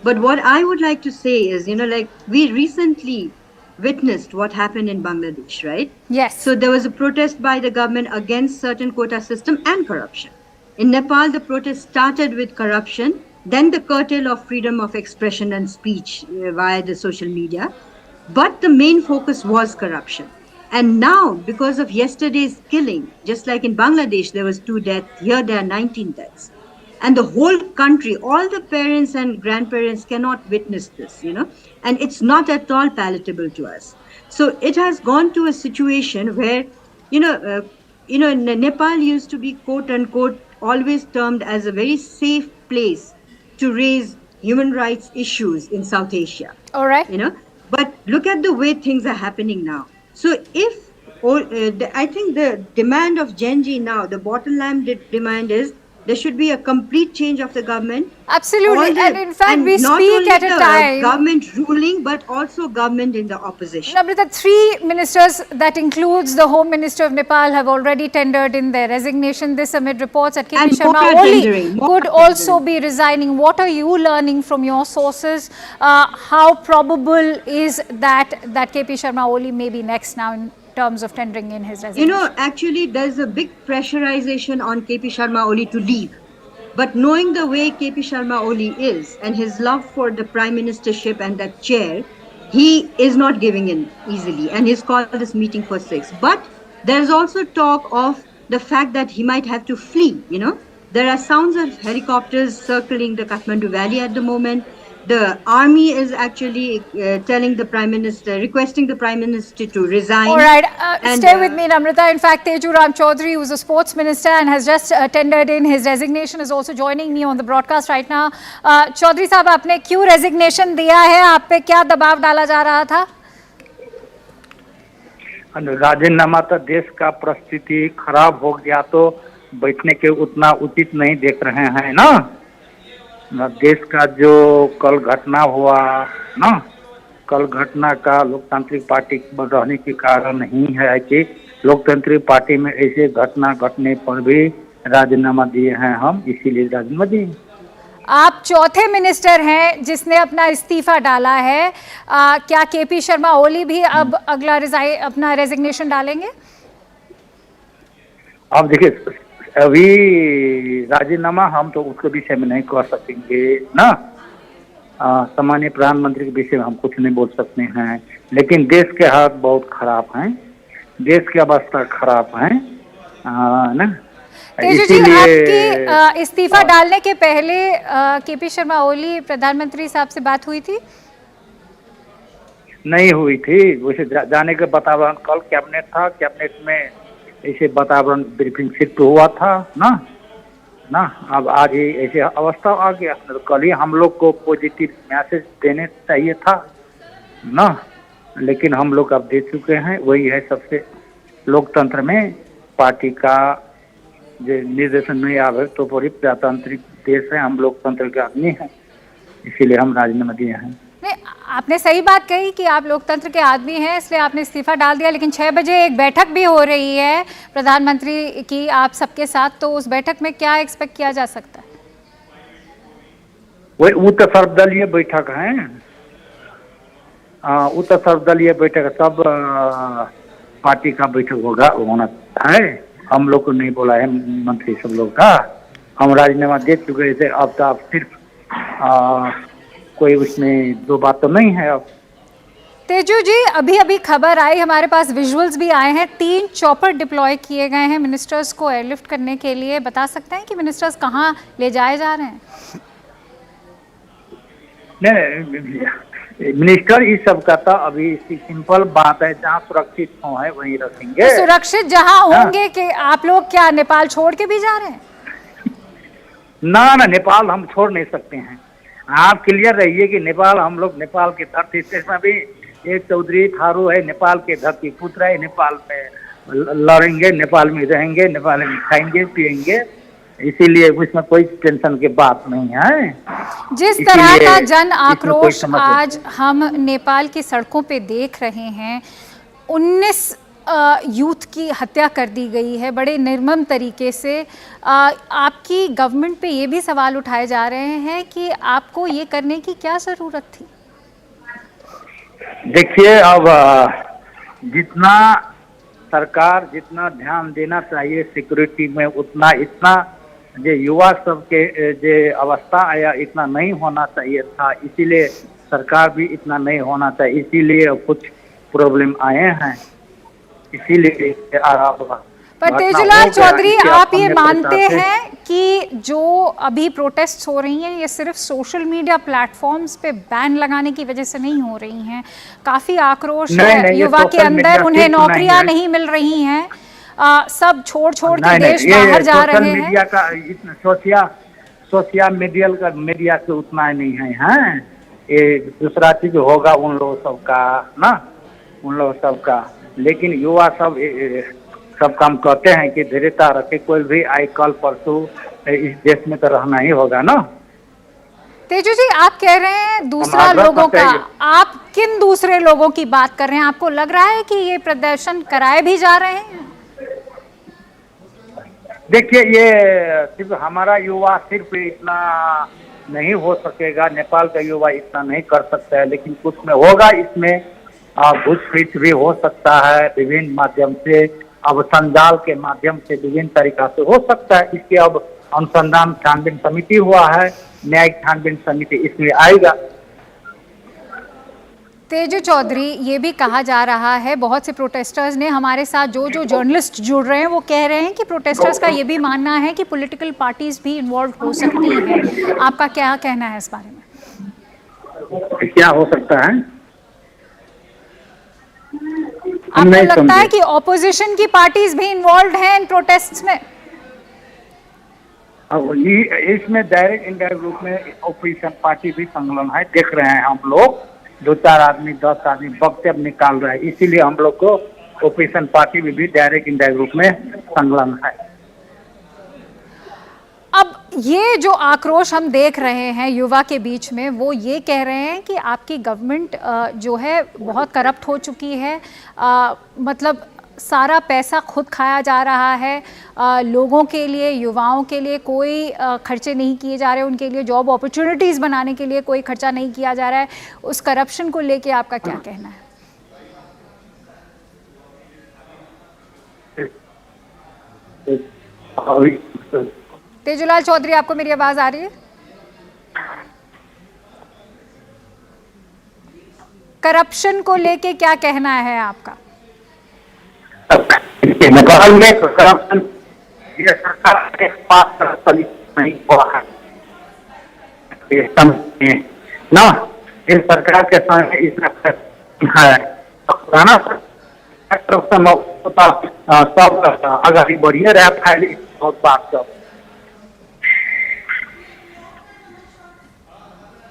But what I would like to say is, you know, like we recently witnessed what happened in Bangladesh, right? Yes. So there was a protest by the government against certain quota system and corruption. In Nepal, the protest started with corruption, then the curtail of freedom of expression and speech via the social media. But the main focus was corruption. And now, because of yesterday's killing, just like in Bangladesh, there was 2 deaths, here there are 19 deaths. And the whole country, all the parents and grandparents cannot witness this, you know, and it's not at all palatable to us. So it has gone to a situation where, Nepal used to be, quote unquote, always termed as a very safe place to raise human rights issues in South Asia. All right. You know, but look at the way things are happening now. So if I think the demand of Gen Z now, the bottom line demand is there should be a complete change of the government. Absolutely, and in fact, we not speak only at a the time. government ruling, but also government in the opposition. Namrata, 3 ministers, that includes the Home Minister of Nepal, have already tendered in their resignation. This amid reports that KP Sharma Ooli could also be resigning. What are you learning from your sources? How probable is that KP Sharma Ooli may be next now in terms of tendering in his resignation? You know, actually, there's a big pressurization on KP Sharma Ooli to leave. But knowing the way KP Sharma Ooli is and his love for the prime ministership and that chair, he is not giving in easily, and he's called this meeting for 6. But there's also talk of the fact that he might have to flee, you know. There are sounds of helicopters circling the Kathmandu Valley at the moment. The army is actually telling the prime minister, requesting the prime minister to resign. All right, stay with me, Namrata. In fact, Teju Ram Chaudhary, who's a sports minister and has just tendered in his resignation, is also joining me on the broadcast right now. Chaudhary साहब, आपने क्यों resignation दिया है? आप पे क्या दबाव डाला जा रहा था? राजीनामा तो देश का परिस्थिति खराब हो गया तो बैठने के उतना उचित नहीं देख रहे हैं ना। देश का जो कल घटना हुआ ना, कल घटना का लोकतांत्रिक पार्टी रहने के कारण नहीं है कि लोकतांत्रिक पार्टी में ऐसे घटना घटने पर भी राजीनामा दिए हैं हम, इसीलिए राजीनामा दिए। आप चौथे मिनिस्टर हैं जिसने अपना इस्तीफा डाला है। क्या केपी शर्मा ओली भी अब अगला अपना रेजिग्नेशन डालेंगे? अब देखिए, अभी राजीनामा हम तो उसके विषय में नहीं कर सकेंगे ना। सामान्य प्रधानमंत्री के विषय में हम कुछ नहीं बोल सकते हैं, लेकिन देश के हाथ बहुत खराब हैं, देश की अवस्था खराब है ना। तेजू जी, आपकी इस्तीफा डालने के पहले केपी शर्मा ओली प्रधानमंत्री साहब से बात हुई थी? नहीं हुई थी। वैसे जाने के वातावरण कल कैबिनेट था, कैबिनेट में ऐसे वातावरण ब्रीफिंग शिफ्ट हुआ था ना। अब आज ही ऐसे अवस्था आ गया, तो कल ही हम लोग को पॉजिटिव मैसेज देने चाहिए था ना, लेकिन हम लोग अब दे चुके हैं। वही है सबसे लोकतंत्र में पार्टी का जो निर्देशन नहीं आवे तो पूरी प्रजातांत्रिक देश है, हम लोकतंत्र के आदमी हैं, इसीलिए हम राजीनामा दिए हैं। नहीं, आपने सही बात कही कि आप लोकतंत्र के आदमी हैं, इसलिए आपने इस्तीफा डाल दिया, लेकिन 6 बजे एक बैठक भी हो रही है प्रधानमंत्री की आप सबके साथ, तो उस बैठक में क्या एक्सपेक्ट किया जा सकता है? वो तो सर्वदलीय बैठक है, वो तो सर्वदलीय बैठक, सब पार्टी का बैठक होना है। हम लोग को नहीं बोला है मंत्री सब लोग का, हम राजीनामा दे चुके थे। अब तो आप सिर्फ कोई उसमें दो बात तो नहीं है। अब तेजू जी, अभी खबर आई, हमारे पास विजुअल्स भी आए हैं, 3 चॉपर डिप्लॉय किए गए हैं मिनिस्टर्स को एयरलिफ्ट करने के लिए। बता सकते हैं कि मिनिस्टर्स कहां ले जाए जा रहे हैं? नहीं, मिनिस्टर इस सब का तो अभी सिंपल बात है, जहाँ सुरक्षित हो है वहीं रखेंगे। तो सुरक्षित जहाँ होंगे कि आप लोग क्या नेपाल छोड़ के भी जा रहे हैं? ना, नेपाल हम छोड़ नहीं सकते हैं। आप क्लियर रहिए कि नेपाल, हम लोग नेपाल की धरती से भी एक चौधरी थारू है, नेपाल के धरती पुत्र है, नेपाल में लड़ेंगे, नेपाल में रहेंगे, नेपाल में खाएंगे पिएंगे, इसीलिए उसमें कोई टेंशन की बात नहीं है। जिस तरह का जन आक्रोश आज हम नेपाल की सड़कों पे देख रहे हैं, 19 यूथ की हत्या कर दी गई है बड़े निर्मम तरीके से। आपकी गवर्नमेंट पे ये भी सवाल उठाए जा रहे हैं कि आपको ये करने की क्या ज़रूरत थी? देखिए, अब जितना सरकार जितना ध्यान देना चाहिए सिक्योरिटी में, उतना इतना जो युवा सब के जो अवस्था आया इतना नहीं होना चाहिए था, इसीलिए सरकार भी इतना नहीं होना चाहिए, इसीलिए कुछ प्रॉब्लम आए हैं, इसीलिए। पर तेजूलाल चौधरी, आप ये मानते हैं कि जो अभी प्रोटेस्ट हो रही हैं ये सिर्फ सोशल मीडिया प्लेटफॉर्म्स पे बैन लगाने की वजह से नहीं हो रही हैं? काफी आक्रोश है युवा के अंदर, उन्हें नौकरियां नहीं मिल रही हैं, सब छोड़ के देश बाहर जा रहे हैं। मीडिया का सोशल मीडिया से उतना नहीं है, ये दूसरा चीज होगा उन लोगों सबका ना, उन लोगों सबका। लेकिन युवा सब काम कहते हैं कि धीरता रखे, कोई भी आई कल परसों इस देश में तो रहना ही होगा ना। तेजू जी, आप कह रहे हैं दूसरा लोगों का, आप किन दूसरे लोगों की बात कर रहे हैं? आपको लग रहा है कि ये प्रदर्शन कराए भी जा रहे हैं? देखिए, ये सिर्फ हमारा युवा सिर्फ इतना नहीं हो सकेगा, नेपाल का युवा इतना नहीं कर सकता है, लेकिन कुछ में होगा। इसमें घुसपैठ भी हो सकता है विभिन्न माध्यम से, अब संजाल के माध्यम से विभिन्न तरीका से हो सकता है। इसके अब अनुसंधान छानबीन समिति हुआ है, न्यायिक छानबीन समिति इसमें आएगा। तेजू चौधरी, ये भी कहा जा रहा है, बहुत से प्रोटेस्टर्स ने हमारे साथ जो जर्नलिस्ट जुड़ रहे हैं वो कह रहे हैं कि प्रोटेस्टर्स का ये भी मानना है कि पॉलिटिकल पार्टीज भी इन्वॉल्व हो सकती हैं। आपका क्या कहना है इस बारे में? क्या हो सकता है? आपको लगता है कि ऑपोजिशन की पार्टीज भी इन्वॉल्व हैं इन प्रोटेस्ट्स में? इसमें डायरेक्ट इनडायरेक्ट रूप में ऑपोजिशन पार्टी भी संलग्न है, देख रहे हैं हम लोग। 2-4 आदमी 10 आदमी वक्तव्य निकाल रहे हैं, इसीलिए हम लोग को ऑपोजिशन पार्टी में भी डायरेक्ट इनडायरेक्ट रूप में संलग्न है। अब ये जो आक्रोश हम देख रहे हैं युवा के बीच में, वो ये कह रहे हैं कि आपकी गवर्नमेंट जो है बहुत करप्ट हो चुकी है, मतलब सारा पैसा खुद खाया जा रहा है, लोगों के लिए, युवाओं के लिए कोई खर्चे नहीं किए जा रहे, उनके लिए जॉब अपॉर्चुनिटीज़ बनाने के लिए कोई खर्चा नहीं किया जा रहा है। उस करप्शन को लेके आपका क्या कहना है? तेजूलाल चौधरी, आपको मेरी आवाज आ रही है? करप्शन को लेके क्या कहना है आपका? नेपाल में करप्शन ये सरकार के पास नहीं हुआ है ना, इस सरकार के सामने इतना है पुराना करप्शन सब आगे बढ़िए रहा फाइल बहुत बात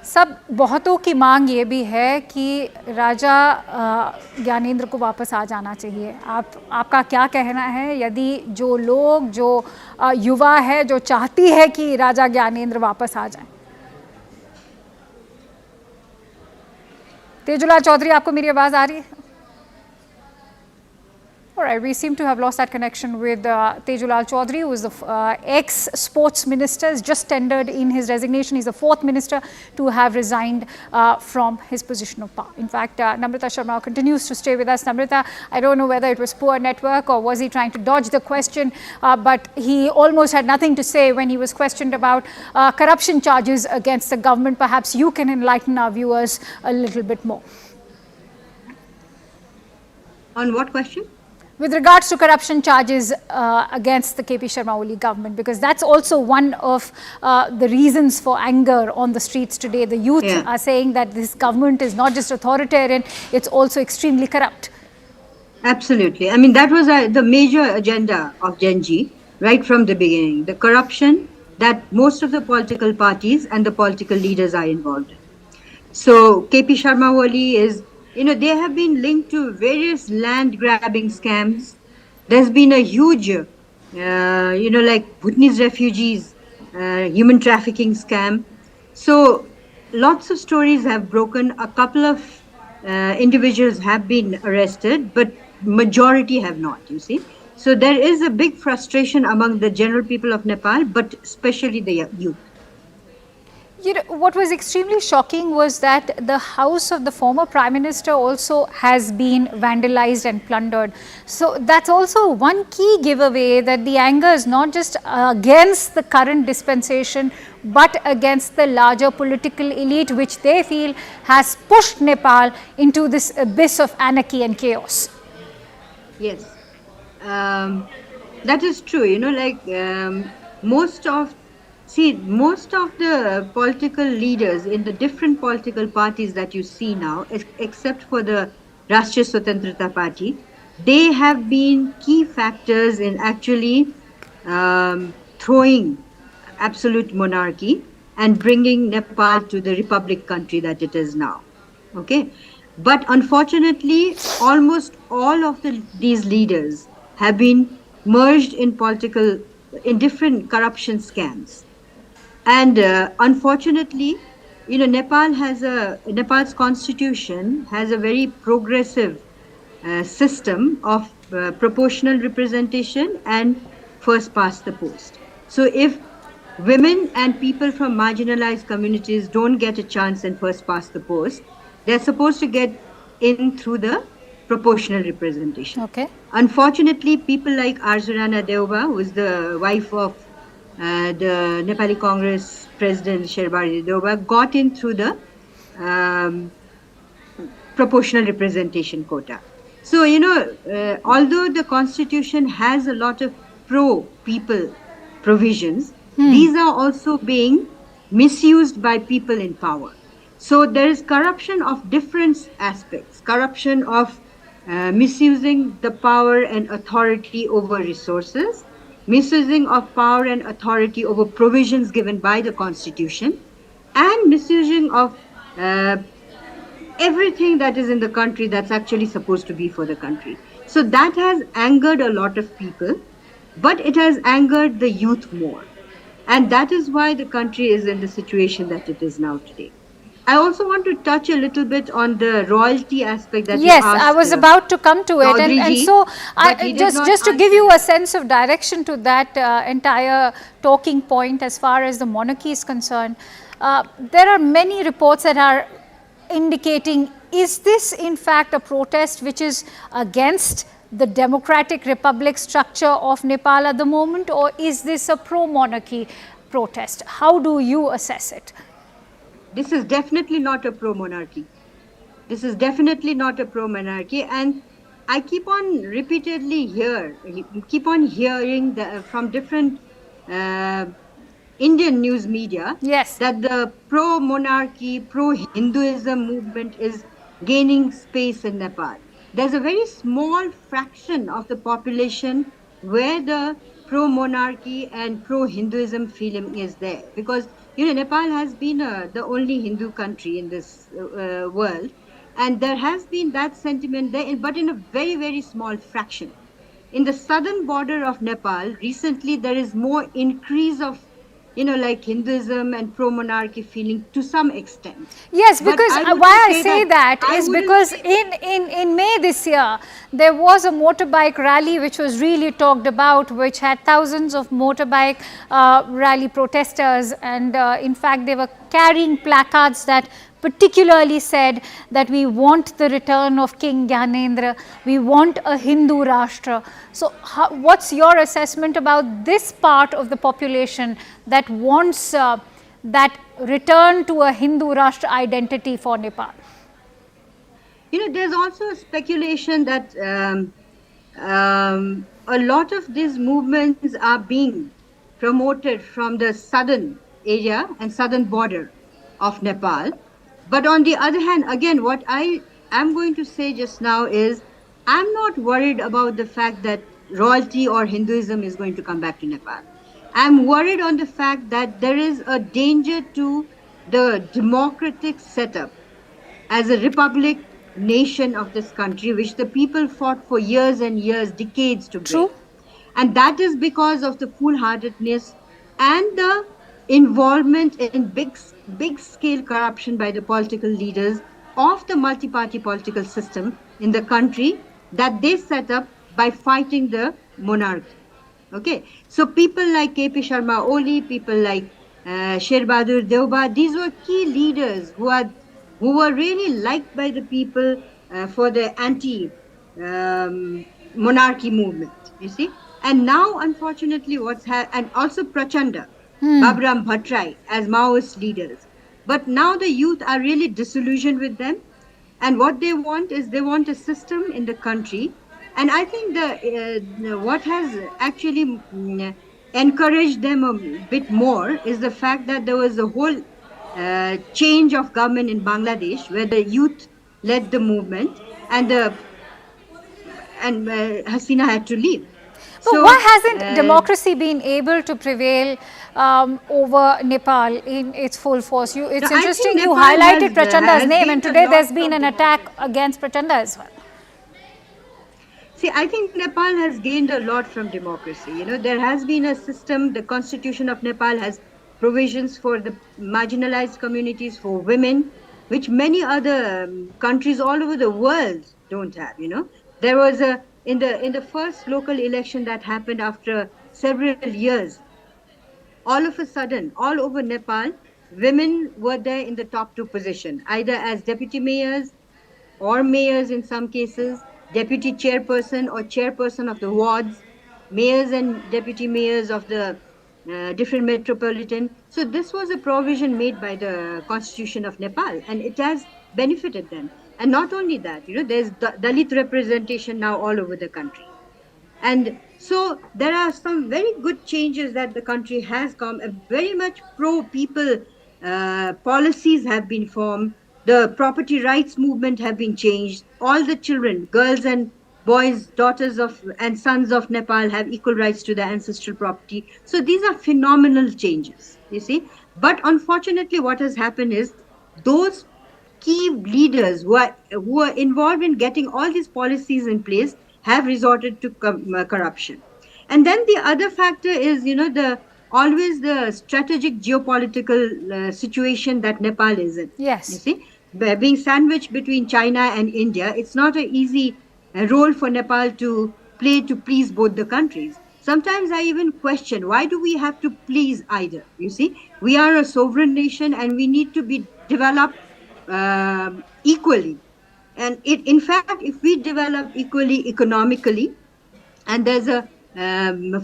सब बहुतों की मांग ये भी है कि राजा ज्ञानेंद्र को वापस आ जाना चाहिए। आपका क्या कहना है? यदि जो लोग, जो युवा है जो चाहती है कि राजा ज्ञानेंद्र वापस आ जाएं। तेजूलाल चौधरी, आपको मेरी आवाज़ आ रही है? All right, we seem to have lost that connection with Tejulal Chaudhary, who is the ex-sports minister, has just tendered in his resignation. He's the 4th minister to have resigned from his position of power. In fact, Namrata Sharma continues to stay with us. Namrata, I don't know whether it was poor network or was he trying to dodge the question, but he almost had nothing to say when he was questioned about corruption charges against the government. Perhaps you can enlighten our viewers a little bit more. On what question? With regards to corruption charges against the KP Sharma Ooli government, because that's also one of the reasons for anger on the streets today. The youth are saying that this government is not just authoritarian, it's also extremely corrupt. Absolutely. I mean, that was the major agenda of Gen Z right from the beginning. The corruption that most of the political parties and the political leaders are involved in. So KP Sharma Ooli is, they have been linked to various land grabbing scams. There's been a huge, like Bhutanese refugees, human trafficking scam. So lots of stories have broken. A couple of individuals have been arrested, but majority have not, you see. So there is a big frustration among the general people of Nepal, but especially the youth. What was extremely shocking was that the house of the former Prime Minister also has been vandalized and plundered. So that's also one key giveaway that the anger is not just against the current dispensation, but against the larger political elite, which they feel has pushed Nepal into this abyss of anarchy and chaos. Yes, that is true. Most of the political leaders in the different political parties that you see now, except for the Rashtriya Swatantrata Party, they have been key factors in actually throwing absolute monarchy and bringing Nepal to the republic country that it is now. Okay, But unfortunately, almost all of these leaders have been merged in different corruption scams. And unfortunately, Nepal's constitution has a very progressive system of proportional representation and first past the post. So if women and people from marginalized communities don't get a chance in first past the post, they're supposed to get in through the proportional representation. Okay. Unfortunately, people like Arzurana Deuba, who is the wife of the Nepali Congress President Sherbari Deuba, got in through the proportional representation quota. So, although the constitution has a lot of pro-people provisions, these are also being misused by people in power. So there is corruption of different aspects, corruption of misusing the power and authority over resources, misusing of power and authority over provisions given by the constitution, and misusing of everything that is in the country that's actually supposed to be for the country. So that has angered a lot of people, but it has angered the youth more. And that is why the country is in the situation that it is now today. I also want to touch a little bit on the royalty aspect that Yes, you asked. I was about to come to it, and so just to give you a sense of direction to that entire talking point as far as the monarchy is concerned, there are many reports that are indicating, is this in fact a protest which is against the democratic republic structure of Nepal at the moment, or is this a pro-monarchy protest? How do you assess it? This is definitely not a pro-monarchy. This is definitely not a pro-monarchy, and I keep on repeatedly hearing from different Indian news media that the pro-monarchy, pro-Hinduism movement is gaining space in Nepal. There's a very small fraction of the population where the pro-monarchy and pro-Hinduism feeling is there, because Nepal has been the only Hindu country in this world, and there has been that sentiment there, but in a very, very small fraction. In the southern border of Nepal, recently there is more increase of like Hinduism and pro-monarchy feeling to some extent. Yes, because why I say that is because in May this year, there was a motorbike rally which was really talked about, which had thousands of motorbike rally protesters, and in fact they were carrying placards that particularly said that we want the return of King Gyanendra, we want a Hindu Rashtra. So what's your assessment about this part of the population that wants that return to a Hindu Rashtra identity for Nepal? There's also a speculation that a lot of these movements are being promoted from the southern area and southern border of Nepal. But on the other hand, again, what I am going to say just now is, I'm not worried about the fact that royalty or Hinduism is going to come back to Nepal. I'm worried on the fact that there is a danger to the democratic setup as a republic nation of this country, which the people fought for years and years, decades to break. And that is because of the foolhardiness and the involvement in big scale corruption by the political leaders of the multi-party political system in the country that they set up by fighting the monarchy. Okay, so people like K P Sharma Ooli, people like Sherbadur Deuba, these were key leaders who were really liked by the people for the anti monarchy movement, you see. And now, unfortunately, and also Prachanda, Babram Bhattrai as Maoist leaders. But now the youth are really disillusioned with them. And what they want is they want a system in the country. And I think what has actually encouraged them a bit more is the fact that there was a whole change of government in Bangladesh where the youth led the movement and Hasina had to leave. But So, why hasn't democracy been able to prevail over Nepal in its full force? It's I think interesting you Nepal highlighted has Prachanda's name, gained and a today lot there's been from an attack against Prachanda as well. See, I think Nepal has gained a lot from democracy. You know, there has been a system, the constitution of Nepal has provisions for the marginalized communities, for women, which many other countries all over the world don't have, you know. There was in the first local election that happened after several years, all of a sudden, all over Nepal, women were there in the top two position, either as deputy mayors or mayors in some cases, deputy chairperson or chairperson of the wards, mayors and deputy mayors of the different metropolitan. So this was a provision made by the Constitution of Nepal, and it has benefited them. And not only that, you know, there's Dalit representation now all over the country. And so there are some very good changes that the country has come. A very much pro-people policies have been formed. The property rights movement have been changed. All the children, girls and boys, daughters of and sons of Nepal have equal rights to their ancestral property. So these are phenomenal changes, you see. But unfortunately, what has happened is those key leaders who are involved in getting all these policies in place have resorted to corruption. And then the other factor is, you know, always the strategic geopolitical situation that Nepal is in. Yes. You see, being sandwiched between China and India, it's not an easy role for Nepal to play to please both the countries. Sometimes I even question, why do we have to please either? You see, we are a sovereign nation and we need to be developed equally. And in fact, if we develop equally economically, and there's a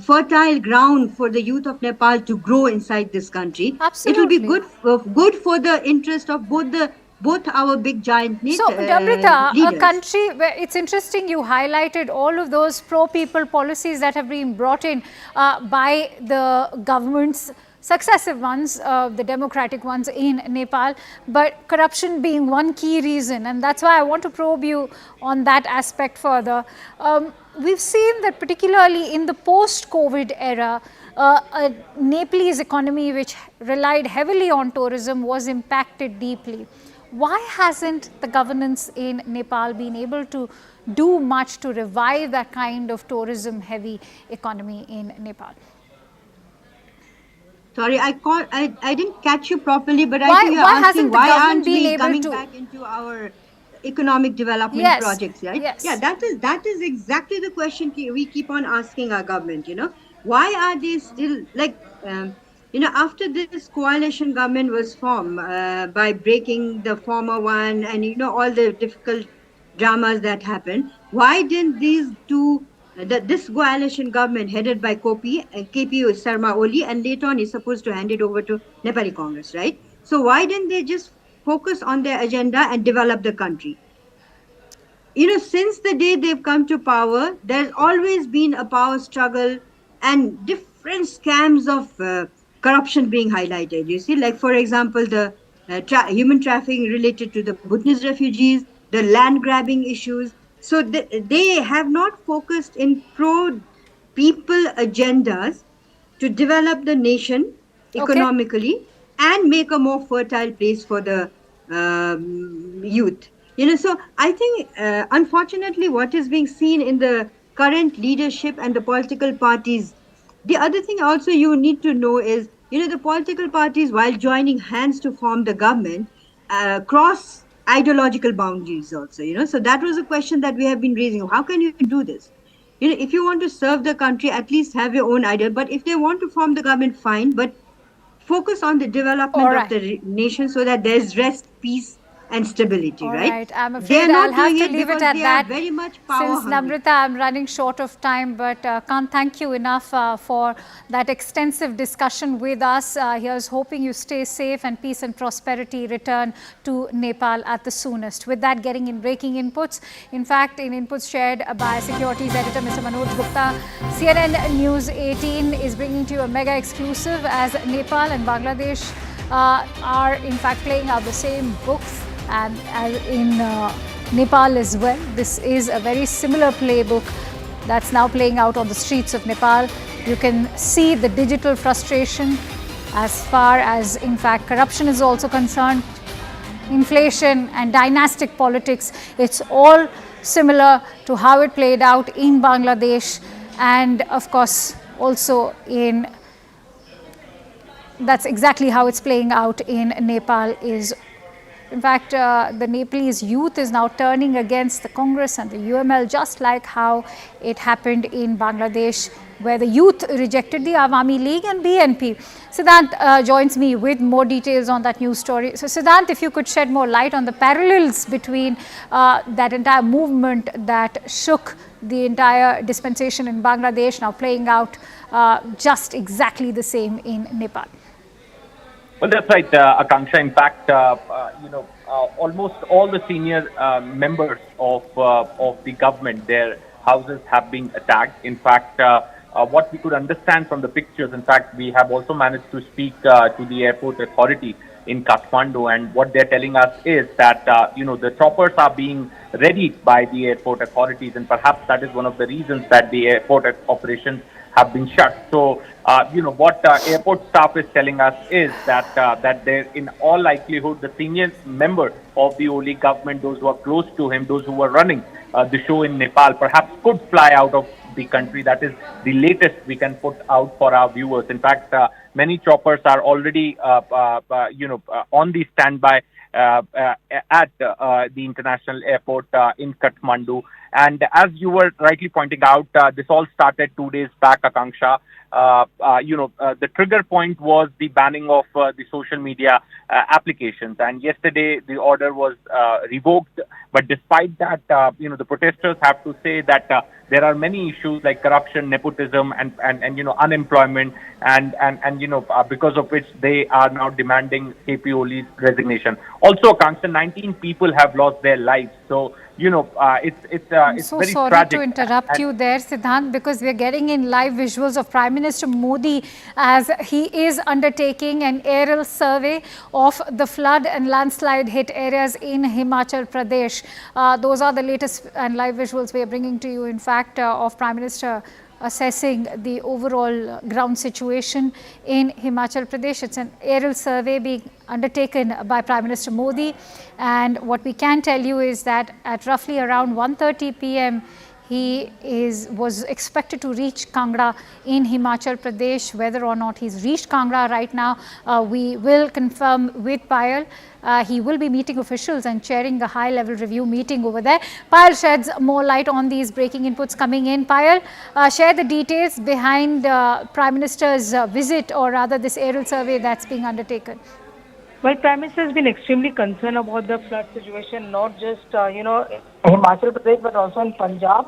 fertile ground for the youth of Nepal to grow inside this country, it will be good for the interest of both our big giant So, Namrita, leaders. a country where it's interesting you highlighted all of those pro-people policies that have been brought in by the governments, successive ones, the democratic ones in Nepal, but corruption being one key reason, and that's why I want to probe you on that aspect further. We've seen that particularly in the post-COVID era, a Nepalese economy which relied heavily on tourism was impacted deeply. Why hasn't the governance in Nepal been able to do much to revive that kind of tourism-heavy economy in Nepal? Sorry, I didn't catch you properly, but I think you're asking why aren't we coming back into our economic development projects, right? Yes. Yeah, that is exactly the question we keep on asking our government, you know. Why are they still, like, you know, after this coalition government was formed by breaking the former one and, you know, all the difficult dramas that happened, why didn't these two this coalition government headed by KP Sharma Ooli, and later on is supposed to hand it over to Nepali Congress, right? So why didn't they just focus on their agenda and develop the country? You know, since the day they've come to power, there's always been a power struggle and different scams of corruption being highlighted. You see, like, for example, the human trafficking related to the Bhutanese refugees, the land grabbing issues. So they have not focused in pro-people agendas to develop the nation economically and make a more fertile place for the youth. You know, so I think, unfortunately, what is being seen in the current leadership and the political parties, the other thing also you need to know is, you know, the political parties, while joining hands to form the government, cross ideological boundaries also, you know. So that was a question that we have been raising. How can you do this? You know, if you want to serve the country, at least have your own idea. But if they want to form the government, fine. But focus on the development of the nation so that there's rest, peace, and stability, right? I'm afraid I'll have to leave it at that. Very much power Since, Namrita, I'm running short of time, but can't thank you enough for that extensive discussion with us. Here's hoping you stay safe and peace and prosperity return to Nepal at the soonest. With that, getting in breaking inputs. In fact, in inputs shared by Securities Editor Mr. Manoj Gupta, CNN News 18 is bringing to you a mega exclusive as Nepal and Bangladesh are in fact playing out the same books. And as in Nepal as well, this is a very similar playbook that's now playing out on the streets of Nepal. You can see the digital frustration as far as, in fact, corruption is also concerned. Inflation and dynastic politics, it's all similar to how it played out in Bangladesh, and of course also that's exactly how it's playing out in Nepal. In fact, the Nepalese youth is now turning against the Congress and the UML, just like how it happened in Bangladesh, where the youth rejected the Awami League and BNP. Siddhant joins me with more details on that news story. So Siddhant, if you could shed more light on the parallels between that entire movement that shook the entire dispensation in Bangladesh, now playing out just exactly the same in Nepal. Well, that's right, Akanksha. In fact, almost all the senior members of the government, their houses have been attacked. In fact, what we could understand from the pictures, in fact, we have also managed to speak to the airport authority in Kathmandu, and what they're telling us is that, the choppers are being readied by the airport authorities, and perhaps that is one of the reasons that the airport operations have been shut. So, what airport staff is telling us is that there, in all likelihood, the senior member of the Oli government, those who are close to him, those who were running the show in Nepal, perhaps could fly out of the country. That is the latest we can put out for our viewers. In fact, many choppers are already, on the standby at the international airport in Kathmandu. And as you were rightly pointing out, this all started 2 days back, Akanksha. The trigger point was the banning of the social media applications. And yesterday, the order was revoked. But despite that, the protesters have to say that there are many issues like corruption, nepotism, and unemployment, and because of which they are now demanding KP Oli's resignation. Also, Akanksha, 19 people have lost their lives. So, it's so very sorry tragic. to interrupt you there, Siddhant, because we are getting in live visuals of Prime Minister Mody as he is undertaking an aerial survey of the flood and landslide hit areas in Himachal Pradesh. Those are the latest and live visuals we are bringing to you, in fact, of Prime Minister assessing the overall ground situation in Himachal Pradesh. It's an aerial survey being undertaken by Prime Minister Mody, and what we can tell you is that at roughly around 1:30 p.m. he was expected to reach Kangra in Himachal Pradesh. Whether or not he's reached Kangra right now, we will confirm with Payal. He will be meeting officials and chairing a high-level review meeting over there. Payal sheds more light on these breaking inputs coming in. Payal, share the details behind Prime Minister's visit, or rather this aerial survey that's being undertaken. Well, Prime Minister has been extremely concerned about the flood situation, not just, in Himachal Pradesh, but also in Punjab.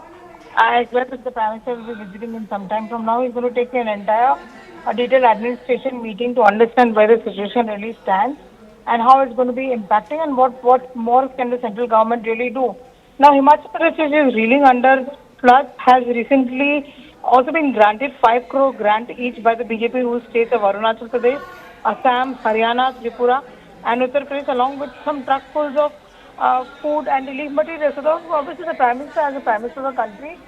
As well as the Prime Minister will be visiting in some time from now. He's going to take an entire detailed administration meeting to understand where the situation really stands and how it's going to be impacting, and what more can the central government really do. Now, Himachal Pradesh, which is reeling under flood, has recently also been granted 5 crore grant each by the BJP ruled states of Arunachal Pradesh, Assam, Haryana, Tripura and Uttar Pradesh, along with some truckfuls of food and relief materials. So obviously the Prime Minister, as the Prime Minister of the country,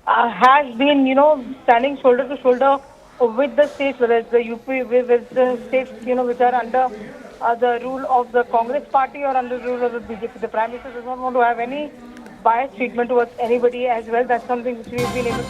has been, standing shoulder to shoulder with the states, whether it's the UP, with the states, which are under the rule of the Congress party or under the rule of the BJP. The Prime Minister does not want to have any biased treatment towards anybody as well. That's something which we've been able to.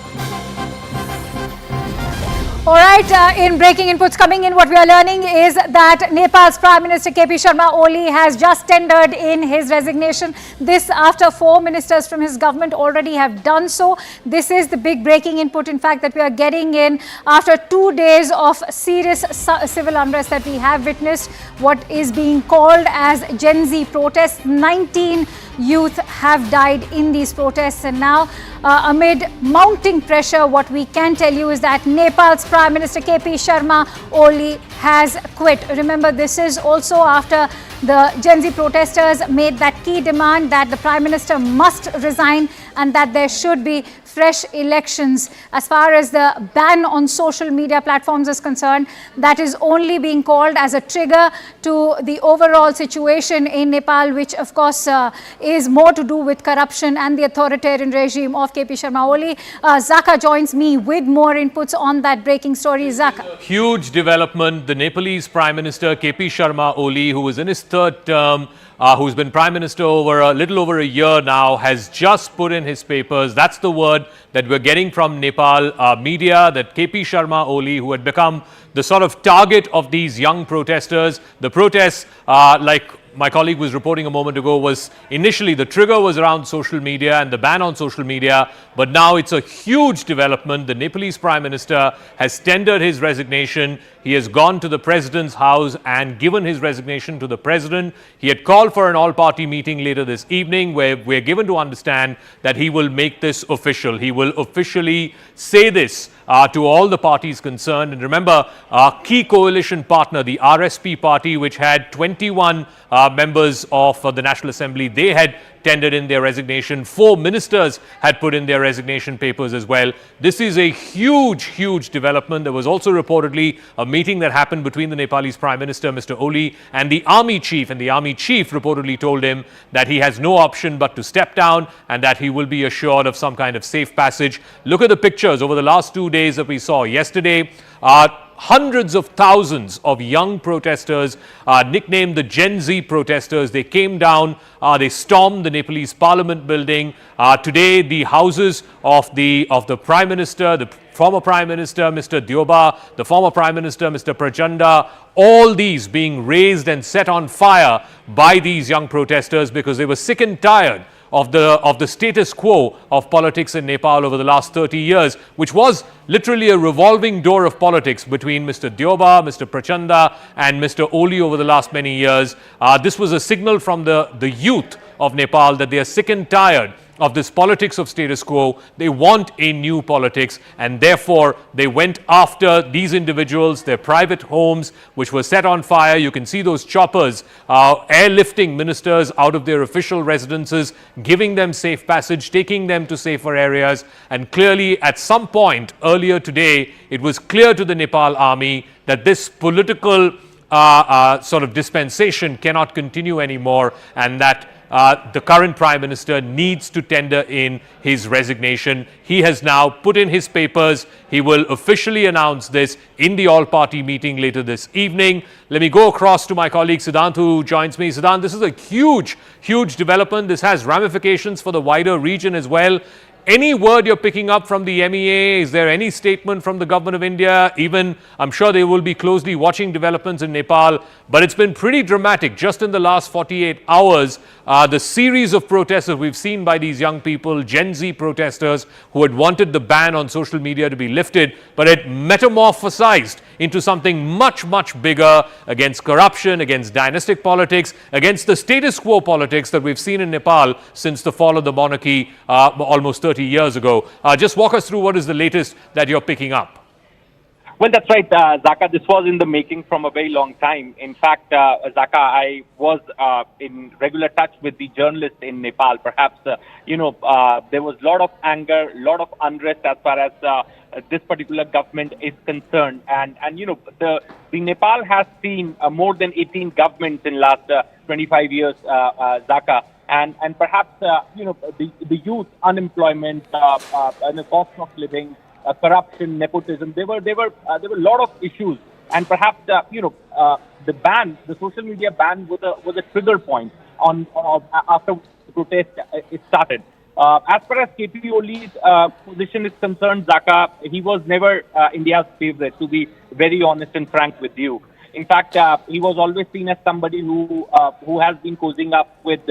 All right, in breaking inputs coming in, what we are learning is that Nepal's Prime Minister KP Sharma Ooli has just tendered in his resignation. This after 4 ministers from his government already have done so. This is the big breaking input, in fact, that we are getting in after 2 days of serious civil unrest that we have witnessed. What is being called as Gen Z protests. 19 youth have died in these protests, and now amid mounting pressure, what we can tell you is that Nepal's Prime Minister KP Sharma Ooli has quit. Remember, this is also after the Gen Z protesters made that key demand that the Prime Minister must resign and that there should be fresh elections. As far as the ban on social media platforms is concerned, that is only being called as a trigger to the overall situation in Nepal, which of course is more to do with corruption and the authoritarian regime of KP Sharma Ooli. Zaka joins me with more inputs on that breaking story. Zaka. Huge development. The Nepalese Prime Minister KP Sharma Ooli, who was in his third term, who's been Prime Minister over a little over a year now, has just put in his papers. That's the word that we're getting from Nepal media, that KP Sharma Ooli, who had become the sort of target of these young protesters. The protests, like my colleague was reporting a moment ago, was initially the trigger was around social media and the ban on social media, but now it's a huge development. The Nepalese Prime Minister has tendered his resignation. He has gone to the President's house and given his resignation to the President. He had called for an all-party meeting later this evening where we're given to understand that he will make this official. He will officially say this to all the parties concerned. And remember, our key coalition partner, the RSP party, which had 21 members of the National Assembly, they had tendered in their resignation. 4 ministers had put in their resignation papers as well. This is a huge, huge development. There was also reportedly a meeting that happened between the Nepalese Prime Minister, Mr. Ooli, and the army chief. And the army chief reportedly told him that he has no option but to step down and that he will be assured of some kind of safe passage. Look at the pictures over the last 2 days that we saw. Yesterday, hundreds of thousands of young protesters, nicknamed the Gen Z protesters, they came down, they stormed the Nepalese Parliament building. Today, the houses of the Prime Minister, the former Prime Minister, Mr. Dioba, the former Prime Minister, Mr. Prachanda, all these being razed and set on fire by these young protesters because they were sick and tired of the status quo of politics in Nepal over the last 30 years, which was literally a revolving door of politics between Mr. Dioba, Mr. Prachanda and Mr. Ooli over the last many years. This was a signal from the youth of Nepal that they are sick and tired of this politics of status quo. They want a new politics, and therefore they went after these individuals, their private homes, which were set on fire. You can see those choppers airlifting ministers out of their official residences, giving them safe passage, taking them to safer areas. And clearly, at some point earlier today, it was clear to the Nepal army that this political sort of dispensation cannot continue anymore, and that the current Prime Minister needs to tender in his resignation. He has now put in his papers. He will officially announce this in the all-party meeting later this evening. Let me go across to my colleague Siddhant, who joins me. Siddhant, this is a huge, huge development. This has ramifications for the wider region as well. Any word you're picking up from the MEA? Is there any statement from the government of India? Even, I'm sure they will be closely watching developments in Nepal, but it's been pretty dramatic. Just in the last 48 hours, the series of protests that we've seen by these young people, Gen Z protesters who had wanted the ban on social media to be lifted, but it metamorphosized into something much, much bigger against corruption, against dynastic politics, against the status quo politics that we've seen in Nepal since the fall of the monarchy almost 30 years ago. Just walk us through what is the latest that you're picking up. Well, that's right, Zaka. This was in the making from a very long time. In fact, Zaka, I was in regular touch with the journalists in Nepal. Perhaps, there was a lot of anger, a lot of unrest as far as this particular government is concerned. And the Nepal has seen more than 18 governments in last 25 years, Zaka. And perhaps, the youth, unemployment, and the cost of living, corruption, nepotism, there were a lot of issues. And perhaps, the ban, the social media ban was a trigger point after the protest it started. As far as KP Oli's position is concerned, Zaka, he was never India's favorite, to be very honest and frank with you. In fact, he was always seen as somebody who has been cozying up with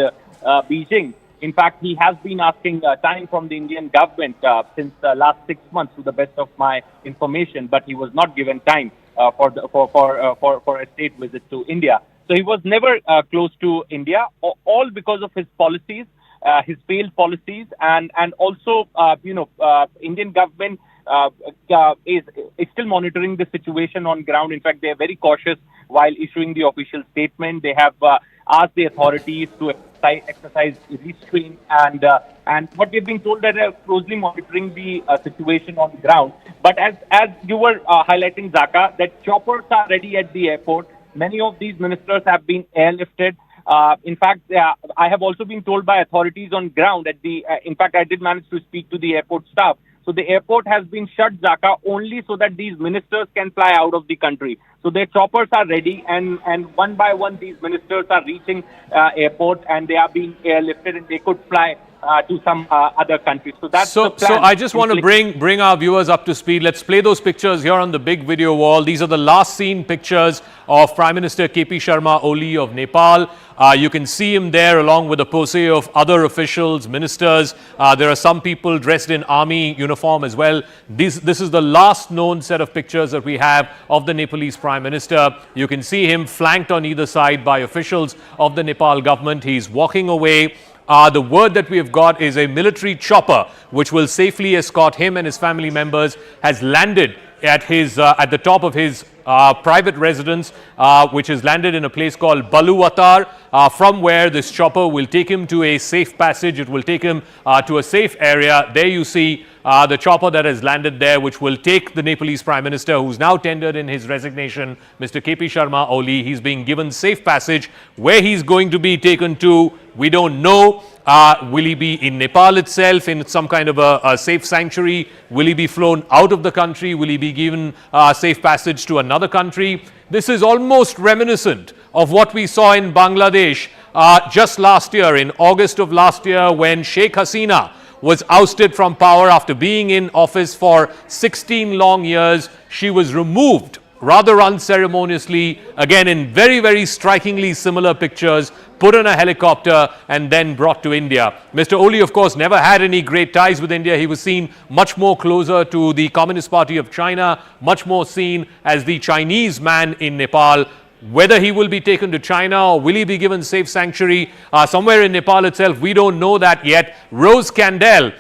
Beijing. In fact, he has been asking time from the Indian government since the last 6 months, to the best of my information, but he was not given time for a state visit to India. So he was never close to India, all because of his policies, his failed policies, and also Indian government is still monitoring the situation on ground. In fact, they are very cautious while issuing the official statement. They have asked the authorities to exercise restraint, and what we've been told that they are closely monitoring the situation on ground. But as you were highlighting, Zaka, that choppers are ready at the airport. Many of these ministers have been airlifted. In fact, I have also been told by authorities on ground at in fact, I did manage to speak to the airport staff. So the airport has been shut, Zaka, only so that these ministers can fly out of the country. So their choppers are ready, and one by one these ministers are reaching airport, and they are being airlifted, and they could fly to some other countries. So that's the plan. So I just want to bring our viewers up to speed. Let's play those pictures here on the big video wall. These are the last seen pictures of Prime Minister KP Sharma Ooli of Nepal. You can see him there along with a posse of other officials, ministers. There are some people dressed in army uniform as well. This is the last known set of pictures that we have of the Nepalese Prime Minister. You can see him flanked on either side by officials of the Nepal government. He's walking away. The word that we have got is a military chopper which will safely escort him and his family members has landed at the top of his private residence, which has landed in a place called Baluwatar, from where this chopper will take him to a safe passage. It will take him to a safe area. There you see the chopper that has landed there, which will take the Nepalese Prime Minister, who's now tendered in his resignation, Mr. KP Sharma Ooli. He's being given safe passage. Where he's going to be taken to, we don't know. Will he be in Nepal itself in some kind of a safe sanctuary? Will he be flown out of the country? Will he be given safe passage to another country? This is almost reminiscent of what we saw in Bangladesh just last year, in August of last year, when Sheikh Hasina was ousted from power after being in office for 16 long years. She was removed rather unceremoniously, again in very, very strikingly similar pictures, put on a helicopter and then brought to India. Mr. Ooli, of course, never had any great ties with India. He was seen much more closer to the Communist Party of China, much more seen as the Chinese man in Nepal. Whether he will be taken to China or will he be given safe sanctuary somewhere in Nepal itself, we don't know that yet. Rose Kandel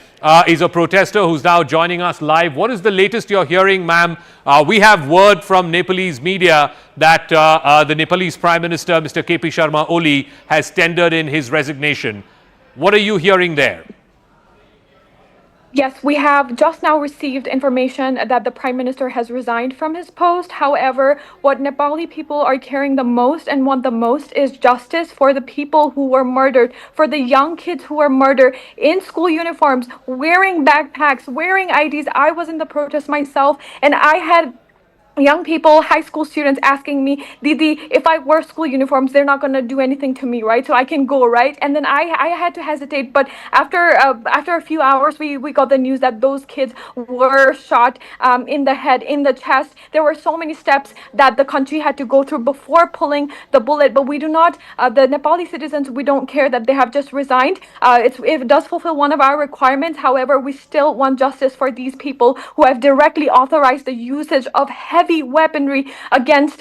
is a protester who's now joining us live. What is the latest you're hearing, ma'am? We have word from Nepalese media that the Nepalese Prime Minister, Mr. KP Sharma Ooli, has tendered in his resignation. What are you hearing there? Yes, we have just now received information that the Prime Minister has resigned from his post. However, what Nepali people are caring the most and want the most is justice for the people who were murdered, for the young kids who were murdered in school uniforms, wearing backpacks, wearing IDs. I was in the protest myself, and I had young people, high school students asking me, Didi, if I wear school uniforms, they're not going to do anything to me, right? So I can go, right? And then I had to hesitate. But after a few hours, we got the news that those kids were shot in the head, in the chest. There were so many steps that the country had to go through before pulling the bullet. But we do not, the Nepali citizens, we don't care that they have just resigned. It does fulfill one of our requirements. However, we still want justice for these people who have directly authorized the usage of heavy weaponry against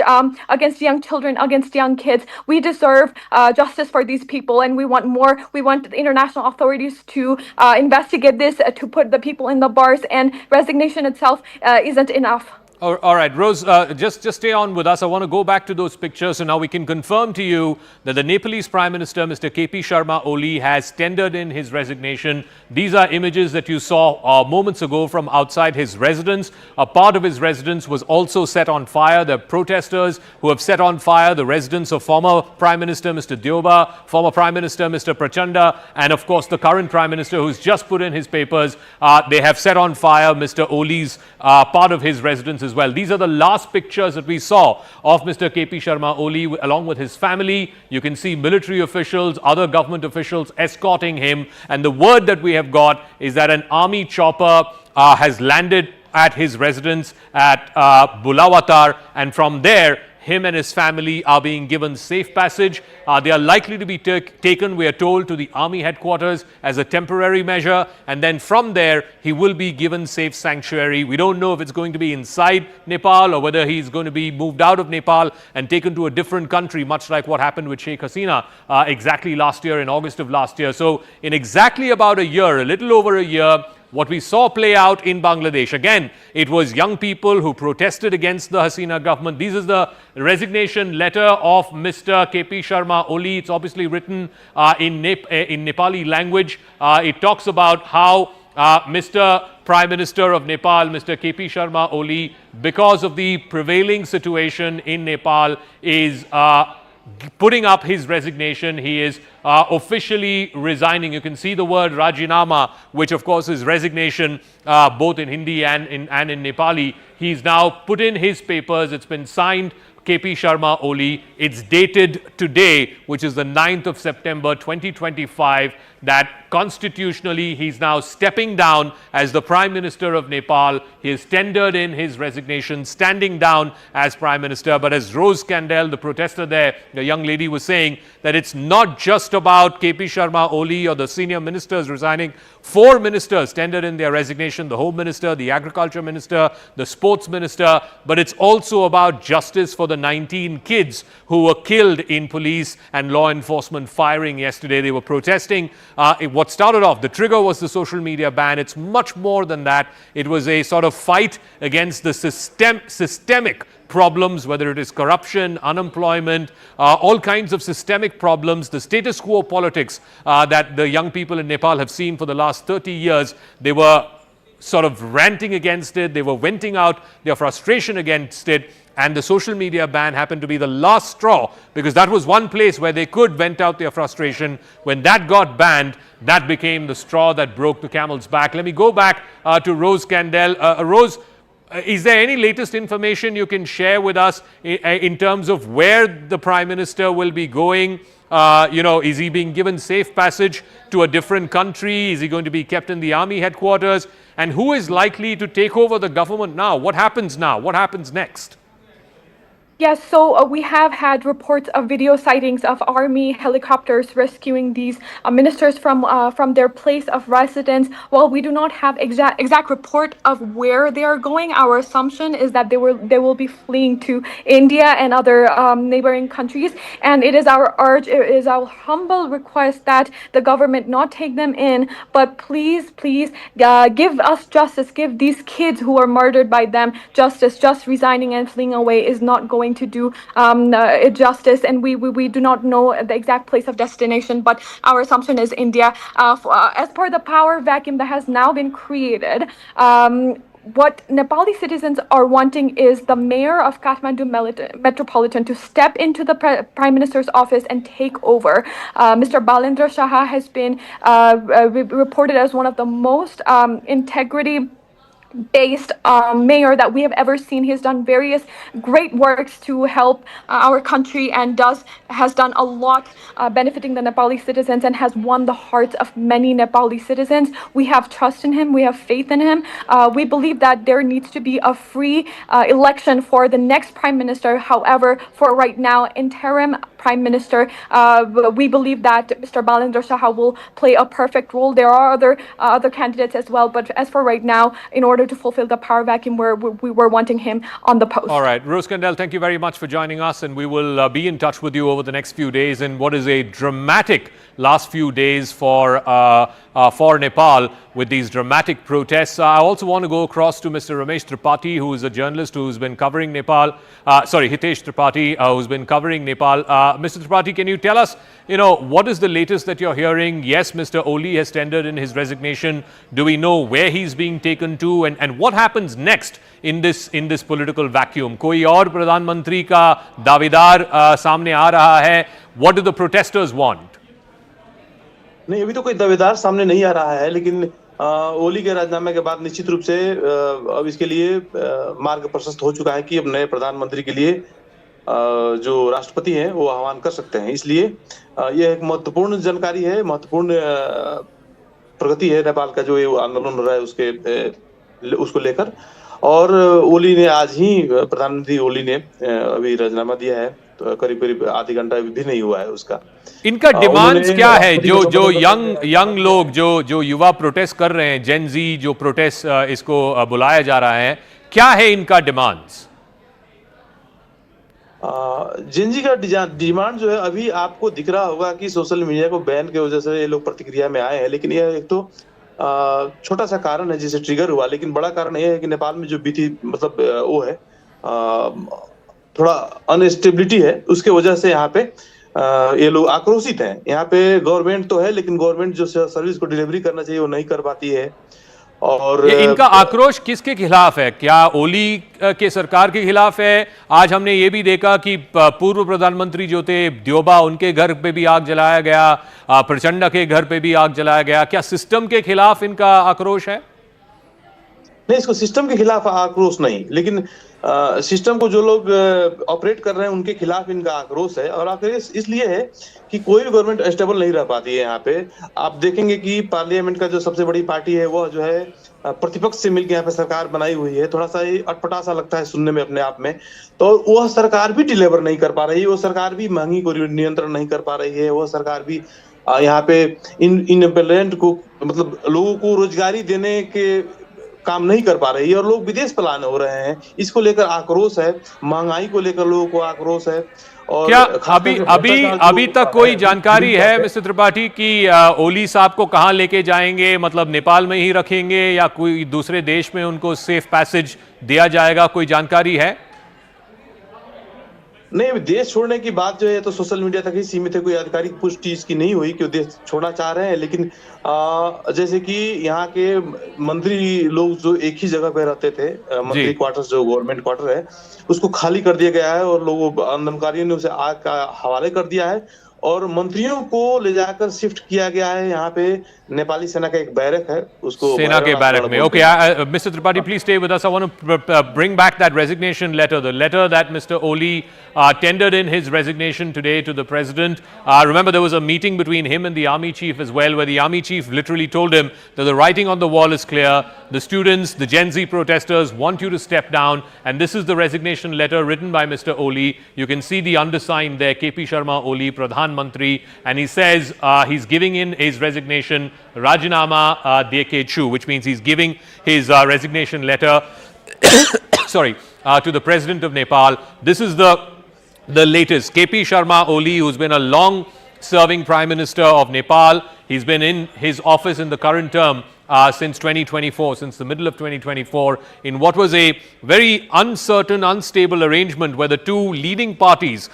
young children, against young kids. We deserve justice for these people, and we want more. We want the international authorities to investigate this, to put the people in the bars, and resignation itself isn't enough. All right, Rose, just stay on with us. I want to go back to those pictures. So now we can confirm to you that the Nepalese Prime Minister, Mr. KP Sharma Ooli, has tendered in his resignation. These are images that you saw moments ago from outside his residence. A part of his residence was also set on fire. There are protesters who have set on fire the residence of former Prime Minister Mr. Dioba, former Prime Minister Mr. Prachanda, and of course the current Prime Minister who's just put in his papers. They have set on fire Mr. Oli's part of his residence as well. These are the last pictures that we saw of Mr. KP Sharma Ooli along with his family. You can see military officials, other government officials escorting him, and the word that we have got is that an army chopper has landed at his residence at Bulawatar, and from there him and his family are being given safe passage. They are likely to be taken, we are told, to the army headquarters as a temporary measure, and then from there he will be given safe sanctuary. We don't know if it's going to be inside Nepal or whether he's going to be moved out of Nepal and taken to a different country, much like what happened with Sheikh Hasina exactly last year, in August of last year. So in exactly about a year, a little over a year, what we saw play out in Bangladesh. Again, it was young people who protested against the Hasina government. This is the resignation letter of Mr. KP Sharma Ooli. It's obviously written in Nepali language. It talks about how Mr. Prime Minister of Nepal, Mr. KP Sharma Ooli, because of the prevailing situation in Nepal, is putting up his resignation. He is officially resigning. You can see the word Rajinama, which of course is resignation, both in Hindi and in Nepali. He's now put in his papers. It's been signed, KP Sharma Ooli. It's dated today, which is the 9th of September 2025, that constitutionally he's now stepping down as the Prime Minister of Nepal. He has tendered in his resignation, standing down as Prime Minister. But as Rose Kandel, the protester there, the young lady, was saying, that it's not just about KP Sharma Ooli or the senior ministers resigning. 4 ministers tendered in their resignation: the Home Minister, the Agriculture Minister, the Sports Minister. But it's also about justice for the 19 kids who were killed in police and law enforcement firing yesterday. They were protesting. What started off, the trigger was the social media ban. It's much more than that. It was a sort of fight against the systemic problems, whether it is corruption, unemployment, all kinds of systemic problems, the status quo politics that the young people in Nepal have seen for the last 30 years. They were sort of ranting against it. They were venting out their frustration against it. And the social media ban happened to be the last straw, because that was one place where they could vent out their frustration. When that got banned, that became the straw that broke the camel's back. Let me go back to Rose Kandel. Rose, is there any latest information you can share with us in terms of where the Prime Minister will be going? Is he being given safe passage to a different country? Is he going to be kept in the army headquarters? And who is likely to take over the government now? What happens now? What happens next? Yes, so we have had reports of video sightings of army helicopters rescuing these ministers from their place of residence. While we do not have exact report of where they are going, our assumption is that they will be fleeing to India and other neighboring countries. And it is our humble request that the government not take them in, but please give us justice. Give these kids who are murdered by them justice. Just resigning and fleeing away is not going to do justice, and we do not know the exact place of destination, but our assumption is India. As per the power vacuum that has now been created, what Nepali citizens are wanting is the mayor of Kathmandu Metropolitan to step into the Prime Minister's office and take over. Mr. Balendra Shah has been reported as one of the most integrity-based mayor that we have ever seen. He has done various great works to help our country and has done a lot benefiting the Nepali citizens and has won the hearts of many Nepali citizens. We have trust in him. We have faith in him. We believe that there needs to be a free election for the next Prime Minister. However, for right now, interim Prime Minister, we believe that Mr. Balendra Shah will play a perfect role. There are other candidates as well, but as for right now, in order to fulfill the power vacuum, we were wanting him on the post. All right, Rose Kandel, thank you very much for joining us, and we will be in touch with you over the next few days in what is a dramatic last few days for Nepal with these dramatic protests. I also want to go across to Mr. Ramesh Tripathi, who is a journalist who's been covering Nepal. Hitesh Tripathi, who's been covering Nepal. Mr. Tripathi, can you tell us, what is the latest that you're hearing? Yes, Mr. Ooli has tendered in his resignation. Do we know where he's being taken to, and what happens next in this political vacuum? कोई और प्रधानमंत्री का दावेदार सामने आ रहा है. What do the protesters want? नहीं, अभी तो कोई दावेदार सामने नहीं आ रहा है, लेकिन ओली के राजीनामे के बाद निश्चित रूप से अब इसके लिए मार्ग प्रशस्त हो चुका है कि अब नए प्रधानमंत्री के लिए जो राष्ट्रपति हैं वो आह्वान कर सकते हैं. इसलिए यह एक महत्वपूर्ण जानकारी है, महत्वपूर्ण प्रगति है नेपाल का जो ये आंदोलन हो रहा है उसको लेकर. और ओली ने आज ही, प्रधानमंत्री ओली ने अभी राजीनामा दिया है, तो करीब आधी घंटा भी नहीं हुआ है उसका. इनका डिमांड्स क्या है? जो यंग लोग जो युवा प्रोटेस्ट कर रहे हैं, जेन जी जो प्रोटेस्ट इसको बुलाया जा रहा है, क्या है इनका डिमांड्स? जेन जी का डिमांड जो है, अभी आपको दिख रहा होगा कि सोशल मीडिया को बैन की वजह से ये लोग प्रतिक्रिया में आए हैं, लेकिन यह एक तो छोटा सा कारण है जिसे ट्रिगर हुआ, लेकिन बड़ा कारण यह है कि नेपाल में जो बीती मतलब वो है थोड़ा अनस्टेबिलिटी है, उसके वजह से यहाँ पे ये लोग आक्रोशित हैं। यहाँ पे गवर्नमेंट तो है, लेकिन गवर्नमेंट जो सर्विस को डिलीवरी करना चाहिए वो नहीं कर पाती है। और ये इनका आक्रोश किसके खिलाफ है? क्या ओली के सरकार के खिलाफ है? आज हमने ये भी देखा कि पूर्व प्रधानमंत्री जो थे द्योबा, उनके घर पे भी आग जलाया गया, प्रचंड के घर पे भी आग जलाया गया। क्या सिस्टम के खिलाफ इनका आक्रोश है? नहीं, इसको सिस्टम के खिलाफ आक्रोश नहीं, लेकिन सिस्टम को जो लोग ऑपरेट कर रहे हैं उनके खिलाफ इनका आक्रोश है। और आक्रोश इसलिए है कि कोई भी गवर्नमेंट स्टेबल नहीं रह पाती है। यहाँ पे आप देखेंगे कि पार्लियामेंट का जो सबसे बड़ी पार्टी है वो जो है प्रतिपक्ष से मिलकर यहाँ पे सरकार बनाई हुई है। थोड़ा सा ये अटपटा सा लगता है सुनने में अपने आप में। तो वह सरकार भी डिलीवर नहीं कर पा रही है, वो सरकार भी महंगी को नियंत्रण नहीं कर पा रही है, वो सरकार भी यहाँ पे इनएम्प्लॉयमेंट को मतलब लोगों को रोजगारी देने के काम नहीं कर पा रही है, और लोग विदेश पलायन हो रहे हैं। इसको लेकर आक्रोश है, महंगाई को लेकर लोगों को आक्रोश है। और क्या अभी तक कोई जानकारी है मिस्टर त्रिपाठी कि ओली साहब को कहां लेके जाएंगे? मतलब नेपाल में ही रखेंगे या कोई दूसरे देश में उनको सेफ पैसेज दिया जाएगा? कोई जानकारी है? नहीं, देश छोड़ने की बात जो है तो सोशल मीडिया तक ही सीमित है, कोई आधिकारिक पुष्टि इसकी नहीं हुई कि वो देश छोड़ना चाह रहे हैं। लेकिन जैसे कि यहाँ के मंत्री लोग जो एक ही जगह पे रहते थे, मंत्री क्वार्टर्स जो गवर्नमेंट क्वार्टर है उसको खाली कर दिया गया है, और लोगों आंदोलनकारियों ने उसे आग का हवाले कर दिया है, और मंत्रियों को ले जाकर शिफ्ट किया गया है। यहाँ पे नेपाली सेना का एक बैरक है, उसको सेना के बैरक में। Okay, Mr. Tripathi, please stay with us. I want to bring back that resignation letter, the letter that Mr. Ooli tendered in his resignation today to the president. Remember, there was a meeting between him and the army chief as well, where the army chief literally told him that the writing on the wall is clear. The students, the Gen Z protesters want you to step down, and this is the resignation letter written by Mr. Ooli. You can see the undersigned there, KP Sharma Ooli, Pradhan Mantri, and he says he's giving in his resignation, Rajinama Deke Chu, which means he's giving his resignation letter sorry, to the president of Nepal. This is the latest. KP Sharma Ooli, who's been a long serving Prime Minister of Nepal. He's been in his office in the current term since 2024, since the middle of 2024, in what was a very uncertain, unstable arrangement where the two leading parties,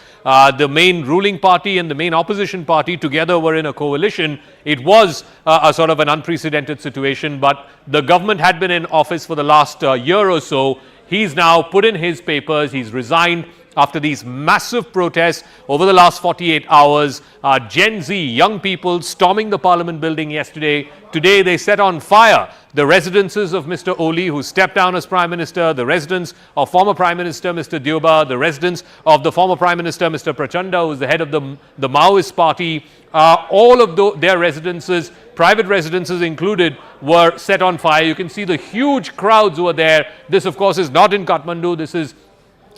the main ruling party and the main opposition party, together were in a coalition. It was a sort of an unprecedented situation, but the government had been in office for the last year or so. He's now put in his papers, he's resigned after these massive protests over the last 48 hours. Gen Z, young people storming the parliament building yesterday. Today they set on fire the residences of Mr. Ooli, who stepped down as Prime Minister, the residence of former Prime Minister Mr. Dioba, the residence of the former Prime Minister Mr. Prachanda, who is the head of the Maoist party. All of their residences, private residences included, were set on fire. You can see the huge crowds who are there. This, of course, is not in Kathmandu. This is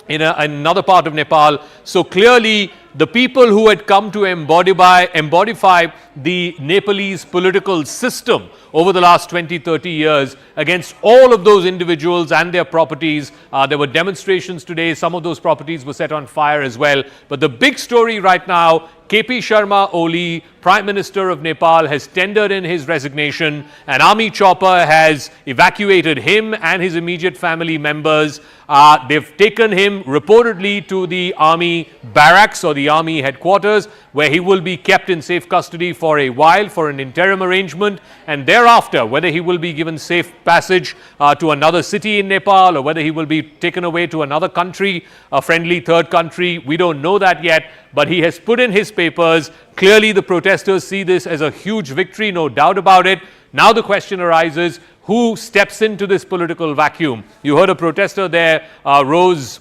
in another part of Nepal. So clearly the people who had come to embodify the Nepalese political system over the last 20-30 years against all of those individuals and their properties. There were demonstrations today. Some of those properties were set on fire as well. But the big story right now, KP Sharma Ooli, Prime Minister of Nepal, has tendered in his resignation. An army chopper has evacuated him and his immediate family members. They've taken him reportedly to the army barracks or the army headquarters, where he will be kept in safe custody for a while for an interim arrangement, and thereafter whether he will be given safe passage to another city in Nepal or whether he will be taken away to another country, a friendly third country, we don't know that yet, but he has put in his papers. Clearly the protesters see this as a huge victory, no doubt about it. Now the question arises, who steps into this political vacuum? You heard a protester there, Rose,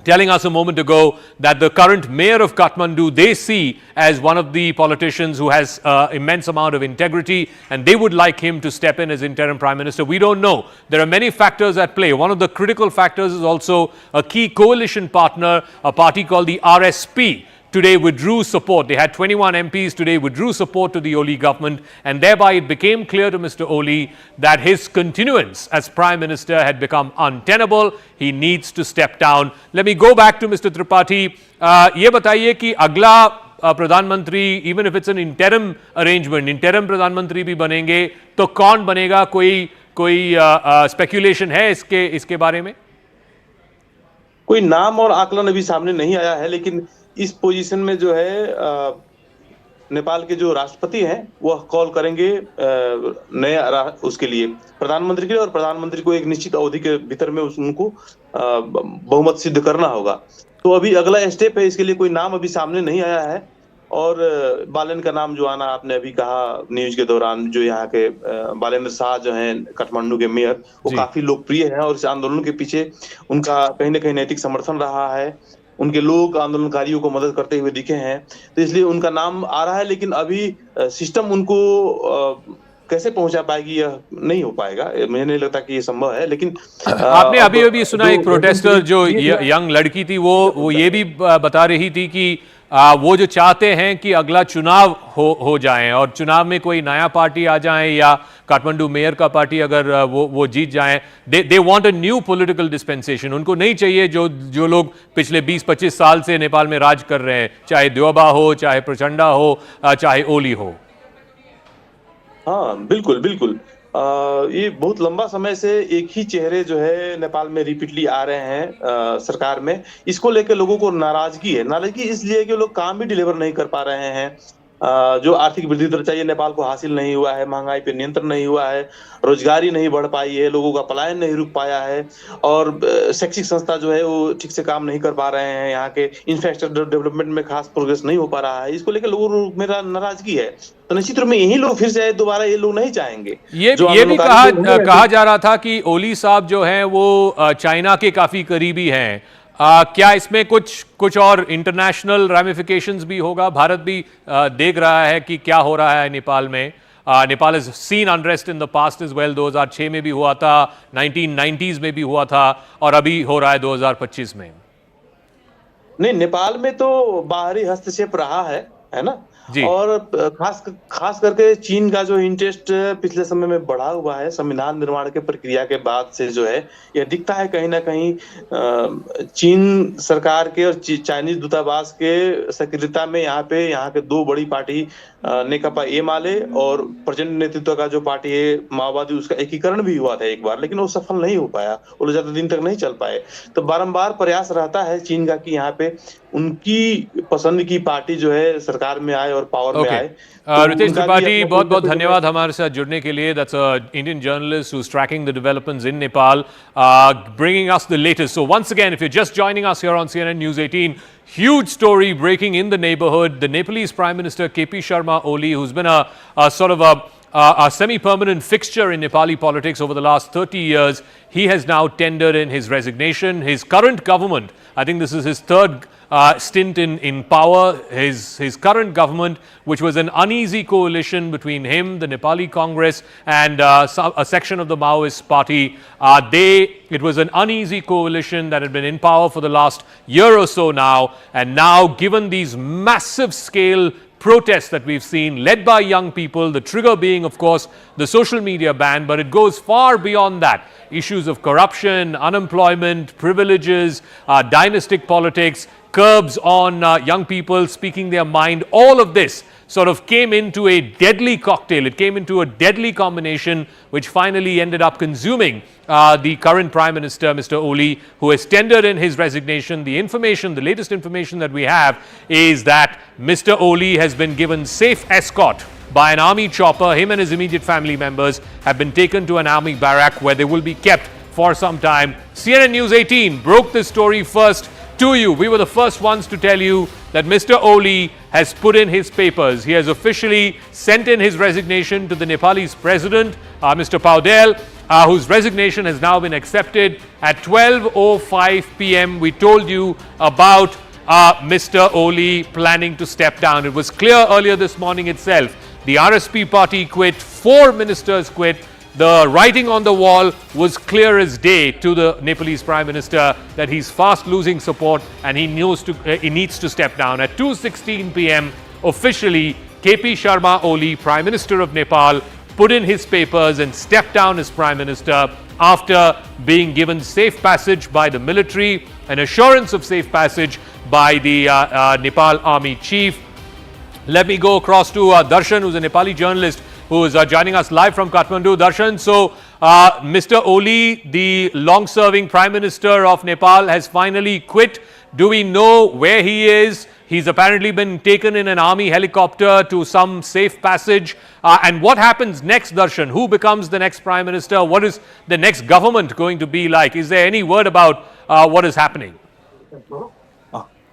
telling us a moment ago that the current mayor of Kathmandu, they see as one of the politicians who has immense amount of integrity, and they would like him to step in as interim prime minister. We don't know. There are many factors at play. One of the critical factors is also a key coalition partner, a party called the RSP. Today withdrew support. They had 21 MPs today withdrew support to the Ooli government, and thereby it became clear to Mr. Ooli that his continuance as Prime Minister had become untenable. He needs to step down. Let me go back to Mr. Tripathi. ये बताइए कि अगला प्रधानमंत्री, even if it's an interim arrangement, interim प्रधानमंत्री भी बनेंगे तो कौन बनेगा? कोई स्पेक्यूलेशन है इसके बारे में? कोई नाम और आकलन अभी सामने नहीं आया है, लेकिन इस पोजीशन में जो है नेपाल के जो राष्ट्रपति हैं वह कॉल करेंगे नया उसके लिए, प्रधानमंत्री के लिए, और प्रधानमंत्री को एक निश्चित अवधि के भीतर में उनको बहुमत सिद्ध करना होगा। तो अभी अगला स्टेप है, इसके लिए कोई नाम अभी सामने नहीं आया है। और बालेन का नाम जो आना आपने अभी कहा न्यूज के दौरान, जो यहाँ के बालेंद्र शाह जो हैं काठमांडू के मेयर, वो काफी लोकप्रिय हैं और इस आंदोलन के पीछे उनका कहीं ना कहीं नैतिक समर्थन रहा है। उनके लोग आंदोलनकारियों को मदद करते हुए दिखे हैं, तो इसलिए उनका नाम आ रहा है। लेकिन अभी सिस्टम उनको कैसे पहुंचा पाएगी यह नहीं हो पाएगा, मुझे नहीं लगता कि ये संभव है। लेकिन आपने अभी सुना एक प्रोटेस्टर जो यंग लड़की थी, वो ये भी बता रही थी कि वो जो चाहते हैं कि अगला चुनाव हो जाए और चुनाव में कोई नया पार्टी आ जाए या काठमांडू मेयर का पार्टी अगर वो जीत जाए, they want a new political dispensation. उनको नहीं चाहिए जो लोग पिछले 20-25 साल से नेपाल में राज कर रहे हैं, चाहे देवबा हो, चाहे प्रचंडा हो, चाहे ओली हो। हाँ बिल्कुल बिल्कुल, ये बहुत लंबा समय से एक ही चेहरे जो है नेपाल में रिपीटली आ रहे हैं सरकार में। इसको लेकर लोगों को नाराजगी है। नाराजगी इसलिए कि लोग काम भी डिलीवर नहीं कर पा रहे हैं। जो आर्थिक वृद्धि दर चाहिए नेपाल को हासिल नहीं हुआ है, महंगाई पे नियंत्रण नहीं हुआ है, रोजगारी नहीं बढ़ पाई है, लोगों का पलायन नहीं रुक पाया है, और शैक्षिक संस्था जो है वो ठीक से काम नहीं कर पा रहे हैं। यहाँ के इंफ्रास्ट्रक्चर डेवलपमेंट में खास प्रोग्रेस नहीं हो पा रहा है। इसको लेकर लोगों को मेरा नाराजगी है। तो निश्चित रूप में यही लोग फिर से दोबारा ये लोग नहीं चाहेंगे। ये भी कहा जा रहा था कि ओली साहब जो हैं वो चाइना के काफी करीबी हैं। क्या इसमें कुछ और इंटरनेशनल रैमिफिकेशंस भी होगा? भारत भी देख रहा है कि क्या हो रहा है नेपाल में। Nepal has seen unrest in the past as well. 2006 में भी हुआ था, 1990s में भी हुआ था, और अभी हो रहा है 2025 में। नहीं, नेपाल में तो बाहरी हस्तक्षेप रहा है ना जी। और खास करके चीन का जो इंटरेस्ट पिछले समय में बढ़ा हुआ है संविधान निर्माण के प्रक्रिया के बाद से, जो है यह दिखता है कहीं ना कहीं चीन सरकार के और चाइनीज दूतावास के सक्रियता में यहाँ के दो बड़ी पार्टी नेकपा एमाले और प्रचंड नेतृत्व का जो पार्टी है माओवादी, उसका एकीकरण भी हुआ था एक बार, लेकिन वो सफल नहीं हो पाया। वो लोग ज्यादा दिन तक नहीं चल पाए। तो बारंबार प्रयास रहता है चीन का कि यहाँ पे उनकी पसंद की पार्टी जो है सरकार में आए और पावर में आए। रितेश त्रिपाठी, बहुत बहुत धन्यवाद हमारे साथ जुड़ने के लिए। That's a Indian journalist who's tracking the developments in Nepal, bringing us the latest. So once again, if you're just joining us here on CNN News 18, huge story breaking in the neighborhood. The Nepalese Prime Minister KP Sharma Ooli, who's been a sort of a semi-permanent fixture in Nepali politics over the last 30 years, he has now tendered in his resignation. His current government, I think this is his third stint in power, his current government, which was an uneasy coalition between him, the Nepali Congress, and a section of the Maoist party. It was an uneasy coalition that had been in power for the last year or so now, and now given these massive scale protests that we've seen led by young people, the trigger being of course the social media ban, but it goes far beyond that. Issues of corruption, unemployment, privileges, dynastic politics, curbs on young people speaking their mind, all of this sort of came into a deadly cocktail. It came into a deadly combination which finally ended up consuming the current Prime Minister, Mr. Ooli, who has tendered in his resignation. The latest information that we have is that Mr. Ooli has been given safe escort by an army chopper. Him and his immediate family members have been taken to an army barrack where they will be kept for some time. CNN News 18 broke this story first to you. We were the first ones to tell you that Mr. Ooli has put in his papers. He has officially sent in his resignation to the Nepalese president, Mr. Paudel, whose resignation has now been accepted. At 12:05 p.m. we told you about Mr. Ooli planning to step down. It was clear earlier this morning itself. The RSP party quit, 4 ministers quit. The writing on the wall was clear as day to the Nepalese Prime Minister that he's fast losing support and he needs to step down. At 2:16 p.m. officially, KP Sharma Ooli, Prime Minister of Nepal, put in his papers and stepped down as Prime Minister after being given safe passage by the military, an assurance of safe passage by the Nepal Army Chief. Let me go across to Darshan, who's a Nepali journalist who is joining us live from Kathmandu. Darshan, so Mr. Ooli, the long-serving Prime Minister of Nepal, has finally quit. Do we know where he is? He's apparently been taken in an army helicopter to some safe passage. And what happens next, Darshan? Who becomes the next Prime Minister? What is the next government going to be like? Is there any word about what is happening?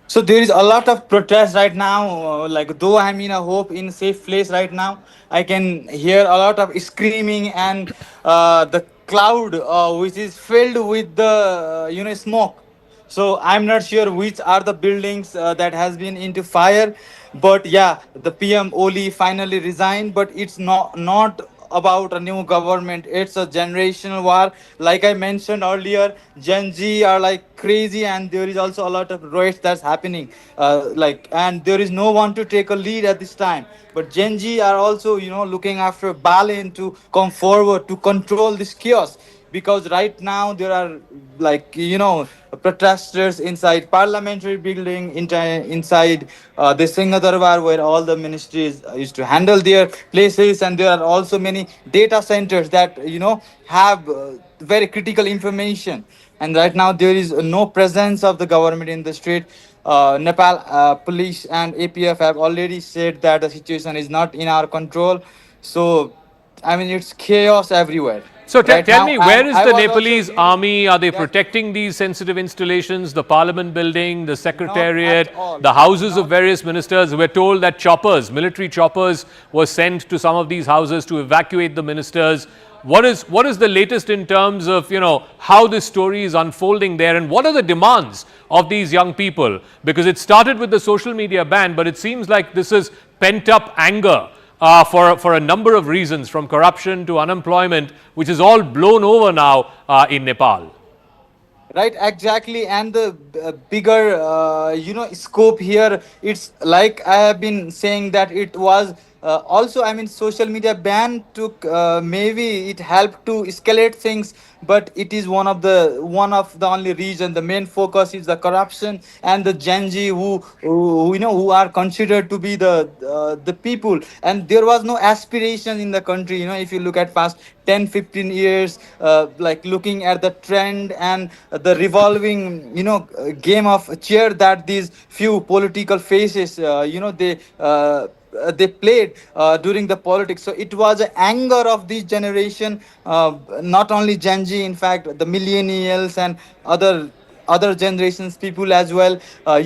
So there is a lot of protest right now. Like though I'm in a hope in safe place right now, I can hear a lot of screaming and the cloud which is filled with the smoke. So I'm not sure which are the buildings that has been into fire, but yeah, the PM Oli finally resigned. But it's not about a new government. It's a generational war. Like I mentioned earlier, Gen Z are like crazy, and there is also a lot of riots that's happening. And there is no one to take a lead at this time. But Gen Z are also, looking after balance to come forward to control this chaos. Because right now there are protesters inside parliamentary building, inside the Singadarbar where all the ministries used to handle their places, and there are also many data centers that have very critical information. And right now there is no presence of the government in the street. Nepal police and APF have already said that the situation is not in our control. So I mean, it's chaos everywhere. So tell me, where is the Nepalese army? Are they protecting these sensitive installations, the parliament building, the secretariat, the houses of various ministers? We're told that choppers, military choppers, were sent to some of these houses to evacuate the ministers. What is the latest in terms of, how this story is unfolding there, and what are the demands of these young people? Because it started with the social media ban, but it seems like this is pent-up anger. For a number of reasons, from corruption to unemployment, which is all blown over now in Nepal. Right, exactly. And the bigger, scope here, it's like I have been saying that it was also, I mean, social media ban took, maybe it helped to escalate things, but it is one of the only reason. The main focus is the corruption and the Gen Z who are considered to be the people, and there was no aspiration in the country. If you look at past 10-15 years, like looking at the trend and the revolving game of chair that these few political faces they played during the politics. So it was an anger of this generation, not only Gen Z, in fact, the millennials and other generations people as well. I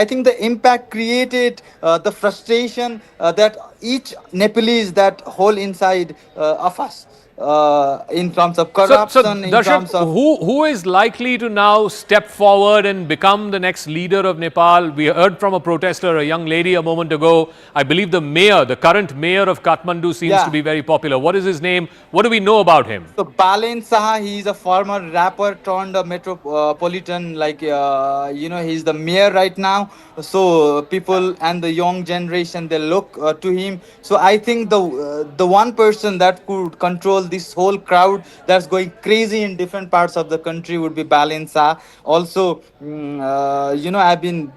think the impact created the frustration that each Nepalese that hold inside of us. In terms of corruption, in terms of who is likely to now step forward and become the next leader of Nepal? We heard from a protester, a young lady, a moment ago. I believe the current mayor of Kathmandu seems to be very popular. What is his name? What do we know about him? So Balen Saha, he is a former rapper turned metropolitan, he's the mayor right now. So people and the young generation, they look to him. So I think the one person that could control this whole crowd that's going crazy in different parts of the country would be Balen Saha. Also, I've been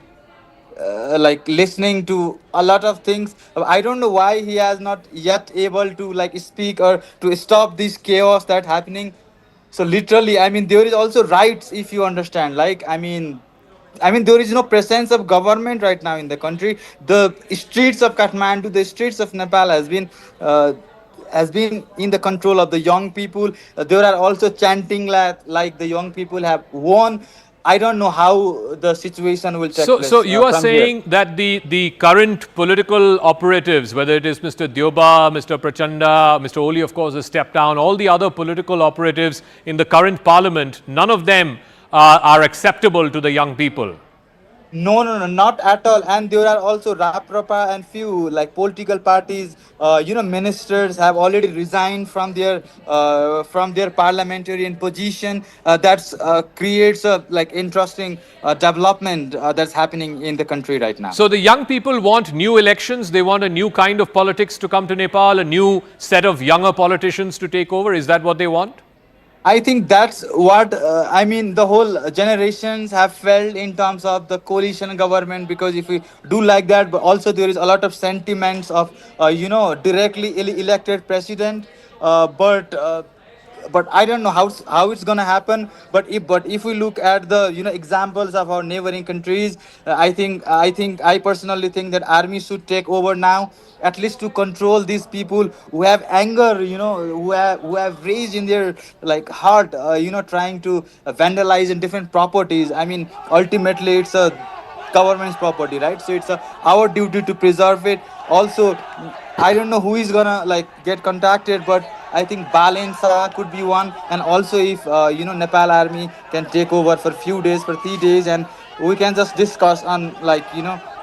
listening to a lot of things. I don't know why he has not yet able to speak or to stop this chaos that's happening. So literally, I mean, there is also rights, if you understand. There is no presence of government right now in the country. The streets of Kathmandu, the streets of Nepal has been in the control of the young people. There are also chanting like the young people have won. I don't know how the situation will take place. So you are saying that the current political operatives, whether it is Mr. Dioba, Mr. Prachanda, Mr. Oli, of course, has stepped down, all the other political operatives in the current parliament, none of them are acceptable to the young people? No, not at all. And there are also Raprapa and few political parties, ministers have already resigned from their parliamentarian position. That's creates a interesting development that's happening in the country right now. So the young people want new elections. They want a new kind of politics to come to Nepal, a new set of younger politicians to take over. Is that what they want? I think that's what I mean. The whole generations have felt in terms of the coalition government, because if we do like that, but also there is a lot of sentiments of directly elected president, but I don't know how it's gonna happen. But if we look at the examples of our neighboring countries, I personally think that army should take over now, at least to control these people who have anger, who have rage in their like heart, trying to vandalize in different properties. I mean, ultimately it's a government's property, right? So it's our duty to preserve it. Also, I don't know who is gonna like get contacted, but I think Balensa could be one. And also, if Nepal army can take over for few days, for 3 days, and we can just discuss on like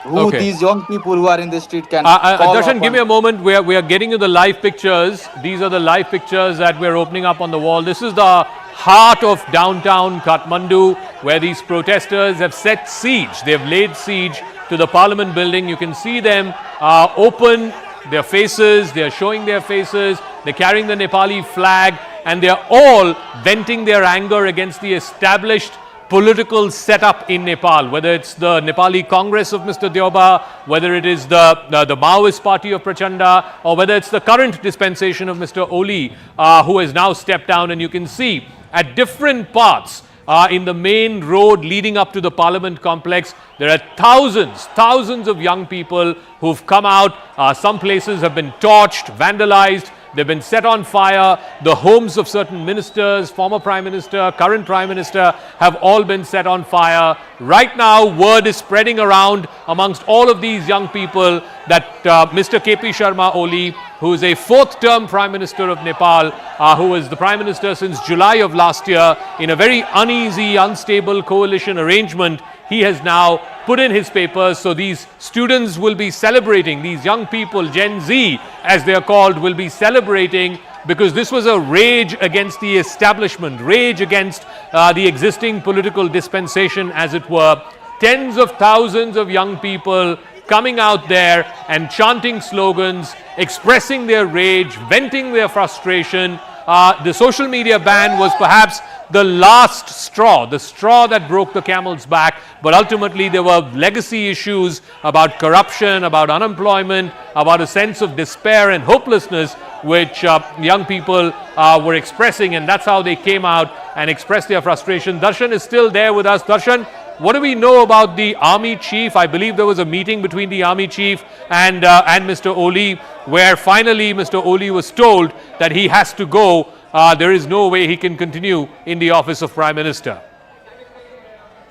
who Okay. these young people who are in the street can call Darshan, give upon. me a moment. We are getting you the live pictures. These are the live pictures that we're opening up on the wall. This is the heart of downtown Kathmandu, where these protesters have set siege. They've laid siege to the parliament building. You can see them open their faces. They're showing their faces. They're carrying the Nepali flag, and they're all venting their anger against the established political setup in Nepal, whether it's the Nepali Congress of Mr. Dyoba, whether it is the Maoist party of Prachanda, or whether it's the current dispensation of Mr. Oli, who has now stepped down. And you can see at different parts in the main road leading up to the Parliament complex, there are thousands of young people who've come out. Some places have been torched, vandalized. They've been set on fire. The homes of certain ministers, former Prime Minister, current Prime Minister, have all been set on fire. Right now, word is spreading around amongst all of these young people that Mr. KP Sharma Oli, who is a fourth-term Prime Minister of Nepal, who was the Prime Minister since July of last year, in a very uneasy, unstable coalition arrangement, he has now put in his papers. So these students will be celebrating, these young people, Gen Z as they are called, will be celebrating, because this was a rage against the establishment, rage against the existing political dispensation, as it were. Tens of thousands of young people coming out there and chanting slogans, expressing their rage, venting their frustration. The social media ban was perhaps the last straw, the straw that broke the camel's back. But ultimately, there were legacy issues about corruption, about unemployment, about a sense of despair and hopelessness, which young people were expressing. And that's how they came out and expressed their frustration. Darshan is still there with us. Darshan, what do we know about the army chief? I believe there was a meeting between the army chief and Mr. Oli, where finally Mr. Oli was told that he has to go. There is no way he can continue in the office of Prime Minister.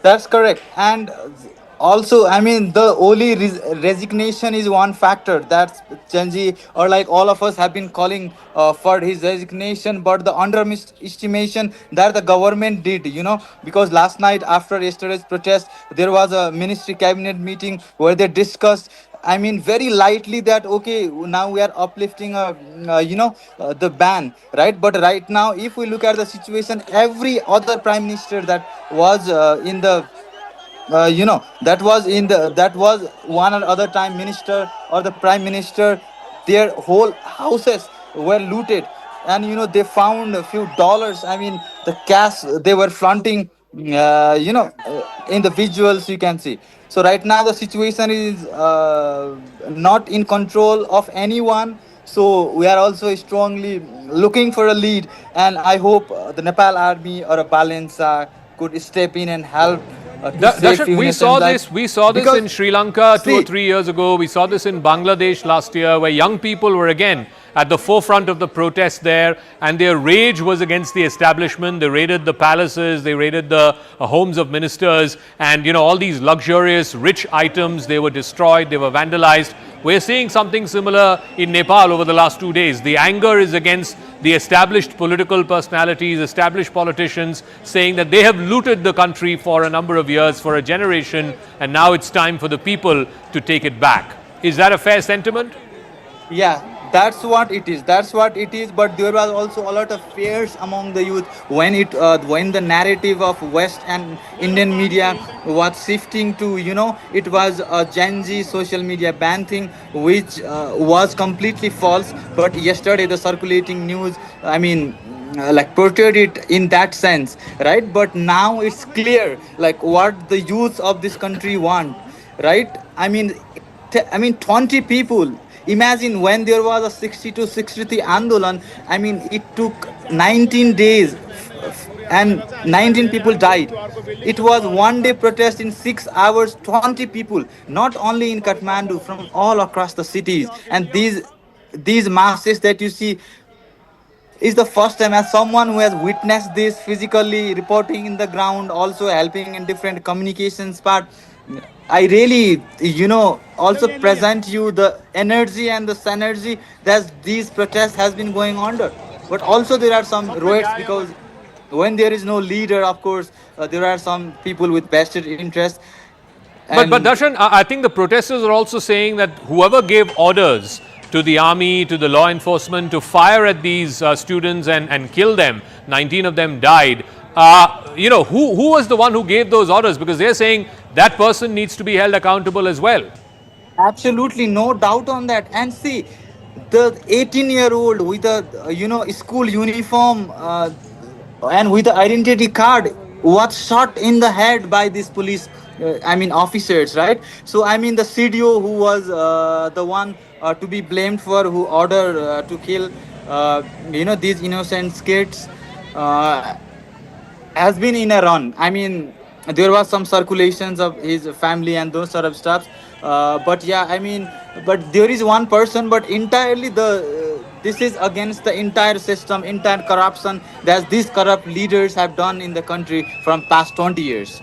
That's correct. And also, I mean, the only resignation is one factor. That's Chenji, or like all of us have been calling for his resignation, but the underestimation that the government did, because last night after yesterday's protest, there was a ministry cabinet meeting where they discussed, I mean, very lightly that, okay, now we are uplifting, the ban, right? But right now, if we look at the situation, every other prime minister that was in the that was one or other time minister or the prime minister, their whole houses were looted, and they found a few dollars. I mean, the cash they were flaunting, in the visuals you can see. So right now the situation is not in control of anyone. So we are also strongly looking for a lead, and I hope the Nepal army or a Balensa could step in and help to save Darshan, few we innocent saw lives. this. We saw this Because, in Sri Lanka 2 or see, 3 years ago. We saw this in Bangladesh last year, where young people were again at the forefront of the protest there, and their rage was against the establishment. They raided the palaces, they raided the homes of ministers, and all these luxurious, rich items, they were destroyed, they were vandalized. We're seeing something similar in Nepal over the last 2 days. The anger is against the established political personalities, established politicians, saying that they have looted the country for a number of years, for a generation, and now it's time for the people to take it back. Is that a fair sentiment? yeah, that's what it is. That's what it is. But there was also a lot of fears among the youth when the narrative of West and Indian media was shifting to, it was a Gen Z social media ban thing, which was completely false. But yesterday the circulating news, I mean, like portrayed it in that sense, right? But now it's clear like what the youth of this country want, right? I mean 20 people. Imagine when there was a 62 63 andolan. I mean it took 19 days and 19 people died. It was one day protest in 6 hours, 20 people, not only in Kathmandu, from all across the cities. And these masses that you see is the first time, as someone who has witnessed this physically, reporting in the ground, also helping in different communications part. I really, also present you the energy and the synergy that these protests has been going under. But also there are some riots, because when there is no leader, of course, there are some people with vested interest. But Darshan, I think the protesters are also saying that whoever gave orders to the army, to the law enforcement to fire at these students and kill them, 19 of them died. Who was the one who gave those orders? Because they're saying that person needs to be held accountable as well. Absolutely, no doubt on that. And see, the 18-year-old with a school uniform and with the identity card was shot in the head by these police officers, right? So the CDO, who was the one to be blamed for, who ordered to kill these innocent kids, has been in a run. There was some circulations of his family and those sort of stuff. But there is one person, but entirely this is against the entire system, entire corruption that these corrupt leaders have done in the country from past 20 years.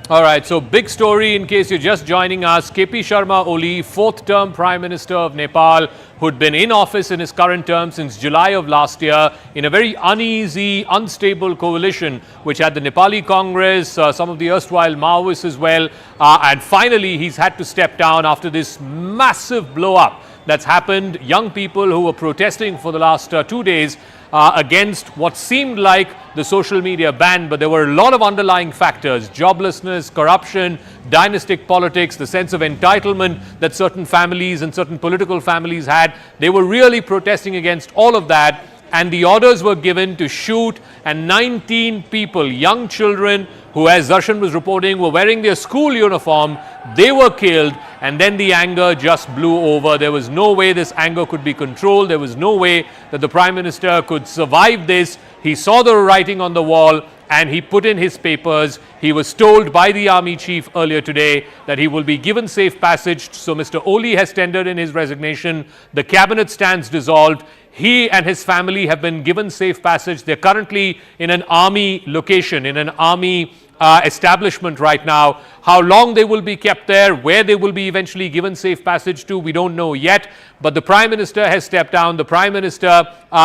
All right, so big story in case you're just joining us. KP Sharma Ooli, fourth term Prime Minister of Nepal, who'd been in office in his current term since July of last year in a very uneasy, unstable coalition which had the Nepali Congress, some of the erstwhile Maoists as well. And finally, he's had to step down after this massive blow-up that's happened. Young people who were protesting for the last 2 days against what seemed like the social media ban, but there were a lot of underlying factors: joblessness, corruption, dynastic politics, the sense of entitlement that certain families and certain political families had. They were really protesting against all of that, and the orders were given to shoot, and 19 people, young children, who, as Darshan was reporting, were wearing their school uniform, they were killed, and then the anger just blew over. There was no way this anger could be controlled. There was no way that the Prime Minister could survive this. He saw the writing on the wall and he put in his papers. He was told by the army chief earlier today that he will be given safe passage. So Mr. Ooli has tendered in his resignation. The cabinet stands dissolved. He and his family have been given safe passage. They're currently in an army location, in an army establishment right now. How long they will be kept there, where they will be eventually given safe passage to, we don't know yet. But the Prime Minister has stepped down. The Prime Minister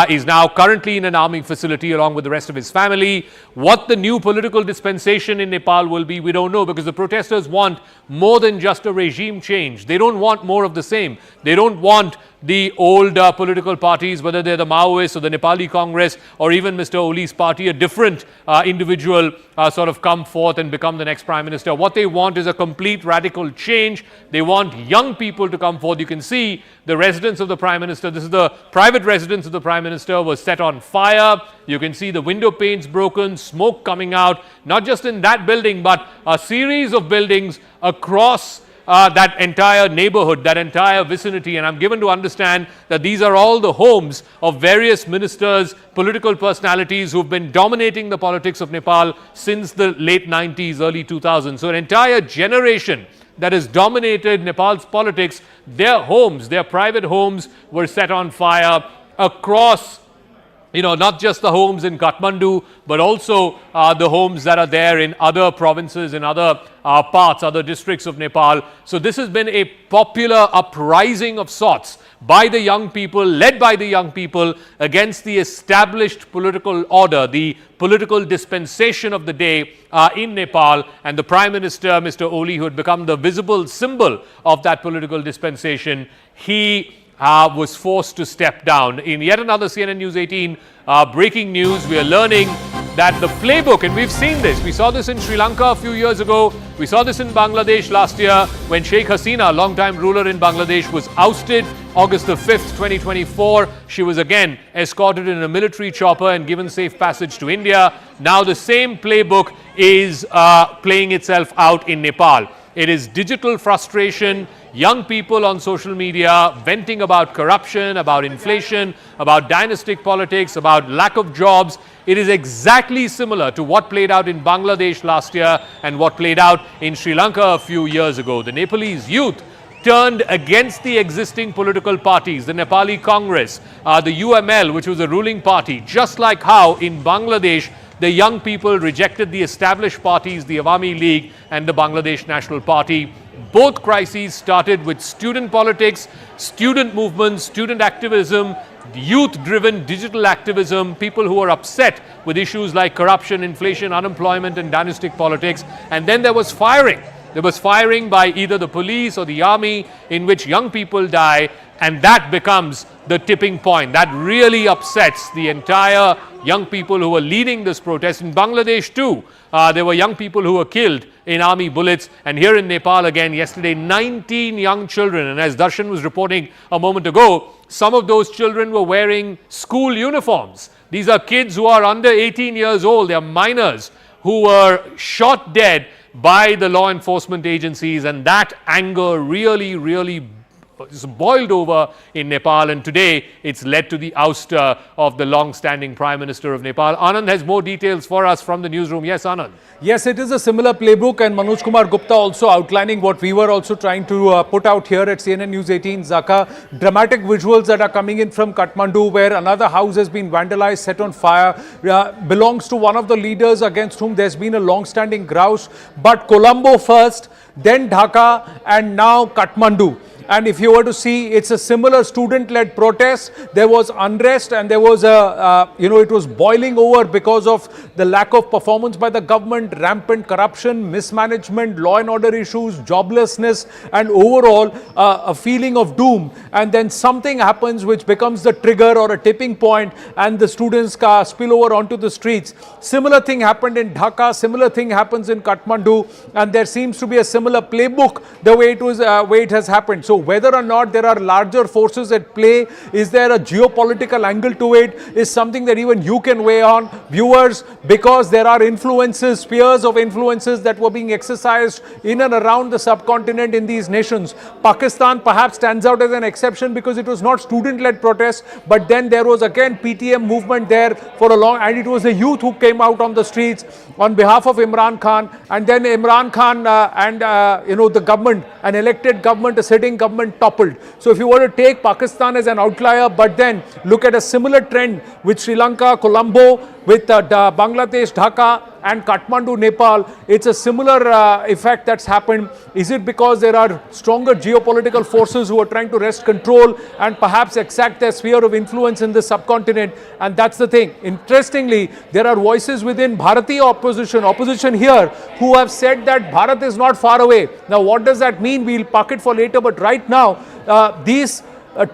is now currently in an army facility along with the rest of his family. What the new political dispensation in Nepal will be, we don't know, because the protesters want more than just a regime change. They don't want more of the same. They don't want the old political parties, whether they're the Maoists or the Nepali Congress or even Mr. Oli's party, a different individual sort of come forth and become the next Prime Minister. What they want is a complete radical change. They want young people to come forth. You can see the residence of the Prime Minister. This is the private residence of the Prime Minister, was set on fire. You can see the window panes broken, smoke coming out, not just in that building, but a series of buildings across that entire neighborhood, that entire vicinity. And I'm given to understand that these are all the homes of various ministers, political personalities who've been dominating the politics of Nepal since the late 90s, early 2000s. So an entire generation that has dominated Nepal's politics, their homes, their private homes were set on fire across, not just the homes in Kathmandu, but also the homes that are there in other provinces, in other parts, other districts of Nepal. So this has been a popular uprising of sorts by the young people, led by the young people, against the established political order, the political dispensation of the day in Nepal. And the Prime Minister, Mr. Ooli, who had become the visible symbol of that political dispensation, he was forced to step down. In yet another CNN News 18 breaking news, we are learning that the playbook, and we've seen this, we saw this in Sri Lanka a few years ago, we saw this in Bangladesh last year when Sheikh Hasina, long-time ruler in Bangladesh, was ousted August the 5th, 2024. She was again escorted in a military chopper and given safe passage to India. Now the same playbook is playing itself out in Nepal. It is digital frustration, young people on social media venting about corruption, about inflation, about dynastic politics, about lack of jobs. It is exactly similar to what played out in Bangladesh last year and what played out in Sri Lanka a few years ago. The Nepalese youth turned against the existing political parties, the Nepali Congress, the UML, which was a ruling party, just like how in Bangladesh the young people rejected the established parties, the Awami League and the Bangladesh National Party. Both crises started with student politics, student movements, student activism, youth-driven digital activism, people who are upset with issues like corruption, inflation, unemployment and dynastic politics. And then there was firing. There was firing by either the police or the army in which young people die, and that becomes the tipping point. That really upsets the entire young people who were leading this protest. In Bangladesh too, there were young people who were killed in army bullets. And here in Nepal again yesterday, 19 young children. And as Darshan was reporting a moment ago, some of those children were wearing school uniforms. These are kids who are under 18 years old. They are minors who were shot dead by the law enforcement agencies, and that anger really boiled over in Nepal, and today it's led to the ouster of the long-standing Prime Minister of Nepal. Anand has more details for us from the newsroom. Yes, Anand. Yes, it is a similar playbook, and Manoj Kumar Gupta also outlining what we were also trying to put out here at CNN News 18 Zaka. Dramatic visuals that are coming in from Kathmandu, where another house has been vandalized, set on fire, belongs to one of the leaders against whom there's been a long-standing grouse. But Colombo first, then Dhaka, and now Kathmandu. And if you were to see, it's a similar student-led protest. There was unrest, and there was it was boiling over because of the lack of performance by the government, rampant corruption, mismanagement, law and order issues, joblessness, and overall a feeling of doom. And then something happens which becomes the trigger or a tipping point, and the students spill over onto the streets. Similar thing happened in Dhaka, similar thing happens in Kathmandu, and there seems to be a similar playbook the way it has happened. So whether or not there are larger forces at play, is there a geopolitical angle to it, is something that even you can weigh on, viewers, because there are influences, spheres of influences that were being exercised in and around the subcontinent in these nations. Pakistan perhaps stands out as an exception because it was not student-led protest, but then there was again PTM movement there for a long, and it was the youth who came out on the streets on behalf of Imran Khan, and then Imran Khan the government, an elected government, a sitting government toppled. So if you were to take Pakistan as an outlier, but then look at a similar trend with Sri Lanka, Colombo, with Bangladesh, Dhaka and Kathmandu, Nepal, it's a similar effect that's happened. Is it because there are stronger geopolitical forces who are trying to wrest control and perhaps exact their sphere of influence in the subcontinent? And that's the thing. Interestingly, there are voices within Bharatiya opposition here, who have said that Bharat is not far away. Now, what does that mean? We'll park it for later, but right now, these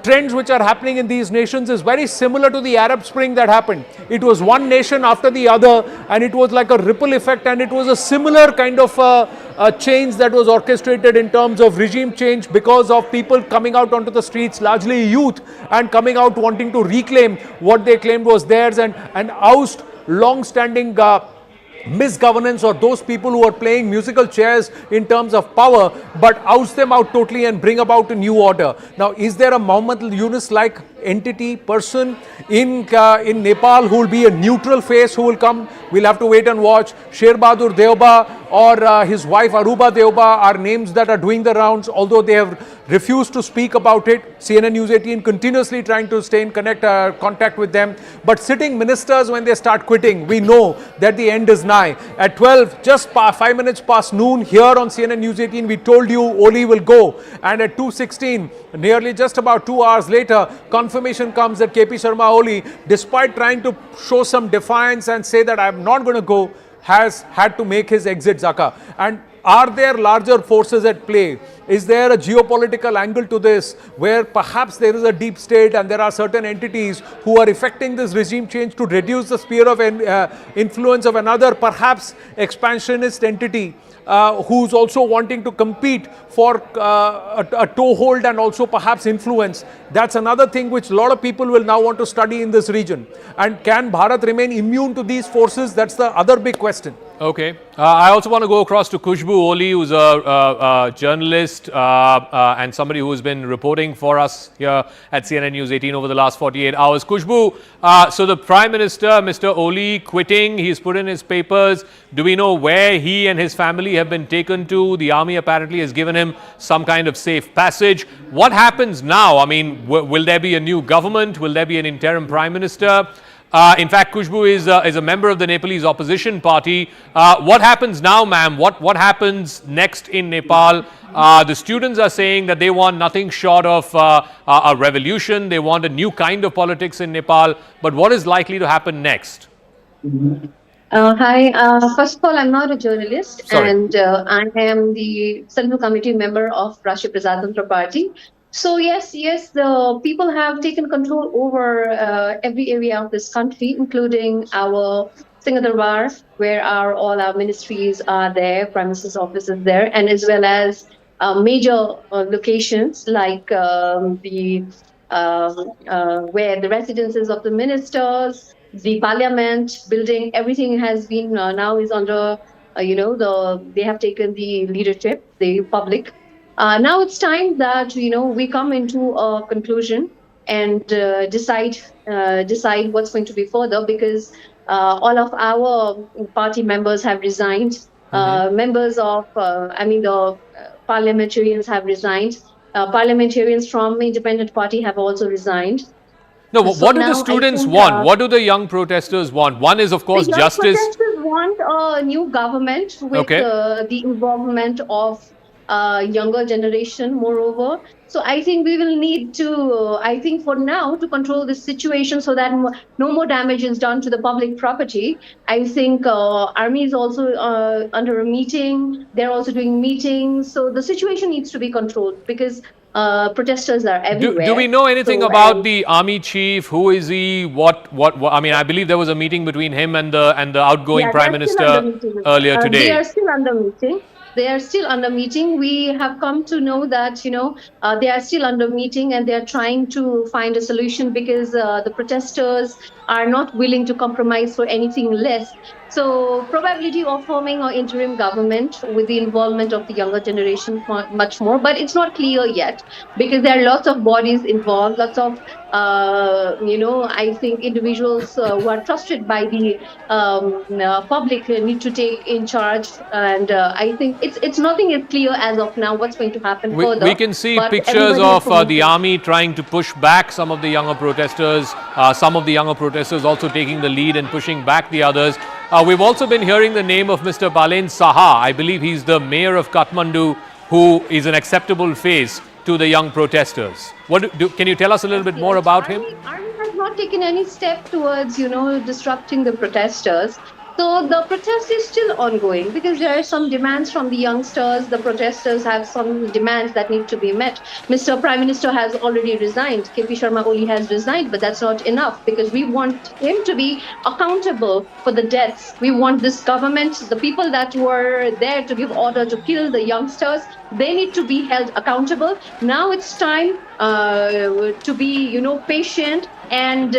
trends which are happening in these nations is very similar to the Arab Spring that happened. It was one nation after the other, and it was like a ripple effect, and it was a similar kind of a change that was orchestrated in terms of regime change because of people coming out onto the streets, largely youth, and coming out wanting to reclaim what they claimed was theirs and oust long-standing misgovernance or those people who are playing musical chairs in terms of power, but oust them out totally and bring about a new order. Now, is there a Muhammad Yunus-like entity, person in Nepal who will be a neutral face who will come? We'll have to wait and watch. Sher Bahadur Deoba or his wife Aruba Deoba are names that are doing the rounds, although they have refused to speak about it. CNN News 18 continuously trying to stay in contact with them. But sitting ministers, when they start quitting, we know that the end is nigh. At 12, just 5 minutes past noon, here on CNN News 18, we told you Oli will go. And at 2:16, nearly just about 2 hours later, confirmation comes that KP Sharma Ooli, despite trying to show some defiance and say that I'm not going to go, has had to make his exit, Zaka. And are there larger forces at play? Is there a geopolitical angle to this where perhaps there is a deep state and there are certain entities who are effecting this regime change to reduce the sphere of influence of another perhaps expansionist entity who's also wanting to compete for a toehold and also perhaps influence? That's another thing which a lot of people will now want to study in this region. And can Bharat remain immune to these forces? That's the other big question. Okay. I also want to go across to Khushbu Oli, who's a journalist and somebody who has been reporting for us here at CNN News 18 over the last 48 hours. Khushbu, so the Prime Minister, Mr. Oli, quitting, he's put in his papers. Do we know where he and his family have been taken to? The army apparently has given him some kind of safe passage. What happens now? I mean, will there be a new government? Will there be an interim Prime Minister? In fact, Khushbu is a member of the Nepalese opposition party. What happens now, ma'am? What happens next in Nepal? The students are saying that they want nothing short of a revolution. They want a new kind of politics in Nepal. But what is likely to happen next? Hi. First of all, I'm not a journalist. Sorry. And I am the Central Committee member of Rajya Sabha Party. So yes, the people have taken control over every area of this country, including our Singadarbar, where all our ministries are there, Prime Minister's office is there, and as well as major locations like where the residences of the ministers, the parliament building, everything has been now is under, they have taken the leadership, the public. Now it's time that we come into a conclusion and decide what's going to be further, because all of our party members have resigned. Members of the parliamentarians have resigned. Parliamentarians from independent party have also resigned. No, So what do the now I students think, want? What do the young protesters want? One is, of course, the young justice. protesters want a new government with Okay. the involvement of younger generation, moreover. So I think we will need to, for now, to control this situation so that no more damage is done to the public property. I think army is also under a meeting. They're also doing meetings. So the situation needs to be controlled because protesters are everywhere. Do we know anything So, about the army chief? Who is he? What? I mean, I believe there was a meeting between him and the outgoing Yeah, Prime they're still under Minister meeting. earlier today. They are still under meeting. They are still under meeting. We have come to know that, they are still under meeting and they are trying to find a solution because the protesters are not willing to compromise for anything less. So probability of forming an interim government with the involvement of the younger generation much more, but it's not clear yet because there are lots of bodies involved, lots of, I think individuals who are trusted by the public need to take in charge. And I think it's nothing is clear as of now what's going to happen further. We can see but pictures everybody of is committed. the army trying to push back some of the younger protesters, some of the younger protesters also taking the lead and pushing back the others. We've also been hearing the name of Mr. Balen Saha. I believe he's the mayor of Kathmandu, who is an acceptable face to the young protesters. Can you tell us a little bit more about him? Army has not taken any step towards, disrupting the protesters. So the protest is still ongoing because there are some demands from the youngsters. The protesters have some demands that need to be met. Mr. Prime Minister has already resigned. KP Sharma Ooli has resigned, but that's not enough because we want him to be accountable for the deaths. We want this government, the people that were there to give order to kill the youngsters, they need to be held accountable. Now it's time to be, patient and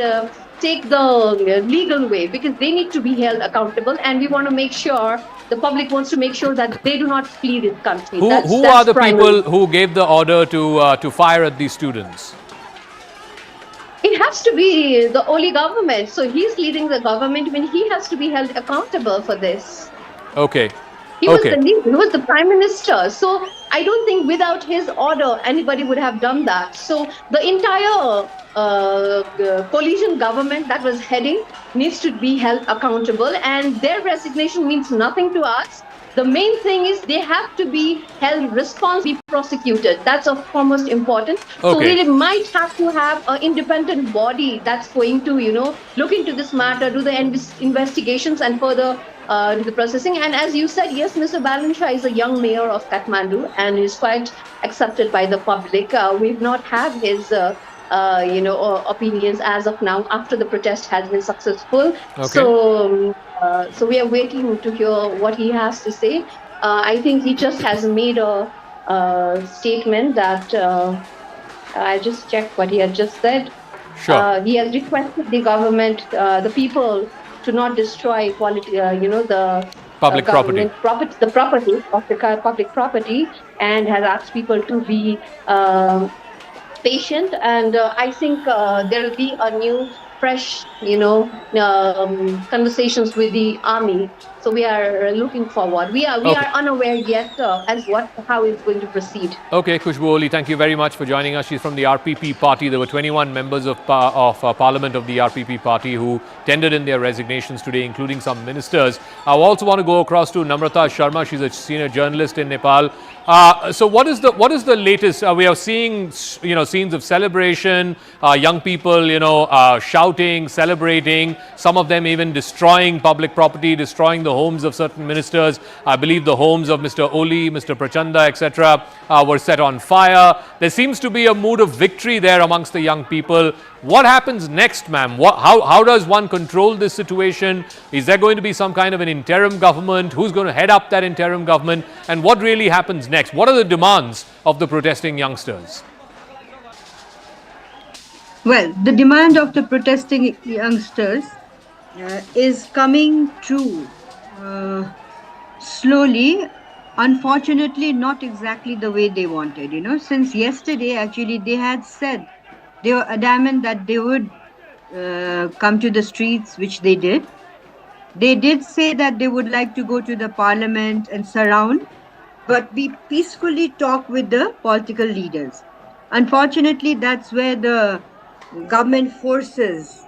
take the legal way because they need to be held accountable, and we want to make sure the public wants to make sure that they do not flee this country. Who are the people who gave the order to fire at these students? It has to be the Oli government. So he's leading the government when he has to be held accountable for this. Okay. He was the leader, he was the Prime Minister. So I don't think without his order anybody would have done that. So the entire coalition government that was heading needs to be held accountable, and their resignation means nothing to us. The main thing is they have to be held responsible, be prosecuted. That's of foremost important. So Okay. we might have to have an independent body that's going to, look into this matter, do the investigations and further do the processing. And as you said, yes, Mr. Balansha is a young mayor of Kathmandu and is quite accepted by the public. We've not had his opinions as of now after the protest has been successful. Okay. So we are waiting to hear what he has to say. I think he just has made a statement that I just checked what he had just said. Sure. He has requested the government, the people, to not destroy the Public property. the property of the public property, and has asked people to be patient. And I think there will be a new, fresh, conversations with the army. So we are looking forward. We are unaware yet as how it's going to proceed. Okay, Khushbu Oli, thank you very much for joining us. She's from the RPP party. There were 21 members of Parliament of the RPP party who tendered in their resignations today, including some ministers. I also want to go across to Namrata Sharma. She's a senior journalist in Nepal. So what is the latest? We are seeing scenes of celebration, young people shouting, celebrating, some of them even destroying public property, destroying the homes of certain ministers. I believe the homes of Mr. Oli, Mr. Prachanda, etc. Were set on fire. There seems to be a mood of victory there amongst the young people. What happens next, ma'am? How does one control this situation? Is there going to be some kind of an interim government? Who's going to head up that interim government? And what really happens next? What are the demands of the protesting youngsters? Well, the demand of the protesting youngsters is coming true slowly. Unfortunately, not exactly the way they wanted. Since yesterday, actually, they had said they were adamant that they would come to the streets, which they did. They did say that they would like to go to the parliament and surround, but we peacefully talk with the political leaders. Unfortunately, that's where the government forces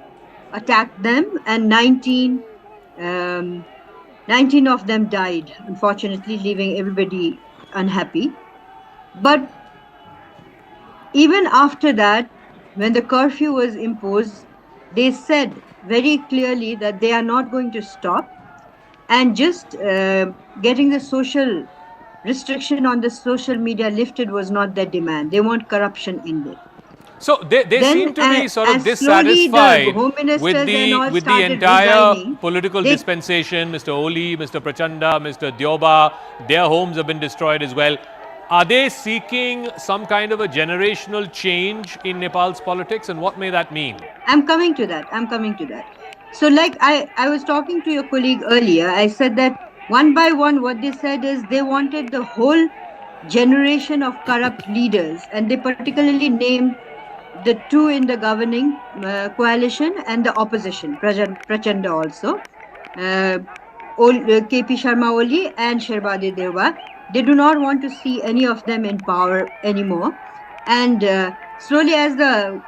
attacked them, and 19 of them died, unfortunately, leaving everybody unhappy. But even after that, when the curfew was imposed, they said very clearly that they are not going to stop, and just getting the social restriction on the social media lifted was not their demand. They want corruption ended. So they seem to be sort of dissatisfied with the entire political dispensation. Mr. Oli, Mr. Prachanda, Mr. Dyoba, their homes have been destroyed as well. Are they seeking some kind of a generational change in Nepal's politics, and what may that mean? I'm coming to that. So like I was talking to your colleague earlier, I said that one by one what they said is they wanted the whole generation of corrupt leaders, and they particularly named the two in the governing coalition and the opposition, Prachanda also, KP Sharma Ooli and Sherbade Deva. They do not want to see any of them in power anymore. And slowly as the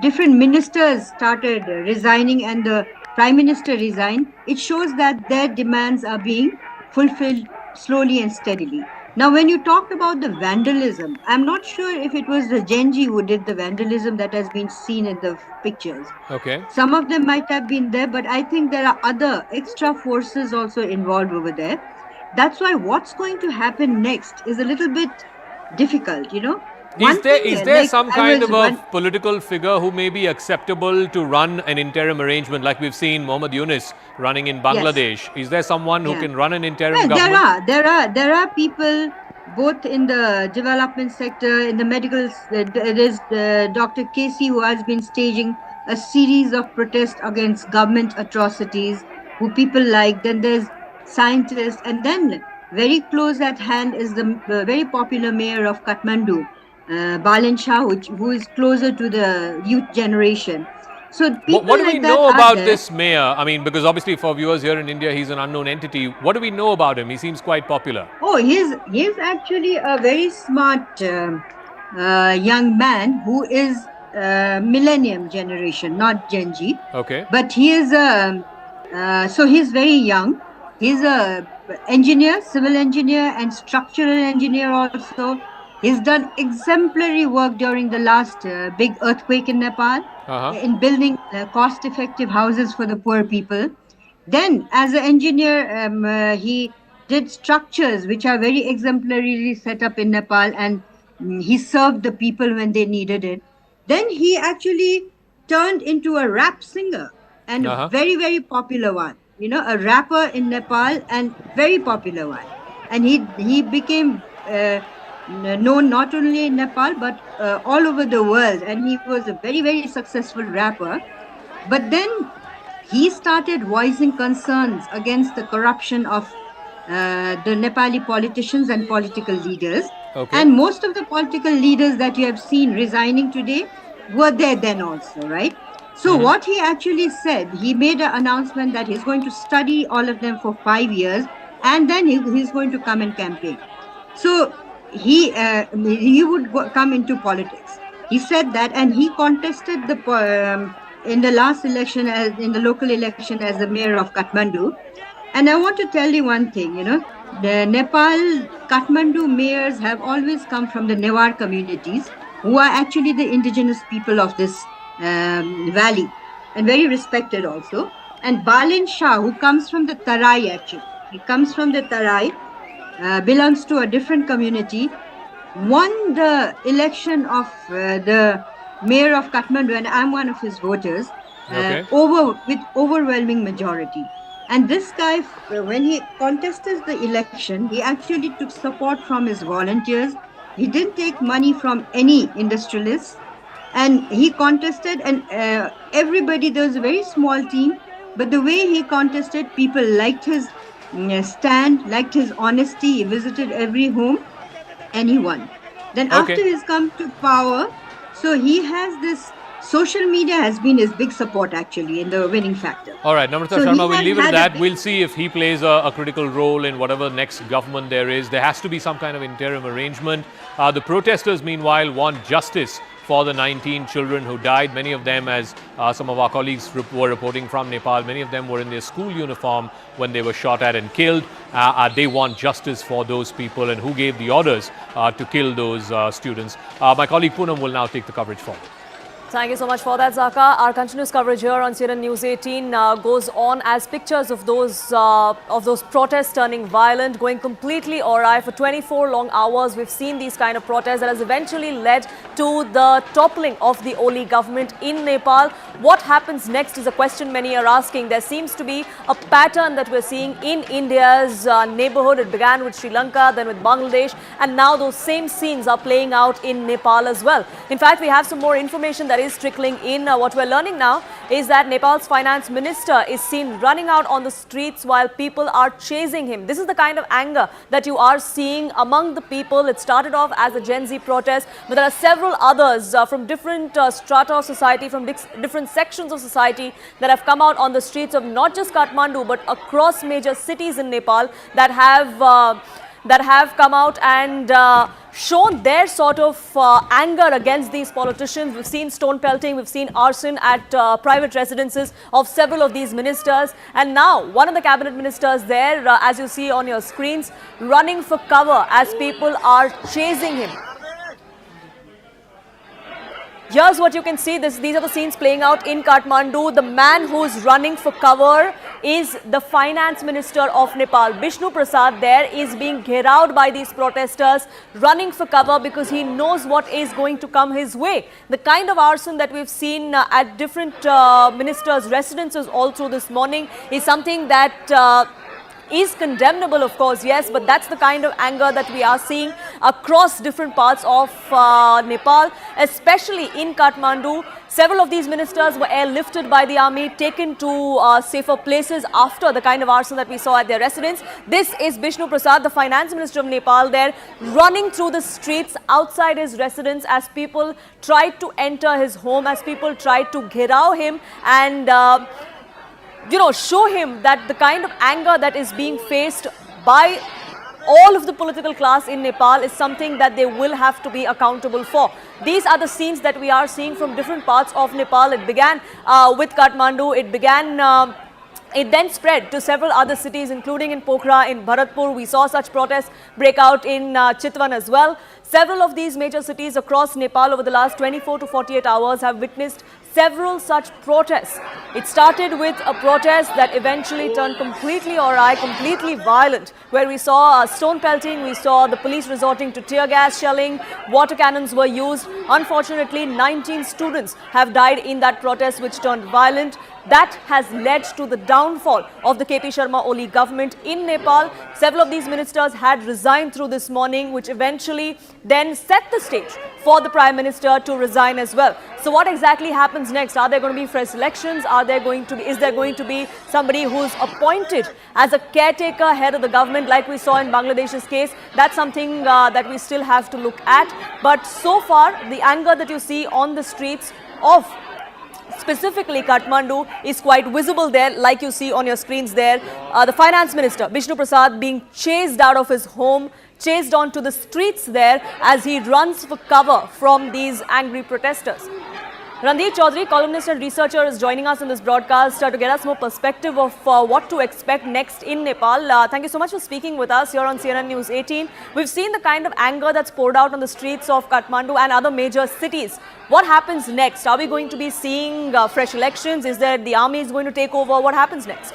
different ministers started resigning and the Prime Minister resigned, it shows that their demands are being fulfilled slowly and steadily. Now, when you talked about the vandalism, I'm not sure if it was the Genji who did the vandalism that has been seen in the pictures. Okay. Some of them might have been there, but I think there are other extra forces also involved over there. That's why what's going to happen next is a little bit difficult, Is there some kind of a political figure who may be acceptable to run an interim arrangement, like we've seen Mohammad Yunus running in Bangladesh? Yes. Is there someone who can run an interim government? There are people both in the development sector, in the medical. There's Dr. Casey, who has been staging a series of protests against government atrocities, who people like. Then there's scientists, and then very close at hand is the very popular mayor of Kathmandu, Balansha, who is closer to the youth generation. So people what do like we know about there. this mayor? I mean, because obviously for viewers here in India, he's an unknown entity. What do we know about him? He seems quite popular. Oh, he's actually a very smart young man who is millennium generation, not Gen Z. Okay. But he is so he's very young. He's a engineer, civil engineer and structural engineer also. He's done exemplary work during the last big earthquake in Nepal in building cost-effective houses for the poor people. Then, as an engineer, he did structures which are very exemplarily set up in Nepal, and he served the people when they needed it. Then he actually turned into a rap singer, and a very, very popular one. You know, a rapper in Nepal, and very popular one. And he became known not only in Nepal but all over the world. And he was a very, very successful rapper. But then he started voicing concerns against the corruption of the Nepali politicians and political leaders. And most of the political leaders that you have seen resigning today were there then also, right? So what he actually said, he made an announcement that he's going to study all of them for 5 years, and then he's going to come and campaign. So he would come into politics. He said that, and he contested in the last election, in the local election, as the mayor of Kathmandu. And I want to tell you one thing, you know, the Nepal Kathmandu mayors have always come from the Newar communities, who are actually the indigenous people of this valley, and very respected also. And Balin Shah, who comes from the Tarai actually, he comes from the Tarai, belongs to a different community, won the election of the mayor of Kathmandu, and I'm one of his voters, with overwhelming majority. And this guy, when he contested the election, he actually took support from his volunteers. He didn't take money from any industrialists, and he contested, and everybody, there was a very small team, but the way he contested, people liked his stand, liked his honesty. He visited every home, and he won. Then after he's come to power, so he has this, social media has been his big support actually in the winning factor. All right, Namrata Sharma, we'll leave it at that. We'll see if he plays a critical role in whatever next government there is. There has to be some kind of interim arrangement. The protesters, meanwhile, want justice for the 19 children who died. Many of them, as some of our colleagues were reporting from Nepal, many of them were in their school uniform when they were shot at and killed. They want justice for those people, and who gave the orders to kill those students. My colleague Poonam will now take the coverage forward. Thank you so much for that, Zaka. Our continuous coverage here on CNN News 18 goes on as pictures of those protests turning violent, going completely awry for 24 long hours. We've seen these kind of protests that has eventually led to the toppling of the Oli government in Nepal. What happens next is a question many are asking. There seems to be a pattern that we're seeing in India's neighborhood. It began with Sri Lanka, then with Bangladesh, and now those same scenes are playing out in Nepal as well. In fact, we have some more information that is trickling in. What we're learning now is that Nepal's finance minister is seen running out on the streets while people are chasing him. This is the kind of anger that you are seeing among the people. It started off as a Gen Z protest, but there are several others from different strata of society, from different sections of society that have come out on the streets of not just Kathmandu but across major cities in Nepal that have come out and shown their sort of anger against these politicians. We've seen stone pelting, we've seen arson at private residences of several of these ministers, and now one of the cabinet ministers there, as you see on your screens, running for cover as people are chasing him. Here's what you can see. These are the scenes playing out in Kathmandu. The man who's running for cover is the finance minister of Nepal. Bishnu Prasad there is being gherawed by these protesters, running for cover because he knows what is going to come his way. The kind of arson that we've seen at different ministers' residences all through this morning is something that is condemnable, of course, yes, but that's the kind of anger that we are seeing across different parts of Nepal, especially in Kathmandu. Several of these ministers were airlifted by the army, taken to safer places after the kind of arson that we saw at their residence. This is Bishnu Prasad, the finance minister of Nepal, there running through the streets outside his residence as people tried to enter his home, as people tried to gheraw him and show him that the kind of anger that is being faced by all of the political class in Nepal is something that they will have to be accountable for. These are the scenes that we are seeing from different parts of Nepal. It began with Kathmandu. It began It then spread to several other cities, including in Pokhara, in Bharatpur. We saw such protests break out in Chitwan as well. Several of these major cities across Nepal over the last 24 to 48 hours have witnessed several such protests. It started with a protest that eventually turned completely awry, completely violent, where we saw stone pelting, we saw the police resorting to tear gas shelling, water cannons were used. Unfortunately, 19 students have died in that protest, which turned violent. That has led to the downfall of the KP Sharma Ooli government in Nepal. Several of these ministers had resigned through this morning, which eventually then set the stage for the Prime Minister to resign as well. So what exactly happens next? Are there going to be fresh elections? Is there going to be somebody who's appointed as a caretaker head of the government like we saw in Bangladesh's case? That's something that we still have to look at. But so far, the anger that you see on the streets of specifically Kathmandu is quite visible there, like you see on your screens there. The finance minister, Vishnu Prasad, being chased out of his home, chased onto the streets there as he runs for cover from these angry protesters. Randeep Chaudhary, columnist and researcher, is joining us in this broadcast to get us more perspective of what to expect next in Nepal. Thank you so much for speaking with us here on CNN News 18. We've seen the kind of anger that's poured out on the streets of Kathmandu and other major cities. What happens next? Are we going to be seeing fresh elections? Is there the army is going to take over? What happens next?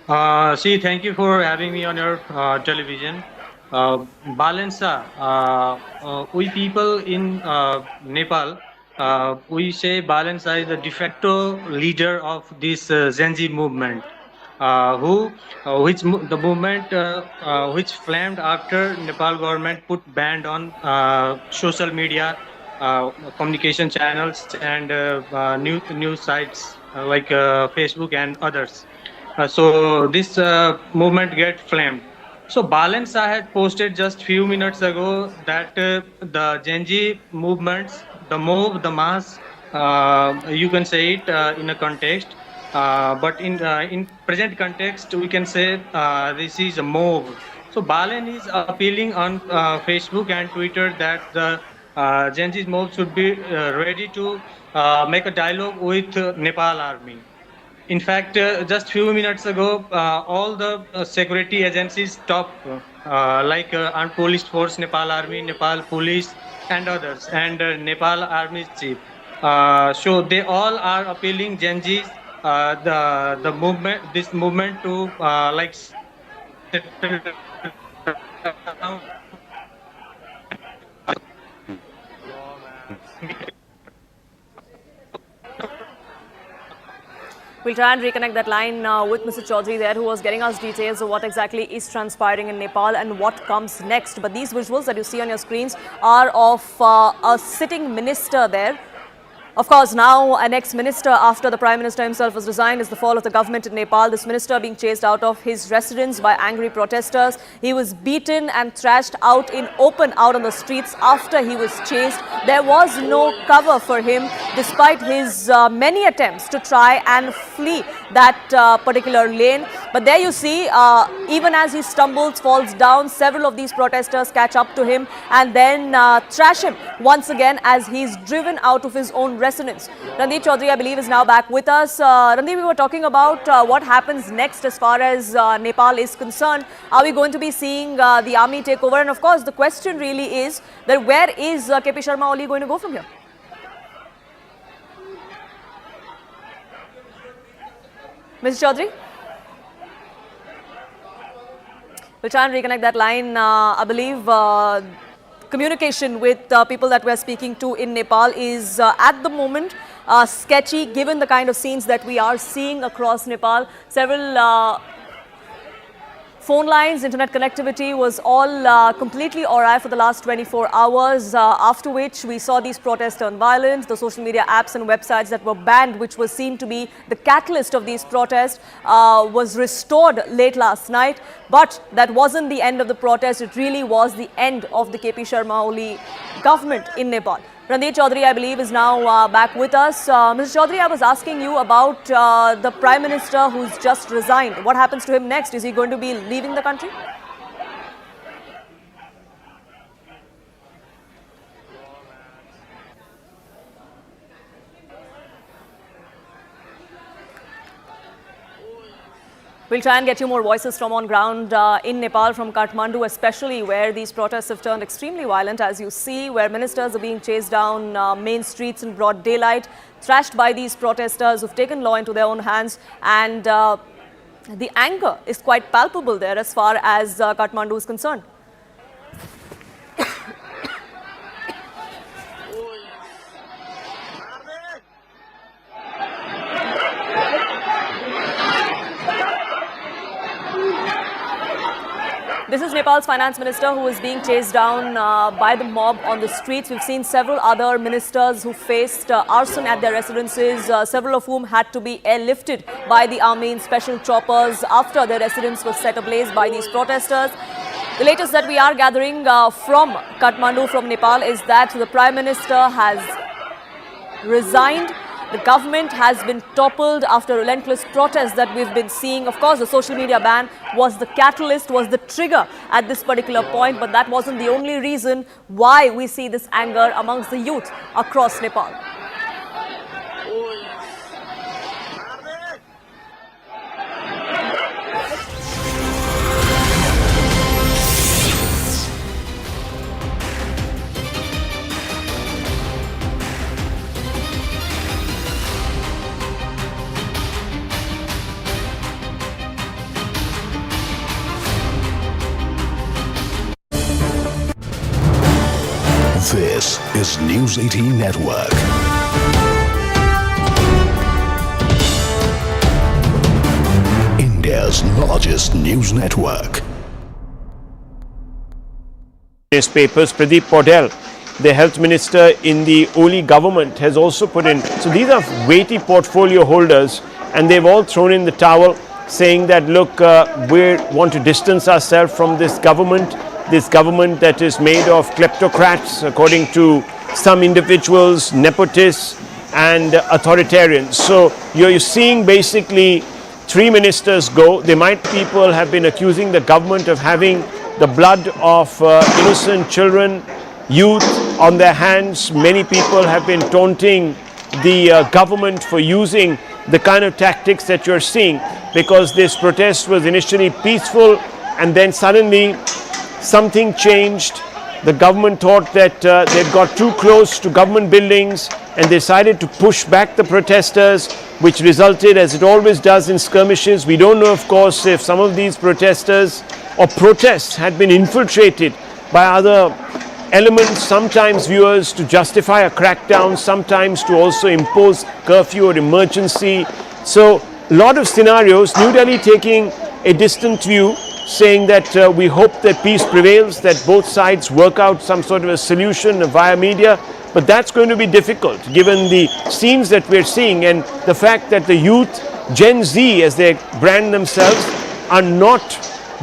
Thank you for having me on your television. Balensa, we people in Nepal, we say Balensa is the de facto leader of this Gen Z movement, the movement which flamed after Nepal government put ban on social media, communication channels and news sites like Facebook and others. So this movement get flamed. So Balensa had posted just few minutes ago that the Gen Z movements, the mob, the mass, you can say it in a context, but in present context we can say this is a mob. So Balen is appealing on Facebook and Twitter that the Gen Z mob should be ready to make a dialogue with Nepal army. In fact, just few minutes ago, all the security agencies stopped, like Armed Police Force, Nepal Army, Nepal Police, and others, and Nepal Army Chief. So they all are appealing Gen Z's, the movement, this movement to like settle down. We'll try and reconnect that line with Mr. Chaudhary there, who was getting us details of what exactly is transpiring in Nepal and what comes next. But these visuals that you see on your screens are of a sitting minister there. Of course, now an ex-minister, after the Prime Minister himself was resigned, is the fall of the government in Nepal. This minister being chased out of his residence by angry protesters. He was beaten and thrashed out in open out on the streets after he was chased. There was no cover for him, despite his many attempts to try and flee that particular lane. But there you see, even as he stumbles, falls down, several of these protesters catch up to him and then thrash him once again as he's driven out of his own residence. Randeep Chaudhary, I believe, is now back with us. Randeep, we were talking about what happens next as far as Nepal is concerned. Are we going to be seeing the army take over? And of course, the question really is that where is KP Sharma Ooli going to go from here? Mr. Chaudhary? We'll try and reconnect that line. I believe communication with people that we're speaking to in Nepal is at the moment sketchy, given the kind of scenes that we are seeing across Nepal. Several phone lines, internet connectivity was all completely awry for the last 24 hours, after which we saw these protests turn violent. The social media apps and websites that were banned, which was seen to be the catalyst of these protests, was restored late last night. But that wasn't the end of the protest. It really was the end of the KP Sharma Ooli government in Nepal. Randeep Chaudhary, I believe, is now back with us. Mr. Chaudhary, I was asking you about the Prime Minister who's just resigned. What happens to him next? Is he going to be leaving the country? We'll try and get you more voices from on ground in Nepal, from Kathmandu especially, where these protests have turned extremely violent, as you see, where ministers are being chased down main streets in broad daylight, thrashed by these protesters who've taken law into their own hands. And the anger is quite palpable there as far as Kathmandu is concerned. This is Nepal's finance minister who is being chased down by the mob on the streets. We've seen several other ministers who faced arson at their residences, several of whom had to be airlifted by the army in special choppers after their residence was set ablaze by these protesters. The latest that we are gathering from Kathmandu, from Nepal, is that the Prime Minister has resigned. The government has been toppled after relentless protests that we've been seeing. Of course, the social media ban was the catalyst, was the trigger at this particular point, but that wasn't the only reason why we see this anger amongst the youth across Nepal. This is News 18 Network. India's largest news network. Newspapers, Pradeep Paudel, the health minister in the Ooli government, has also put in. So these are weighty portfolio holders, and they've all thrown in the towel, saying that, look, we want to distance ourselves from this government that is made of kleptocrats, according to some individuals, nepotists and authoritarians. So you're seeing basically three ministers go. People have been accusing the government of having the blood of innocent children, youth on their hands. Many people have been taunting the government for using the kind of tactics that you're seeing, because this protest was initially peaceful and then suddenly something changed. The government thought that they'd got too close to government buildings and decided to push back the protesters, which resulted, as it always does, in skirmishes. We don't know, of course, if some of these protesters or protests had been infiltrated by other elements, sometimes viewers to justify a crackdown, sometimes to also impose curfew or emergency. So a lot of scenarios. New Delhi taking a distant view, saying that we hope that peace prevails, that both sides work out some sort of a solution via media. But that's going to be difficult given the scenes that we're seeing and the fact that the youth, Gen Z as they brand themselves, are not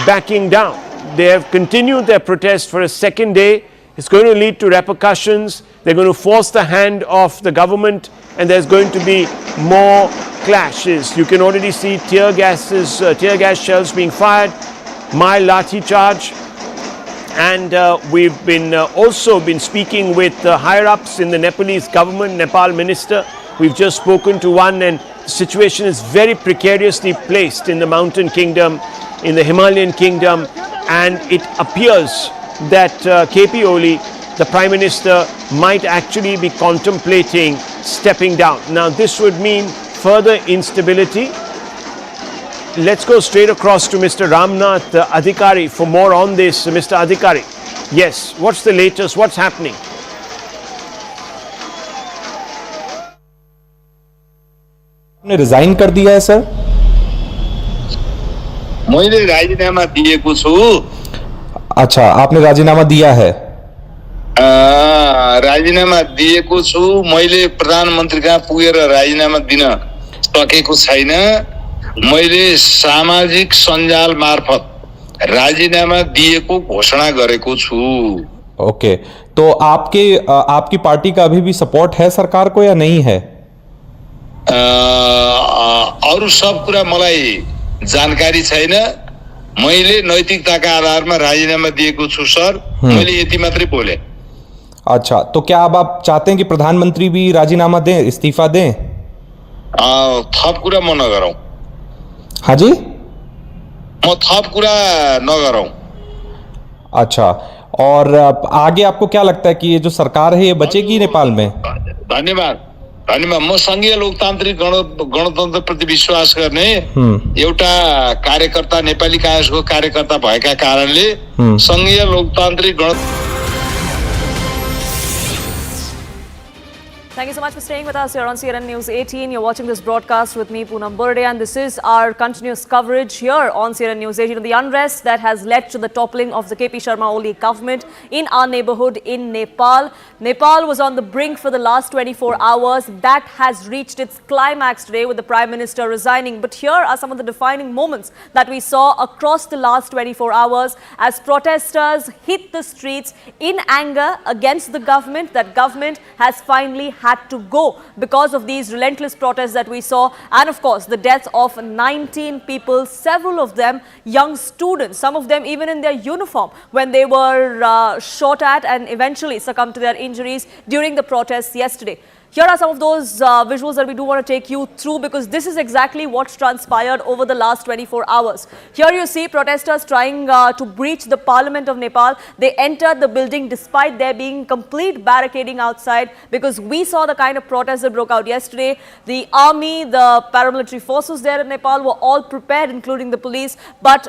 backing down. They have continued their protest for a second day. It's going to lead to repercussions. They're going to force the hand of the government, and there's going to be more clashes. You can already see tear gas shells being fired, mild lathi charge, and we've been also been speaking with higher-ups in the Nepalese government, Nepal minister. We've just spoken to one, and the situation is very precariously placed in the mountain kingdom, in the Himalayan kingdom, and it appears that KP Ooli, the Prime Minister, might actually be contemplating stepping down. Now, this would mean further instability. Let's go straight across to Mr. Ramnath Adhikari for more on this. Mr. Adhikari, yes, what's the latest? What's happening? आपने resign कर दिया है sir? मैले राजीनामा दिएको छु। अच्छा, आपने राजीनामा दिया है? राजीनामा दिएको छु। मैले प्रधानमन्त्री कहाँ पुगेर राजीनामा दिन सकेको छैन। मैले सामाजिक सञ्जाल मार्फत राजीनामा दिएको घोषणा गरेको छु। ओके, तो आपकी पार्टी का अभी भी सपोर्ट है सरकार को या नहीं है? अरु सब कुरा मलाई जानकारी छैन। मैले नैतिकताका आधारमा राजीनामा दिएको छु सर। मैले यति मात्रै बोले। अच्छा, तो क्या अब आप चाहते हैं कि प्रधानमंत्री भी राजीनामा दें, इस्तीफा दें? थप कुरा म नगरौं। हाँ जी, म थप कुरा नगरौं। अच्छा, और आगे आपको क्या लगता है कि ये जो सरकार है ये बचेगी नेपाल में? धन्यवाद धन्यवाद। म संघीय लोकतान्त्रिक गणतन्त्र प्रति विश्वास गर्ने एउटा कार्यकर्ता, नेपाली कांग्रेसको कार्यकर्ता भएका कारणले संघीय लोकतान्त्रिक Thank you so much for staying with us here on CNN News 18. You're watching this broadcast with me, Poonam Burde, and this is our continuous coverage here on CNN News 18 of the unrest that has led to the toppling of the KP Sharma Ooli government in our neighborhood in Nepal. Nepal was on the brink for the last 24 hours. That has reached its climax today with the Prime Minister resigning. But here are some of the defining moments that we saw across the last 24 hours as protesters hit the streets in anger against the government. That government has finally had to go because of these relentless protests that we saw, and of course the deaths of 19 people, several of them young students, some of them even in their uniform when they were shot at and eventually succumbed to their injuries during the protests yesterday. Here are some of those visuals that we do want to take you through, because this is exactly what's transpired over the last 24 hours. Here you see protesters trying to breach the Parliament of Nepal. They entered the building despite there being complete barricading outside, because we saw the kind of protests that broke out yesterday. The army, the paramilitary forces there in Nepal were all prepared, including the police, but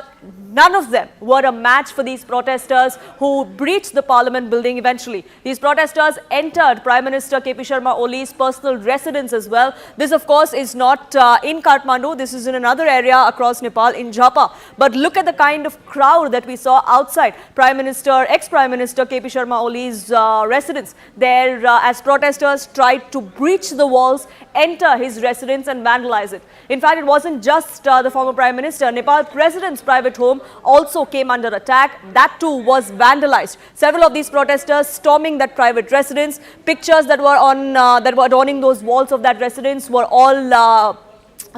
none of them were a match for these protesters who breached the Parliament building eventually. These protesters entered Prime Minister KP Sharma Oli's personal residence as well. This, of course, is not in Kathmandu. This is in another area across Nepal, in Jhapa. But look at the kind of crowd that we saw outside ex-Prime Minister KP Sharma Oli's residence there as protesters tried to breach the walls, enter his residence and vandalize it. In fact, it wasn't just the former Prime Minister. Nepal President's private home also came under attack. That too was vandalized. Several of these protesters storming that private residence. Pictures that were on that were adorning those walls of that residence were all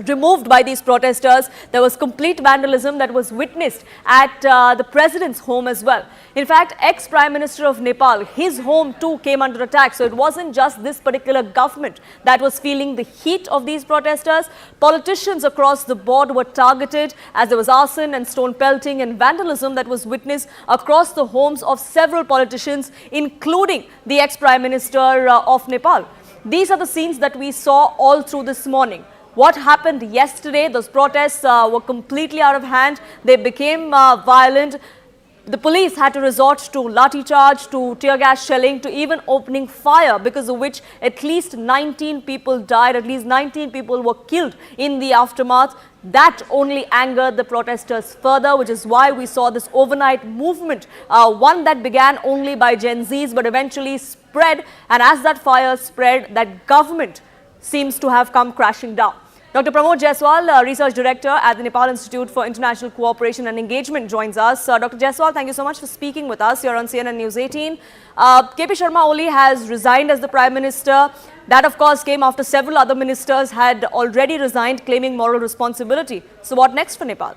removed by these protesters. There was complete vandalism that was witnessed at the president's home as well. In fact, ex-Prime Minister of Nepal, his home too came under attack. So it wasn't just this particular government that was feeling the heat of these protesters. Politicians across the board were targeted, as there was arson and stone pelting and vandalism that was witnessed across the homes of several politicians, including the ex-Prime Minister of Nepal. These are the scenes that we saw all through this morning. What happened yesterday, those protests were completely out of hand. They became violent. The police had to resort to lathi charge, to tear gas shelling, to even opening fire, because of which at least 19 people died, at least 19 people were killed in the aftermath. That only angered the protesters further, which is why we saw this overnight movement, one that began only by Gen Zs but eventually spread, and as that fire spread, that government seems to have come crashing down. Dr. Pramod Jaiswal, Research Director at the Nepal Institute for International Cooperation and Engagement, joins us. Dr. Jaiswal, thank you so much for speaking with us here on CNN News 18. KP Sharma Ooli has resigned as the Prime Minister. That, of course, came after several other ministers had already resigned, claiming moral responsibility. So what next for Nepal?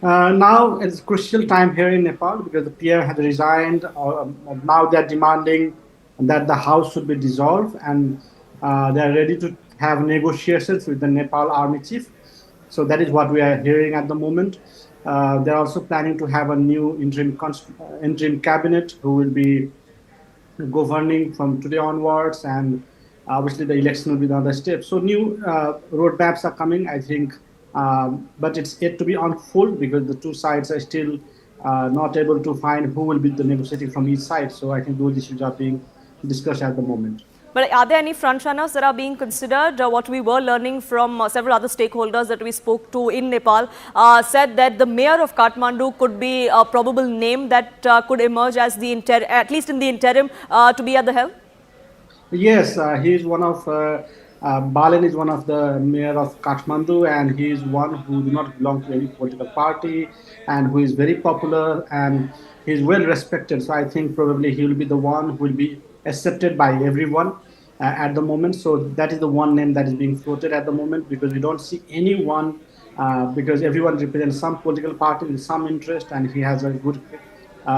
Now it's crucial time here in Nepal, because the PM had resigned. Now they're demanding that the House should be dissolved, and they're ready to have negotiations with the Nepal Army Chief. So that is what we are hearing at the moment. They're also planning to have a new interim cabinet who will be governing from today onwards, and obviously the election will be the other step. So new roadmaps are coming, I think, but it's yet to be unfold, because the two sides are still not able to find who will be the negotiating from each side. So I think those issues are being discussed at the moment. But are there any frontrunners that are being considered? What we were learning from several other stakeholders that we spoke to in Nepal said that the mayor of Kathmandu could be a probable name that could emerge as the at least in the interim to be at the helm. Yes, he is one of Balen is one of the mayor of Kathmandu, and he is one who do not belong to any political party, and who is very popular, and he is well respected. So I think probably he will be the one who will be accepted by everyone at the moment. So that is the one name that is being floated at the moment, because we don't see anyone, because everyone represents some political party with some interest, and he has a good,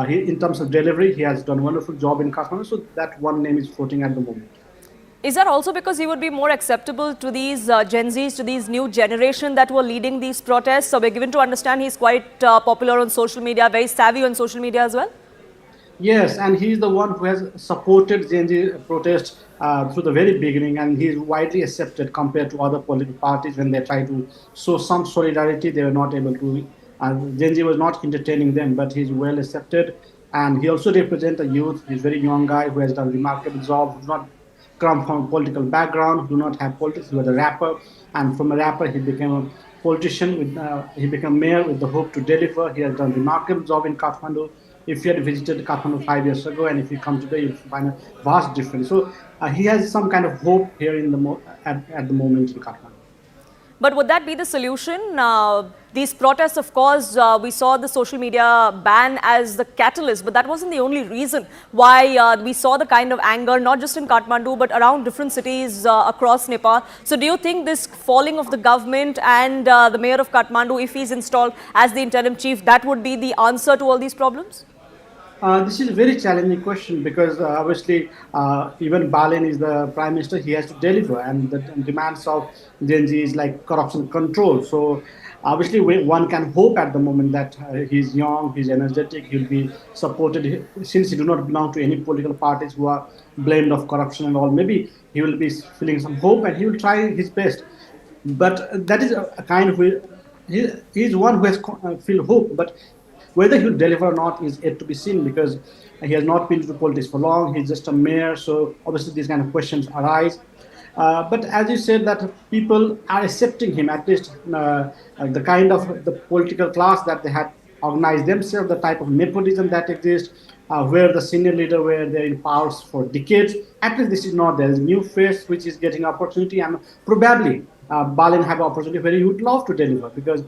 in terms of delivery, he has done a wonderful job in Kathmandu. So that one name is floating at the moment. Is that also because he would be more acceptable to these Gen Zs, to these new generation that were leading these protests? So we're given to understand he's quite popular on social media, very savvy on social media as well? Yes, and he's the one who has supported Gen Z protests through the very beginning, and he's widely accepted compared to other political parties. When they try to show some solidarity, they were not able to. Gen Z was not entertaining them, but he's well accepted, and he also represents a youth. He's a very young guy who has done a remarkable job, who's not come from a political background, do not have politics. He was a rapper, and from a rapper he became a politician. He became mayor with the hope to deliver. He has done a remarkable job in Kathmandu. If you had visited Kathmandu 5 years ago, and if you come today, you'll find a vast difference. So he has some kind of hope here in the at the moment in Kathmandu. But would that be the solution? These protests, of course, we saw the social media ban as the catalyst, but that wasn't the only reason why we saw the kind of anger, not just in Kathmandu, but around different cities across Nepal. So do you think this falling of the government and the mayor of Kathmandu, if he's installed as the interim chief, that would be the answer to all these problems? This is a very challenging question because obviously even Balin is the prime minister, he has to deliver, and the demands of Gen Z is like corruption control. So obviously one can hope at the moment that he's young, he's energetic, he'll be supported. Since he do not belong to any political parties who are blamed of corruption and all, maybe he will be feeling some hope and he will try his best. But that is a kind of, he's one who has feel hope, but whether he will deliver or not is yet to be seen because he has not been to politics for long. He's just a mayor, so obviously these kind of questions arise. But as you said, that people are accepting him, at least the kind of the political class that they had organized themselves, the type of nepotism that exists, where the senior leader were there in power for decades. At least this is not there. There's a new face which is getting opportunity, and probably Balin have opportunity where he would love to deliver because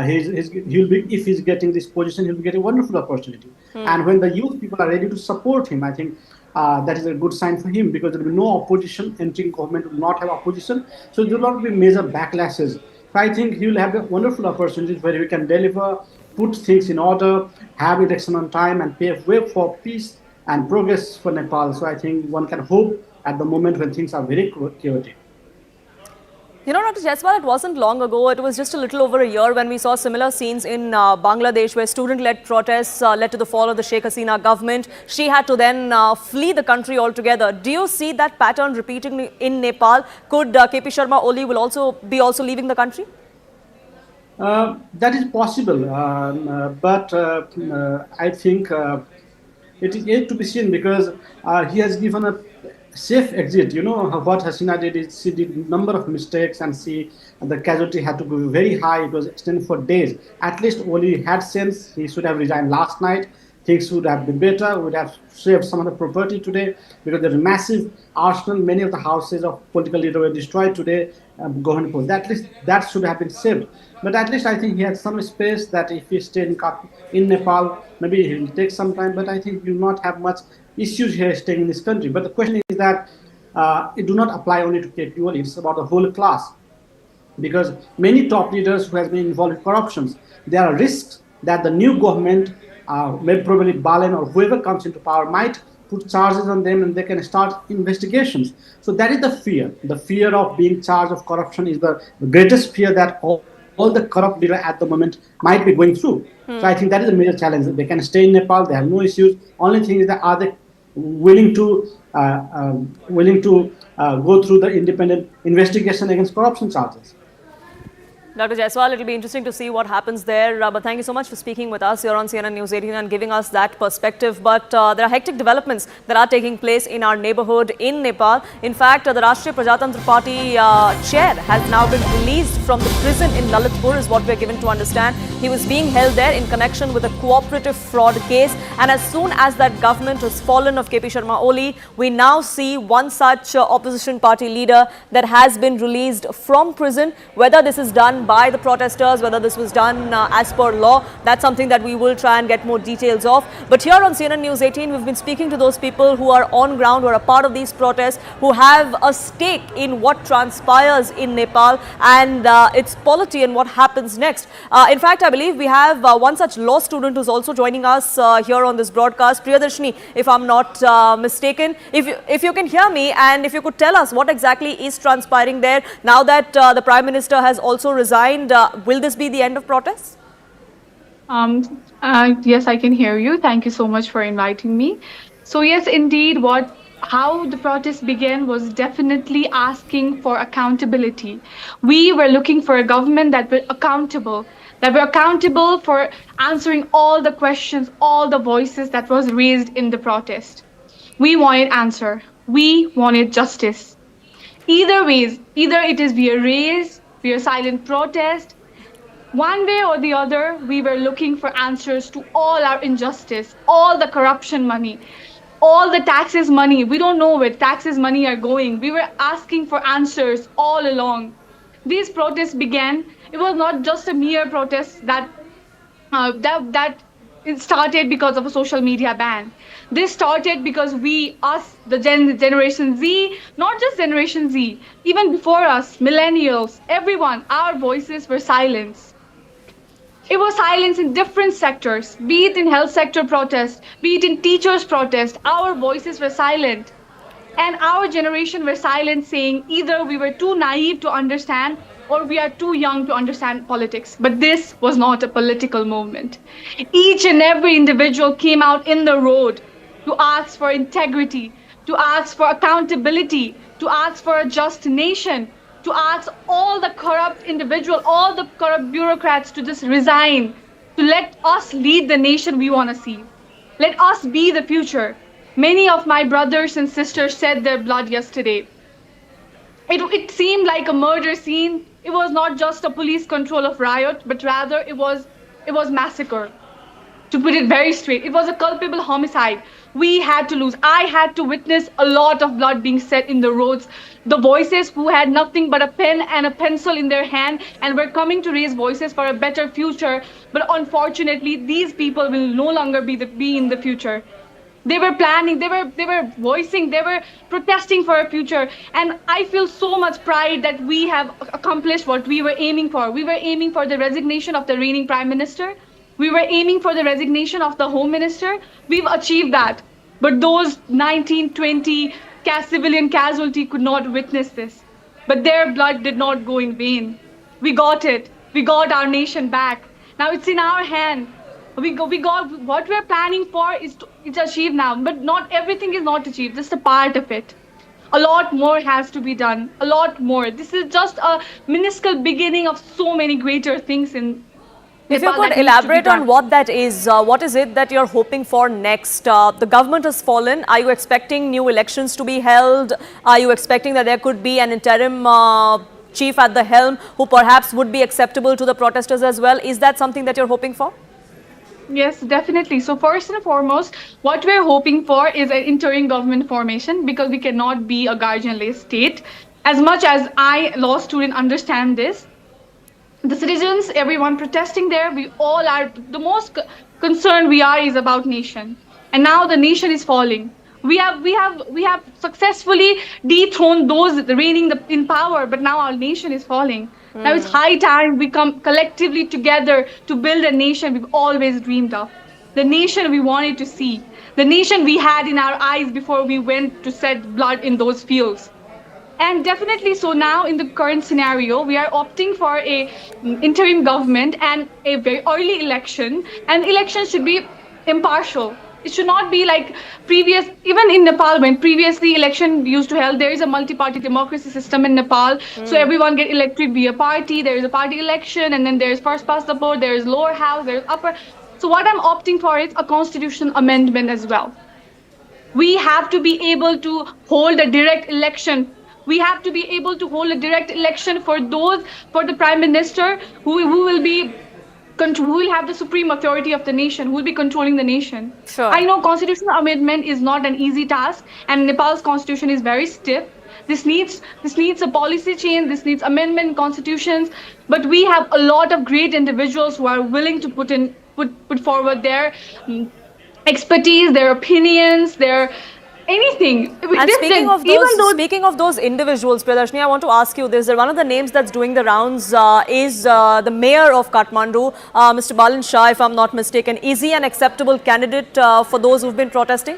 he'll be, if he's getting this position, he'll be getting a wonderful opportunity. And when the youth people are ready to support him, I think that is a good sign for him because there will be no opposition. Entering government will not have opposition, so there will not be major backlashes. So I think he will have a wonderful opportunity where he can deliver, put things in order, have election on time, and pave way for peace and progress for Nepal. So I think one can hope at the moment when things are very chaotic. You know, Dr. Jaiswal, it wasn't long ago, it was just a little over a year when we saw similar scenes in Bangladesh where student-led protests led to the fall of the Sheikh Hasina government. She had to then flee the country altogether. Do you see that pattern repeating in Nepal? Could KP Sharma Ooli will also be leaving the country? That is possible, but I think it is yet to be seen because he has given a safe exit. You know what Hasina did is she did a number of mistakes and the casualty had to go very high. It was extended for days. At least Oli had sense. He should have resigned last night. Things would have been better. Would have saved some of the property today because there's a massive arsenal. Many of the houses of political leaders were destroyed today. At least that should have been saved. But at least I think he had some space that if he stayed in Nepal, maybe he will take some time. But I think he will not have much issues here staying in this country. But the question is that it do not apply only to KP Ooli. It's about the whole class. Because many top leaders who have been involved in corruptions, there are risks that the new government, maybe probably Balin or whoever comes into power, might put charges on them and they can start investigations. So that is the fear. The fear of being charged of corruption is the greatest fear that all the corrupt leaders at the moment might be going through. So I think that is a major challenge. They can stay in Nepal, they have no issues. Only thing is that are they willing to go through the independent investigation against corruption charges. Dr. Jaiswal, it will be interesting to see what happens there. But thank you so much for speaking with us here on CNN News 18 and giving us that perspective. But there are hectic developments that are taking place in our neighborhood in Nepal. In fact, the Rashtriya Prajatantra Party chair has now been released from the prison in Lalitpur, is what we're given to understand. He was being held there in connection with a cooperative fraud case. And as soon as that government has fallen of KP Sharma Ooli, we now see one such opposition party leader that has been released from prison. Whether this is done by the protesters, whether this was done as per law, that's something that we will try and get more details of. But here on CNN News 18, we've been speaking to those people who are on ground, who are a part of these protests, who have a stake in what transpires in Nepal and its polity and what happens next. In fact, I believe we have one such law student who's also joining us here on this broadcast, Priyadarshini, if I'm not mistaken. If you can hear me, and if you could tell us what exactly is transpiring there now that the Prime Minister has also resigned, will this be the end of protests? Yes, I can hear you. Thank you so much for inviting me. So yes, indeed, how the protest began was definitely asking for accountability. We were looking for a government that were accountable for answering all the questions, all the voices that was raised in the protest. We wanted answer. We wanted justice. Either ways, either it is via raise, via silent protest, one way or the other, we were looking for answers to all our injustice, all the corruption money, all the taxes money. We don't know where taxes money are going. We were asking for answers all along. These protests began. It was not just a mere protest that it started because of a social media ban. This started because the Generation Z, not just Generation Z, even before us, millennials, everyone, our voices were silenced. It was silence in different sectors, be it in health sector protest, be it in teachers protest. Our voices were silent. And our generation were silent, saying either we were too naive to understand or we are too young to understand politics. But this was not a political movement. Each and every individual came out in the road to ask for integrity, to ask for accountability, to ask for a just nation, to ask all the corrupt individuals, all the corrupt bureaucrats to just resign, to let us lead the nation we want to see. Let us be the future. Many of my brothers and sisters shed their blood yesterday. It seemed like a murder scene. It was not just a police control of riot, but rather it was massacre. To put it very straight, it was a culpable homicide. We had to lose. I had to witness a lot of blood being shed in the roads. The voices who had nothing but a pen and a pencil in their hand and were coming to raise voices for a better future. But unfortunately, these people will no longer be in the future. They were planning, they were voicing, they were protesting for a future. And I feel so much pride that we have accomplished what we were aiming for. We were aiming for the resignation of the reigning Prime Minister. We were aiming for the resignation of the Home Minister. We've achieved that. But those 1920 civilian casualty could not witness this. But their blood did not go in vain. We got it. We got our nation back. Now it's in our hand. We got what we're planning for it's achieved now, but not everything is not achieved, just a part of it. A lot more has to be done, a lot more. This is just a minuscule beginning of so many greater things in If you Nepal could that needs to be elaborate on done. what that is, what is it that you're hoping for next? The government has fallen. Are you expecting new elections to be held? Are you expecting that there could be an interim chief at the helm who perhaps would be acceptable to the protesters as well? Is that something that you're hoping for? Yes, definitely. So first and foremost, what we're hoping for is an interim government formation, because we cannot be a guardianless state. As much as I, law student, understand this, the citizens, everyone protesting there, we all are, the most concerned we are is about nation. And now the nation is falling. We have successfully dethroned those reigning in power, but now our nation is falling. Now it's high time we come collectively together to build a nation we've always dreamed of. The nation we wanted to see. The nation we had in our eyes before we went to shed blood in those fields. And definitely, so now in the current scenario, we are opting for a interim government and a very early election. And election should be impartial. It should not be like previous, even in Nepal, when previously election used to held, there is a multi-party democracy system in Nepal. So everyone get elected via party, there is a party election, and then there is first past the post, there is lower house, there is upper. So what I'm opting for is a constitutional amendment as well. We have to be able to hold a direct election. We have to be able to hold a direct election for the Prime Minister who will have the supreme authority of the nation, who will be controlling the nation. Sure. I know constitutional amendment is not an easy task, and Nepal's constitution is very stiff. This needs a policy change, this needs amendment in constitutions, but we have a lot of great individuals who are willing to put forward their expertise, their opinions, anything. And speaking of those individuals, Priyadarshini, I want to ask you this. One of the names that's doing the rounds is the mayor of Kathmandu, Mr. Balin Shah, if I'm not mistaken. Is he an acceptable candidate for those who've been protesting?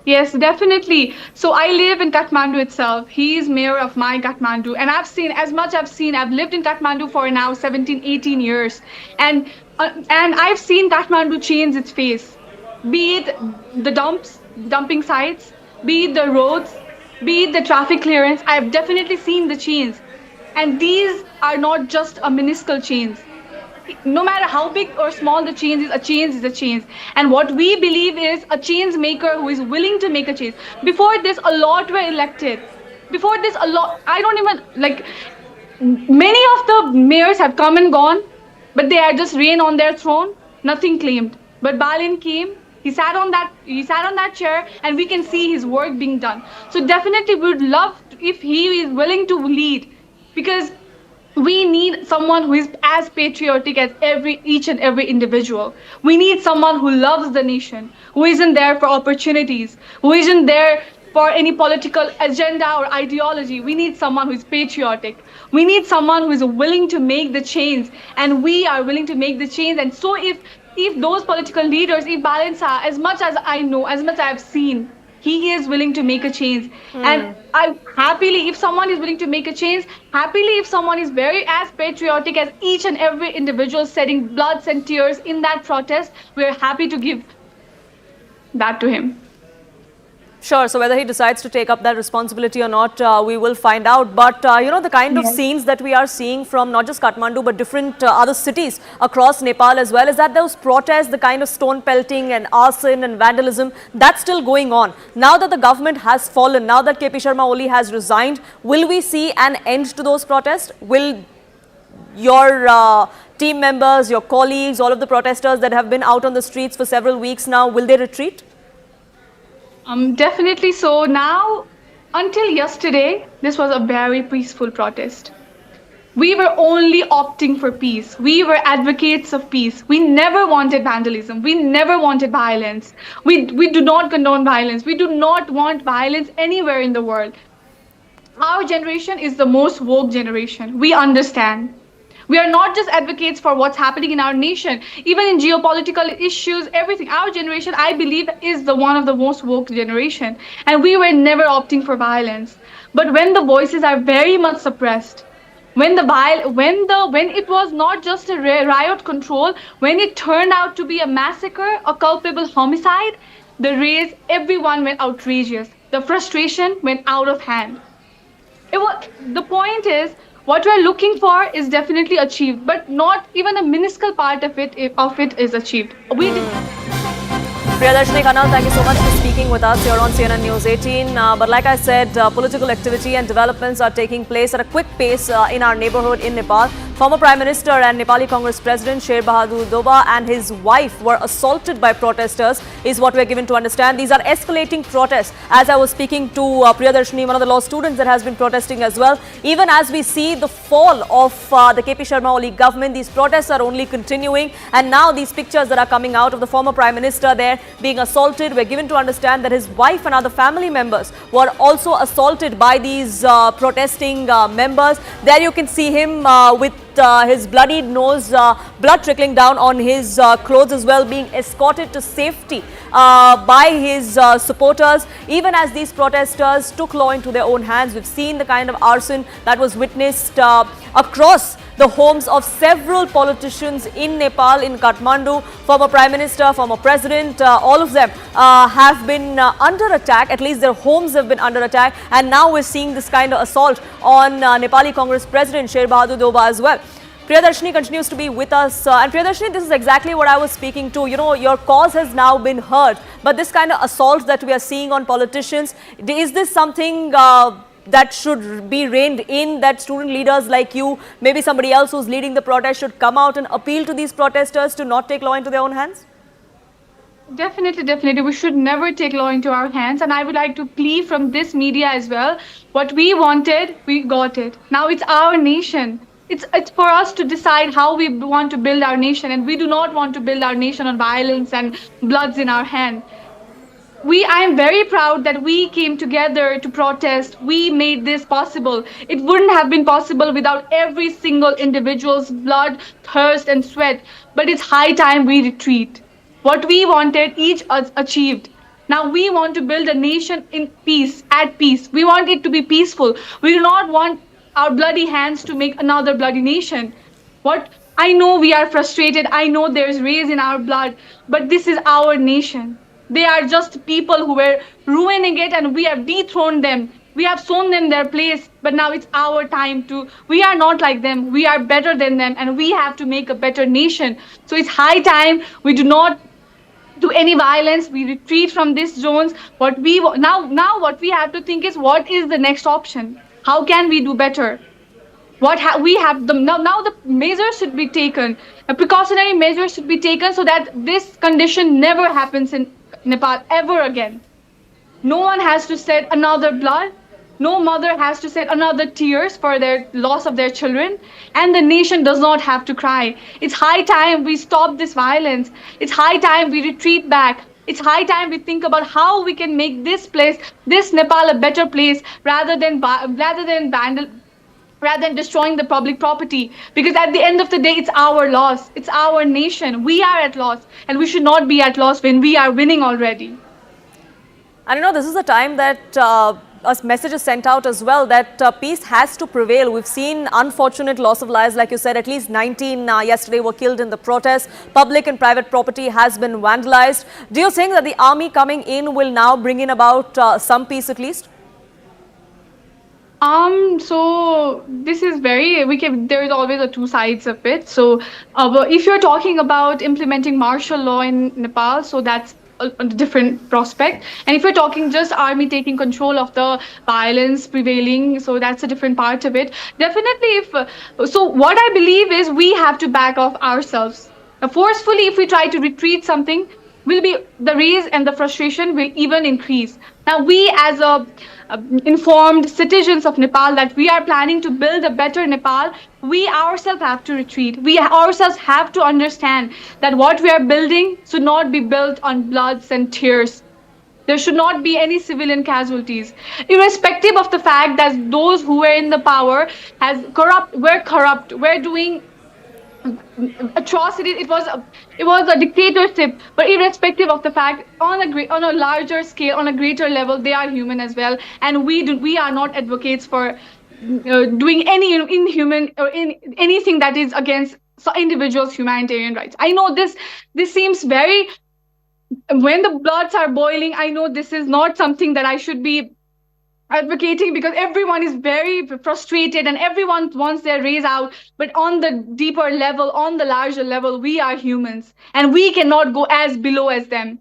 Yes, definitely. So I live in Kathmandu itself. He is mayor of my Kathmandu. And I've lived in Kathmandu for now 17, 18 years. And I've seen Kathmandu change its face. Be it the dumping sites, be it the roads, be it the traffic clearance. I've definitely seen the change. And these are not just a minuscule change. No matter how big or small the change is a change. And what we believe is a change maker who is willing to make a change. Before this, a lot were elected. Before this, many of the mayors have come and gone, but they are just reign on their throne, nothing claimed. But Balin came, he sat on that chair, and we can see his work being done. So definitely we would love if he is willing to lead, because we need someone who is as patriotic as each and every individual. We need someone who loves the nation, who isn't there for opportunities, who isn't there for any political agenda or ideology. We need someone who is patriotic. We need someone who is willing to make the change, and we are willing to make the change. And so if those political leaders, if Balin Shah, as much as I know, as much as I've seen, he is willing to make a change. And if someone is willing to make a change, if someone is very as patriotic as each and every individual shedding blood and tears in that protest, we're happy to give that to him. Sure. So whether he decides to take up that responsibility or not, we will find out. But, the kind of scenes that we are seeing from not just Kathmandu, but different other cities across Nepal as well, is that those protests, the kind of stone pelting and arson and vandalism, that's still going on. Now that the government has fallen, now that KP Sharma Ooli has resigned, will we see an end to those protests? Will your team members, your colleagues, all of the protesters that have been out on the streets for several weeks now, will they retreat? Definitely so. Now, until yesterday, this was a very peaceful protest. We were only opting for peace. We were advocates of peace. We never wanted vandalism. We never wanted violence. We do not condone violence. We do not want violence anywhere in the world. Our generation is the most woke generation. We understand. We are not just advocates for what's happening in our nation, even in geopolitical issues, everything. Our generation, I believe, is one of the most woke generation. And we were never opting for violence. But when the voices are very much suppressed, when it was not just a riot control, when it turned out to be a massacre, a culpable homicide, everyone went outrageous. The frustration went out of hand. The point is, what we're looking for is definitely achieved, but not even a minuscule part of it is achieved. Priyadarshini Khanal, thank you so much for speaking with us here on CNN News 18. But like I said, political activity and developments are taking place at a quick pace in our neighborhood in Nepal. Former Prime Minister and Nepali Congress President Sher Bahadur Doba and his wife were assaulted by protesters, is what we're given to understand. These are escalating protests. As I was speaking to Priyadarshini, one of the law students that has been protesting as well, even as we see the fall of the KP Sharma Ooli government, these protests are only continuing. And now these pictures that are coming out of the former Prime Minister there being assaulted, we're given to understand that his wife and other family members were also assaulted by these protesting members. There you can see him with his bloodied nose, blood trickling down on his clothes as well, being escorted to safety by his supporters. Even as these protesters took law into their own hands, we've seen the kind of arson that was witnessed across the homes of several politicians in Nepal, in Kathmandu. Former Prime Minister, former President, all of them have been under attack. At least their homes have been under attack. And now we're seeing this kind of assault on Nepali Congress President Sher Bahadur Doba as well. Priyadarshini continues to be with us. And Priyadarshini, this is exactly what I was speaking to. You know, your cause has now been heard. But this kind of assault that we are seeing on politicians, is this something that should be reined in, that student leaders like you, maybe somebody else who's leading the protest, should come out and appeal to these protesters to not take law into their own hands? Definitely. We should never take law into our hands. And I would like to plead from this media as well. What we wanted, we got it. Now it's our nation. It's for us to decide how we want to build our nation. And we do not want to build our nation on violence and bloods in our hand. I am very proud that we came together to protest. We made this possible. It wouldn't have been possible without every single individual's blood, thirst, and sweat. But it's high time we retreat. What we wanted, each us achieved. Now we want to build a nation in peace, at peace. We want it to be peaceful. We do not want our bloody hands to make another bloody nation. What I know, we are frustrated. I know there's rage in our blood, but this is our nation. They are just people who were ruining it, and we have dethroned them. We have shown them their place, but now it's our time to. We are not like them. We are better than them, and we have to make a better nation. So it's high time we do not do any violence. We retreat from these zones. What we now what we have to think is, what is the next option? How can we do better? We have now the measures should be taken. A precautionary measures should be taken so that this condition never happens in Nepal ever again. No one has to shed another blood. No mother has to shed another tears for their loss of their children, and the nation does not have to cry. It's high time we stop this violence. It's high time we retreat back. It's high time we think about how we can make this place, this Nepal, a better place, rather than destroying the public property. Because at the end of the day, it's our loss. It's our nation. We are at loss, and we should not be at loss when we are winning already. And this is the time that a message is sent out as well, that peace has to prevail. We've seen unfortunate loss of lives, like you said. At least 19 yesterday were killed in the protest. Public and private property has been vandalized. Do you think that the army coming in will now bring in about some peace at least? So this is there is always a two sides of it. So if you're talking about implementing martial law in Nepal, so that's a different prospect. And if you're talking just army taking control of the violence prevailing, so that's a different part of it. Definitely, so what I believe is we have to back off ourselves. Forcefully, if we try to retreat something, the rage and the frustration will even increase. Now, we as informed citizens of Nepal, that we are planning to build a better Nepal, we ourselves have to retreat. We ourselves have to understand that what we are building should not be built on bloods and tears. There should not be any civilian casualties, irrespective of the fact that those who were in the power were doing atrocities. It was a dictatorship, but irrespective of the fact, on a larger scale, on a greater level, they are human as well, and we are not advocates for doing any inhuman or anything that is against individuals' humanitarian rights. I know this seems very, when the bloods are boiling, I know this is not something that I should be advocating, because everyone is very frustrated and everyone wants their raise out. But on the deeper level, on the larger level, we are humans and we cannot go as below as them.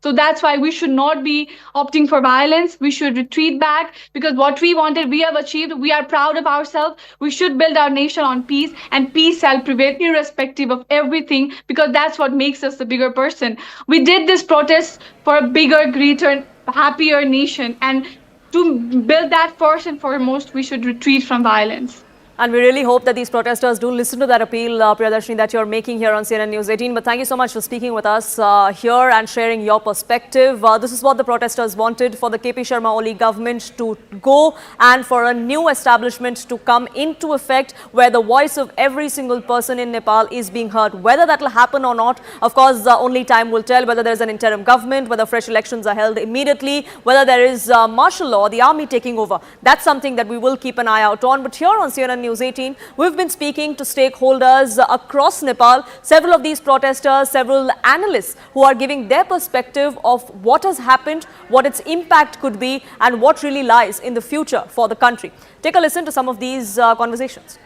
So that's why we should not be opting for violence. We should retreat back, because what we wanted, we have achieved. We are proud of ourselves. We should build our nation on peace, and peace shall prevail irrespective of everything, because that's what makes us the bigger person. We did this protest for a bigger, greater, happier nation, and to build that first and foremost, we should retreat from violence. And we really hope that these protesters do listen to that appeal, Priyadarshini, that you're making here on CNN News 18. But thank you so much for speaking with us here and sharing your perspective. This is what the protesters wanted, for the KP Sharma Ooli government to go and for a new establishment to come into effect, where the voice of every single person in Nepal is being heard. Whether that will happen or not, of course, only time will tell. Whether there's an interim government, whether fresh elections are held immediately, whether there is martial law, the army taking over. That's something that we will keep an eye out on. But here on CNN News 18, we've been speaking to stakeholders across Nepal, several of these protesters, several analysts who are giving their perspective of what has happened, what its impact could be, and what really lies in the future for the country. Take a listen to some of these conversations.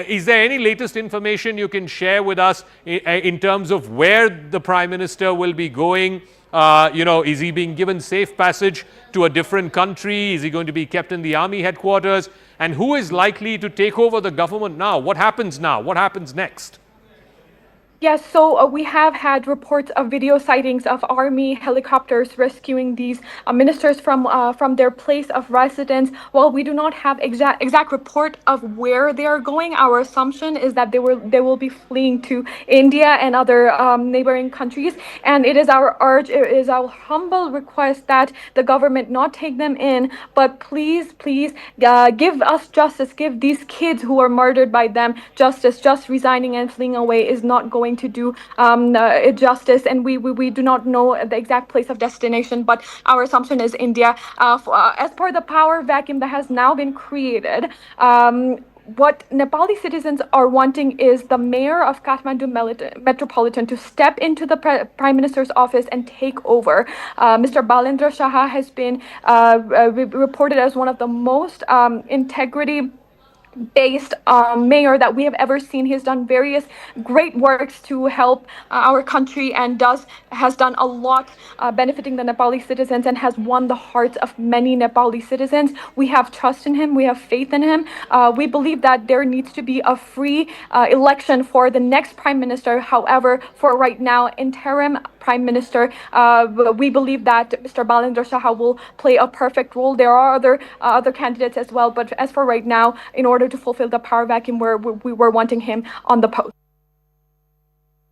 Is there any latest information you can share with us in terms of where the Prime Minister will be going? Is he being given safe passage to a different country? Is he going to be kept in the army headquarters? And who is likely to take over the government now? What happens now? What happens next? Yes, so we have had reports of video sightings of army helicopters rescuing these ministers from their place of residence. While we do not have exact report of where they are going, our assumption is that they will be fleeing to India and other neighboring countries. And it is our urge, it is our humble request that the government not take them in, but please give us justice, give these kids who are murdered by them justice. Just resigning and fleeing away is not going to do justice, and we do not know the exact place of destination, but our assumption is India. As per the power vacuum that has now been created, what Nepali citizens are wanting is the mayor of Kathmandu Metropolitan to step into the Prime Minister's office and take over. Mr. Balendra Shah has been reported as one of the most integrity based mayor that we have ever seen. He has done various great works to help our country and has done a lot benefiting the Nepali citizens and has won the hearts of many Nepali citizens. We have trust in him. We have faith in him. We believe that there needs to be a free election for the next prime minister. However, for right now, interim prime minister, we believe that Mr. Balendra Shah will play a perfect role. There are other candidates as well, but as for right now, in order to fulfill the power vacuum, we were wanting him on the post.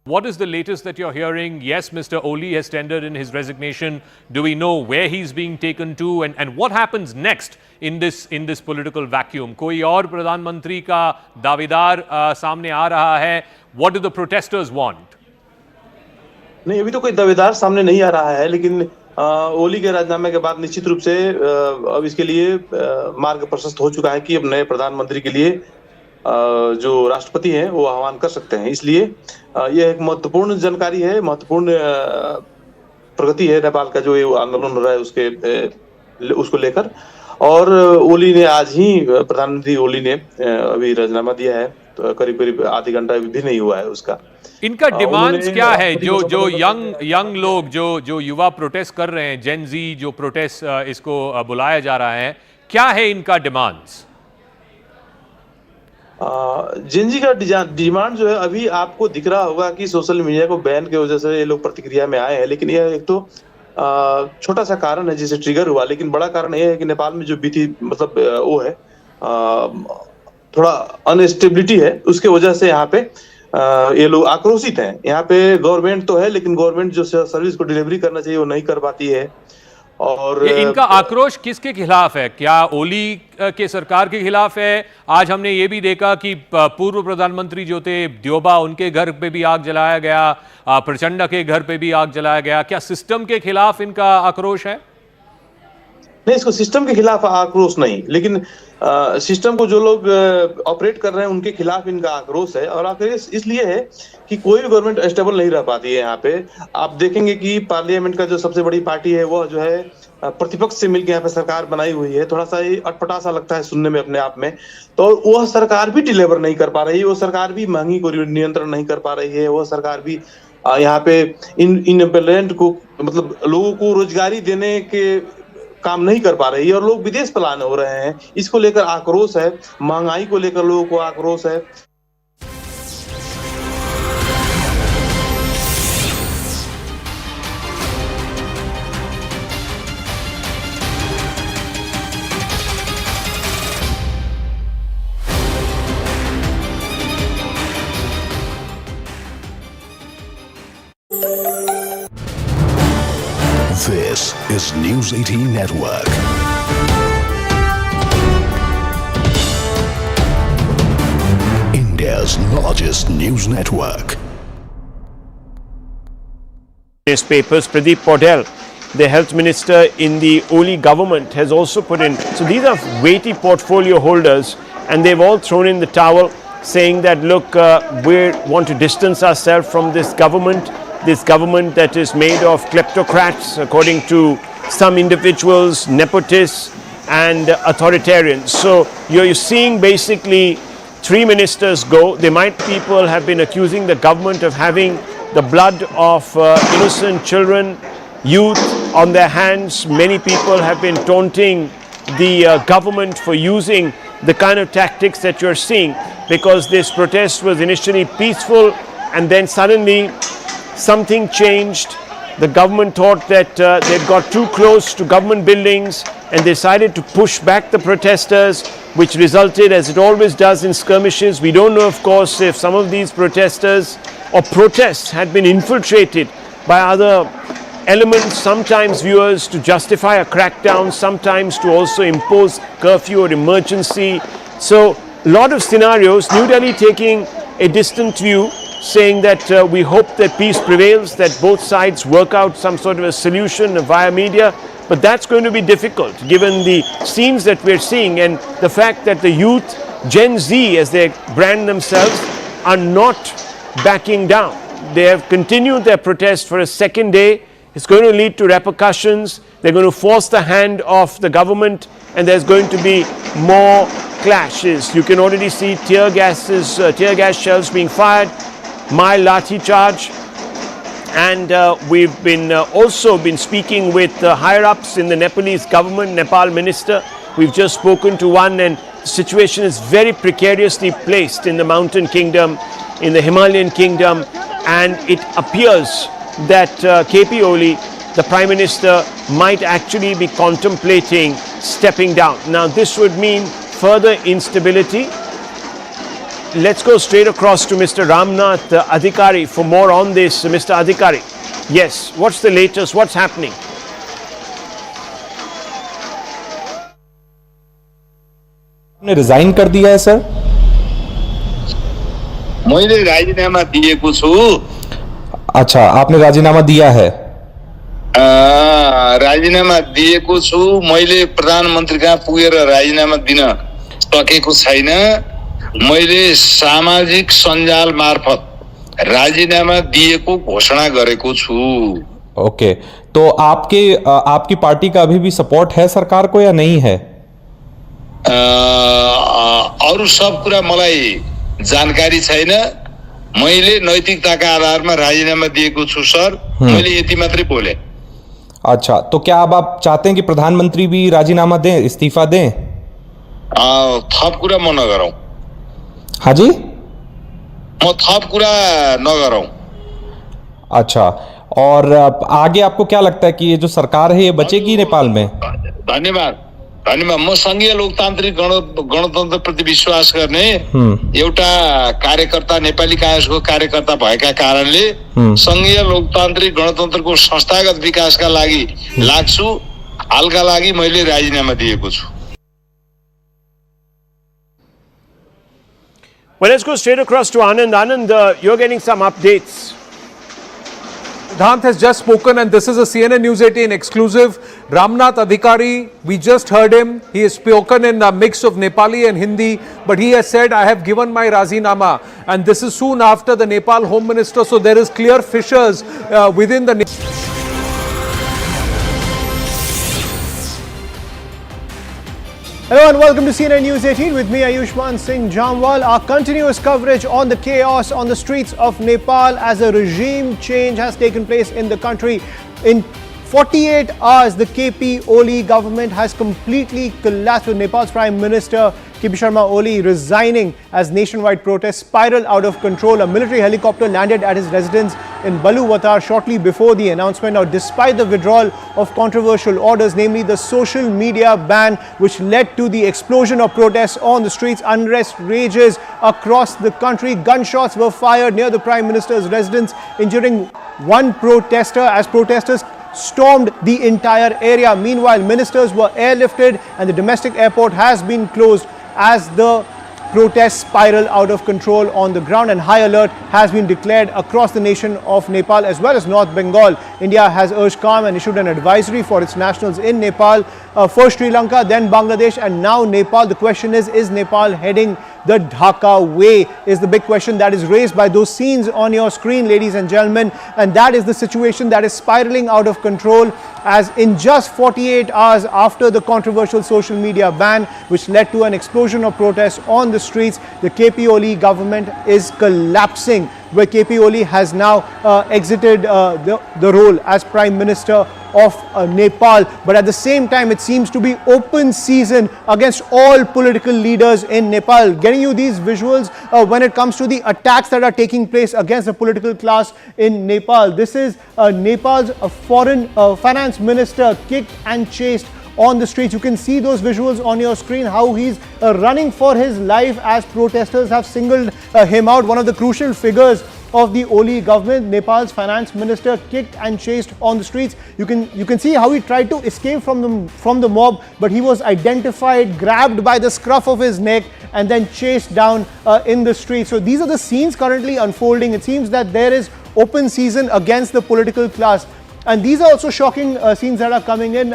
What is the latest that you're hearing? Yes, Mr. Ooli has tendered in his resignation. Do we know where he's being taken to, and what happens next in this political vacuum? कोई और प्रधानमंत्री का दावेदार सामने आ रहा है? What do the protesters want? नहीं, अभी तो कोई दावेदार सामने नहीं आ रहा है, लेकिन ओली के राजीनामे के बाद निश्चित रूप से अब इसके लिए मार्ग प्रशस्त हो चुका है कि अब नए प्रधानमंत्री के लिए जो राष्ट्रपति हैं वो आह्वान कर सकते हैं। इसलिए यह एक महत्वपूर्ण जानकारी है, महत्वपूर्ण प्रगति है नेपाल का जो ये आंदोलन हो रहा है उसको लेकर। और ओली ने आज ही, प्रधानमंत्री ओली ने अभी राजीनामा दिया है, तो करीब आधे घंटा भी नहीं हुआ है उसका। इनका डिमांड्स क्या है? जो यंग लोग जो युवा प्रोटेस्ट कर रहे हैं, जेन जी जो प्रोटेस्ट इसको बुलाया जा रहा है, क्या है इनका डिमांड्स? जेन जी का डिमांड जो है, अभी आपको दिख रहा होगा कि सोशल मीडिया को बैन की वजह से ये लोग प्रतिक्रिया में आए हैं, लेकिन यह एक तो छोटा सा कारण है जिसे ट्रिगर हुआ, लेकिन बड़ा कारण यह है कि नेपाल में जो बीती मतलब वो है थोड़ा अनस्टेबिलिटी है, उसके वजह से यहाँ पे ये लोग आक्रोशित हैं। यहाँ पे गवर्नमेंट तो है, लेकिन गवर्नमेंट जो सर्विस को डिलीवरी करना चाहिए वो नहीं कर पाती है। और इनका आक्रोश किसके खिलाफ है? क्या ओली के सरकार के खिलाफ है? आज हमने ये भी देखा कि पूर्व प्रधानमंत्री जो थे द्योबा, उनके घर पे भी आग जलाया गया, प्रचंड के घर पे भी आग जलाया गया। क्या सिस्टम के खिलाफ इनका आक्रोश है? नहीं, इसको सिस्टम के खिलाफ आक्रोश नहीं, लेकिन सिस्टम को जो लोग ऑपरेट कर रहे हैं उनके खिलाफ इनका आक्रोश है। और आक्रोश इसलिए है कि कोई भी गवर्नमेंट स्टेबल नहीं रह पाती है। यहाँ पे आप देखेंगे कि पार्लियामेंट का जो सबसे बड़ी पार्टी है वो जो है प्रतिपक्ष से मिलकर यहाँ पे सरकार बनाई हुई है। थोड़ा सा ये अटपटा सा लगता है सुनने में अपने आप में, तो वह सरकार भी डिलीवर नहीं कर पा रही है, वो सरकार भी महंगी को नियंत्रण नहीं कर पा रही है, वो सरकार भी यहाँ पे इनएम्प्लॉयमेंट को मतलब लोगों को रोजगारी देने के काम नहीं कर पा रही है, और लोग विदेश पलायन हो रहे हैं। इसको लेकर आक्रोश है, महंगाई को लेकर लोगों को आक्रोश है। This is News 18 Network. India's largest news network. Newspapers, Pradeep Paudel, the health minister in the Ooli government, has also put in. So these are weighty portfolio holders, and they've all thrown in the towel, saying that, look, we want to distance ourselves from this government that is made of kleptocrats, according to some individuals, nepotists and authoritarians. So you're seeing basically three ministers go. People have been accusing the government of having the blood of innocent children, youth on their hands. Many people have been taunting the government for using the kind of tactics that you're seeing, because this protest was initially peaceful and then suddenly something changed. The government thought that they'd got too close to government buildings and decided to push back the protesters, which resulted, as it always does, in skirmishes. We don't know, of course, if some of these protesters or protests had been infiltrated by other elements, sometimes viewers to justify a crackdown, sometimes to also impose curfew or emergency. So a lot of scenarios, New Delhi taking a distant view, saying that we hope that peace prevails, that both sides work out some sort of a solution via media. But that's going to be difficult given the scenes that we're seeing and the fact that the youth, Gen Z as they brand themselves, are not backing down. They have continued their protest for a second day. It's going to lead to repercussions. They're going to force the hand of the government, and there's going to be more clashes. You can already see tear gas shells being fired, mild lathi charge. And we've been also been speaking with higher-ups in the Nepalese government, Nepal minister. We've just spoken to one, and the situation is very precariously placed in the mountain kingdom, in the Himalayan kingdom, and it appears that KP Ooli, the Prime Minister, might actually be contemplating stepping down. Now, this would mean further instability. Let's go straight across to Mr. Ramnath Adhikari for more on this. Mr. Adhikari, yes, what's the latest? What's happening? आपने resign कर दिया है sir? मैले राजीनामा दिएको छु। अच्छा, आपने राजीनामा दिया है? राजीनामा दिएको छु। मैले प्रधानमन्त्री कहाँ पुगेर राजीनामा दिन सकेको छैन। मैले सामाजिक सञ्जाल मार्फत राजीनामा दिएको घोषणा गरेको छु। ओके, तो आपकी पार्टी का अभी भी सपोर्ट है सरकार को या नहीं है? अरु सब कुरा मलाई जानकारी छैन। मैले नैतिकताका आधारमा राजीनामा दिएको छु सर। मैले यति मात्रै बोले। अच्छा, तो क्या अब आप चाहते हैं कि प्रधानमंत्री भी राजीनामा दें, इस्तीफा दें? थप कुरा म नगरौं। हाँ जी, म थप कुरा नगरौं। अच्छा, और आगे आपको क्या लगता है कि ये जो सरकार है ये बचेगी नेपाल में? धन्यवाद। म संघीय लोकतान्त्रिक गणतन्त्र प्रति विश्वास गर्ने एउटा कार्यकर्ता, नेपाली कांग्रेसको कार्यकर्ता भएका कारणले संघीय लोकतान्त्रिक गणतन्त्रको संस्थागत विकासका लागि लाग्छु। हालका लागि मैले राजीनामा दिएको छु। Well, let's go straight across to Anand. Anand, you're getting some updates. Siddhant has just spoken, and this is a CNN News 18 exclusive. Ramnath Adhikari, we just heard him. He has spoken in a mix of Nepali and Hindi, but he has said, I have given my Razinama. And this is soon after the Nepal Home Minister, so there is clear fissures within the... Hello and welcome to CNN News 18 with me Ayushman Singh Jamwal. Our continuous coverage on the chaos on the streets of Nepal as a regime change has taken place in the country. In 48 hours, the KP Ooli government has completely collapsed, with Nepal's Prime Minister KP Sharma Ooli resigning as nationwide protests spiraled out of control. A military helicopter landed at his residence in Baluwatar shortly before the announcement. Now, despite the withdrawal of controversial orders, namely the social media ban, which led to the explosion of protests on the streets, unrest rages across the country. Gunshots were fired near the Prime Minister's residence, injuring one protester as protesters stormed the entire area. Meanwhile, ministers were airlifted and the domestic airport has been closed as the protests spiral out of control on the ground, and high alert has been declared across the nation of Nepal as well as North Bengal. India has urged calm and issued an advisory for its nationals in Nepal, first Sri Lanka, then Bangladesh, and now Nepal. The question is Nepal heading the Dhaka way? Is the big question that is raised by those scenes on your screen, ladies and gentlemen. And that is the situation that is spiraling out of control, as in just 48 hours after the controversial social media ban, which led to an explosion of protests on the streets, the KP Ooli government is collapsing. where KP Oli has now exited the role as Prime Minister of Nepal. But at the same time, it seems to be open season against all political leaders in Nepal. Getting you these visuals when it comes to the attacks that are taking place against the political class in Nepal. This is Nepal's foreign finance minister kicked and chased on the streets. You can see those visuals on your screen, how he's running for his life as protesters have singled him out. One of the crucial figures of the Oli government, Nepal's finance minister, kicked and chased on the streets. You can see how he tried to escape from the mob, but he was identified, grabbed by the scruff of his neck, and then chased down in the street. So these are the scenes currently unfolding. It seems that there is open season against the political class, and these are also shocking scenes that are coming in.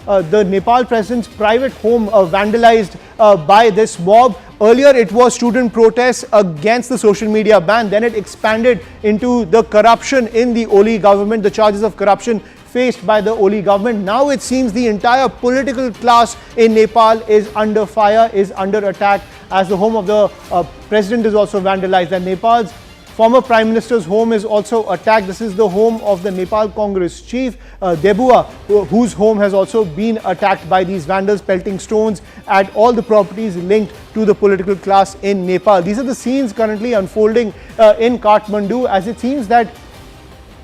The Nepal president's private home vandalized by this mob. Earlier it was student protests against the social media ban, then it expanded into the corruption in the Oli government, the charges of corruption faced by the Oli government. Now it seems the entire political class in Nepal is under fire, is under attack, as the home of the president is also vandalized, and Nepal's former Prime Minister's home is also attacked. This is the home of the Nepal Congress chief, Debua, whose home has also been attacked by these vandals, pelting stones at all the properties linked to the political class in Nepal. These are the scenes currently unfolding in Kathmandu, as it seems that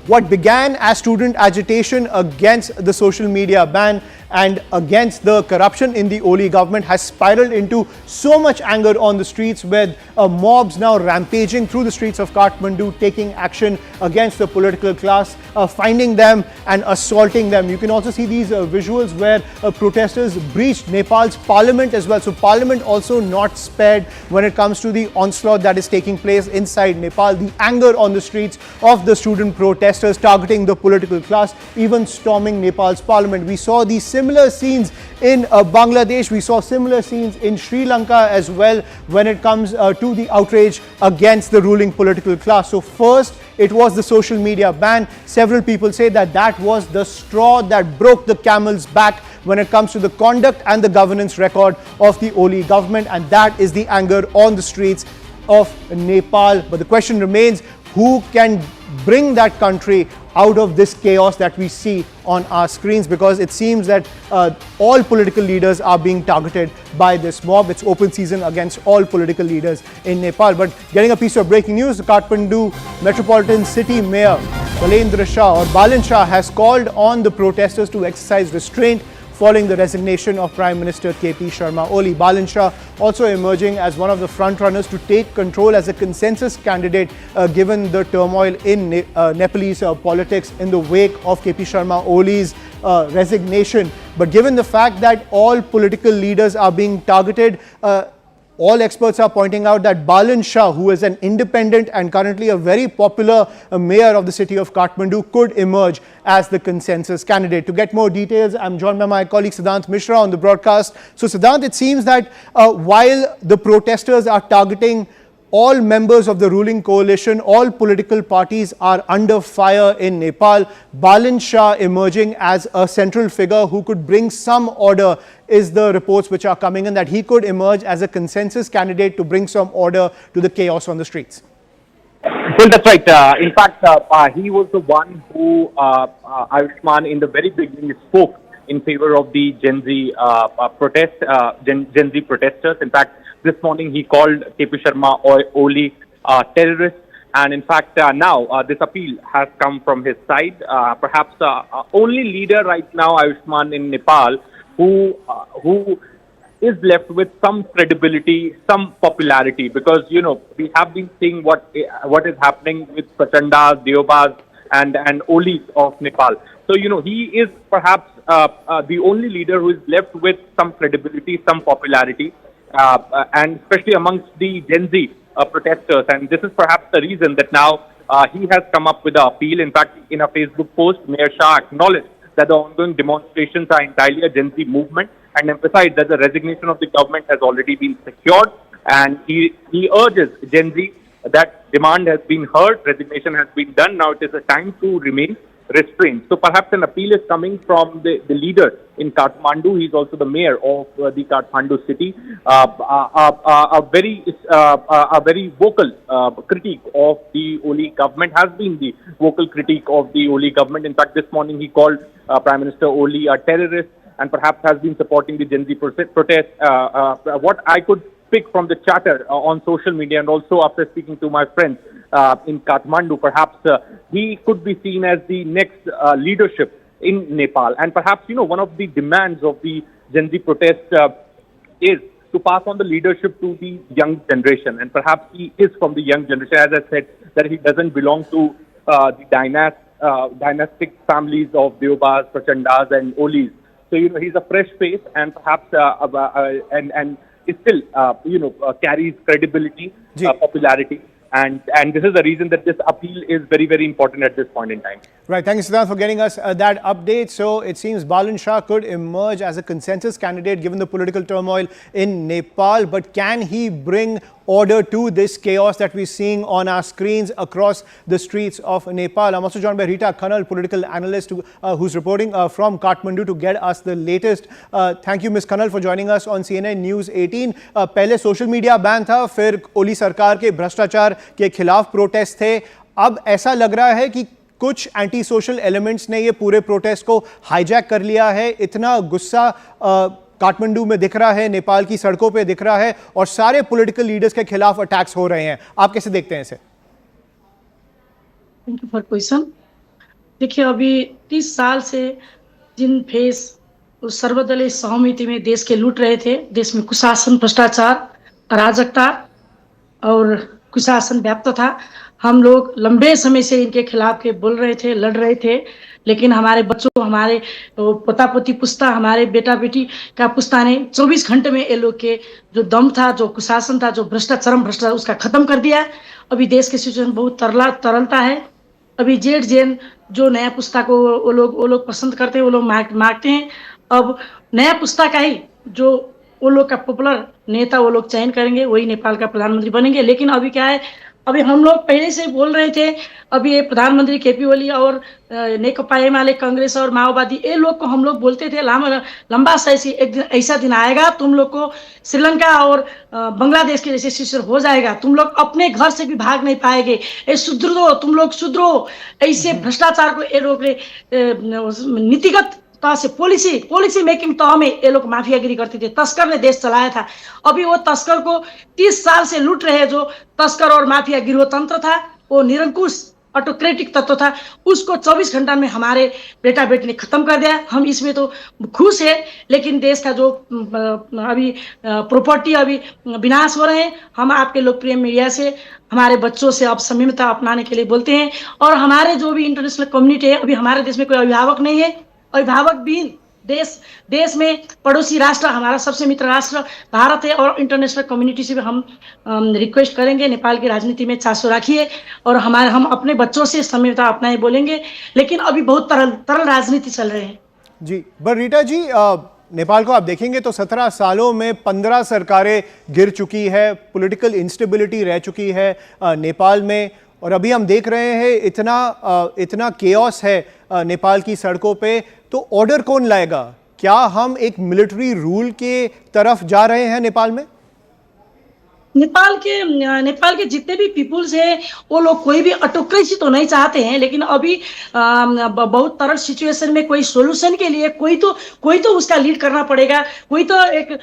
what began as student agitation against the social media ban and against the corruption in the Oli government has spiraled into so much anger on the streets, with mobs now rampaging through the streets of Kathmandu, taking action against the political class, finding them and assaulting them. You can also see these visuals where protesters breached Nepal's parliament as well. So parliament also not spared when it comes to the onslaught that is taking place inside Nepal. The anger on the streets of the student protesters targeting the political class, even storming Nepal's parliament. We saw these similar scenes in Bangladesh. We saw similar scenes in Sri Lanka as well when it comes to the outrage against the ruling political class. So first, it was the social media ban. Several people say that that was the straw that broke the camel's back when it comes to the conduct and the governance record of the Oli government, and that is the anger on the streets of Nepal. But the question remains, who can bring that country out of this chaos that we see on our screens? Because it seems that all political leaders are being targeted by this mob. It's open season against all political leaders in Nepal. But getting a piece of breaking news, the Kathmandu Metropolitan City Mayor Balendra Shah or Balan Shah has called on the protesters to exercise restraint following the resignation of Prime Minister KP Sharma Ooli. Balan Shah also emerging as one of the front runners to take control as a consensus candidate given the turmoil in Nepalese politics in the wake of KP Sharma Ooli's resignation. But given the fact that all political leaders are being targeted, all experts are pointing out that Balan Shah, who is an independent and currently a very popular mayor of the city of Kathmandu, could emerge as the consensus candidate. To get more details, I'm joined by my colleague Siddhant Mishra on the broadcast. So Siddhant, it seems that while the protesters are targeting all members of the ruling coalition, all political parties are under fire in Nepal, Balan Shah emerging as a central figure who could bring some order, is the reports which are coming in, that he could emerge as a consensus candidate to bring some order to the chaos on the streets. Well, that's right. In fact, he was the one who, Ayushman, in the very beginning spoke in favor of the Gen Z protesters. In fact, this morning he called KP Sharma Ooli terrorist, and in fact now this appeal has come from his side. Perhaps only leader right now, Ayushman, in Nepal who is left with some credibility, some popularity, because we have been seeing what is happening with Prachandas, Deobas and Olis of Nepal. So he is perhaps the only leader who is left with some credibility, some popularity. And especially amongst the Gen Z protesters. And this is perhaps the reason that now he has come up with an appeal. In fact, in a Facebook post, Mayor Shah acknowledged that the ongoing demonstrations are entirely a Gen Z movement and emphasized that the resignation of the government has already been secured. And he urges Gen Z that demand has been heard, resignation has been done. Now it is a time to remain restraint. So perhaps an appeal is coming from the leader in Kathmandu. He's also the mayor of the Kathmandu city. A very vocal critique of the Oli government, has been the vocal critique of the Oli government. In fact, this morning he called Prime Minister Oli a terrorist, and perhaps has been supporting the Gen Z protest. What I could pick from the chatter on social media, and also after speaking to my friends in Kathmandu, perhaps he could be seen as the next leadership in Nepal. And perhaps, one of the demands of the Gen Z protest is to pass on the leadership to the young generation. And perhaps he is from the young generation, as I said, that he doesn't belong to the dynastic families of Deobas, Prachandas and Olis. So, he's a fresh face, and perhaps and it still carries credibility, popularity, and this is the reason that this appeal is very, very important at this point in time. Right. Thank you, Siddharth, for getting us that update. So it seems Balan Shah could emerge as a consensus candidate given the political turmoil in Nepal. But can he bring order to this chaos that we're seeing on our screens across the streets of Nepal? I'm also joined by Rita Khanal, political analyst who's reporting from Kathmandu to get us the latest. Thank you, Ms. Khanal, for joining us on CNN News 18. पहले social media ban था, फिर ओली सरकार के भ्रष्टाचार के खिलाफ protest थे. अब ऐसा लग रहा है कि कुछ एंटी सोशल एलिमेंट्स ने ये पूरे प्रोटेस्ट को हाईजैक कर लिया है. इतना गुस्सा काठमांडू में दिख रहा है, नेपाल की सड़कों पे दिख रहा है, और सारे पॉलिटिकल लीडर्स के खिलाफ अटैक्स हो रहे हैं. आप कैसे देखते हैं इसे? Thank you for question. देखिए, अभी 30 साल से जिन फेस उस सर्वदलीय सहमति में देश के लूट रहे थे, देश में कुशासन, भ्रष्टाचार, अराजकता और कुशासन व्याप्त था. हम लोग लंबे समय से इनके खिलाफ के बोल रहे थे, लड़ रहे थे, लेकिन हमारे बच्चों, हमारे पोता पोती पुस्ता, हमारे बेटा बेटी का पुस्ता ने 24 घंटे में ये लोग के जो दम था, जो कुशासन था, जो भ्रष्टाचार उसका खत्म कर दिया. अभी देश की सिचुएशन बहुत तरलता है. अभी जेड जेन जो नया पुस्ता को वो लोग पसंद करते हैं, वो लोग मांगते हैं. अब नया पुस्ता का ही जो वो लोग का पॉपुलर नेता वो लोग चयन करेंगे, वही नेपाल का प्रधानमंत्री बनेंगे. लेकिन अभी क्या है, अभी हम लोग पहले से बोल रहे थे, अभी ये प्रधानमंत्री केपी ओली और नेकपा एमाले, कांग्रेस और माओवादी, ये लोग को हम लोग बोलते थे लंबा से एक दिन ऐसा दिन आएगा, तुम लोग को श्रीलंका और बांग्लादेश के जैसे सिचुएशन हो जाएगा, तुम लोग अपने घर से भी भाग नहीं पाएंगे, ये सुधरो, तुम लोग सुधरो. ऐसे भ्रष्टाचार को ये लोग नीतिगत से पॉलिसी मेकिंग तह में ये लोग माफियागिरी करते थे. तस्कर ने देश चलाया था. अभी वो तस्कर को 30 साल से लूट रहे, जो तस्कर और माफिया गिरोह तंत्र था, वो निरंकुश ऑटोक्रेटिक तत्व था, उसको 24 घंटा में हमारे बेटा बेटी ने खत्म कर दिया. हम इसमें तो खुश है, लेकिन देश का जो अभी प्रॉपर्टी अभी विनाश हो रहे हैं, हम आपके लोकप्रिय मीडिया से हमारे बच्चों से अब संयमता अपनाने के लिए बोलते हैं. और हमारे जो भी इंटरनेशनल कम्युनिटी है, अभी हमारे देश में कोई अभिभावक नहीं है. अभिभावक भी देश में पड़ोसी राष्ट्र, हमारा सबसे मित्र राष्ट्र भारत है, और इंटरनेशनल कम्युनिटी से भी हम रिक्वेस्ट करेंगे, नेपाल की राजनीति में चासो रखिए, और हम अपने बच्चों से संयमता अपनाए बोलेंगे. लेकिन अभी बहुत तरल राजनीति चल रहे हैं. जी, पर रीटा जी, नेपाल को आप देखेंगे तो 17 सालों में 15 सरकारें गिर चुकी है, पॉलिटिकल इंस्टेबिलिटी रह चुकी है नेपाल में, और अभी हम देख रहे हैं इतना केओस है नेपाल की सड़कों पे. तो ऑर्डर कौन लाएगा? क्या हम एक मिलिट्री रूल के तरफ जा रहे हैं नेपाल में? नेपाल के जितने भी पीपुल्स हैं, वो लोग कोई भी ऑटोक्रेसी तो नहीं चाहते हैं, लेकिन अभी बहुत तरल सिचुएशन में कोई सॉल्यूशन के लिए कोई तो उसका लीड करना पड़ेगा. कोई तो एक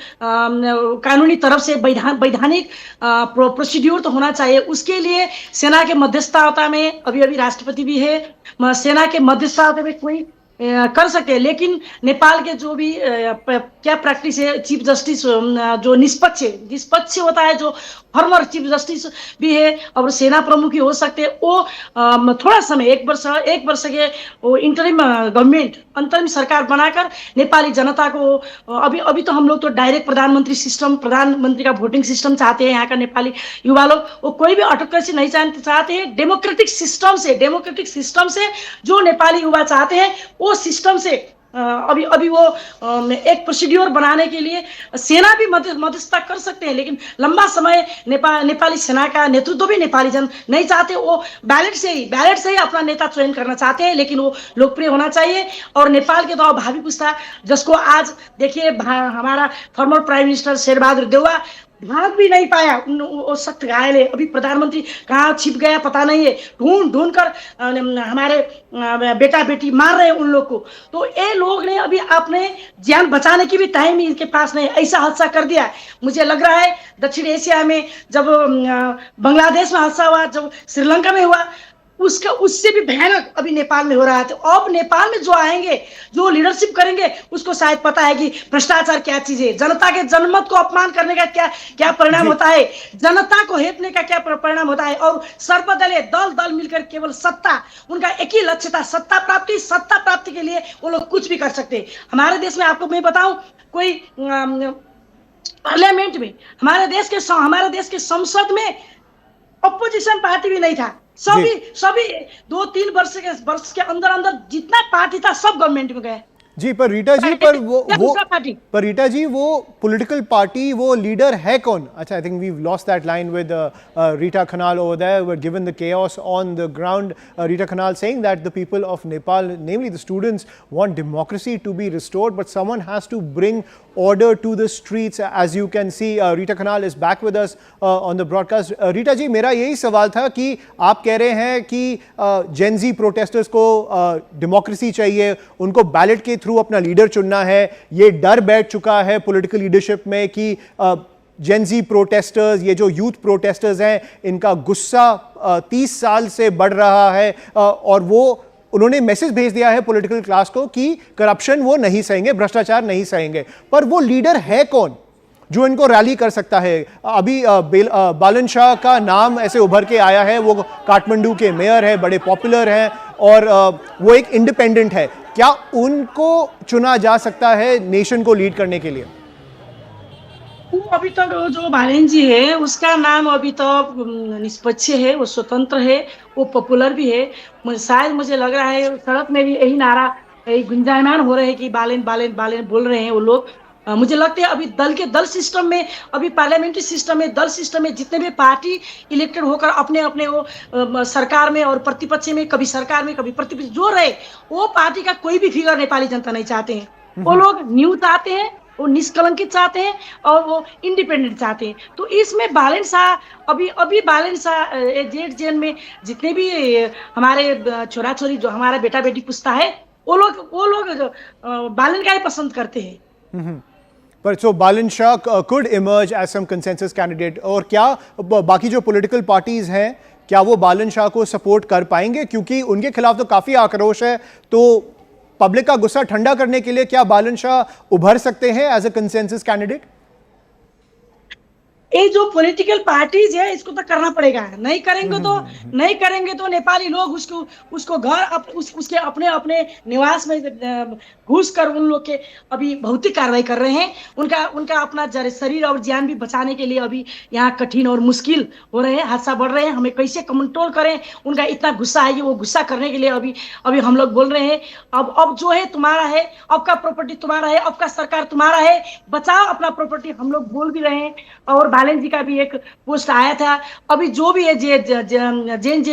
कानूनी तरफ से वैधानिक प्रोसीड्यूर तो होना चाहिए. उसके लिए सेना के मध्यस्थता में अभी राष्ट्रपति भी है, सेना के मध्यस्थता में कोई कर सकते हैं. लेकिन नेपाल के जो भी क्या प्रैक्टिस है, चीफ जस्टिस जो निष्पक्ष होता है, जो फॉर्मर चीफ जस्टिस भी है और सेना प्रमुख ही हो सकते हैं, वो थोड़ा समय, एक वर्ष के वो इंटरिम गवर्नमेंट, अंतरिम सरकार बनाकर नेपाली जनता को अभी तो हम लोग तो डायरेक्ट प्रधानमंत्री का वोटिंग सिस्टम चाहते हैं. यहाँ का नेपाली युवा लोग वो कोई भी ऑटोक्रेसी नहीं चाहते हैं. डेमोक्रेटिक सिस्टम से जो नेपाली युवा चाहते हैं, वो सिस्टम से अभी अभी वो एक प्रोसीड्योर बनाने के लिए सेना भी मध्यस्थता कर सकते हैं, लेकिन लंबा समय नेपाली सेना का नेतृत्व भी नेपाली जन नहीं चाहते। वो बैलेट से ही अपना नेता चयन करना चाहते हैं, लेकिन वो लोकप्रिय होना चाहिए। और नेपाल के तो भावी पुस्ता, जिसको आज देखिए हमारा former prime minister Sher Bahadur Deuba भाग भी नहीं पाया, वो सख्त घायल है। अभी प्रधानमंत्री कहाँ छिप गया पता नहीं है, ढूंढ कर हमारे बेटा बेटी मार रहे हैं उन लोग को। तो ये लोग ने अभी अपने जान बचाने की भी टाइम इनके पास नहीं, ऐसा हादसा कर दिया। मुझे लग रहा है दक्षिण एशिया में जब बांग्लादेश में हादसा हुआ, जब श्रीलंका में हुआ, उससे भी भयानक अभी नेपाल में हो रहा है। तो अब नेपाल में जो आएंगे, जो लीडरशिप करेंगे, उसको शायद पता है कि भ्रष्टाचार क्या चीज है, जनता के जनमत को अपमान करने का क्या परिणाम होता है, जनता को हेपने का क्या परिणाम होता है। और सर्वदलीय दल मिलकर केवल सत्ता, उनका एक ही लक्ष्य था, सत्ता प्राप्ति के लिए वो लोग कुछ भी कर सकते। हमारे देश में आपको मैं बताऊं, कोई पार्लियामेंट में हमारे देश के संसद में अपोजिशन पार्टी भी नहीं था। सभी 2-3 वर्ष के अंदर जितना पार्टी था सब गवर्नमेंट में गए। जी, पर रीटा जी, वो पॉलिटिकल पार्टी, वो लीडर है कौन? अच्छा, I think we lost that line with Rita Khanal over there, but given the chaos on the ground, Rita Khanal saying that the people of Nepal, namely the students, want democracy to be restored, but someone has to bring order to the streets. As you can see, Rita Khanal is back with us on the broadcast. Rita ji, मेरा यही सवाल था कि आप कह रहे हैं कि Gen Z protesters को democracy चाहिए, उनको बैलेट के थ्रू अपना लीडर चुनना है। ये डर बैठ चुका है पॉलिटिकल लीडरशिप में कि जेन जी प्रोटेस्टर्स, ये जो यूथ प्रोटेस्टर्स हैं, इनका गुस्सा 30 साल से बढ़ रहा है, और वो उन्होंने मैसेज भेज दिया है पॉलिटिकल क्लास को कि करप्शन वो नहीं सहेंगे, भ्रष्टाचार नहीं सहेंगे। पर वो लीडर है कौन जो इनको रैली कर सकता है? अभी बालन शाह का नाम ऐसे उभर के आया है, वो काठमांडू के मेयर है, बड़े पॉपुलर हैं, और वो एक इंडिपेंडेंट है। क्या उनको चुना जा सकता है नेशन को लीड करने के लिए? अभी तक जो बालन जी है, उसका नाम अभी तक निष्पक्ष है, वो स्वतंत्र है, वो पॉपुलर भी है। शायद मुझे लग रहा है सड़क में भी यही नारा गुंजायमान हो रहे हैं कि बालन बालन बालन बोल रहे हैं वो लोग। मुझे लगता है अभी दल सिस्टम में, अभी पार्लियामेंट्री सिस्टम में, दल सिस्टम में जितने भी पार्टी इलेक्टेड होकर अपने अपने वो सरकार में और प्रतिपक्ष में, कभी सरकार में कभी प्रतिपक्ष जो रहे, वो पार्टी का कोई भी फिगर नेपाली जनता नहीं चाहते हैं। वो लोग न्यू चाहते हैं, वो निष्कलंकित चाहते हैं, और वो इंडिपेंडेंट चाहते हैं। तो इसमें बालन शाह, अभी बालन शाह जेन में जितने भी हमारे छोरा छोरी, जो हमारा बेटा बेटी पूछता है, वो लोग बालन का ही पसंद करते हैं। पर सो बालन Shah could emerge as some consensus candidate, और क्या बाकी जो पॉलिटिकल पार्टीज हैं, क्या वो बालन शाह को सपोर्ट कर पाएंगे? क्योंकि उनके खिलाफ तो काफी आक्रोश है, तो पब्लिक का गुस्सा ठंडा करने के लिए क्या बालन शाह उभर सकते हैं एज अ कंसेंसस कैंडिडेट? ये जो पॉलिटिकल पार्टीज है, इसको तो करना पड़ेगा। नहीं करेंगे तो नेपाली लोग उसको घर उसके अपने अपने निवास में घुस कर उन लोग के अभी भौतिक कार्रवाई कर रहे हैं। उनका अपना शरीर और जान भी बचाने के लिए अभी यहाँ कठिन और मुश्किल हो रहे हैं, हादसा बढ़ रहे हैं। हमें कैसे कंट्रोल करें? उनका इतना गुस्सा है कि वो गुस्सा करने के लिए अभी हम लोग बोल रहे हैं, अब जो है तुम्हारा है, आपका प्रॉपर्टी तुम्हारा है, आपका सरकार तुम्हारा है, बचाओ अपना प्रॉपर्टी, हम लोग बोल भी रहे हैं। और बालन जी का भी एक पोस्ट आया था। अभी जो भी है जैन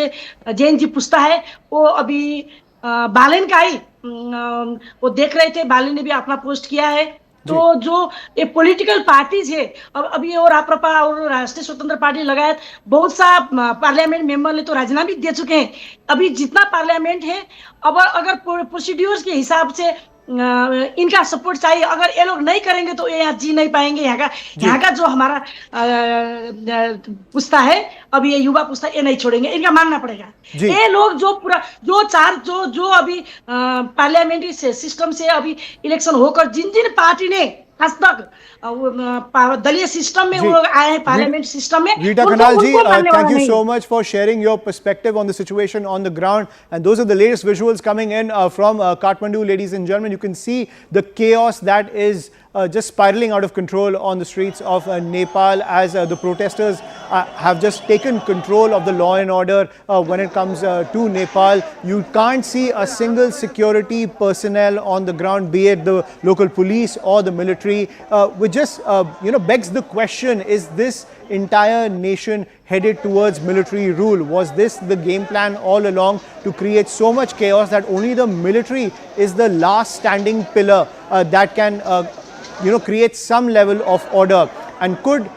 जी पूछता है, वो अभी बालन का ही वो देख रहे थे। बालन ने भी अपना पोस्ट किया है। तो जो ये पॉलिटिकल पार्टीज है, अब अभी और राप्रपा और राष्ट्रीय स्वतंत्र पार्टी लगायत बहुत सा पार्लियामेंट मेंबर ने तो राजीनामा भी दे चुके हैं। अभी जितना पार्लियामेंट है, अब अगर प्रोसीड्यूर्स के हिसाब से इनका सपोर्ट चाहिए। अगर ये लोग नहीं करेंगे तो ये यहाँ जी नहीं पाएंगे। यहाँ का जो हमारा पुस्ता है, अभी ये युवा पुस्ता, ये नहीं छोड़ेंगे, इनका मानना पड़ेगा। ये लोग जो अभी पार्लियामेंट्री सिस्टम से अभी इलेक्शन होकर जिन पार्टी ने आज तक दलीय सिस्टम में वो लोग आए हैं, पार्लियामेंट सिस्टम में। Rita Khanal ji, thank you so much for sharing your perspective on the situation on the ground. And those are the latest visuals coming in from Kathmandu, ladies and gentlemen. You can see the chaos that is just spiraling out of control on the streets of Nepal, as the protesters have just taken control of the law and order when it comes to Nepal. You can't see a single security personnel on the ground, be it the local police or the military, which just begs the question: is this entire nation headed towards military rule? Was this the game plan all along, to create so much chaos that only the military is the last standing pillar that can create some level of order? And could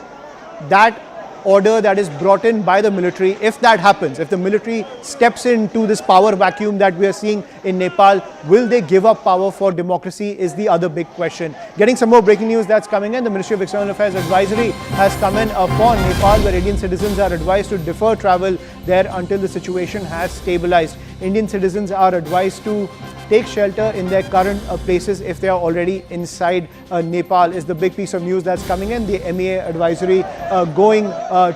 that order that is brought in by the military, if that happens, if the military steps into this power vacuum that we are seeing in Nepal, will they give up power for democracy, is the other big question. Getting some more breaking news that's coming in. The Ministry of External Affairs advisory has come in for Nepal, where Indian citizens are advised to defer travel there until the situation has stabilized. Indian citizens are advised to take shelter in their current places if they are already inside Nepal, is the big piece of news that's coming in. The MEA advisory going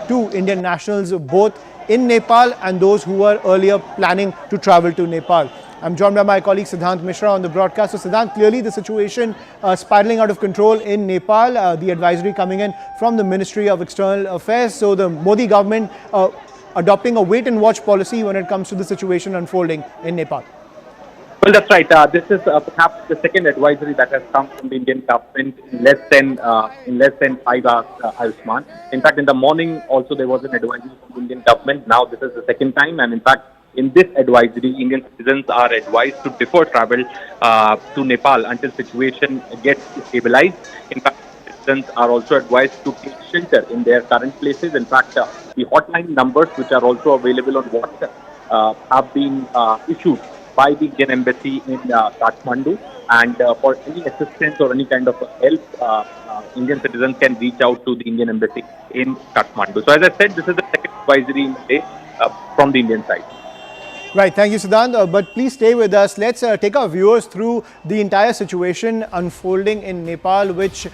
to Indian nationals both in Nepal and those who were earlier planning to travel to Nepal. I'm joined by my colleague Siddhant Mishra on the broadcast. So Siddhant, clearly the situation spiraling out of control in Nepal, the advisory coming in from the Ministry of External Affairs. So the Mody government adopting a wait and watch policy when it comes to the situation unfolding in Nepal. Well, that's right. This is perhaps the second advisory that has come from the Indian government in less than 5 hours, Ayushman. In fact, in the morning also there was an advisory from the Indian government. Now this is the second time, and in fact, in this advisory, Indian citizens are advised to defer travel to Nepal until situation gets stabilized. In fact, citizens are also advised to take shelter in their current places. In fact, the hotline numbers, which are also available on WhatsApp, have been issued by the Indian Embassy in Kathmandu, and for any assistance or any kind of help, Indian citizens can reach out to the Indian Embassy in Kathmandu. So as I said, this is the second advisory in the day from the Indian side. Right, thank you, Siddhant. But please stay with us. Let's take our viewers through the entire situation unfolding in Nepal, which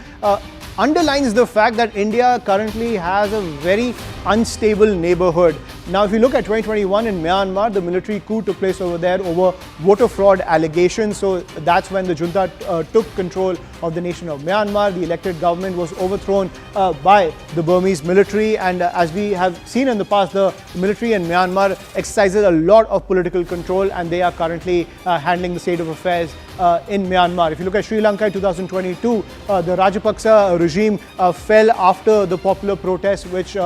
underlines the fact that India currently has a very unstable neighborhood. Now, if you look at 2021 in Myanmar, the military coup took place over there over voter fraud allegations. So that's when the junta took control of the nation of Myanmar. The elected government was overthrown by the Burmese military. And as we have seen in the past, the military in Myanmar exercises a lot of political control, and they are currently handling the state of affairs in Myanmar. If you look at Sri Lanka in 2022, the Rajapaksa regime fell after the popular protests which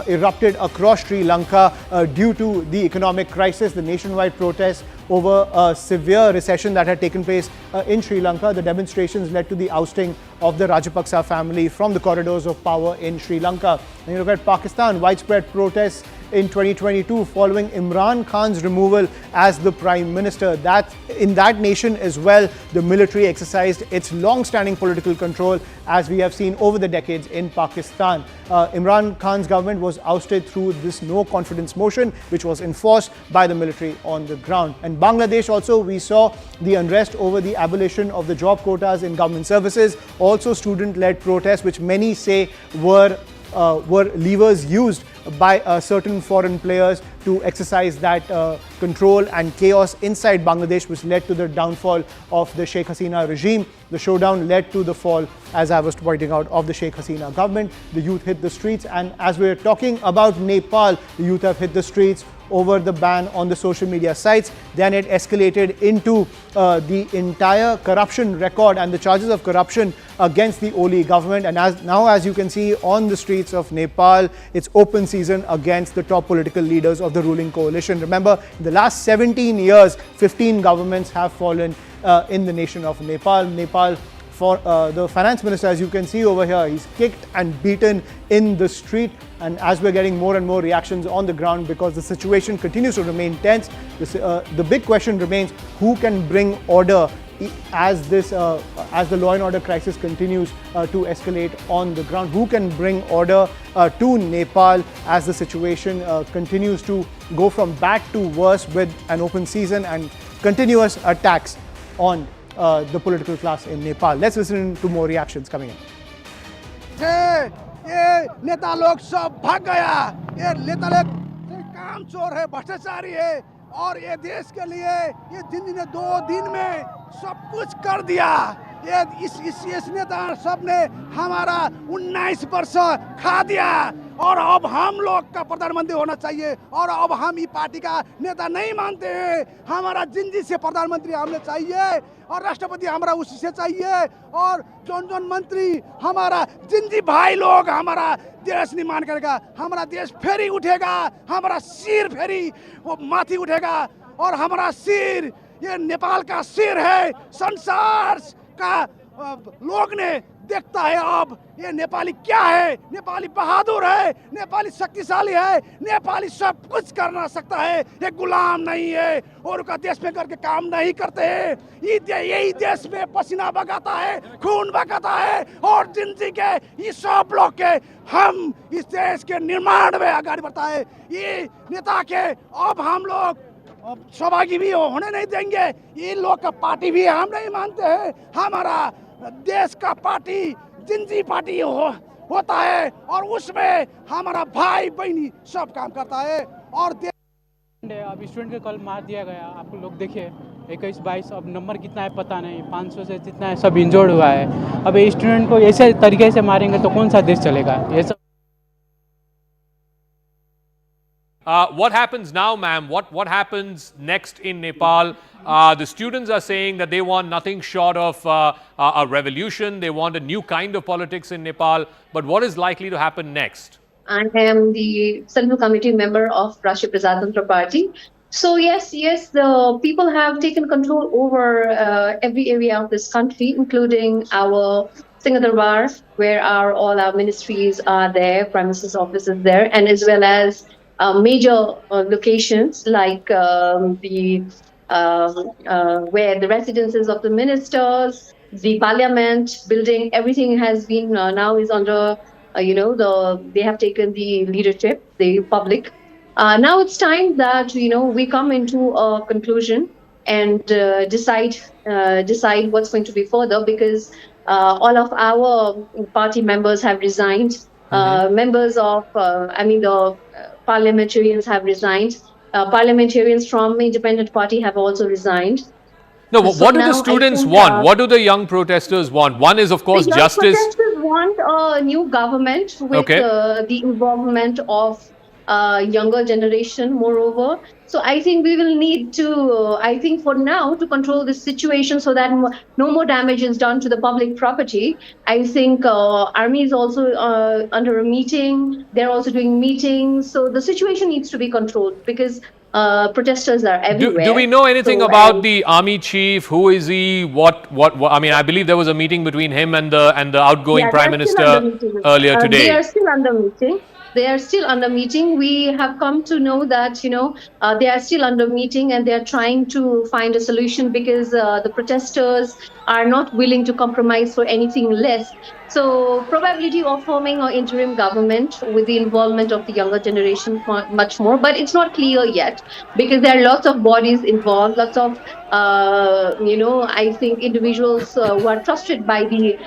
erupted across Sri Lanka due to the economic crisis, the nationwide protests over a severe recession that had taken place in Sri Lanka. The demonstrations led to the ousting of the Rajapaksa family from the corridors of power in Sri Lanka. And you look at Pakistan, widespread protests in 2022 following Imran Khan's removal as the Prime Minister. That in that nation as well, the military exercised its long-standing political control, as we have seen over the decades in Pakistan. Imran Khan's government was ousted through this no-confidence motion, which was enforced by the military on the ground. And Bangladesh also, we saw the unrest over the abolition of the job quotas in government services, also student-led protests, which many say were levers used by certain foreign players to exercise that control and chaos inside Bangladesh, which led to the downfall of the Sheikh Hasina regime. The showdown led to the fall, as I was pointing out, of the Sheikh Hasina government. The youth hit the streets, and as we're talking about Nepal, the youth have hit the streets over the ban on the social media sites. Then it escalated into the entire corruption record and the charges of corruption against the Ooli government. And as you can see on the streets of Nepal, it's open season against the top political leaders of the ruling coalition. Remember, in the last 17 years, 15 governments have fallen in the nation of Nepal. For the finance minister, as you can see over here, he's kicked and beaten in the street. And as we're getting more and more reactions on the ground, because the situation continues to remain tense, the big question remains: who can bring order as the law and order crisis continues to escalate on the ground? Who can bring order to Nepal as the situation continues to go from bad to worse, with an open season and continuous attacks on the political class in Nepal? Let's listen to more reactions coming in. ये नेता लोग सब भाग गया, ये नेता लोग काम चोर है, भ्रष्टाचारी है, और ये देश के लिए ये दिन 2 दिन में सब कुछ कर दिया। इस नेता सब ने हमारा 19 वर्ष खा दिया और अब हम लोग का प्रधानमंत्री होना चाहिए और अब हम ये पार्टी का नेता नहीं मानते हैं। हमारा जिंदगी से प्रधानमंत्री हमें चाहिए और राष्ट्रपति हमारा उसी से चाहिए और जौन मंत्री हमारा जिंदगी भाई लोग हमारा देश निर्माण करेगा, हमारा देश फेरी उठेगा, हमारा सिर फेरी वो माथी उठेगा और हमारा सिर ये नेपाल का सिर है। संसार का लोग ने देखता है अब ये नेपाली क्या है, नेपाली बहादुर है, नेपाली शक्तिशाली है, नेपाली सब कुछ करना सकता है, ये गुलाम नहीं है और उनका देश में करके काम नहीं करते हैं। यही देश में पसीना बगाता है, खून बगाता है और जिंदगी के ये सब लोग के हम इस देश के निर्माण में आगे बढ़ता है। ये नेता के अब हम लोग सहभागी भी होने नहीं देंगे। ये लोग का पार्टी भी हम नहीं मानते हैं। हमारा देश का पार्टी जिंदगी पार्टी होता है और उसमें हमारा भाई बहनी सब काम करता है और अब स्टूडेंट को कल मार दिया गया, आप लोग देखिए 21-22, अब नंबर कितना है पता नहीं, 500 से जितना है सब इंजर्ड हुआ है। अब ये स्टूडेंट को ऐसे तरीके से मारेंगे तो कौन सा देश चलेगा? ये सब What happens now, ma'am? What happens next in Nepal? The students are saying that they want nothing short of a revolution. They want a new kind of politics in Nepal. But what is likely to happen next? I am the Central Committee member of Rajya Sabha Party. So yes, the people have taken control over every area of this country, including our Singadarbar, where all our ministries are there, Prime Minister's office is there, and as well as major locations like where the residences of the ministers, the parliament building, everything has been now is under they have taken the leadership, the public. Now it's time that we come into a conclusion and decide what's going to be further, because all of our party members have resigned. Members of the parliamentarians have resigned. Parliamentarians from independent party have also resigned. No, what do the students want? What do the young protesters want? One is, of course, the young justice. protesters want a new government with the involvement of younger generation, moreover. So I think we will need to, for now, to control this situation so that no more damage is done to the public property. I think army is also under a meeting. They're also doing meetings. So the situation needs to be controlled because protesters are everywhere. Do we know anything about the army chief? Who is he? What? I mean, I believe there was a meeting between him and the outgoing Prime Minister earlier today. They are still under meeting. They are still under meeting. We have come to know that, they are still under meeting and they are trying to find a solution because the protesters are not willing to compromise for anything less. So probability of forming an interim government with the involvement of the younger generation much more, but it's not clear yet because there are lots of bodies involved, lots of I think individuals who are trusted by the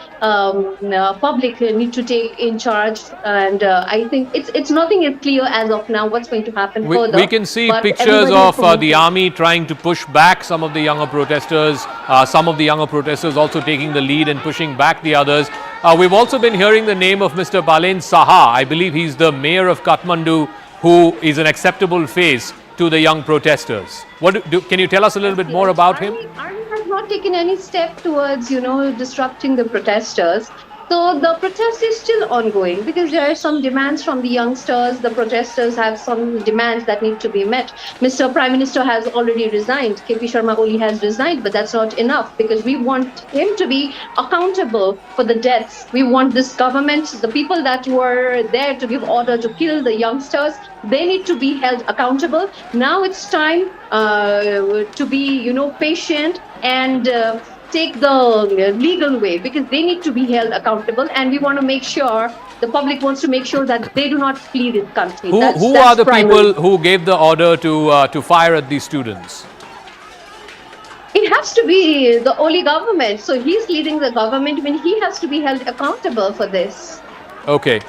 public need to take in charge, and I think it's nothing is clear as of now what's going to happen further. We can see pictures of the army trying to push back some of the younger protesters, some of the younger protesters also taking the lead and pushing back the others. We've also been hearing the name of Mr. Balen Saha. I believe he's the mayor of Kathmandu, who is an acceptable face to the young protesters. Can you tell us a little bit more about him? Army has not taken any step towards, disrupting the protesters. So the protest is still ongoing because there are some demands from the youngsters. The protesters have some demands that need to be met. Mr. Prime Minister has already resigned. KP Sharma Ooli has resigned, but that's not enough because we want him to be accountable for the deaths. We want this government, the people that were there to give order to kill the youngsters, they need to be held accountable. Now it's time to be, patient and take the legal way because they need to be held accountable, and we want to make sure, the public wants to make sure that they do not flee this country. Who are the people who gave the order to fire at these students? It has to be the Ooli government. So he's leading the government. I mean, he has to be held accountable for this. Okay.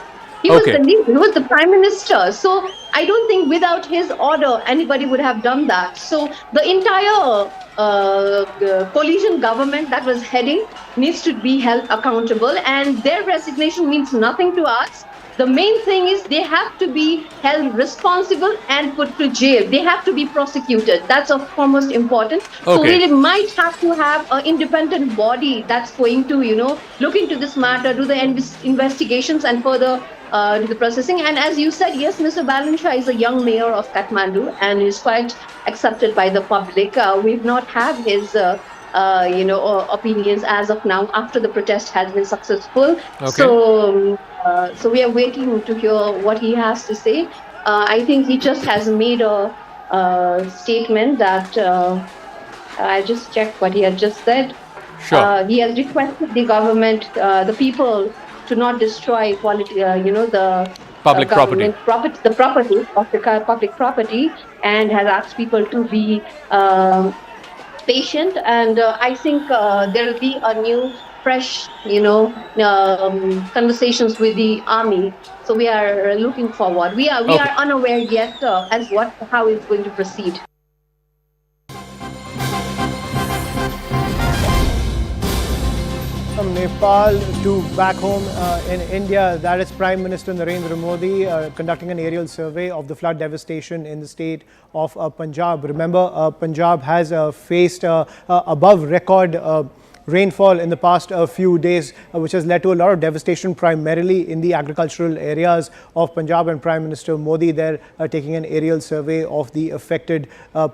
He was the leader. He was the Prime Minister. So I don't think without his order anybody would have done that. So the entire coalition government that was heading needs to be held accountable, and their resignation means nothing to us. The main thing is they have to be held responsible and put to jail. They have to be prosecuted. That's of foremost important. So Okay. we might have to have an independent body that's going to, look into this matter, do the investigations and further do the processing. And as you said, yes, Mr. Balansha is a young mayor of Kathmandu and is quite accepted by the public. We've not had his opinions as of now after the protest has been successful. Okay. So we are waiting to hear what he has to say. I think he just has made a statement that I just checked what he had just said. Sure. He has requested the government, the people, to not destroy the Public property. the property of the public property, and has asked people to be patient. And I think there will be a new, fresh, conversations with the army. So we are looking forward. We are unaware yet as how it's going to proceed. From Nepal to back home in India, that is Prime Minister Narendra Modi conducting an aerial survey of the flood devastation in the state of Punjab. Remember, Punjab has faced above record rainfall in the past few days, which has led to a lot of devastation primarily in the agricultural areas of Punjab, and Prime Minister Modi there taking an aerial survey of the affected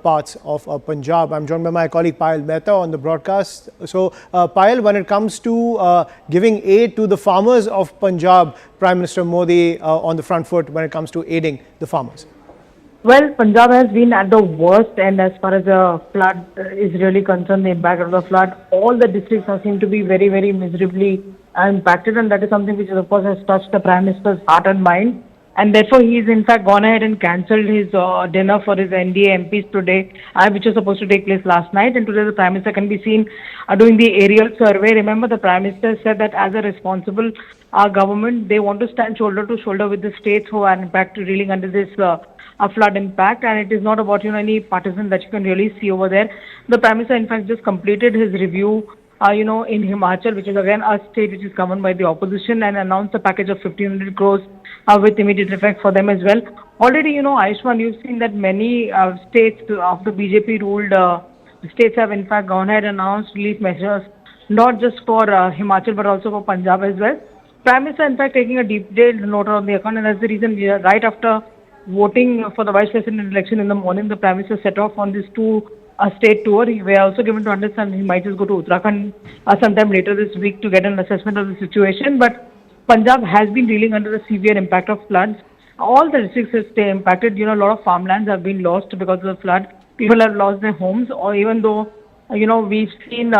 parts of Punjab. I'm joined by my colleague Payal Mehta on the broadcast. So Payal, when it comes to giving aid to the farmers of Punjab, Prime Minister Modi on the front foot when it comes to aiding the farmers. Well, Punjab has been at the worst, and as far as the flood is really concerned, the impact of the flood, all the districts have seemed to be very, very miserably impacted, and that is something which, of course, has touched the Prime Minister's heart and mind. And therefore, he has in fact gone ahead and cancelled his dinner for his NDA MPs today, which was supposed to take place last night. And today, the Prime Minister can be seen doing the aerial survey. Remember, the Prime Minister said that as a responsible government, they want to stand shoulder to shoulder with the states who are reeling under this flood impact, and it is not about any partisan that you can really see over there. The Prime Minister in fact just completed his review in Himachal, which is again a state which is governed by the opposition, and announced a package of 1,500 crores with immediate effect for them as well. Already, Ayushman, you've seen that many states of the BJP ruled states have in fact gone ahead and announced relief measures, not just for Himachal but also for Punjab as well. Prime Minister in fact taking a detailed note on the account, and that's the reason right after voting for the Vice President election in the morning, the Prime Minister set off on this two-state tour. We were also given to understand he might just go to Uttarakhand sometime later this week to get an assessment of the situation. But Punjab has been reeling under the severe impact of floods. All the districts have stayed impacted. A lot of farmlands have been lost because of the flood. People have lost their homes, or even though, we've seen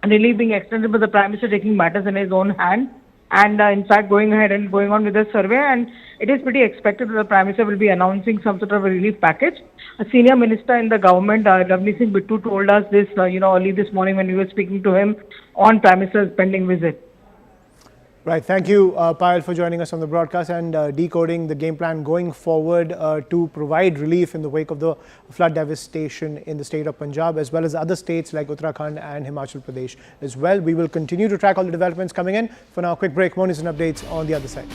relief being extended, but the Prime Minister taking matters in his own hand. And in fact, going ahead and going on with the survey, and it is pretty expected that the Prime Minister will be announcing some sort of a relief package. A senior minister in the government, Ravni Singh Bittu, told us this, early this morning when we were speaking to him on Prime Minister's pending visit. Right. Thank you, Payal, for joining us on the broadcast and decoding the game plan going forward to provide relief in the wake of the flood devastation in the state of Punjab, as well as other states like Uttarakhand and Himachal Pradesh as well. We will continue to track all the developments coming in. For now, a quick break. More news and updates on the other side.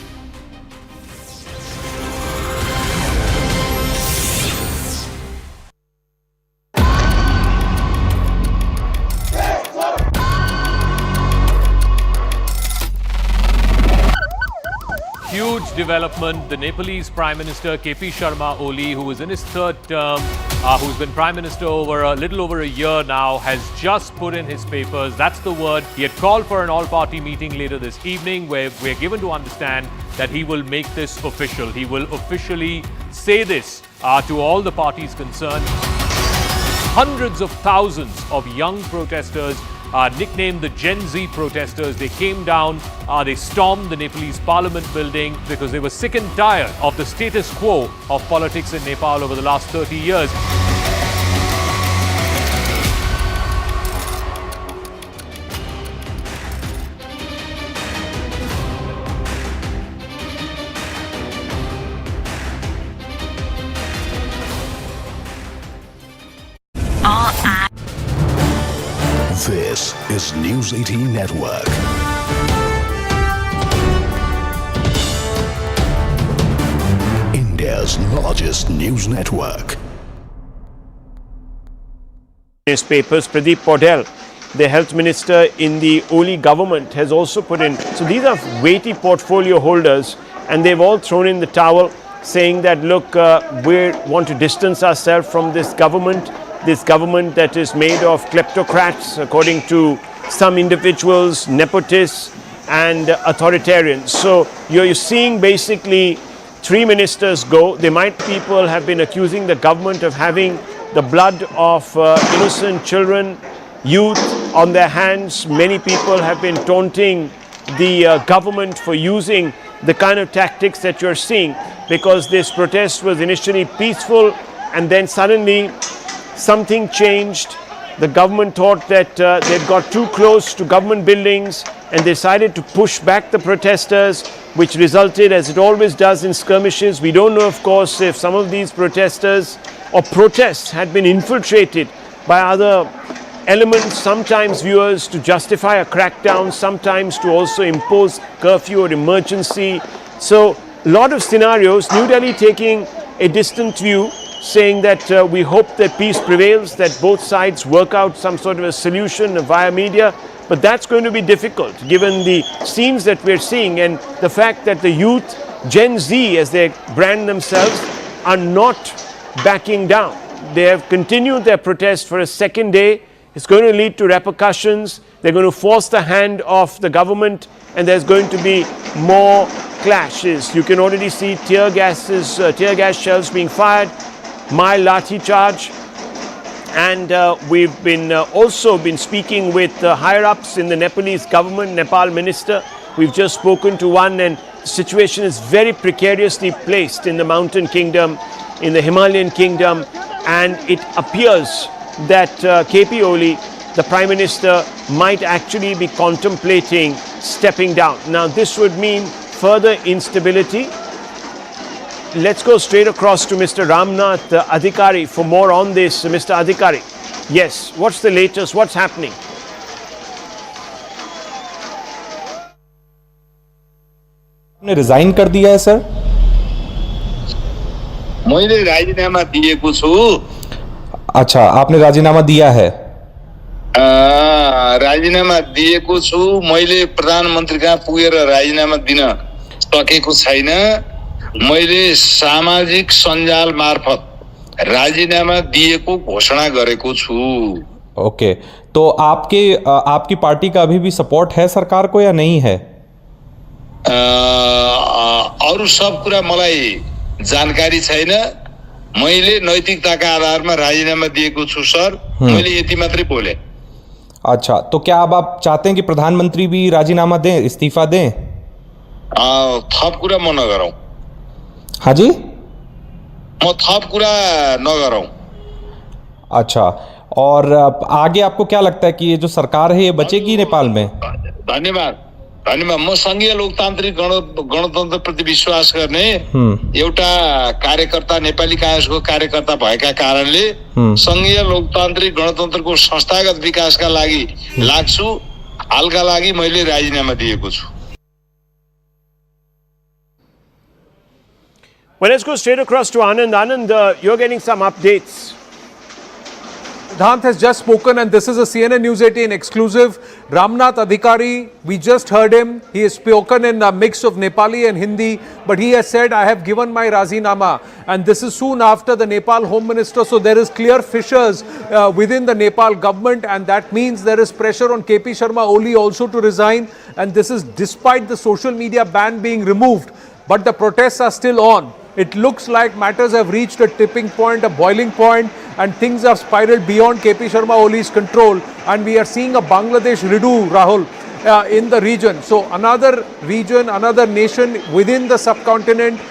Huge development. The Nepalese Prime Minister KP Sharma Ooli, who is in his third term, who's been Prime Minister over a little over a year now, has just put in his papers. That's the word. He had called for an all-party meeting later this evening where we're given to understand that he will make this official. He will officially say this to all the parties concerned. Hundreds of thousands of young protesters nicknamed the Gen Z protesters. They came down, they stormed the Nepalese parliament building because they were sick and tired of the status quo of politics in Nepal over the last 30 years. News 18 Network. India's largest news network. Newspapers, Pradeep Paudel, the health minister in the Ooli government, has also put in. So these are weighty portfolio holders, and they've all thrown in the towel, saying that, look, we want to distance ourselves from this government that is made of kleptocrats, according to some individuals, nepotists and authoritarians. So you're seeing basically three ministers go. People have been accusing the government of having the blood of innocent children, youth on their hands. Many people have been taunting the government for using the kind of tactics that you're seeing, because this protest was initially peaceful and then suddenly something changed. The government thought that they'd got too close to government buildings and decided to push back the protesters, which resulted, as it always does, in skirmishes. We don't know, of course, if some of these protesters or protests had been infiltrated by other elements, sometimes viewers to justify a crackdown, sometimes to also impose curfew or emergency. So a lot of scenarios. New Delhi taking a distant view, saying that we hope that peace prevails, that both sides work out some sort of a solution via media. But that's going to be difficult given the scenes that we're seeing and the fact that the youth, Gen Z as they brand themselves, are not backing down. They have continued their protest for a second day. It's going to lead to repercussions. They're going to force the hand of the government, and there's going to be more clashes. You can already see tear gas shells being fired, mild lathi charge. And we've been also been speaking with higher-ups in the Nepalese government, Nepal minister. We've just spoken to one, and the situation is very precariously placed in the mountain kingdom, in the Himalayan kingdom, and it appears that KP Ooli, the Prime Minister, might actually be contemplating stepping down. Now, this would mean further instability. Let's go straight across to Mr. Ramnath Adhikari for more on this. Mr. Adhikari, yes, what's the latest? What's happening? आपने resign कर दिया है sir? मैले राजीनामा दिएको छु। अच्छा, आपने राजीनामा दिया है? राजीनामा दिएको छु। मैले प्रधानमन्त्री कहाँ पुगेर राजीनामा दिन सकेको छैन। मैले सामाजिक सञ्जाल मार्फत राजीनामा दिएको घोषणा गरेको छु। ओके, तो आपकी पार्टी का अभी भी सपोर्ट है सरकार को या नहीं है? अरु सब कुरा मलाई जानकारी छैन। मैले नैतिकताका आधारमा राजीनामा दिएको छु सर। मैले यति मात्रै बोले। अच्छा, तो क्या अब आप चाहते हैं कि प्रधानमंत्री भी राजीनामा दें, इस्तीफा दें? थप कुरा म नगरौं। हाँ जी, म थप कुरा नगरौं। अच्छा, और आगे आपको क्या लगता है कि ये जो सरकार है ये बचेगी नेपाल में? धन्यवाद। म संघीय लोकतान्त्रिक गणतन्त्र प्रति विश्वास गर्ने एउटा कार्यकर्ता, नेपाली कांग्रेसको कार्यकर्ता भएका कारणले संघीय लोकतान्त्रिक गणतन्त्रको संस्थागत विकासका लागि लाग्छु। हालका लागि मैले राजीनामा दिएको छु। Well, let's go straight across to Anand. Anand, you're getting some updates. Siddhant has just spoken, and this is a CNN News 18 exclusive. Ramnath Adhikari, we just heard him. He has spoken in a mix of Nepali and Hindi, but he has said, I have given my Razinama. And this is soon after the Nepal Home Minister. So there is clear fissures within the Nepal government, and that means there is pressure on KP Sharma Ooli also to resign. And this is despite the social media ban being removed. But the protests are still on. It looks like matters have reached a tipping point, a boiling point, and things have spiraled beyond KP Sharma Oli's control. And we are seeing a Bangladesh redo, Rahul, in the region. So another region, another nation within the subcontinent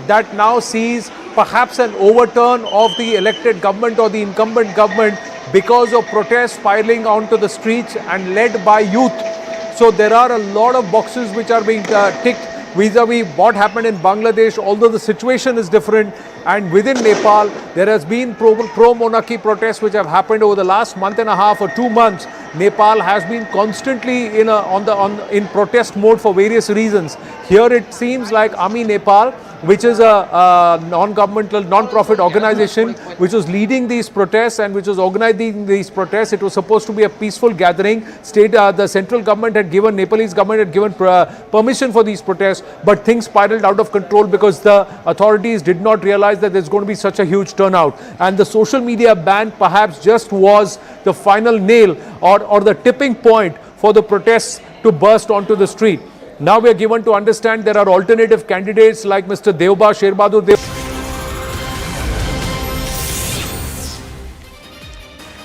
that now sees perhaps an overturn of the elected government or the incumbent government because of protests spiraling onto the streets and led by youth. So there are a lot of boxes which are being ticked vis-a-vis what happened in Bangladesh, although the situation is different. And within Nepal, there has been pro-monarchy protests which have happened over the last month and a half or 2 months. Nepal has been constantly in protest mode for various reasons. Here it seems like Ami Nepal, which is a non-governmental, non-profit organization which was leading these protests and which was organizing these protests. It was supposed to be a peaceful gathering. The central government had given, Nepalese government had given permission for these protests, but things spiraled out of control because the authorities did not realize that there's going to be such a huge turnout. And the social media ban perhaps just was the final nail or the tipping point for the protests to burst onto the street. Now we are given to understand there are alternative candidates like Mr. Devba Sherbadur Dev.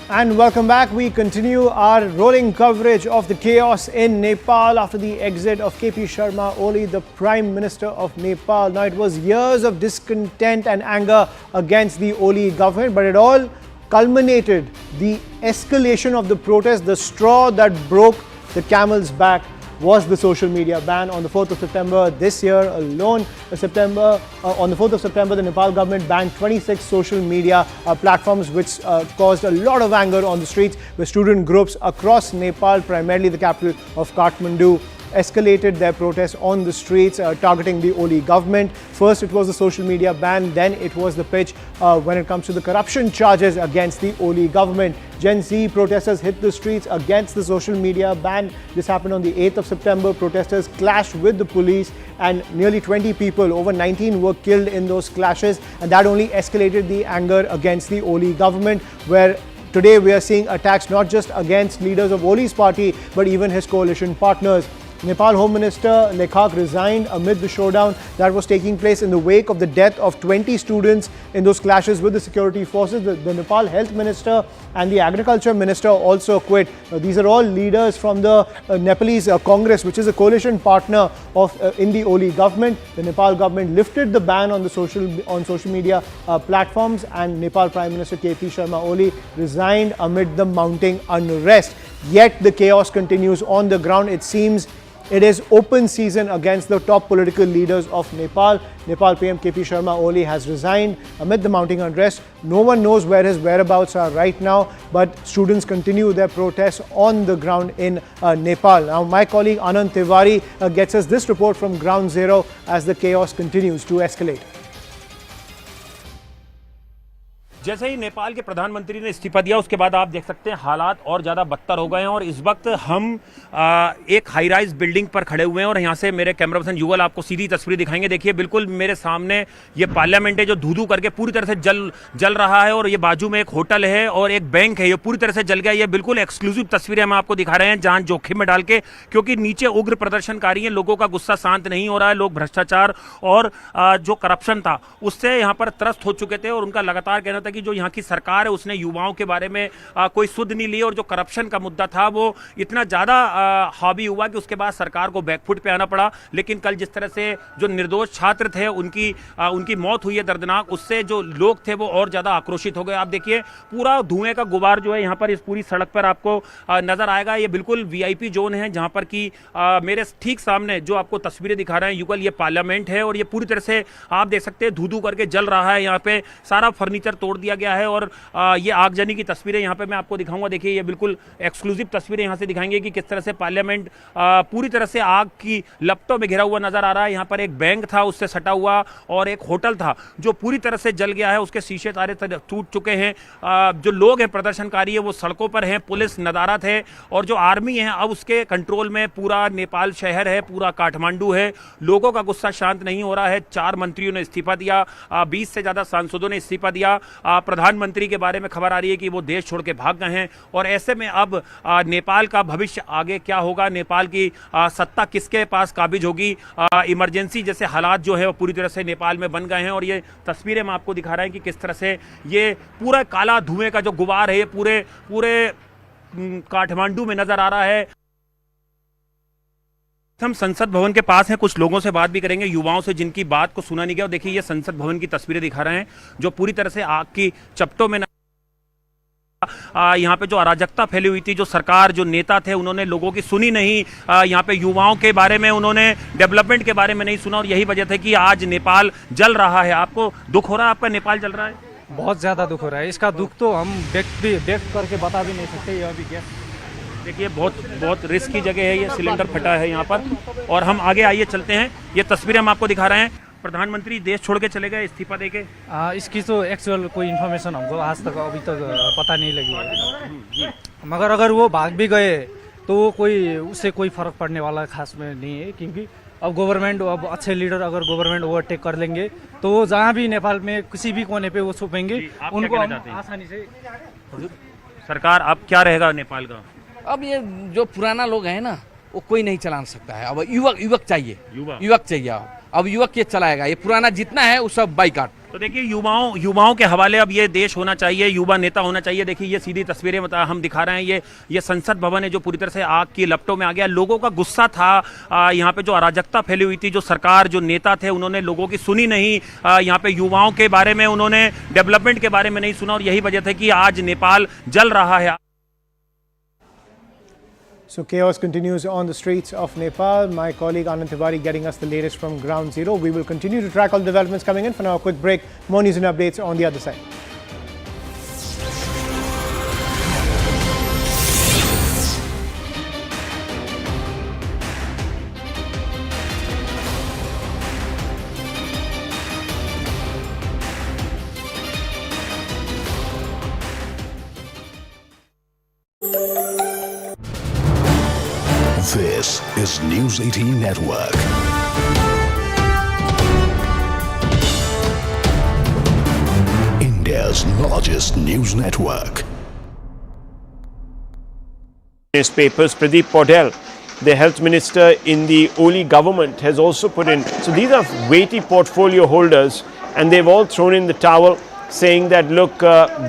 And welcome back. We continue our rolling coverage of the chaos in Nepal after the exit of KP Sharma Ooli, the Prime Minister of Nepal. Now, it was years of discontent and anger against the Ooli government, but it all culminated. The escalation of the protest, the straw that broke the camel's back, was the social media ban. On the 4th of September this year alone, on the 4th of September, the Nepal government banned 26 social media platforms, which caused a lot of anger on the streets, where student groups across Nepal, primarily the capital of Kathmandu, escalated their protests on the streets, targeting the Ooli government. First it was the social media ban, then it was the pitch when it comes to the corruption charges against the Ooli government. Gen Z protesters hit the streets against the social media ban. This happened on the 8th of September. Protesters clashed with the police and nearly 20 people, over 19 were killed in those clashes, and that only escalated the anger against the Ooli government, where today we are seeing attacks not just against leaders of Ooli's party but even his coalition partners. Nepal Home Minister Lekhak resigned amid the showdown that was taking place in the wake of the death of 20 students in those clashes with the security forces. The Nepal Health Minister and the Agriculture Minister also quit. These are all leaders from the Nepalese Congress, which is a coalition partner of in the Ooli government. The Nepal government lifted the ban on the social media platforms, and Nepal Prime Minister KP Sharma Ooli resigned amid the mounting unrest. Yet the chaos continues on the ground. It seems it is open season against the top political leaders of Nepal. Nepal PM KP Sharma Ooli has resigned amid the mounting unrest. No one knows where his whereabouts are right now, but students continue their protests on the ground in Nepal. Now, my colleague Anand Tiwari gets us this report from Ground Zero as the chaos continues to escalate. जैसे ही नेपाल के प्रधानमंत्री ने इस्तीफा दिया, उसके बाद आप देख सकते हैं हालात और ज़्यादा बदतर हो गए हैं। और इस वक्त हम एक हाई राइज बिल्डिंग पर खड़े हुए हैं और यहाँ से मेरे कैमरा पर्सन युगल आपको सीधी तस्वीरें दिखाएंगे। देखिए, बिल्कुल मेरे सामने ये पार्लियामेंट है जो धू-धू करके पूरी तरह से जल रहा है, और ये बाजू में एक होटल है और एक बैंक है, ये पूरी तरह से जल गया। ये बिल्कुल एक्सक्लूसिव तस्वीरें हम आपको दिखा रहे हैं जान जोखिम में डाल के, क्योंकि नीचे उग्र प्रदर्शनकारी हैं, लोगों का गुस्सा शांत नहीं हो रहा है। लोग भ्रष्टाचार और जो करप्शन था उससे यहाँ पर त्रस्त हो चुके थे, और उनका लगातार कहना था कि जो यहाँ की सरकार है उसने युवाओं के बारे में कोई सुध नहीं ली, और जो करप्शन का मुद्दा था वो इतना ज्यादा हावी हुआ कि उसके बाद सरकार को बैकफुट पे आना पड़ा। लेकिन कल जिस तरह से जो निर्दोष छात्र थे उनकी मौत हुई है दर्दनाक, उससे जो लोग थे वो और ज्यादा आक्रोशित हो गए। आप देखिए, पूरा धुएं का गुबार जो है यहाँ पर इस पूरी सड़क पर आपको नजर आएगा। ये बिल्कुल वीआईपी जोन है जहां पर कि मेरे ठीक सामने जो आपको तस्वीरें दिखा रहे हैं युगल, ये पार्लियामेंट है और ये पूरी तरह से आप देख सकते हैं धू-धू करके जल रहा है। यहाँ पे सारा फर्नीचर तोड़ दिया गया है, और ये आगजनी की तस्वीरें यहाँ पे मैं आपको दिखाऊंगा। देखिए, ये बिल्कुल एक्सक्लूसिव तस्वीरें यहाँ से दिखाएंगे कि किस तरह से पार्लियामेंट पूरी तरह से आग की लपटों में घिरा हुआ नजर आ रहा है। यहाँ पर एक बैंक था उससे सटा हुआ, और एक होटल था जो पूरी तरह से जल गया है, उसके शीशे तारे टूट चुके हैं। जो लोग हैं प्रदर्शनकारी है वो सड़कों पर हैं, पुलिस नदारत है, और जो आर्मी है अब उसके कंट्रोल में पूरा नेपाल शहर है, पूरा काठमांडू है। लोगों का गुस्सा शांत नहीं हो रहा है। 4 मंत्रियों ने इस्तीफा दिया, 20 से ज्यादा सांसदों ने इस्तीफा दिया। प्रधानमंत्री के बारे में खबर आ रही है कि वो देश छोड़ के भाग गए हैं, और ऐसे में अब नेपाल का भविष्य आगे क्या होगा, नेपाल की सत्ता किसके पास काबिज होगी। इमरजेंसी जैसे हालात जो है वो पूरी तरह से नेपाल में बन गए हैं, और ये तस्वीरें हम आपको दिखा रहे हैं कि किस तरह से ये पूरा काला धुएं का जो गुबार है पूरे काठमांडू में नजर आ रहा है। हम संसद भवन के पास हैं, कुछ लोगों से बात भी करेंगे, युवाओं से जिनकी बात को सुना नहीं गया। और देखिए, ये संसद भवन की तस्वीरें दिखा रहे हैं जो पूरी तरह से आग की चपटों में यहाँ पे जो अराजकता फैली हुई थी, जो सरकार, जो नेता थे, उन्होंने लोगों की सुनी नहीं। यहाँ पे युवाओं के बारे में उन्होंने, डेवलपमेंट के बारे में नहीं सुना, और यही वजह थी कि आज नेपाल जल रहा है। आपको दुख हो रहा है आपका नेपाल जल रहा है? बहुत ज़्यादा दुख हो रहा है। इसका दुख तो हम व्यक्त करके बता भी नहीं सकते। ये अभी गैस देखिए, बहुत रिस्क की जगह है, ये सिलेंडर फटा है यहाँ पर। और हम आगे आइए चलते हैं, ये तस्वीरें हम आपको दिखा रहे हैं। प्रधानमंत्री देश छोड़ के चले गए इस्तीफा देके। इसकी तो एक्चुअल कोई इन्फॉर्मेशन हमको आज तक अभी तक पता नहीं लगी है, मगर अगर वो भाग भी गए तो कोई उससे कोई फर्क पड़ने वाला खास में नहीं है, क्योंकि अब गवर्नमेंट, अब अच्छे लीडर अगर गवर्नमेंट ओवरटेक कर लेंगे तो वो जहाँ भी नेपाल में किसी भी कोने पे वो छुपेंगे, उनको आसानी से। सरकार अब क्या रहेगा नेपाल का? अब ये जो पुराना लोग हैं ना, वो कोई नहीं चला सकता है। अब युवक चाहिए, युवक चाहिए। अब युवक ये चलाएगा, ये पुराना जितना है वो सब बाइकाट। तो देखिए, युवाओं के हवाले अब ये देश होना चाहिए, युवा नेता होना चाहिए। देखिए, ये सीधी तस्वीरें हम दिखा रहे हैं। ये संसद भवन है जो पूरी तरह से आग की लपटों में आ गया। लोगों का गुस्सा था, यहाँ पे जो अराजकता फैली हुई थी, जो सरकार, जो नेता थे, उन्होंने लोगों की सुनी नहीं। यहाँ पे युवाओं के बारे में उन्होंने, डेवलपमेंट के बारे में नहीं सुना, और यही वजह थी कि आज नेपाल जल रहा है। So chaos continues on the streets of Nepal. My colleague Anand Tiwari getting us the latest from ground zero. We will continue to track all the developments coming in. For now, a quick break. More news and updates on the other side. This is News 18 Network. India's largest news network. Newspapers, Pradeep Paudel, the health minister in the Ooli government, has also put in. So these are weighty portfolio holders, and they've all thrown in the towel, saying that, look,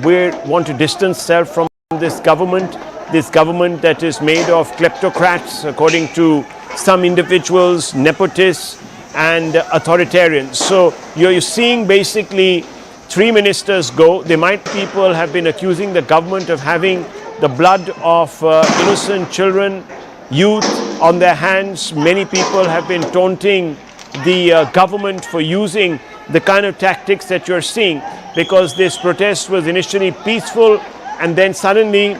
we want to distance ourselves from this government that is made of kleptocrats, according to some individuals, nepotists and authoritarians. So you're seeing basically three ministers go. People have been accusing the government of having the blood of innocent children, youth on their hands. Many people have been taunting the government for using the kind of tactics that you're seeing, because this protest was initially peaceful and then suddenly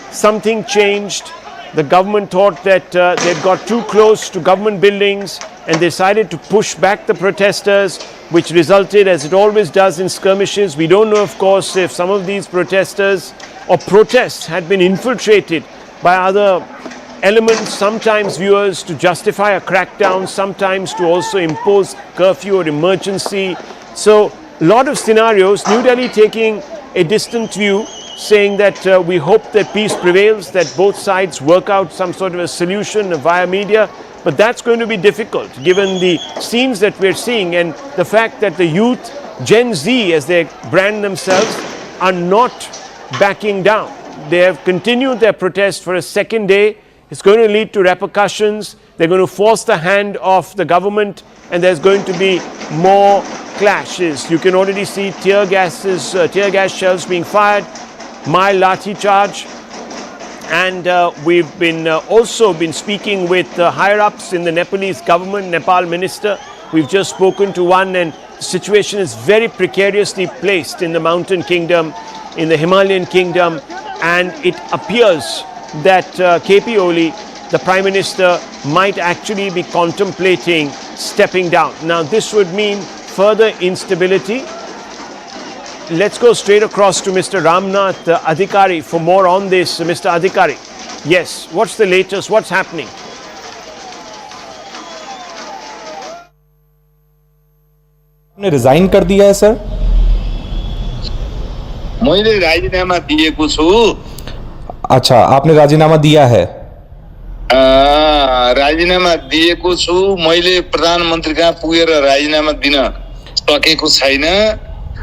something changed. The government thought that they'd got too close to government buildings and decided to push back the protesters, which resulted, as it always does, in skirmishes. We don't know, of course, if some of these protesters or protests had been infiltrated by other elements, sometimes viewers, to justify a crackdown, sometimes to also impose curfew or emergency. So, a lot of scenarios. New Delhi taking a distant view, saying that we hope that peace prevails, that both sides work out some sort of a solution via media. But that's going to be difficult given the scenes that we're seeing and the fact that the youth, Gen Z as they brand themselves, are not backing down. They have continued their protest for a second day. It's going to lead to repercussions. They're going to force the hand of the government, and there's going to be more clashes. You can already see tear gas shells being fired, mild lathi charge, and we've been also been speaking with higher ups in the Nepalese government, Nepal minister. We've just spoken to one, and the situation is very precariously placed in the mountain kingdom, in the Himalayan kingdom, and it appears that KP Ooli, the Prime Minister, might actually be contemplating stepping down. Now this would mean further instability. Let's go straight across to Mr. Ramnath Adhikari for more on this. Mr. Adhikari, yes, what's the latest? What's happening? आपने resign कर दिया है sir? मैले राजीनामा दिएको छु। अच्छा, आपने राजीनामा दिया है? राजीनामा दिएको छु। मैले प्रधानमन्त्री कहाँ पुगेर राजीनामा दिन सकेको छैन।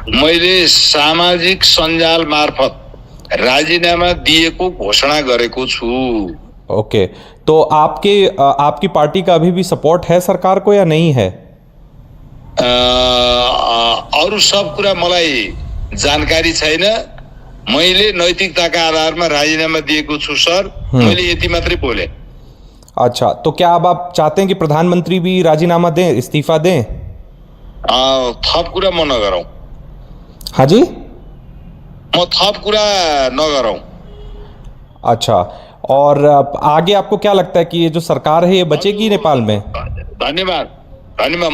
मैले सामाजिक सञ्जाल मार्फत राजीनामा दिएको घोषणा गरेको छु। ओके, तो आपकी पार्टी का अभी भी सपोर्ट है सरकार को या नहीं है? अरु सब कुरा मलाई जानकारी छैन। मैले नैतिकताका आधारमा राजीनामा दिएको छु सर। मैले यति मात्रै बोले। अच्छा, तो क्या अब आप चाहते हैं कि प्रधानमंत्री भी राजीनामा दें, इस्तीफा दें? थप कुरा म नगरौं। हाँ जी, म थप कुरा नगरौं। अच्छा, और आगे आपको क्या लगता है कि ये जो सरकार है ये बचेगी नेपाल में? धन्यवाद, धन्यवाद।